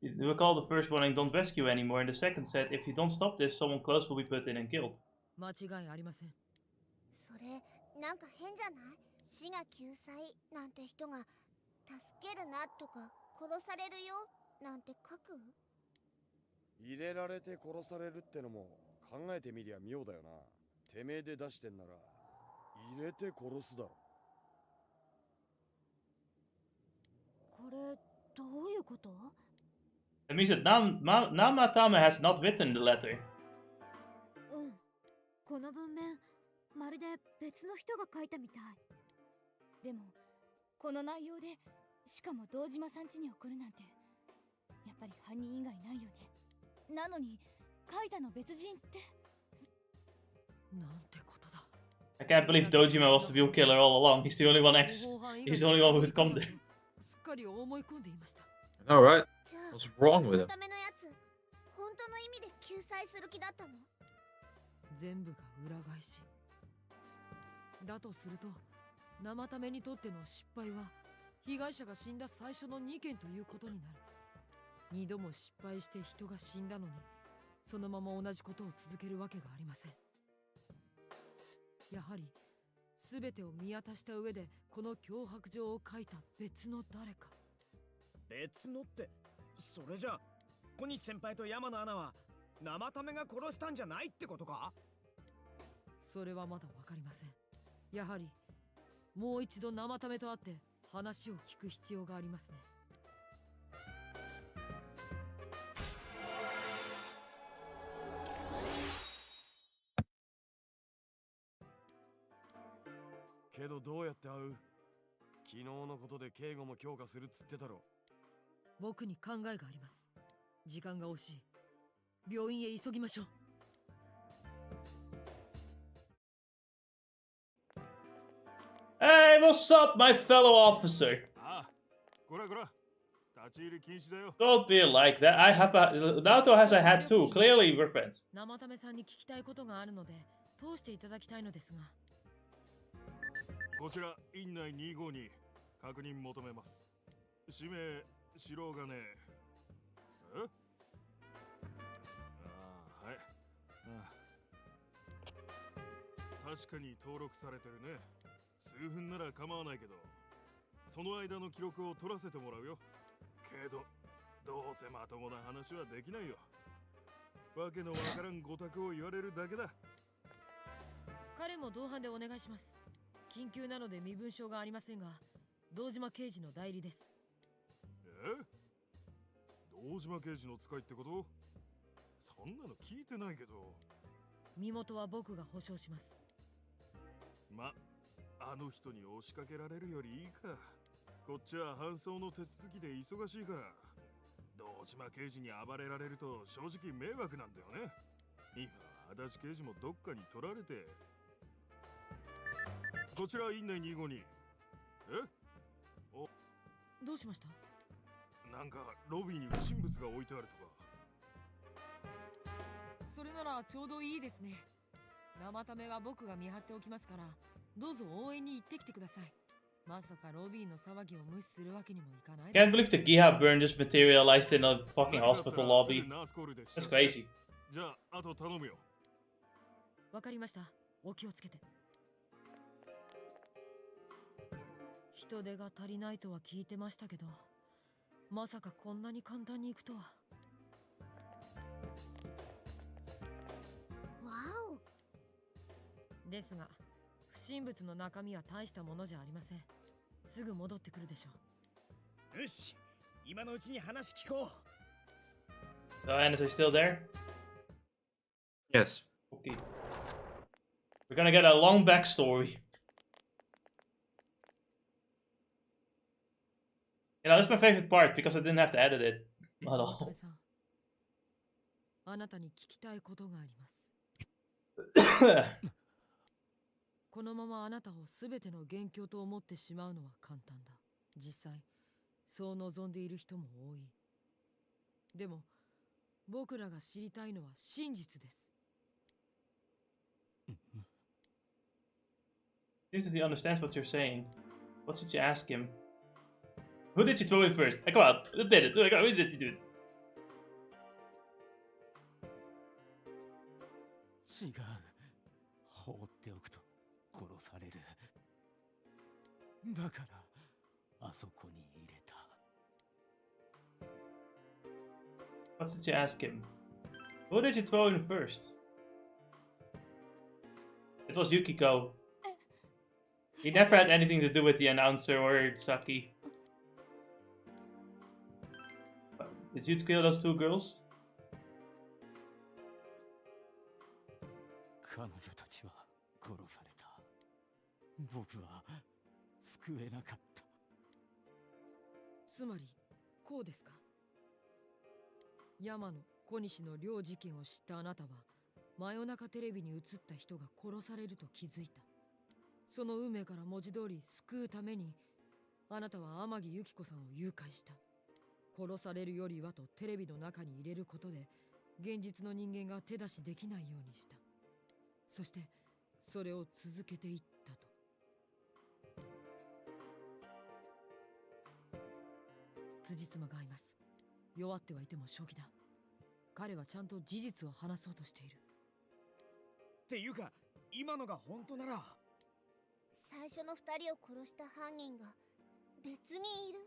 You recall the first warning, don't rescue anymore, and the second said, if you don't stop this, someone close will be put in and killed. 間違いありません。それなんか変じゃない？死が救済なんて人が助けるなとか殺されるよなんて書く？入れられて殺されるってのも考えてみりゃ妙だよな。てめえで出してんなら入れて殺すだろ。これどういうこと？ That means that Namatame has not written the letter. うん。この文面まるで別の人が書いたみたい。でもこの内容でしかも堂島さん家に送るなんてやっぱり犯人以外ないよね。なのに書いたの別人って。なんてことだ。I can't believe Dojima was the real killer all along. He's the only one he's the only one who could come there. すっかり思い込んでいました。Alright. What's wrong with him? ためのやつ本当の意味で救済する気だったの？全部が裏返し。だとすると生ためにとっての失敗は被害者が死んだ最初の2件ということになる。2度も失敗して人が死んだのにそのまま同じことを続けるわけがありません。やはり全てを見渡した上でこの脅迫状を書いた別の誰か。別のって、それじゃ小西先輩と山の穴は生ためが殺したんじゃないってことか？それはまだわかりません。やはりもう一度生ためと会って話を聞く必要がありますね。けどどうやって会う？昨日のことで警護も強化するっつってたろ。僕に考えがあります。時間が惜しい。病院へ急ぎましょう。Hey, what's up, my fellow officer? ああ、こらこら。立ち入り禁止だよ。 Don't be like that. I have a... Naoto has a hat too. Clearly, we're friends. 生ためさんに聞きたいことがあるので通していただきたいのですが。こちら、院内25に確認求めます。氏名、知ろうがねえ。え？ああ、はい。確かに登録されてるね。数分なら構わないけど、その間の記録を取らせてもらうよ。けど、どうせまともな話はできないよ。わけのわからんご託を言われるだけだ。彼も同伴でお願いします。緊急なので身分証がありませんが、堂島刑事の代理です。堂島刑事の使いってこと？そんなの聞いてないけど。身元は僕が保証します。ま、あの人に押しかけられるよりいいか。こっちは搬送の手続きで忙しいから。堂島刑事に暴れられると正直迷惑なんだよね。今あ足立刑事もどっかに取られて。こちら院内252。どうしました？なんかロビーに不審物が置いてあるとか。それならちょうどいいですね。生ためは僕が見張っておきますから、どうぞ応援に行ってきてください。まさかロビーの騒ぎを無視するわけにもいかない。 Can't believe the Giha burn just materialized in a fucking hospital lobby. That's crazy. じゃあ、あと頼むよ。わかりました。お気をつけて。人手が足りないとは聞いてましたけど、まさかこんなに簡単に行くとは。わお。ですが、不審物の中身は大したものじゃありません。すぐ戻ってくるでしょう。よし、今のうちに話聞こSo, Anna, are you still there? Yes. Okay. We're gonna get a long backstory. You know, that's my favorite part because I didn't have to edit it at all. あなたに聞きたいことがあります。このままあなたを全ての元凶と思ってしまうのは簡単だ。実際、そう望んでいる人も多い。でも、僕らが知りたいのは真実です。Seems that he understands what you're saying. What should you ask him? Who did you throw in first? Come on, who did it? Who did you do it? 違う。放っておくと殺される。だからあそこに入れた。What did you ask him? Who did you throw in first? It was Yukiko. He never had anything to do with the announcer or Saki. Did you kill those two girls? 彼女たちは殺された。僕は救えなかった。つまり、こうですか。山野、小西の両事件を知ったあなたは、真夜中テレビに映った人が殺されると気づいた。その運命から文字通り救うために、あなたは天城由紀子さんを誘拐した。殺されるよりはとテレビの中に入れることで、現実の人間が手出しできないようにした。そして、それを続けていったと。辻褄が合います。弱ってはいても将棋だ。彼はちゃんと事実を話そうとしている。っていうか、今のが本当なら。最初の2人を殺した犯人が別にいる？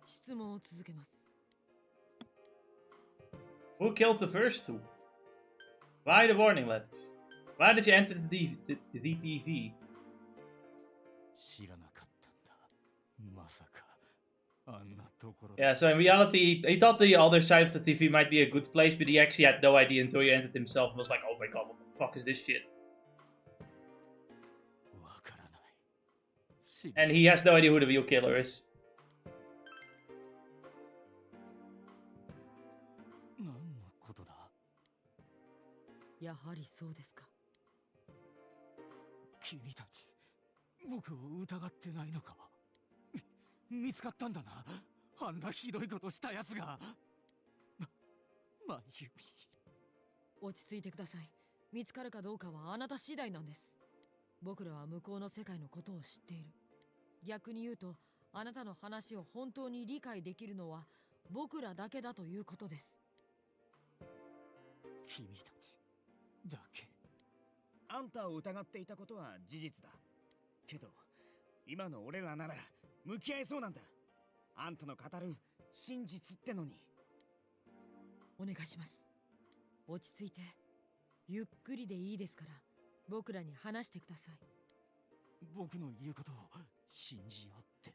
質問を続けます。Who killed the first two? Why the warning letters? Why did you enter the DTV? 知らなかったんだ。まさかあんなところ。Yeah, so in reality, he thought the other side of the TV might be a good place, but he actually had no idea until he entered himself and was like, oh my god, what the fuck is this shit? And he has no idea who the real killer is. 何のことだ？やはりそうですか。君たち、僕を疑ってないのか？見つかったんだな。あんなひどいことしたやつが。まゆみ。落ち着いてください。見つかるかどうかはあなた次第なんです。僕らは向こうの世界のことを知っている。逆に言うと、あなたの話を本当に理解できるのは僕らだけだということです。君たちだけ。あんたを疑っていたことは事実だ。けど、今の俺らなら向き合えそうなんだ。あんたの語る真実ってのに。お願いします。落ち着いて、ゆっくりでいいですから、僕らに話してください。僕の言うことを信じようって。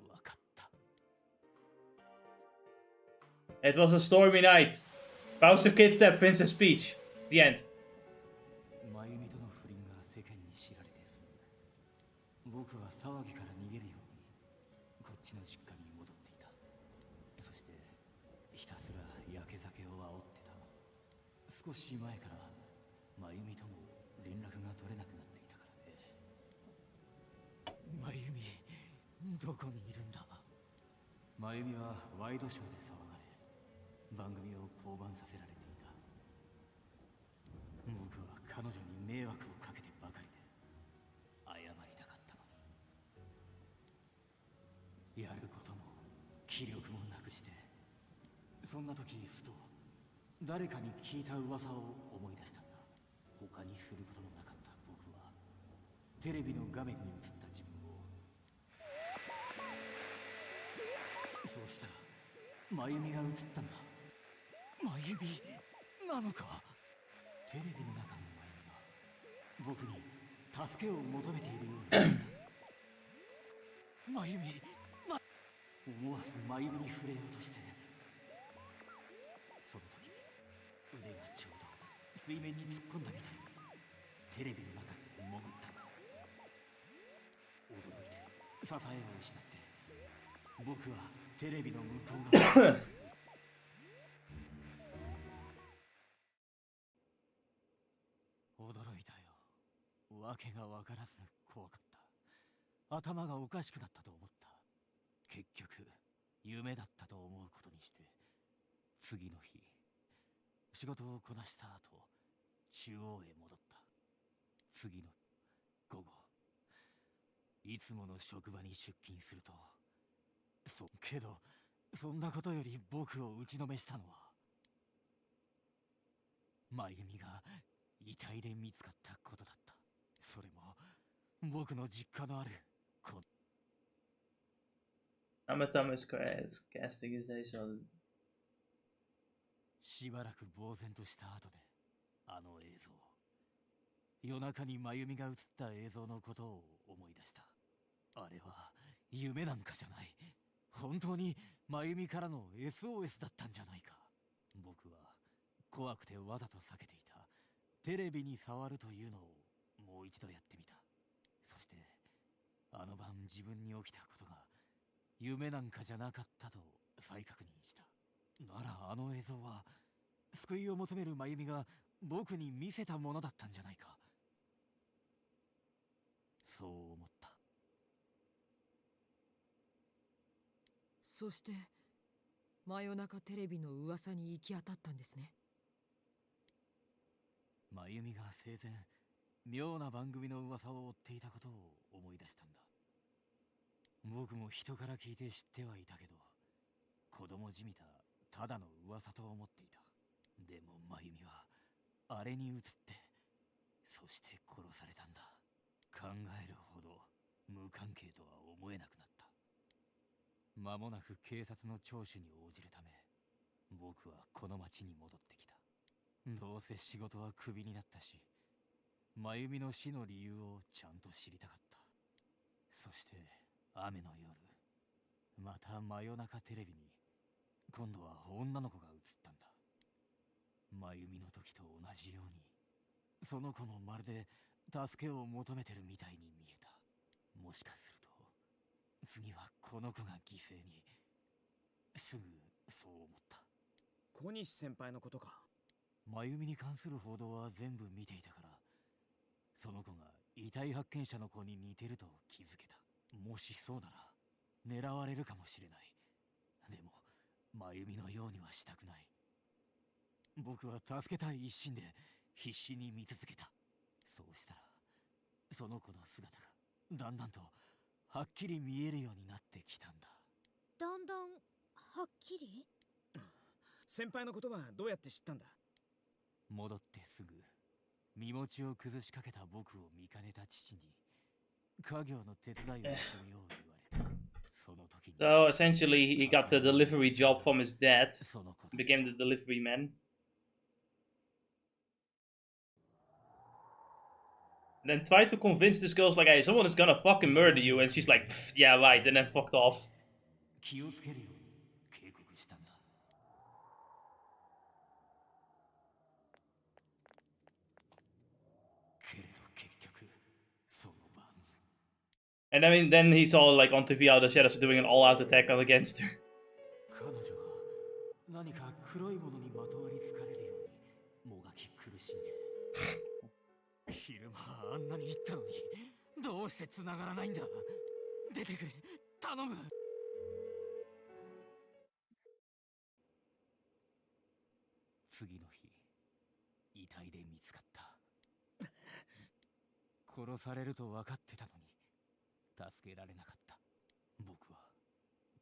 わかった。It was a stormy night. Bowser kidnapped Princess Peach. The end. 真由美との不倫が世間に知られてす。僕は騒ぎから逃げるようにひたすら焼け酒を煽ってた。少し前から真由美とも連絡が取れなくなっていたからね。真由美、どこにいるんだ。真由美はワイドショーで騒がれ、番組を降板させられていた。僕は彼女に迷惑をかけてばかりで謝りたかったのに。やることも気力もなくして、そんな時ふと誰かに聞いた噂を思い出したんだ。他にすることのなかった僕はテレビの画面に映った自分を、そうしたら真由美が映ったんだ。真由美なのか。テレビの中の真由美が僕に助けを求めているように見えた。真由美、思わず真由美に触れようとして、その時腕がちょうど水面に突っ込んだみたいにテレビの中に潜ったんだ。驚いて支えを失って、僕はテレビの向こう側驚いたよ。わけがわからず怖かった。頭がおかしくなったと思った。結局夢だったと思うことにして、次の日仕事をこなした後、中央へ戻った。次の午後、いつもの職場に出勤すると、けどそんなことより僕を打ちのめしたのは、真由美が遺体で見つかったことだった。それも僕の実家のあるNamatame's casting is deze しばらく呆然とした後で、あの映像、夜中に真由美が映った映像のことを思い出した。あれは夢なんかじゃない。本当に真由美からの SOS だったんじゃないか。僕は怖くてわざと避けていたテレビに触るというのをもう一度やってみた。そしてあの晩自分に起きたことが夢なんかじゃなかったと再確認した。ならあの映像は救いを求める真由美が僕に見せたものだったんじゃないか。そう思った。そして真夜中テレビの噂に行き当たったんですね。真由美が生前妙な番組の噂を追っていたことを思い出したんだ。僕も人から聞いて知ってはいたけど、子供じみたただの噂と思っていた。でも真由美はあれに映って、そして殺されたんだ。考えるほど無関係とは思えなくなった。間もなく警察の聴取に応じるため、僕はこの町に戻ってきた。どうせ仕事はクビになったし、真由美の死の理由をちゃんと知りたかった。そして雨の夜、また真夜中テレビに今度は女の子が映ったんだ。真由美の時と同じように、その子もまるで助けを求めてるみたいに見えた。もしかすると次はこの子が犠牲に。すぐそう思った。小西先輩のことか。真由美に関する報道は全部見ていたから、その子が遺体発見者の子に似てると気づけた。もしそうなら狙われるかもしれない。でも真由美のようにはしたくない。僕は助けたい一心で必死に見続けた。そうしたらその子の姿がだんだんとはっきり見えるようになってきたんだ。だんだんはっきり。先輩のことはどうやって知ったんだ。戻ってすぐ身持ちを崩しかけた僕を見かねた父に家業の手伝いをするよう言われた。その時に So essentially, he got the delivery job from his dad, became the delivery man. And then tried to convince this girl, like, hey, someone is gonna fucking murder you. And she's like, yeah, right, and then fucked off. 気をつけるように警告したんだ。けれど結局その晩。And I mean, then he saw like on TV how the Shadows are doing an all-out attack against her. 彼女が何か黒いものにまとわりつかれるようにもがき苦しんで昼間あんなに言ったのにどうして繋がらないんだ。出てくれ頼む。次の日遺体で見つかった。殺されると分かってたのに助けられなかった。僕は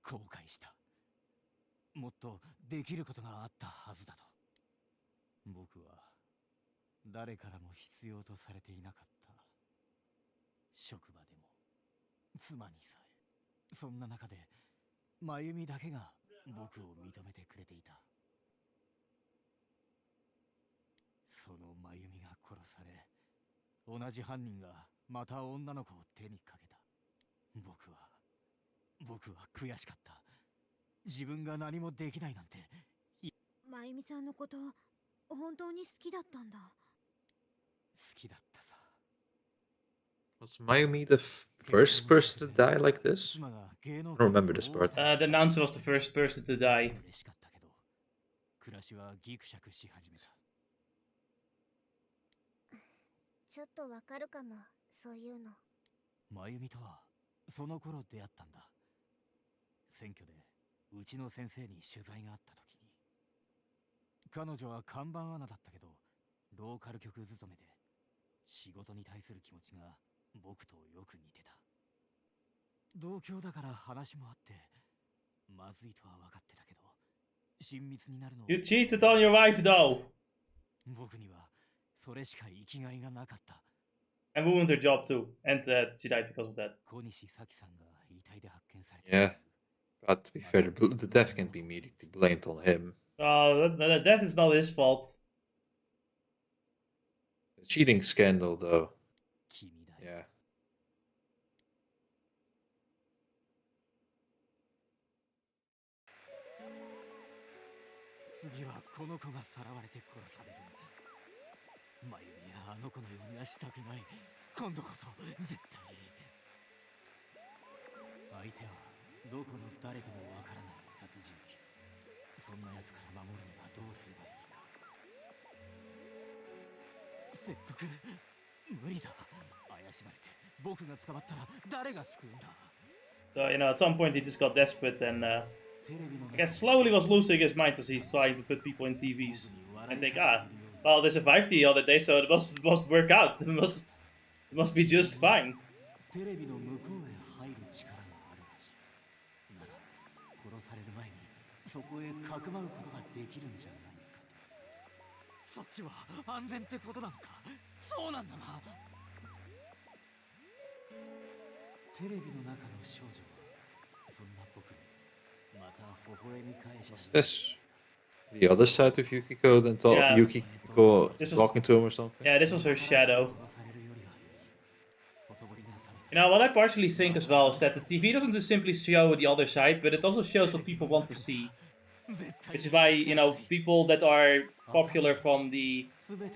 後悔した。もっとできることがあったはずだと。僕は誰からも必要とされていなかった。職場でも妻にさえ。そんな中で真由美だけが僕を認めてくれていた。その真由美が殺され、同じ犯人がまた女の子を手にかけた。僕は悔しかった。自分が何もできないなんて。真由美さんのこと本当に好きだったんだ。好きだったさ。Was Mayumi the first person to die like this? I don't remember this part. The announcer was the first person to die. 嬉しかったけど、暮らしはギクシャクし始めた。ちょっとわかるかも、そういうの。真由美とはその頃出会ったんだ。選挙でうちの先生に取材があった時に。彼女は看板アナだったけど、ローカル局勤めで仕事に対する気持ちが僕とよく似てた。同郷だから話もあってまずいとは分かってたけど、親密になるのを。 You cheated on your wife though. 僕にはそれしか生きがいがなかった。 And ruined her job too. And she died because of that. 小西咲さんが遺体で発見されて。 Yeah. But to be fair, the death can't be immediately blamed on him. Oh, that death is not his fault. The cheating scandal, though. Yeah. 次はこの子がさらわれて殺される。真由美やあの子のようにはしたくない。今度こそ絶対。相手はどこの誰ともわからない殺人鬼。そんな奴から守るにはどうすればいいか。説得無理だ。怪しまれて僕が捕まったら誰が救うんだ。 So, at some point he just got desperate and I guess slowly was losing his mind as he's trying to put people in TVs. I think, well, they survived the other day, so it must work out. It must be just fine. テレビの向こうへ入る力があるらしい。なら殺される前にそこへかくまうことができるんじゃないかと。そっちは安全ってことなのか。そうなんだな。テレビの中の少女はそんな僕にまた微笑み返した。 Was this the other side of Yukiko than Yukiko talking to him or something? Yeah, this was her shadow. What I partially think as well is that the TV doesn't just simply show the other side, but it also shows what people want to see. Which is why, people that are popular from the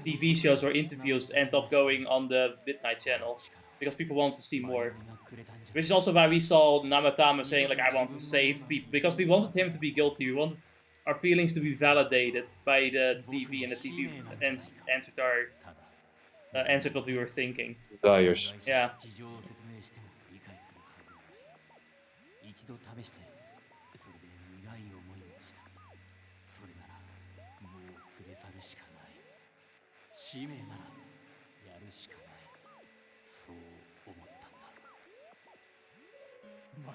TV shows or interviews end up going on the Midnight Channel. Because people want to see more. Which is also why we saw Namatame saying, like, I want to save people. Because we wanted him to be guilty. We wanted our feelings to be validated by the TV, and the TV answered what we were thinking. Dyers. Yeah. 一度試してそれで苦い思いもした。それならもう連れ去るしかない。使命ならやるしかない。そう思ったんだ。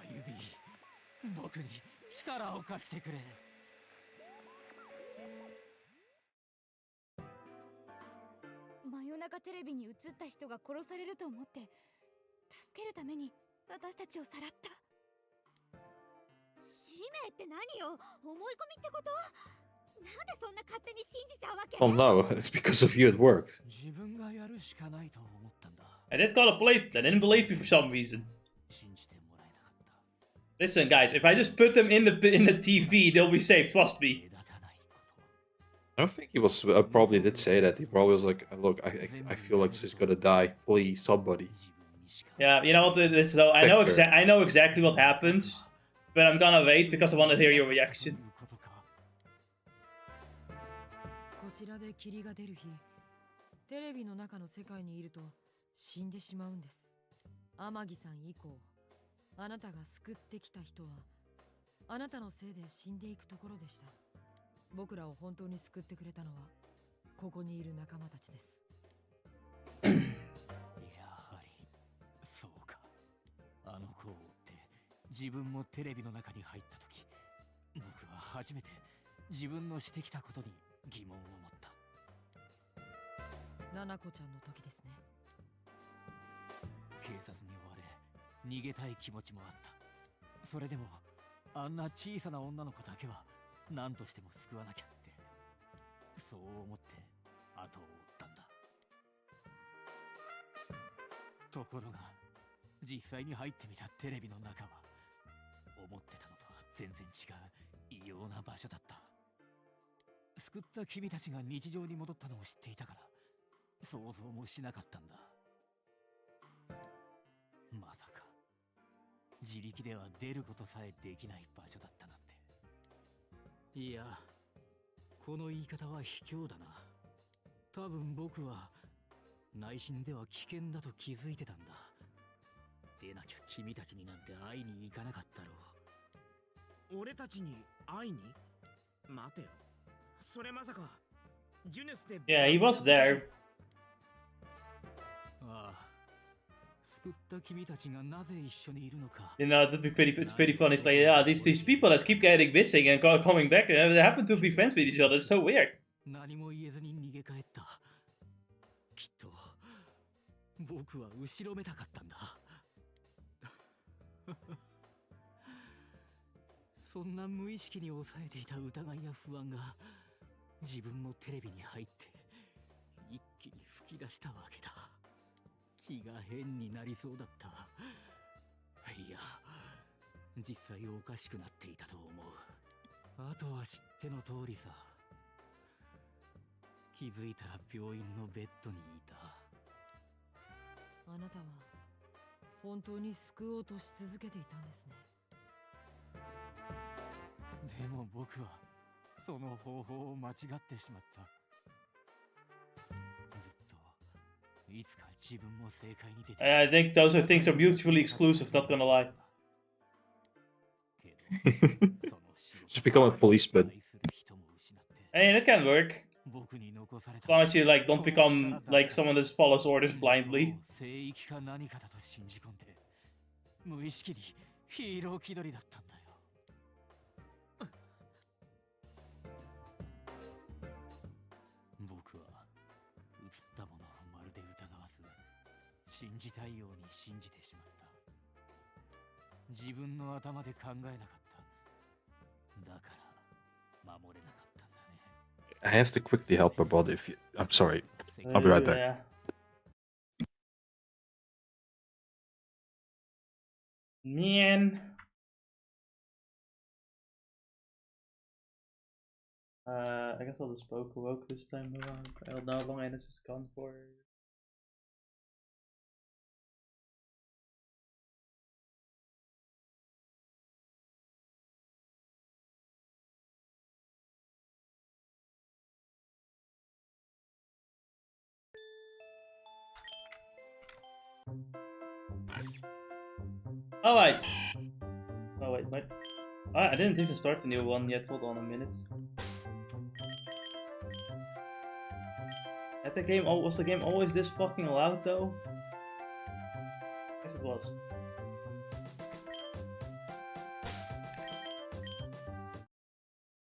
真由美、僕に力を貸してくれ。真夜中テレビに映った人が殺されると思って助けるために私たちをさらった。使命って何よ。思い込みってこと？なんでそんな勝手に信じちゃうわけ？ Oh no, it's because of you it worked. 自分がやるしかないと思ったんだ。 I did call a place that didn't believe me for some reason. Listen, guys, if I just put them in the TV, they'll be safe. Trust me. I don't think he was. Probably did say that. He probably was like, "Look, I feel like she's gonna die. Please, somebody." Yeah, you know what? So I know exactly what happens, but I'm gonna wait because I want to hear your reaction. こちらで霧が出る日、テレビの中の世界にいると死んでしまうんです。天城さん以降、あなたが救ってきた人はあなたのせいで死んでいくところでした。僕らを本当に救ってくれたのはここにいる仲間たちです。やはりそうか。あの子を追って自分もテレビの中に入った時、僕は初めて自分のしてきたことに疑問を持った。ナナコちゃんの時ですね。警察に追われ逃げたい気持ちもあった。それでもあんな小さな女の子だけは何としても救わなきゃって、そう思って後を追ったんだ。ところが実際に入ってみたテレビの中は思ってたのとは全然違う異様な場所だった。救った君たちが日常に戻ったのを知っていたから想像もしなかったんだ。まさか自力では出ることさえできない場所だったなんて。いや、この言い方は卑怯だな。多分僕は内心では危険だと気づいてたんだ。出なきゃ君たちになんて会いに行かなかったろう。俺たちに会いに？待てよ。それまさかジュネスで。Yeah, he was there. ああ。救った君たちがなぜ一緒にいるのか。You know, that'd be pretty. It's pretty funny. It's like, yeah, these people that keep getting missing and coming back, they happen to be friends with each other. It's so weird. 何も言えずに逃げ帰った。きっと僕は後ろめたかったんだ。そんな無意識に抑えていた疑いや不安が自分もテレビに入って一気に吹き出したわけだ。気が変になりそうだった。いや、実際おかしくなっていたと思う。あとは知っての通りさ。気づいたら病院のベッドにいた。あなたは本当に救おうとし続けていたんですね。でも僕はその方法を間違ってしまった。ずっといつか自分も正解に出て。I think those are things are mutually exclusive. Not gonna lie. Just become a policeman. I mean, it can work. As long as you like don't become like someone that follows orders blindly. 無意識にヒーロー気取りだったんだよ。僕は映ったものをまるで疑わず信じたいように信じてしまった。自分の頭で考えなかった。だから守れなかったんだね。I have to quickly help my brother if you... I'm sorry. I'll be right back. Man. I guess I'll just woke this time around. I don't know how long Anus is gone for. Oh wait. Oh wait, what? I didn't even start the new one yet. Hold on a minute. At the game, was the game always this fucking loud though? I guess it was.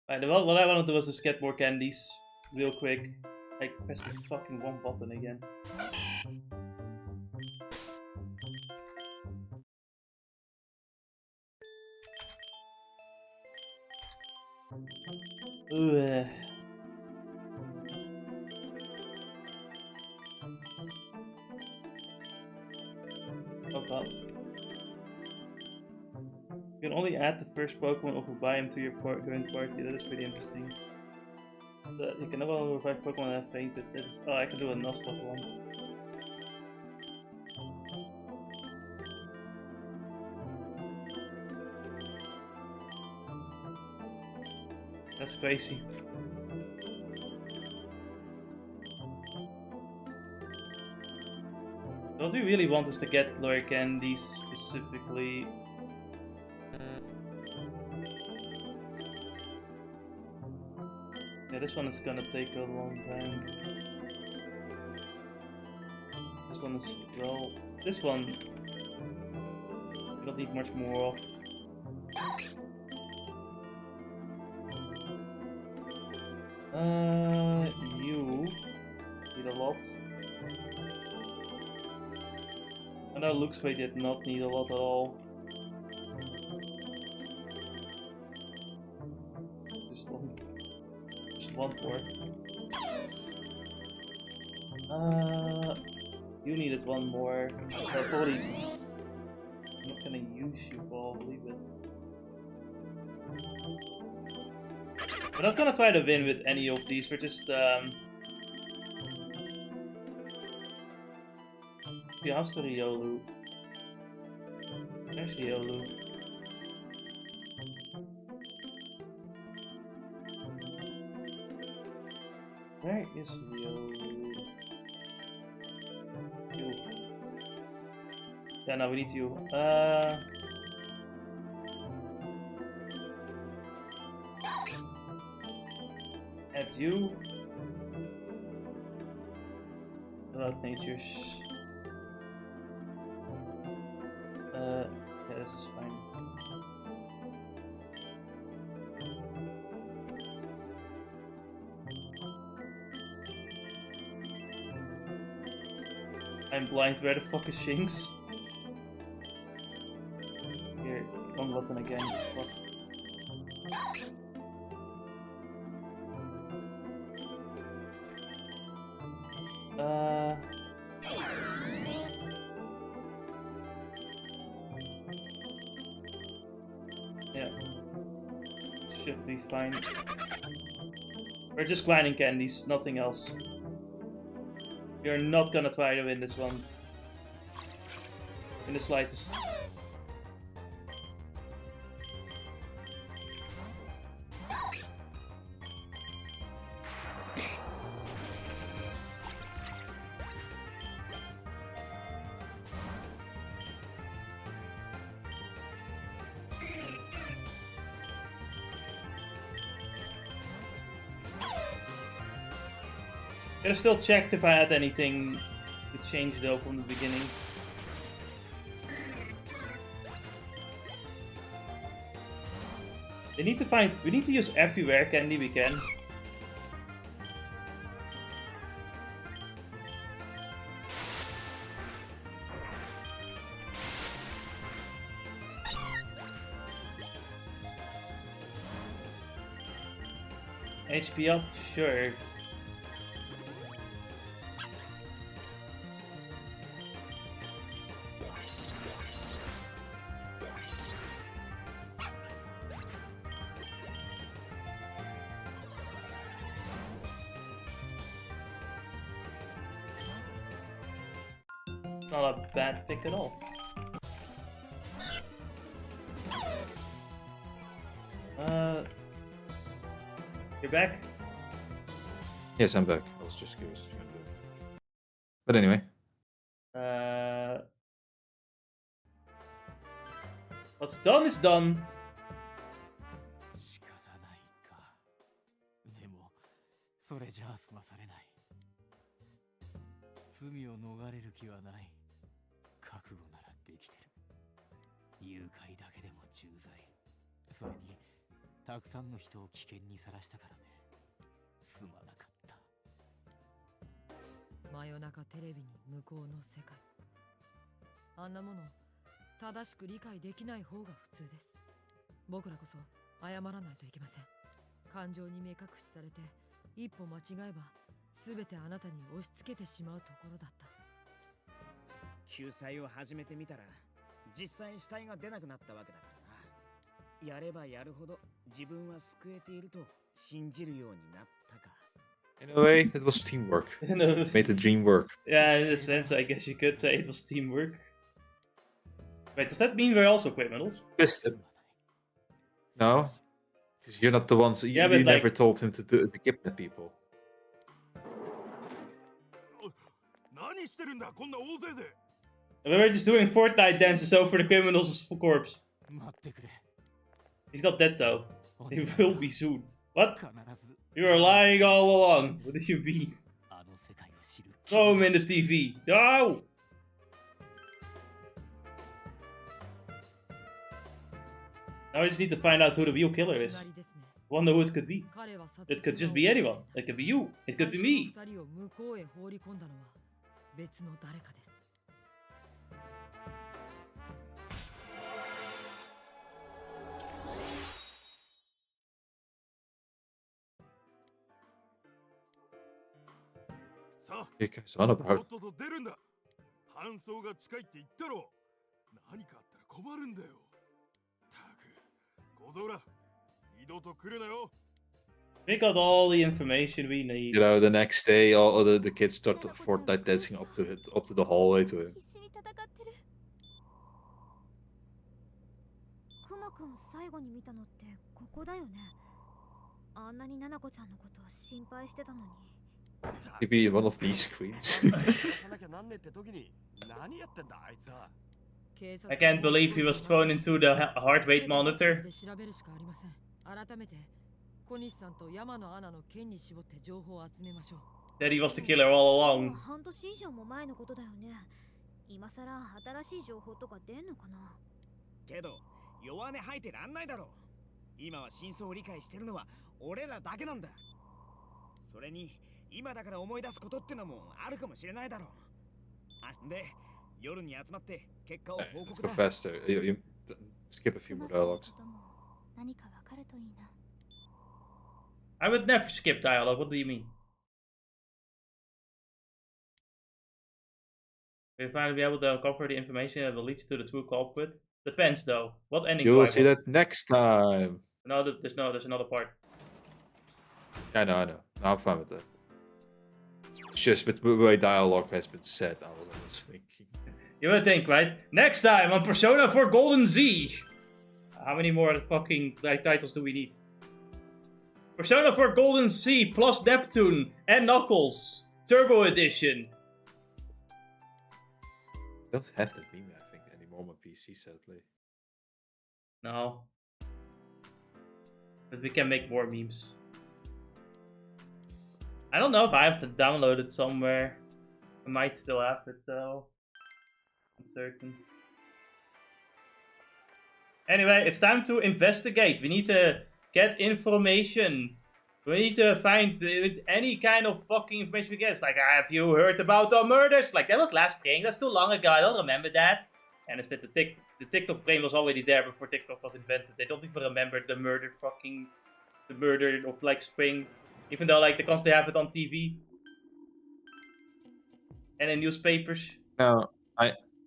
Alright, well, what I wanted to do was just get more candies real quick. I pressed the fucking wrong button again. Ugh. Oh god. You can only add the first Pokemon of a biome to your current party. That is pretty interesting. You can never revive Pokemon that have fainted. That's, oh, I can do a Nuzlocke one. That's crazy. What we really want is to get lawyer candy specifically. Yeah, this one is gonna take a long time. This one is, well, this one we don't need much more of. You need a lot. I know looks way did not need a lot at all. Just one more. You needed one more. Well, probably I'm not gonna use you probably, but we're not gonna try to win with any of these. We're just yeah, how's the Riolu? There's Riolu. Where is Riolu? You. Yeah, no, we need you. Add you. About natures. Yeah, this is fine. I'm blind. Where the fuck is Shinx? Here, wrong button again. Fuck. Yeah. Should be fine. We're just grinding candies, nothing else. You're not gonna try to win this one. In the slightest. Could have still checked if I had anything to change though from the beginning. We need to use every rare candy we can. HP up, sure. Not a bad pick at all. You're back? Yes, I'm back. I was just curious what you're gonna do. But anyway. What's done is done. 仕方ないか。でもそれじゃあ済まされない。罪を逃れる気はない。覚悟ならできてる。誘拐だけでも重罪。それにたくさんの人を危険にさらしたからね。すまなかった。真夜中テレビに向こうの世界。あんなもの正しく理解できない方が普通です。僕らこそ謝らないといけません。感情に目隠しされて一歩間違えば全てあなたに押し付けてしまうところだった。救済を始めてみたら実際死体が出なくなったわけだからな。やればやるほど自分は救えていると信じるようになったか。In a way, it was teamwork. Made the dream work. Yeah, in a sense, I guess you could say it was teamwork. Wait, does that mean we're also criminals? No, because you're not the ones. Yeah, you but never like... told him to kidnap people. 何してるんだこんな大勢で。We were just doing Fortnite dances over the criminal's corpse. 待ってくれ He's not dead though. He will be soon. What? 必ず You were lying all along. What do you mean? あの世界を知る Throw him in the TV. No! Now we just need to find out who the real killer is. Wonder who it could be. It could just be anyone. It could be you. It could be me. 二人を向こうへ放り込んだのは別の誰かです。さあ、 It's on と about. っとと出るんだ。搬送が近いって言ったろ。何かあったら困るんだよ。たく、小僧ら、二度と来るなよ。 We got all the information we need. You know, the next day, all the kids start Fortnite dancing up to the hallway to him. 必死に戦ってる。クマくん最後に見たのってここだよね。あんなにナナコちゃんのこと心配してたのに。 Maybe one of these screens. I can't believe he was thrown into the heart rate monitor. 改めて小西さんと山野アナの件に絞って情報を集めましょう。 That he was the killer all along. 半年以上も前のことだよね。今さら新しい情報とか出んのかな。けど弱音吐いてらんないだろう。今は真相を理解してるのは俺らだけなんだ。それに今だから思い出すことってのもあるかもしれないだろう。あ、で夜に集まって結果を報 Let's 告 go だ。 faster. You skip a few more dialogues. 何かわかるといいな。 I would never skip dialogue. What do you mean? We'll finally be able to uncover the information that will lead you to the true culprit. Depends though. What ending You do will I see want? that next time. No, there's another part. I know. No, I'm fine with that. It's just with the way dialogue has been said, I was always thinking. You would think, right? Next time on Persona 4 Golden Z. How many more fucking titles do we need? Persona 4 Golden Z plus Neptune and Knuckles. Turbo Edition. I don't have that meme, I think, anymore on my PC, sadly. No. But we can make more memes. I don't know if I have it downloaded somewhere. I might still have it though. I'm certain. Anyway, it's time to investigate. We need to get information. We need to find any kind of fucking information we get. It's like, have you heard about the murders? Like, that was last spring. That's too long ago. I don't remember that. And instead, the TikTok brain was already there before TikTok was invented. They don't even remember the murder of like spring. Even though like they constantly have it on TV and in newspapers. No,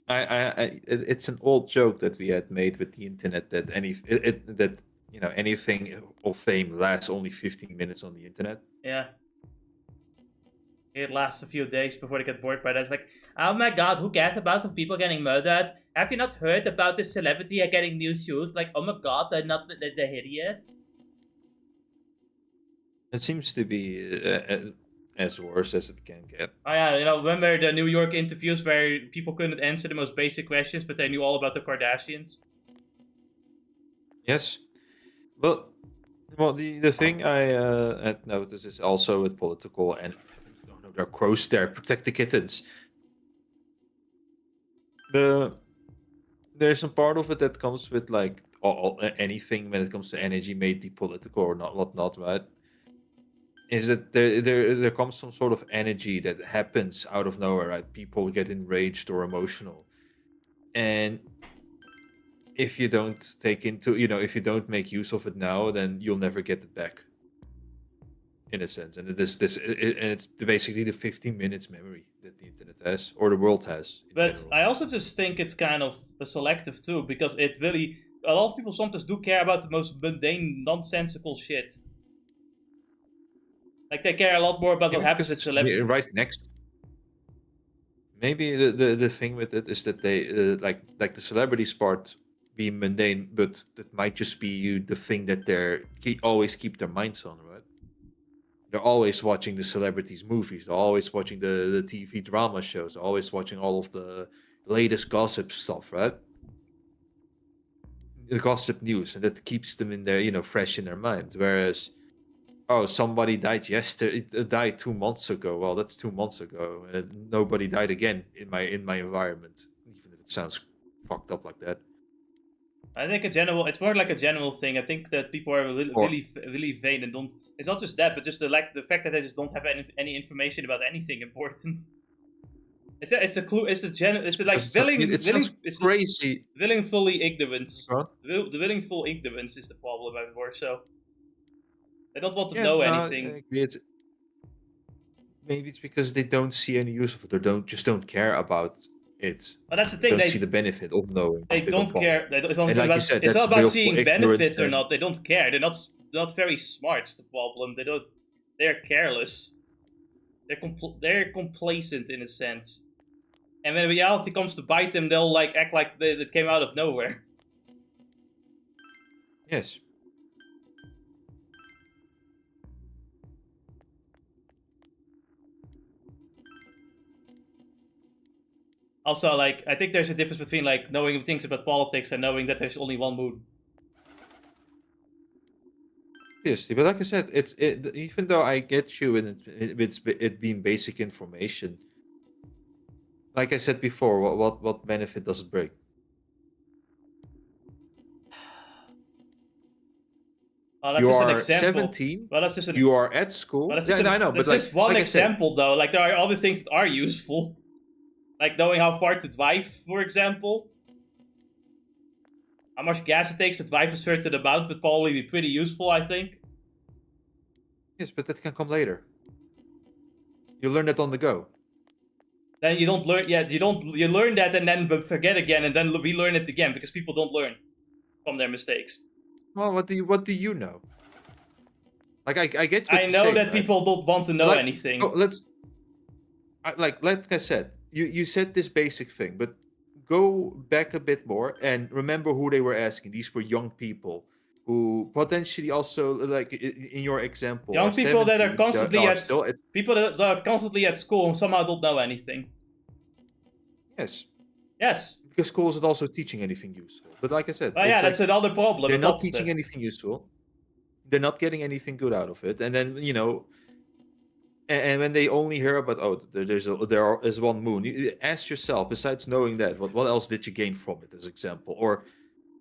it's an old joke that we had made with the internet that that you know anything of fame lasts only 15 minutes on the internet. Yeah. It lasts a few days before they get bored by that. It's like, oh my god, who cares about some people getting murdered? Have you not heard about this celebrity getting new shoes? Like, oh my god, they're hideous. It seems to be as worse as it can get. Oh yeah, you know, remember the New York interviews where people couldn't answer the most basic questions, but they knew all about the Kardashians? Yes. Well, the thing I had noticed is also with political and no, there are crows there. Protect the kittens. There's some part of it that comes with like anything when it comes to energy, may it be political or not, whatnot, right? Is that there comes some sort of energy that happens out of nowhere, right? People get enraged or emotional, and if you don't if you don't make use of it now, then you'll never get it back. In a sense, and it's basically the 15 minutes memory that the internet has, or the world has. But I also just think it's kind of selective too, because it really, a lot of people sometimes do care about the most mundane, nonsensical shit. Like they care a lot more about what happens with celebrities. Right next. Maybe the thing with it is that they like the celebrities part being mundane, but it might just be the thing that always keep their minds on, right? They're always watching the celebrities' movies. They're always watching the TV drama shows. They're always watching all of the latest gossip stuff, right? The gossip news, and that keeps them in their, fresh in their mind. Whereas, oh, somebody died yesterday, died 2 months ago. Well, that's 2 months ago, and nobody died again in my environment, even if it sounds fucked up like that. I think it's more like a general thing. I think that people are really vain and don't. It's not just that, but just the fact that they just don't have any information about anything important. It's the clue. It's the like crazy. Willingfully ignorance. The willingful ignorance is the problem, more so. They don't want to know anything. Maybe it's because they don't see any use of it, or don't care about it. But that's the thing. They don't see the benefit of knowing. They don't care. It's not like about, you said, it's not about seeing benefit or and... not. They don't care. They're not very smart. It's the problem. They're careless. They're complacent in a sense. And when reality comes to bite them, they'll like act like it came out of nowhere. Yes. Also, like, I think there's a difference between like knowing things about politics and knowing that there's only one moon. Yes, but like I said, even though I get you in it being basic information, like I said before, what benefit does it bring? That's just an example. 17. Well, that's just you are at school. Well, I know, but that's just one example, though. Like, there are other things that are useful, like knowing how far to drive, for example. How much gas it takes to drive a certain amount would probably be pretty useful, I think. Yes, but that can come later. You learn it on the go. Then you don't learn. Yeah, you learn that and then forget again, and then relearn it again because people don't learn from their mistakes. Well, what do you know? Like I get. I know that people don't want to know anything. Oh, like I said, you said this basic thing, but go back a bit more and remember who they were asking. These were young people who potentially also, like in your example, young people that are constantly people that are constantly at school and somehow don't know anything. Yes. Yes. Because school isn't also teaching anything useful. But like I said, yeah, that's another problem. They're not teaching anything useful. They're not getting anything good out of it, and then and when they only hear about there is one moon, you ask yourself, besides knowing that, what else did you gain from it, as example? Or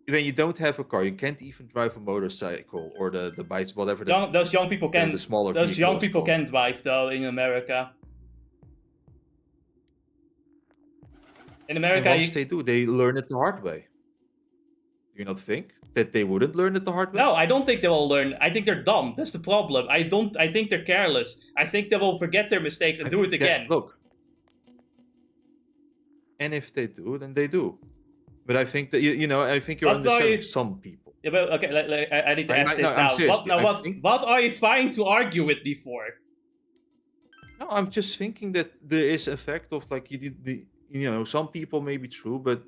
when you don't have a car, you can't even drive a motorcycle or the bikes, whatever. Those young people can. The smaller. Those young people can drive though in America. In America, and once they do, they learn it the hard way. Do you not think that they wouldn't learn it the hard way? No, I don't think they will learn. I think they're dumb. That's the problem. I think they're careless. I think they will forget their mistakes and do it again. Look. And if they do, then they do. But I think that I think you're underselling some people. Yeah, but okay, I need to ask this now. What are you trying to argue with me for? No, I'm just thinking that there is a fact of like some people may be true, but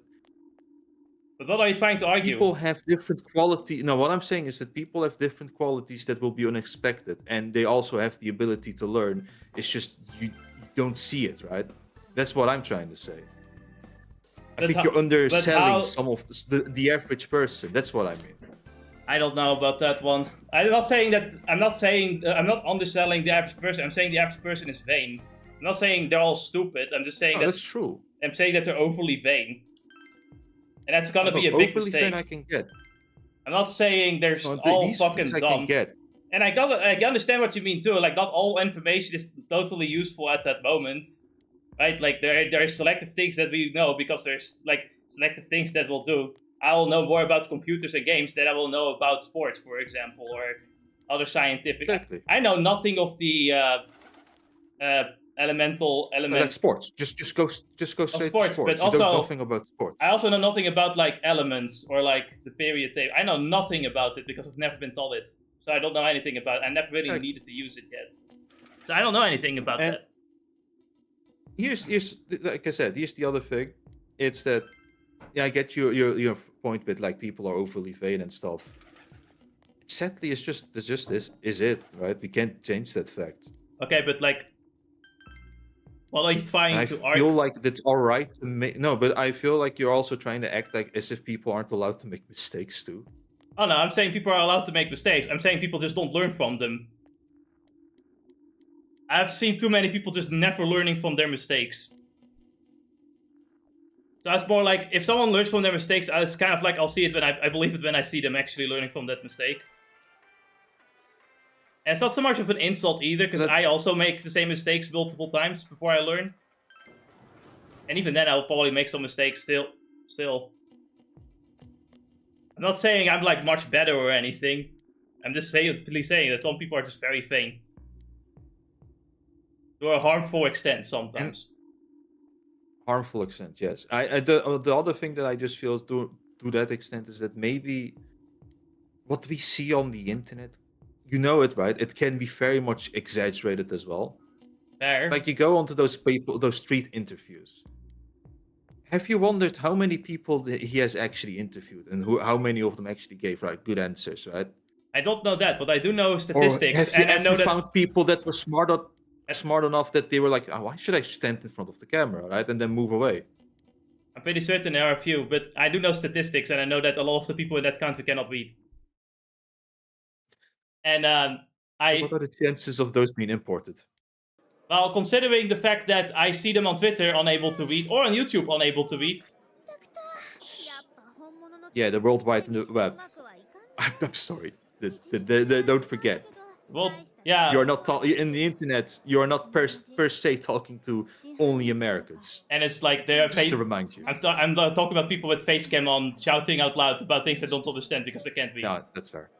what are you trying to argue? People have different quality. No, what I'm saying is that people have different qualities that will be unexpected, and they also have the ability to learn. It's just you don't see it, right? That's what I'm trying to say. I think you're underselling some of the average person. That's what I mean. I don't know about that one. I'm not underselling the average person. I'm saying the average person is vain. I'm not saying they're all stupid. I'm just saying that's true. I'm saying that they're overly vain. And that's gonna be a big mistake. Vain I can get. I'm not saying they're all fucking dumb. And I understand what you mean too. Like, not all information is totally useful at that moment, right? Like, there are selective things that we know because there's like selective things that we'll do. I will know more about computers and games than I will know about sports, for example, or other scientific. Exactly. I know nothing of the elemental elements. Like sports, just go straight to sports. But you also, know nothing about sports. I also know nothing about like elements or like the period table. I know nothing about it because I've never been taught it, so I don't know anything about it. I never really needed to use it yet, so I don't know anything about that. Here's like I said, here's the other thing. It's that I get your point with like people are overly vain and stuff. Sadly, it's just this is it, right? We can't change that fact. Okay, but like, Well, are you And trying I to feel argue? like that's all right to make. No, but I feel like you're also trying to act like as if people aren't allowed to make mistakes too. Oh no, I'm saying people are allowed to make mistakes. I'm saying people just don't learn from them. I've seen too many people just never learning from their mistakes. So it's more like if someone learns from their mistakes, it's kind of like I'll see it when I believe it when I see them actually learning from that mistake. And it's not so much of an insult either, because I also make the same mistakes multiple times before I learn. And even then, I'll probably make some mistakes still. I'm not saying I'm like much better or anything. I'm just simply saying that some people are just very vain. To a harmful extent sometimes. Harmful extent, yes. The other thing that I just feel is to that extent is that maybe what we see on the internet, you know it, right? It can be very much exaggerated as well. Fair. Like you go onto those people, those street interviews. Have you wondered how many people that he has actually interviewed and how many of them actually gave good answers, right? I don't know that, but I do know Or statistics, have you and I know ever that found people that were smart enough that they were like, oh, why should I stand in front of the camera, right? And then move away. I'm pretty certain there are a few, but I do know statistics, and I know that a lot of the people in that country cannot read. And What are the chances of those being imported? well, considering the fact that I see them on Twitter unable to read, or on YouTube unable to read. Yeah, the worldwide web. I'm sorry. Don't forget. Well, yeah. You're not in the internet. You're not per se talking to only Americans. And it's like they're just to remind you. I'm talking about people with face cam on shouting out loud about things they don't understand because they can't read. No, that's fair.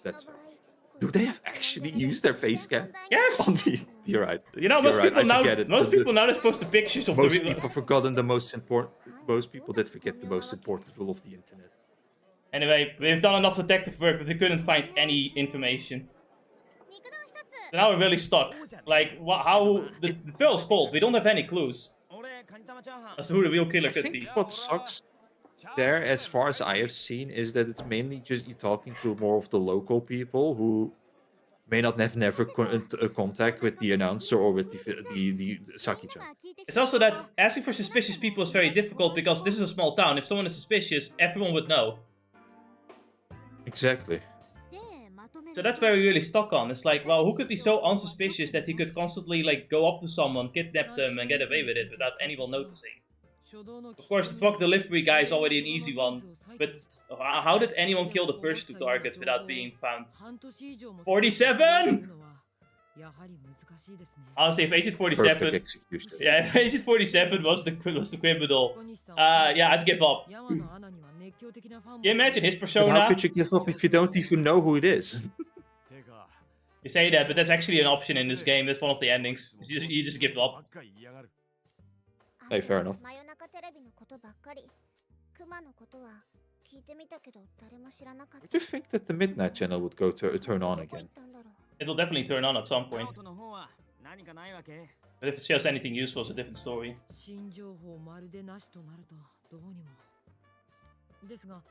That's fair. Do they have actually used their face cam? Yes. You're right. You know, most people now. Most people now just post the pictures of most people have forgotten the most important. Most people did forget the most important rule of the internet. Anyway, we've done enough detective work, but we couldn't find any information. So now we're really stuck. Like, how the trail is cold. We don't have any clues as to who the real killer could be. What sucks there, as far as I have seen, is that it's mainly just you talking to more of the local people who may not have never contact with the announcer or with the Saki-chan. It's also that asking for suspicious people is very difficult because this is a small town. If someone is suspicious, everyone would know. Exactly. So that's where we're really stuck on. It's like, well, who could be so unsuspicious that he could constantly like go up to someone, kidnap them, and get away with it without anyone noticing? Of course, the truck delivery guy is already an easy one, but how did anyone kill the first two targets without being found? 47! Honestly, if Agent 47, yeah, if Agent 47 was the criminal, yeah, I'd give up. Can you imagine his persona? But how could you give up if you don't even know who it is? You say that, but that's actually an option in this game. That's one of the endings. You just give up. Hey, fair enough. Would you think that the Midnight Channel would go to turn on again? It'll definitely turn on at some point. But if it shows anything useful, it's a different story. ですが、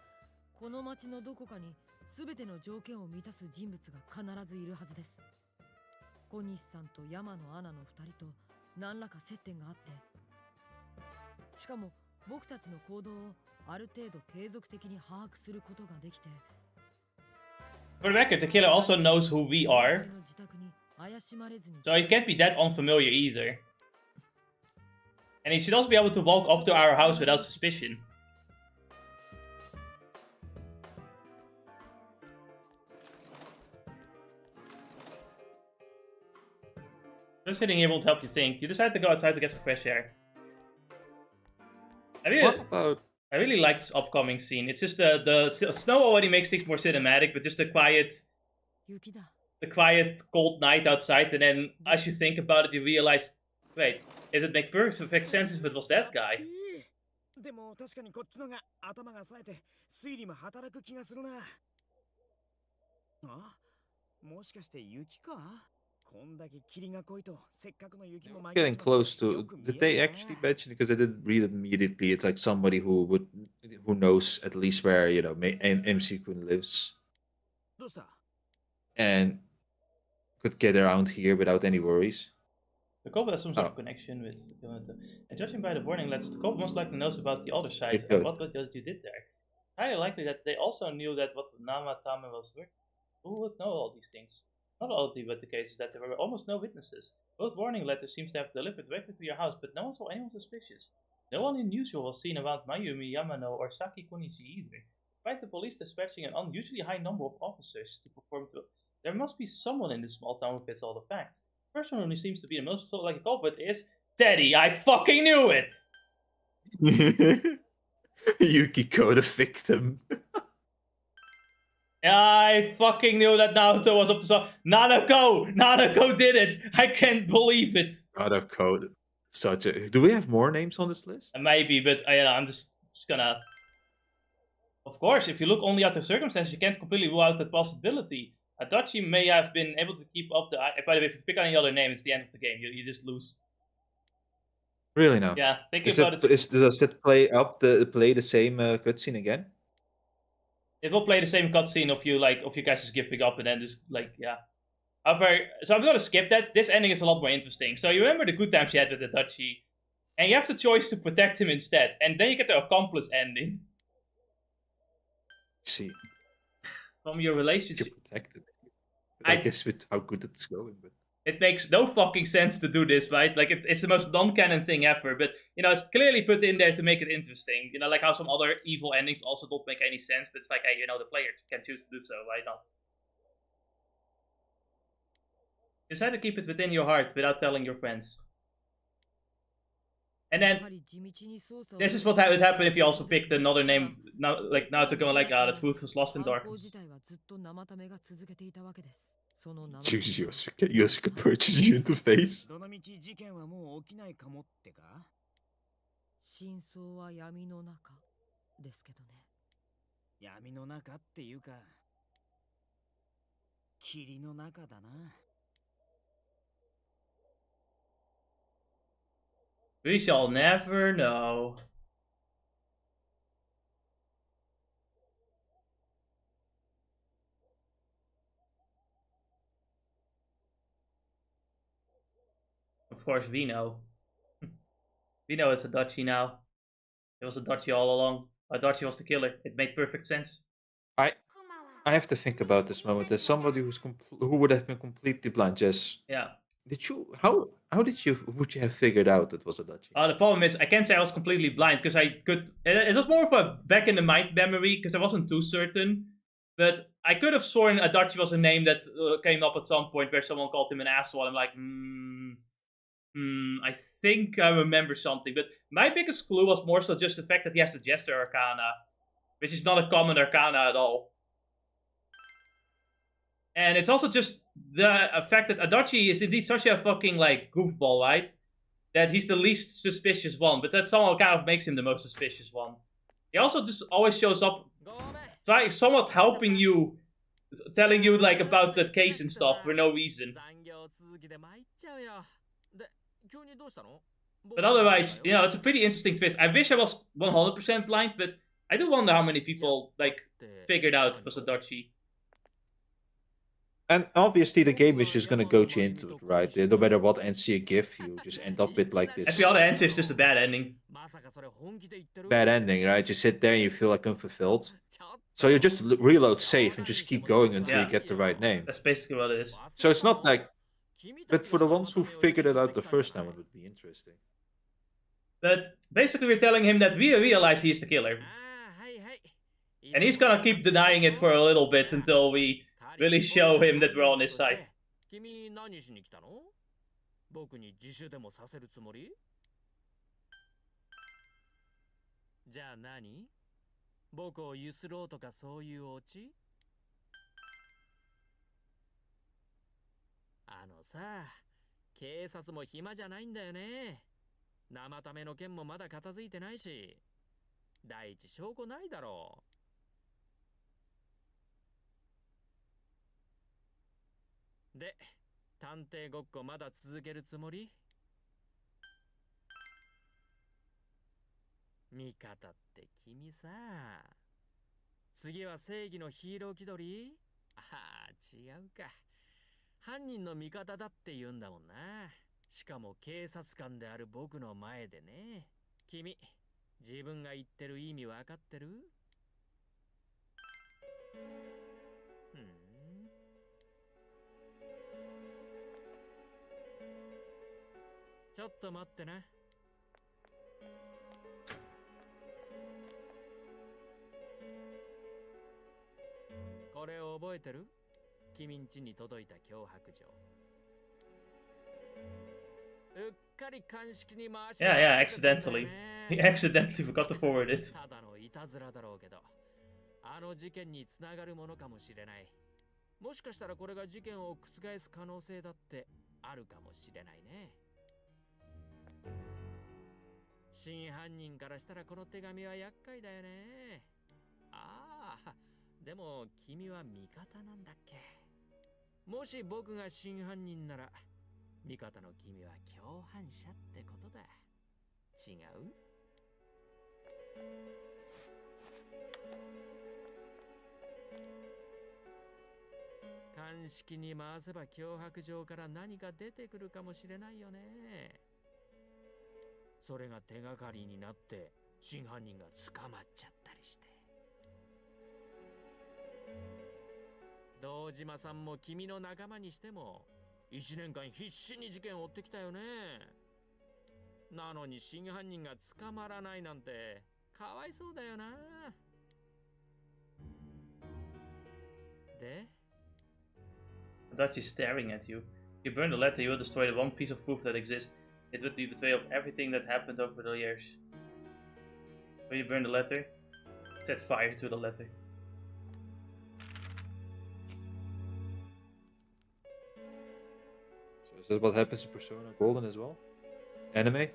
この町のどこかに全ての条件を満たす人物が必ずいるはずです。小西さんと山野アナの2人と何らか接点があって、しかも僕たちの行動をある程度継続的に把握することができて。For the record, the killer also knows who we are, so he can't be that unfamiliar either. And he should also be able to walk up to our house without suspicion. Just being able to help you think. You decided to go outside to get some fresh air. I really like this upcoming scene. It's just the snow already makes things more cinematic, but just the quiet cold night outside, and then as you think about it, you realize, wait, it would make perfect sense if it was that guy. でも確かにこっちのが頭が冴えて推理も働く気がするな。あ、もしかして雪か？ Getting close to. Did they actually mention? Because I didn't read it immediately. It's like somebody who knows at least where MC Kun lives, and could get around here without any worries. The couple has some sort Oh, of connection with Yamato. And judging by the warning letters, the couple most likely knows about the other side it and goes. what you did there. Highly likely that they also knew that what Namatame was doing. Who would know all these things? Not only but the case is that there were almost no witnesses. Both warning letters seems to have delivered directly to your house, but no one saw anyone suspicious. No one unusual was seen around Mayumi Yamano or Saki Kunichi either. Despite the police dispatching an unusually high number of officers to perform there must be someone in this small town who fits all the facts. The person who seems to be the most like a culprit is Teddy. I fucking knew it! Yukiko, the victim. I fucking knew that Naoto was up to something. Nanako! Nanako did it! I can't believe it! Nanako, such a. Do we have more names on this list? Maybe, but I'm just gonna. Of course, if you look only at the circumstances, you can't completely rule out that possibility. Adachi may have been able to keep up the. By the way, if you pick any other name, it's the end of the game. You just lose. Really now? Yeah, thinking Is about it, it. does it play the same cutscene again? It will play the same cutscene of you guys just giving up and then just yeah. So I'm gonna skip that. This ending is a lot more interesting. So you remember the good times you had with Adachi, and you have the choice to protect him instead, and then you get the accomplice ending. See, from your relationship. You protect it. I guess with how good it's going, but it makes no fucking sense to do this, right? Like it's the most non-canon thing ever, but it's clearly put in there to make it interesting. Like how some other evil endings also don't make any sense, but it's like, hey, the player can choose to do so, why not? You just have to keep it within your heart without telling your friends. And then this is what would happen if you also picked another name, now to go like, that truth was lost in darkness. choose Yosuke purchase your interface. どのみち事件はもう起きないかもってか真相は闇の中ですけどね。闇の中っていうか霧の中だな。We shall never know. Of course, we know. We know it's Adachi now. It was Adachi all along. Adachi was the killer. It made perfect sense. I have to think about this moment. As somebody who would have been completely blind, Jess. Yeah. Would you have figured out it was Adachi? The problem is I can't say I was completely blind because I could. It was more of a back in the mind memory because I wasn't too certain. But I could have sworn Adachi was a name that came up at some point where someone called him an asshole. I'm like, I think I remember something. But my biggest clue was more so just the fact that he has the Jester Arcana, which is not a common Arcana at all. And it's also just the fact that Adachi is indeed such a fucking, like, goofball, right? That he's the least suspicious one, but that somehow kind of makes him the most suspicious one. He also just always shows up, somewhat helping you, telling you, like, about that case and stuff for no reason. But otherwise, it's a pretty interesting twist. I wish I was 100% blind, but I do wonder how many people, like, figured out it was Adachi. And obviously the game is just gonna goad you into it, right? No matter what answer you give, you just end up with like this. Every other answer is just a bad ending. Bad ending, right? You sit there and you feel like unfulfilled. So you just reload save and just keep going until you get the right name. That's basically what it is. So it's not like... But for the ones who figured it out the first time, it would be interesting. But basically we're telling him that we realize he's the killer. And he's gonna keep denying it for a little bit until we really show him that we're on his side. 君何しに来たの？僕に自首でもさせるつもり？じゃあ何？僕をゆすろうとかそういうオチ？さ、警察も暇じゃないんだよね。生ための件もまだ片付いてないし、第一証拠ないだろう。で、探偵ごっこまだ続けるつもり？味方って君さ。次は正義のヒーロー気取り？ああ、違うか。犯人の味方だって言うんだもんな。しかも警察官である僕の前でね。君、自分が言ってる意味わかってる？ちょっと待ってな。これを覚えてる？君ん家に届いた脅迫状。うっかり鑑識に回し Yeah, accidentally. He accidentally forgot to forward it. ただのいたずらだろうけど、あの事件につながるものかもしれない。もしかしたらこれが事件を覆す可能性だってあるかもしれないね。真犯人からしたらこの手紙は厄介だよね。ああ、でも君は味方なんだっけ？もし僕が真犯人なら、味方の君は共犯者ってことだ。違う？鑑識に回せば脅迫状から何か出てくるかもしれないよね。それが手がかりになって真犯人が捕まっちゃったりして。堂島さんも君の仲間にしても1年間必死に事件を追ってきたよね。なのに真犯人が捕まらないなんてかわいそうだよな。でDutch is staring at you. You burn the letter, you will destroy the one piece of proof that exists. It would be betrayal of everything that happened over the years. When you burn the letter, set fire to the letter. So is that what happens in Persona Golden as well? Anime?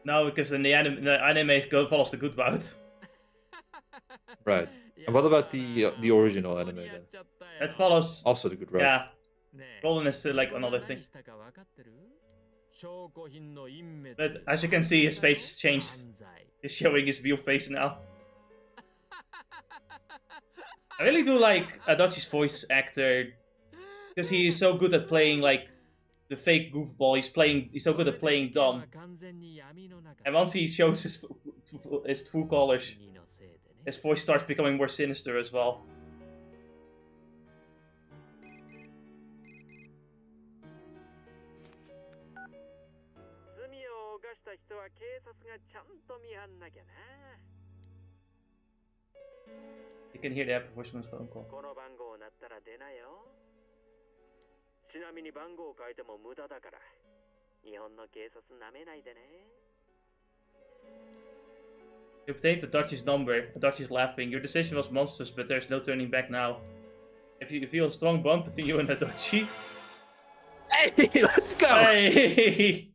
No, because in the anime follows the good route. Right. And what about the original anime then? It follows also the good route. Yeah. Golden is like another thing. But as you can see, his face changed. He's showing his real face now. I really do like Adachi's voice actor, because he is so good at playing like the fake goofball. He's so good at playing dumb. And once he shows his true colors, his voice starts becoming more sinister as well. You can hear the advertisement's phone call. ちなみに番号を変えても無駄だから。日本の警察なめないでね。You obtained Adachi's number. Adachi's laughing. Your decision was monstrous, but there's no turning back now. If you feel a strong bond between you and Adachi. Hey, let's go! Hey!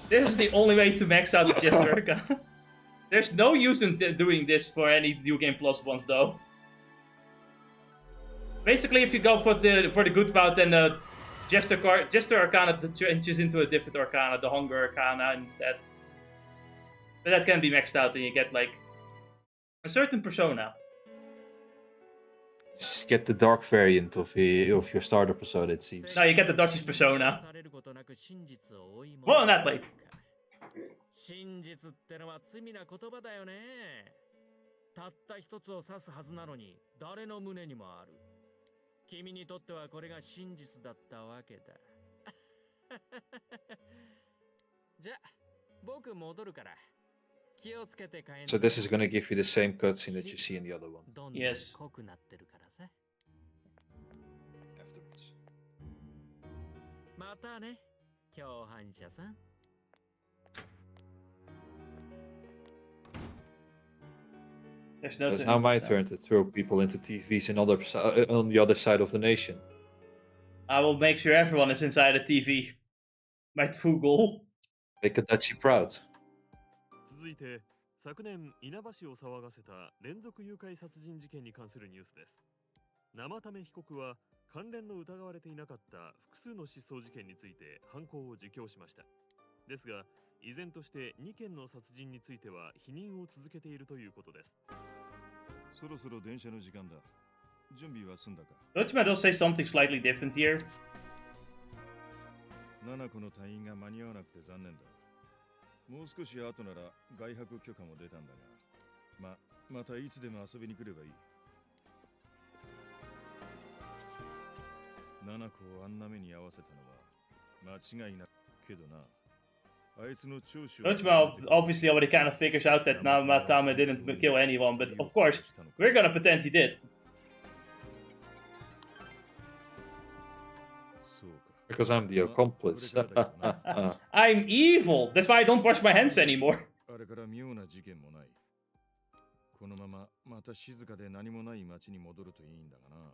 This is the only way to max out the Jester Arcana. There's no use in doing this for any New Game Plus ones, though. Basically, if you go for the good route, then the Jester Arcana changes into a different Arcana, the Hunger Arcana instead. But that can be maxed out, and you get like a certain persona. Just get the dark variant of your starter persona, it seems. No, you get the Dutch's persona. More on that later. 真実ってのは罪な言葉だよね。たった一つを指すはずなのに誰の胸にもある。君にとってはこれが真実だったわけだ。じゃ、僕戻るから。気をつけて帰んな。So this is gonna give you the same cutscene that you see in the other one. Yes. Afterwards. There's no It's now my turn to throw people into TVs on the other side of the nation. I will make sure everyone is inside a TV. My true goal. Make Adachi proud. 続いて、昨年稲葉市を騒がせた連続誘拐殺人事件に関するニュースです。生為被告は関連の疑われていなかった複数の失踪事件について犯行を自供しました。ですが、依然として2件の殺人については否認を続けているということです。そろそろ電車の時間だ。準備は済んだか？ Dojima does say something slightly different here. Nanako の退院が間に合わなくて残念だ。もう少し後なら外泊許可も出たんだが、またいつでも遊びに来ればいい。Nanako をあんな目に遭わせたのは間違いなけどな。Dojima obviously already kind of figures out that Namatame didn't kill anyone, but of course, we're gonna pretend he did. Because I'm the accomplice. I'm evil! That's why I don't wash my hands anymore. あれから妙な事件もない。このまままた静かで何もない街に戻るといいんだがな。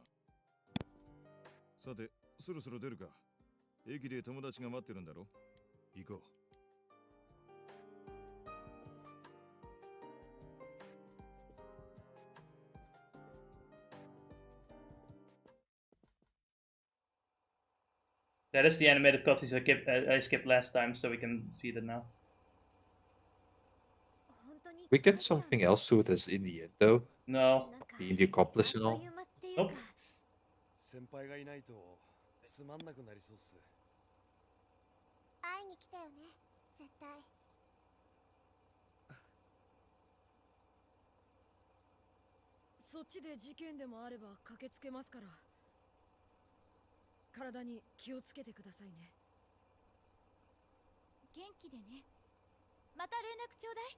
さて、そろそろ出るか。駅で友達が待ってるんだろ。行こう。That is the animated cutscenes I skipped last time, so we can see that now. We get something else to it as in the end, though. No. Being the accomplice and all. Nope. 先輩がいないとつまんなくなりそうっす。会いに来たよね、絶対。そっちで事件でもあれば駆けつけますから。体に気をつけてくださいね。元気でね。また連絡ちょうだい。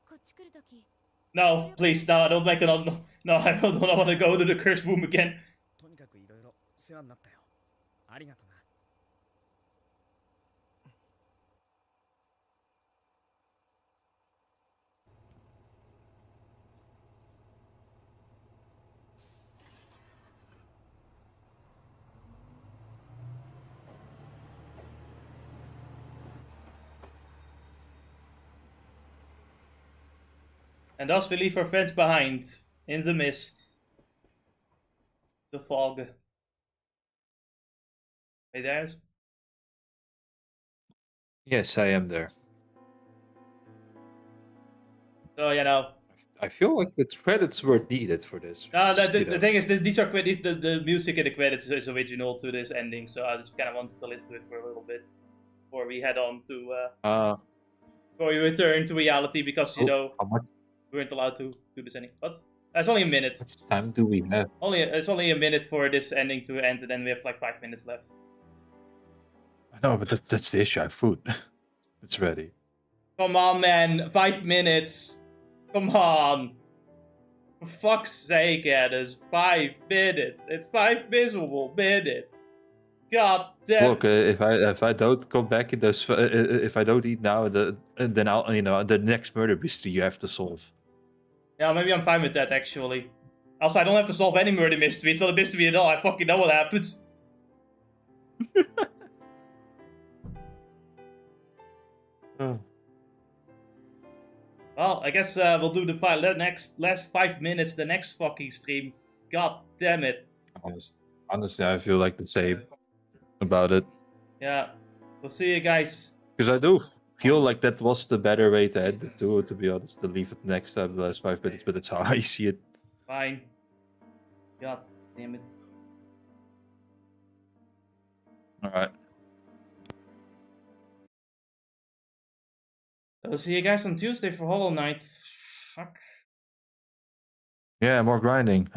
こっち来るとき。No, please, no, don't make another. No, I don't want to go to the cursed womb again. とにかくいろいろ世話になったよ。ありがとな。And thus we leave our friends behind, in the mist. The fog. Hey, there's. Yes, I am there. So, you know. I feel like the credits were needed for this. No, the thing is, these are credits. The music in the credits is original to this ending, so I just kind of wanted to listen to it for a little bit before we head on to. Before we return to reality, because you know we weren't allowed to do this ending. But it's only a minute. How much time do we have? It's only a minute for this ending to end, and then we have like 5 minutes left. No, but that's the issue. I have food. It's ready. Come on, man! 5 minutes. Come on. For fuck's sake, Addis. 5 minutes. It's 5 miserable minutes. God damn. Look, if I don't come back in those, if I don't eat now, then I'll the next murder mystery you have to solve. Yeah, maybe I'm fine with that actually. Also, I don't have to solve any murder mystery. It's not a mystery at all. I fucking know what happens. Well, I guess we'll do the last 5 minutes the next fucking stream. God damn it. Honestly, I feel like the same about it. Yeah, we'll see you guys. Because I do feel like that was the better way to end it too, to be honest, to leave it next time, the last 5 minutes, but that's how I see it. Fine. God damn it. Alright. I'll see you guys on Tuesday for Hollow Knight. Fuck. Yeah, more grinding.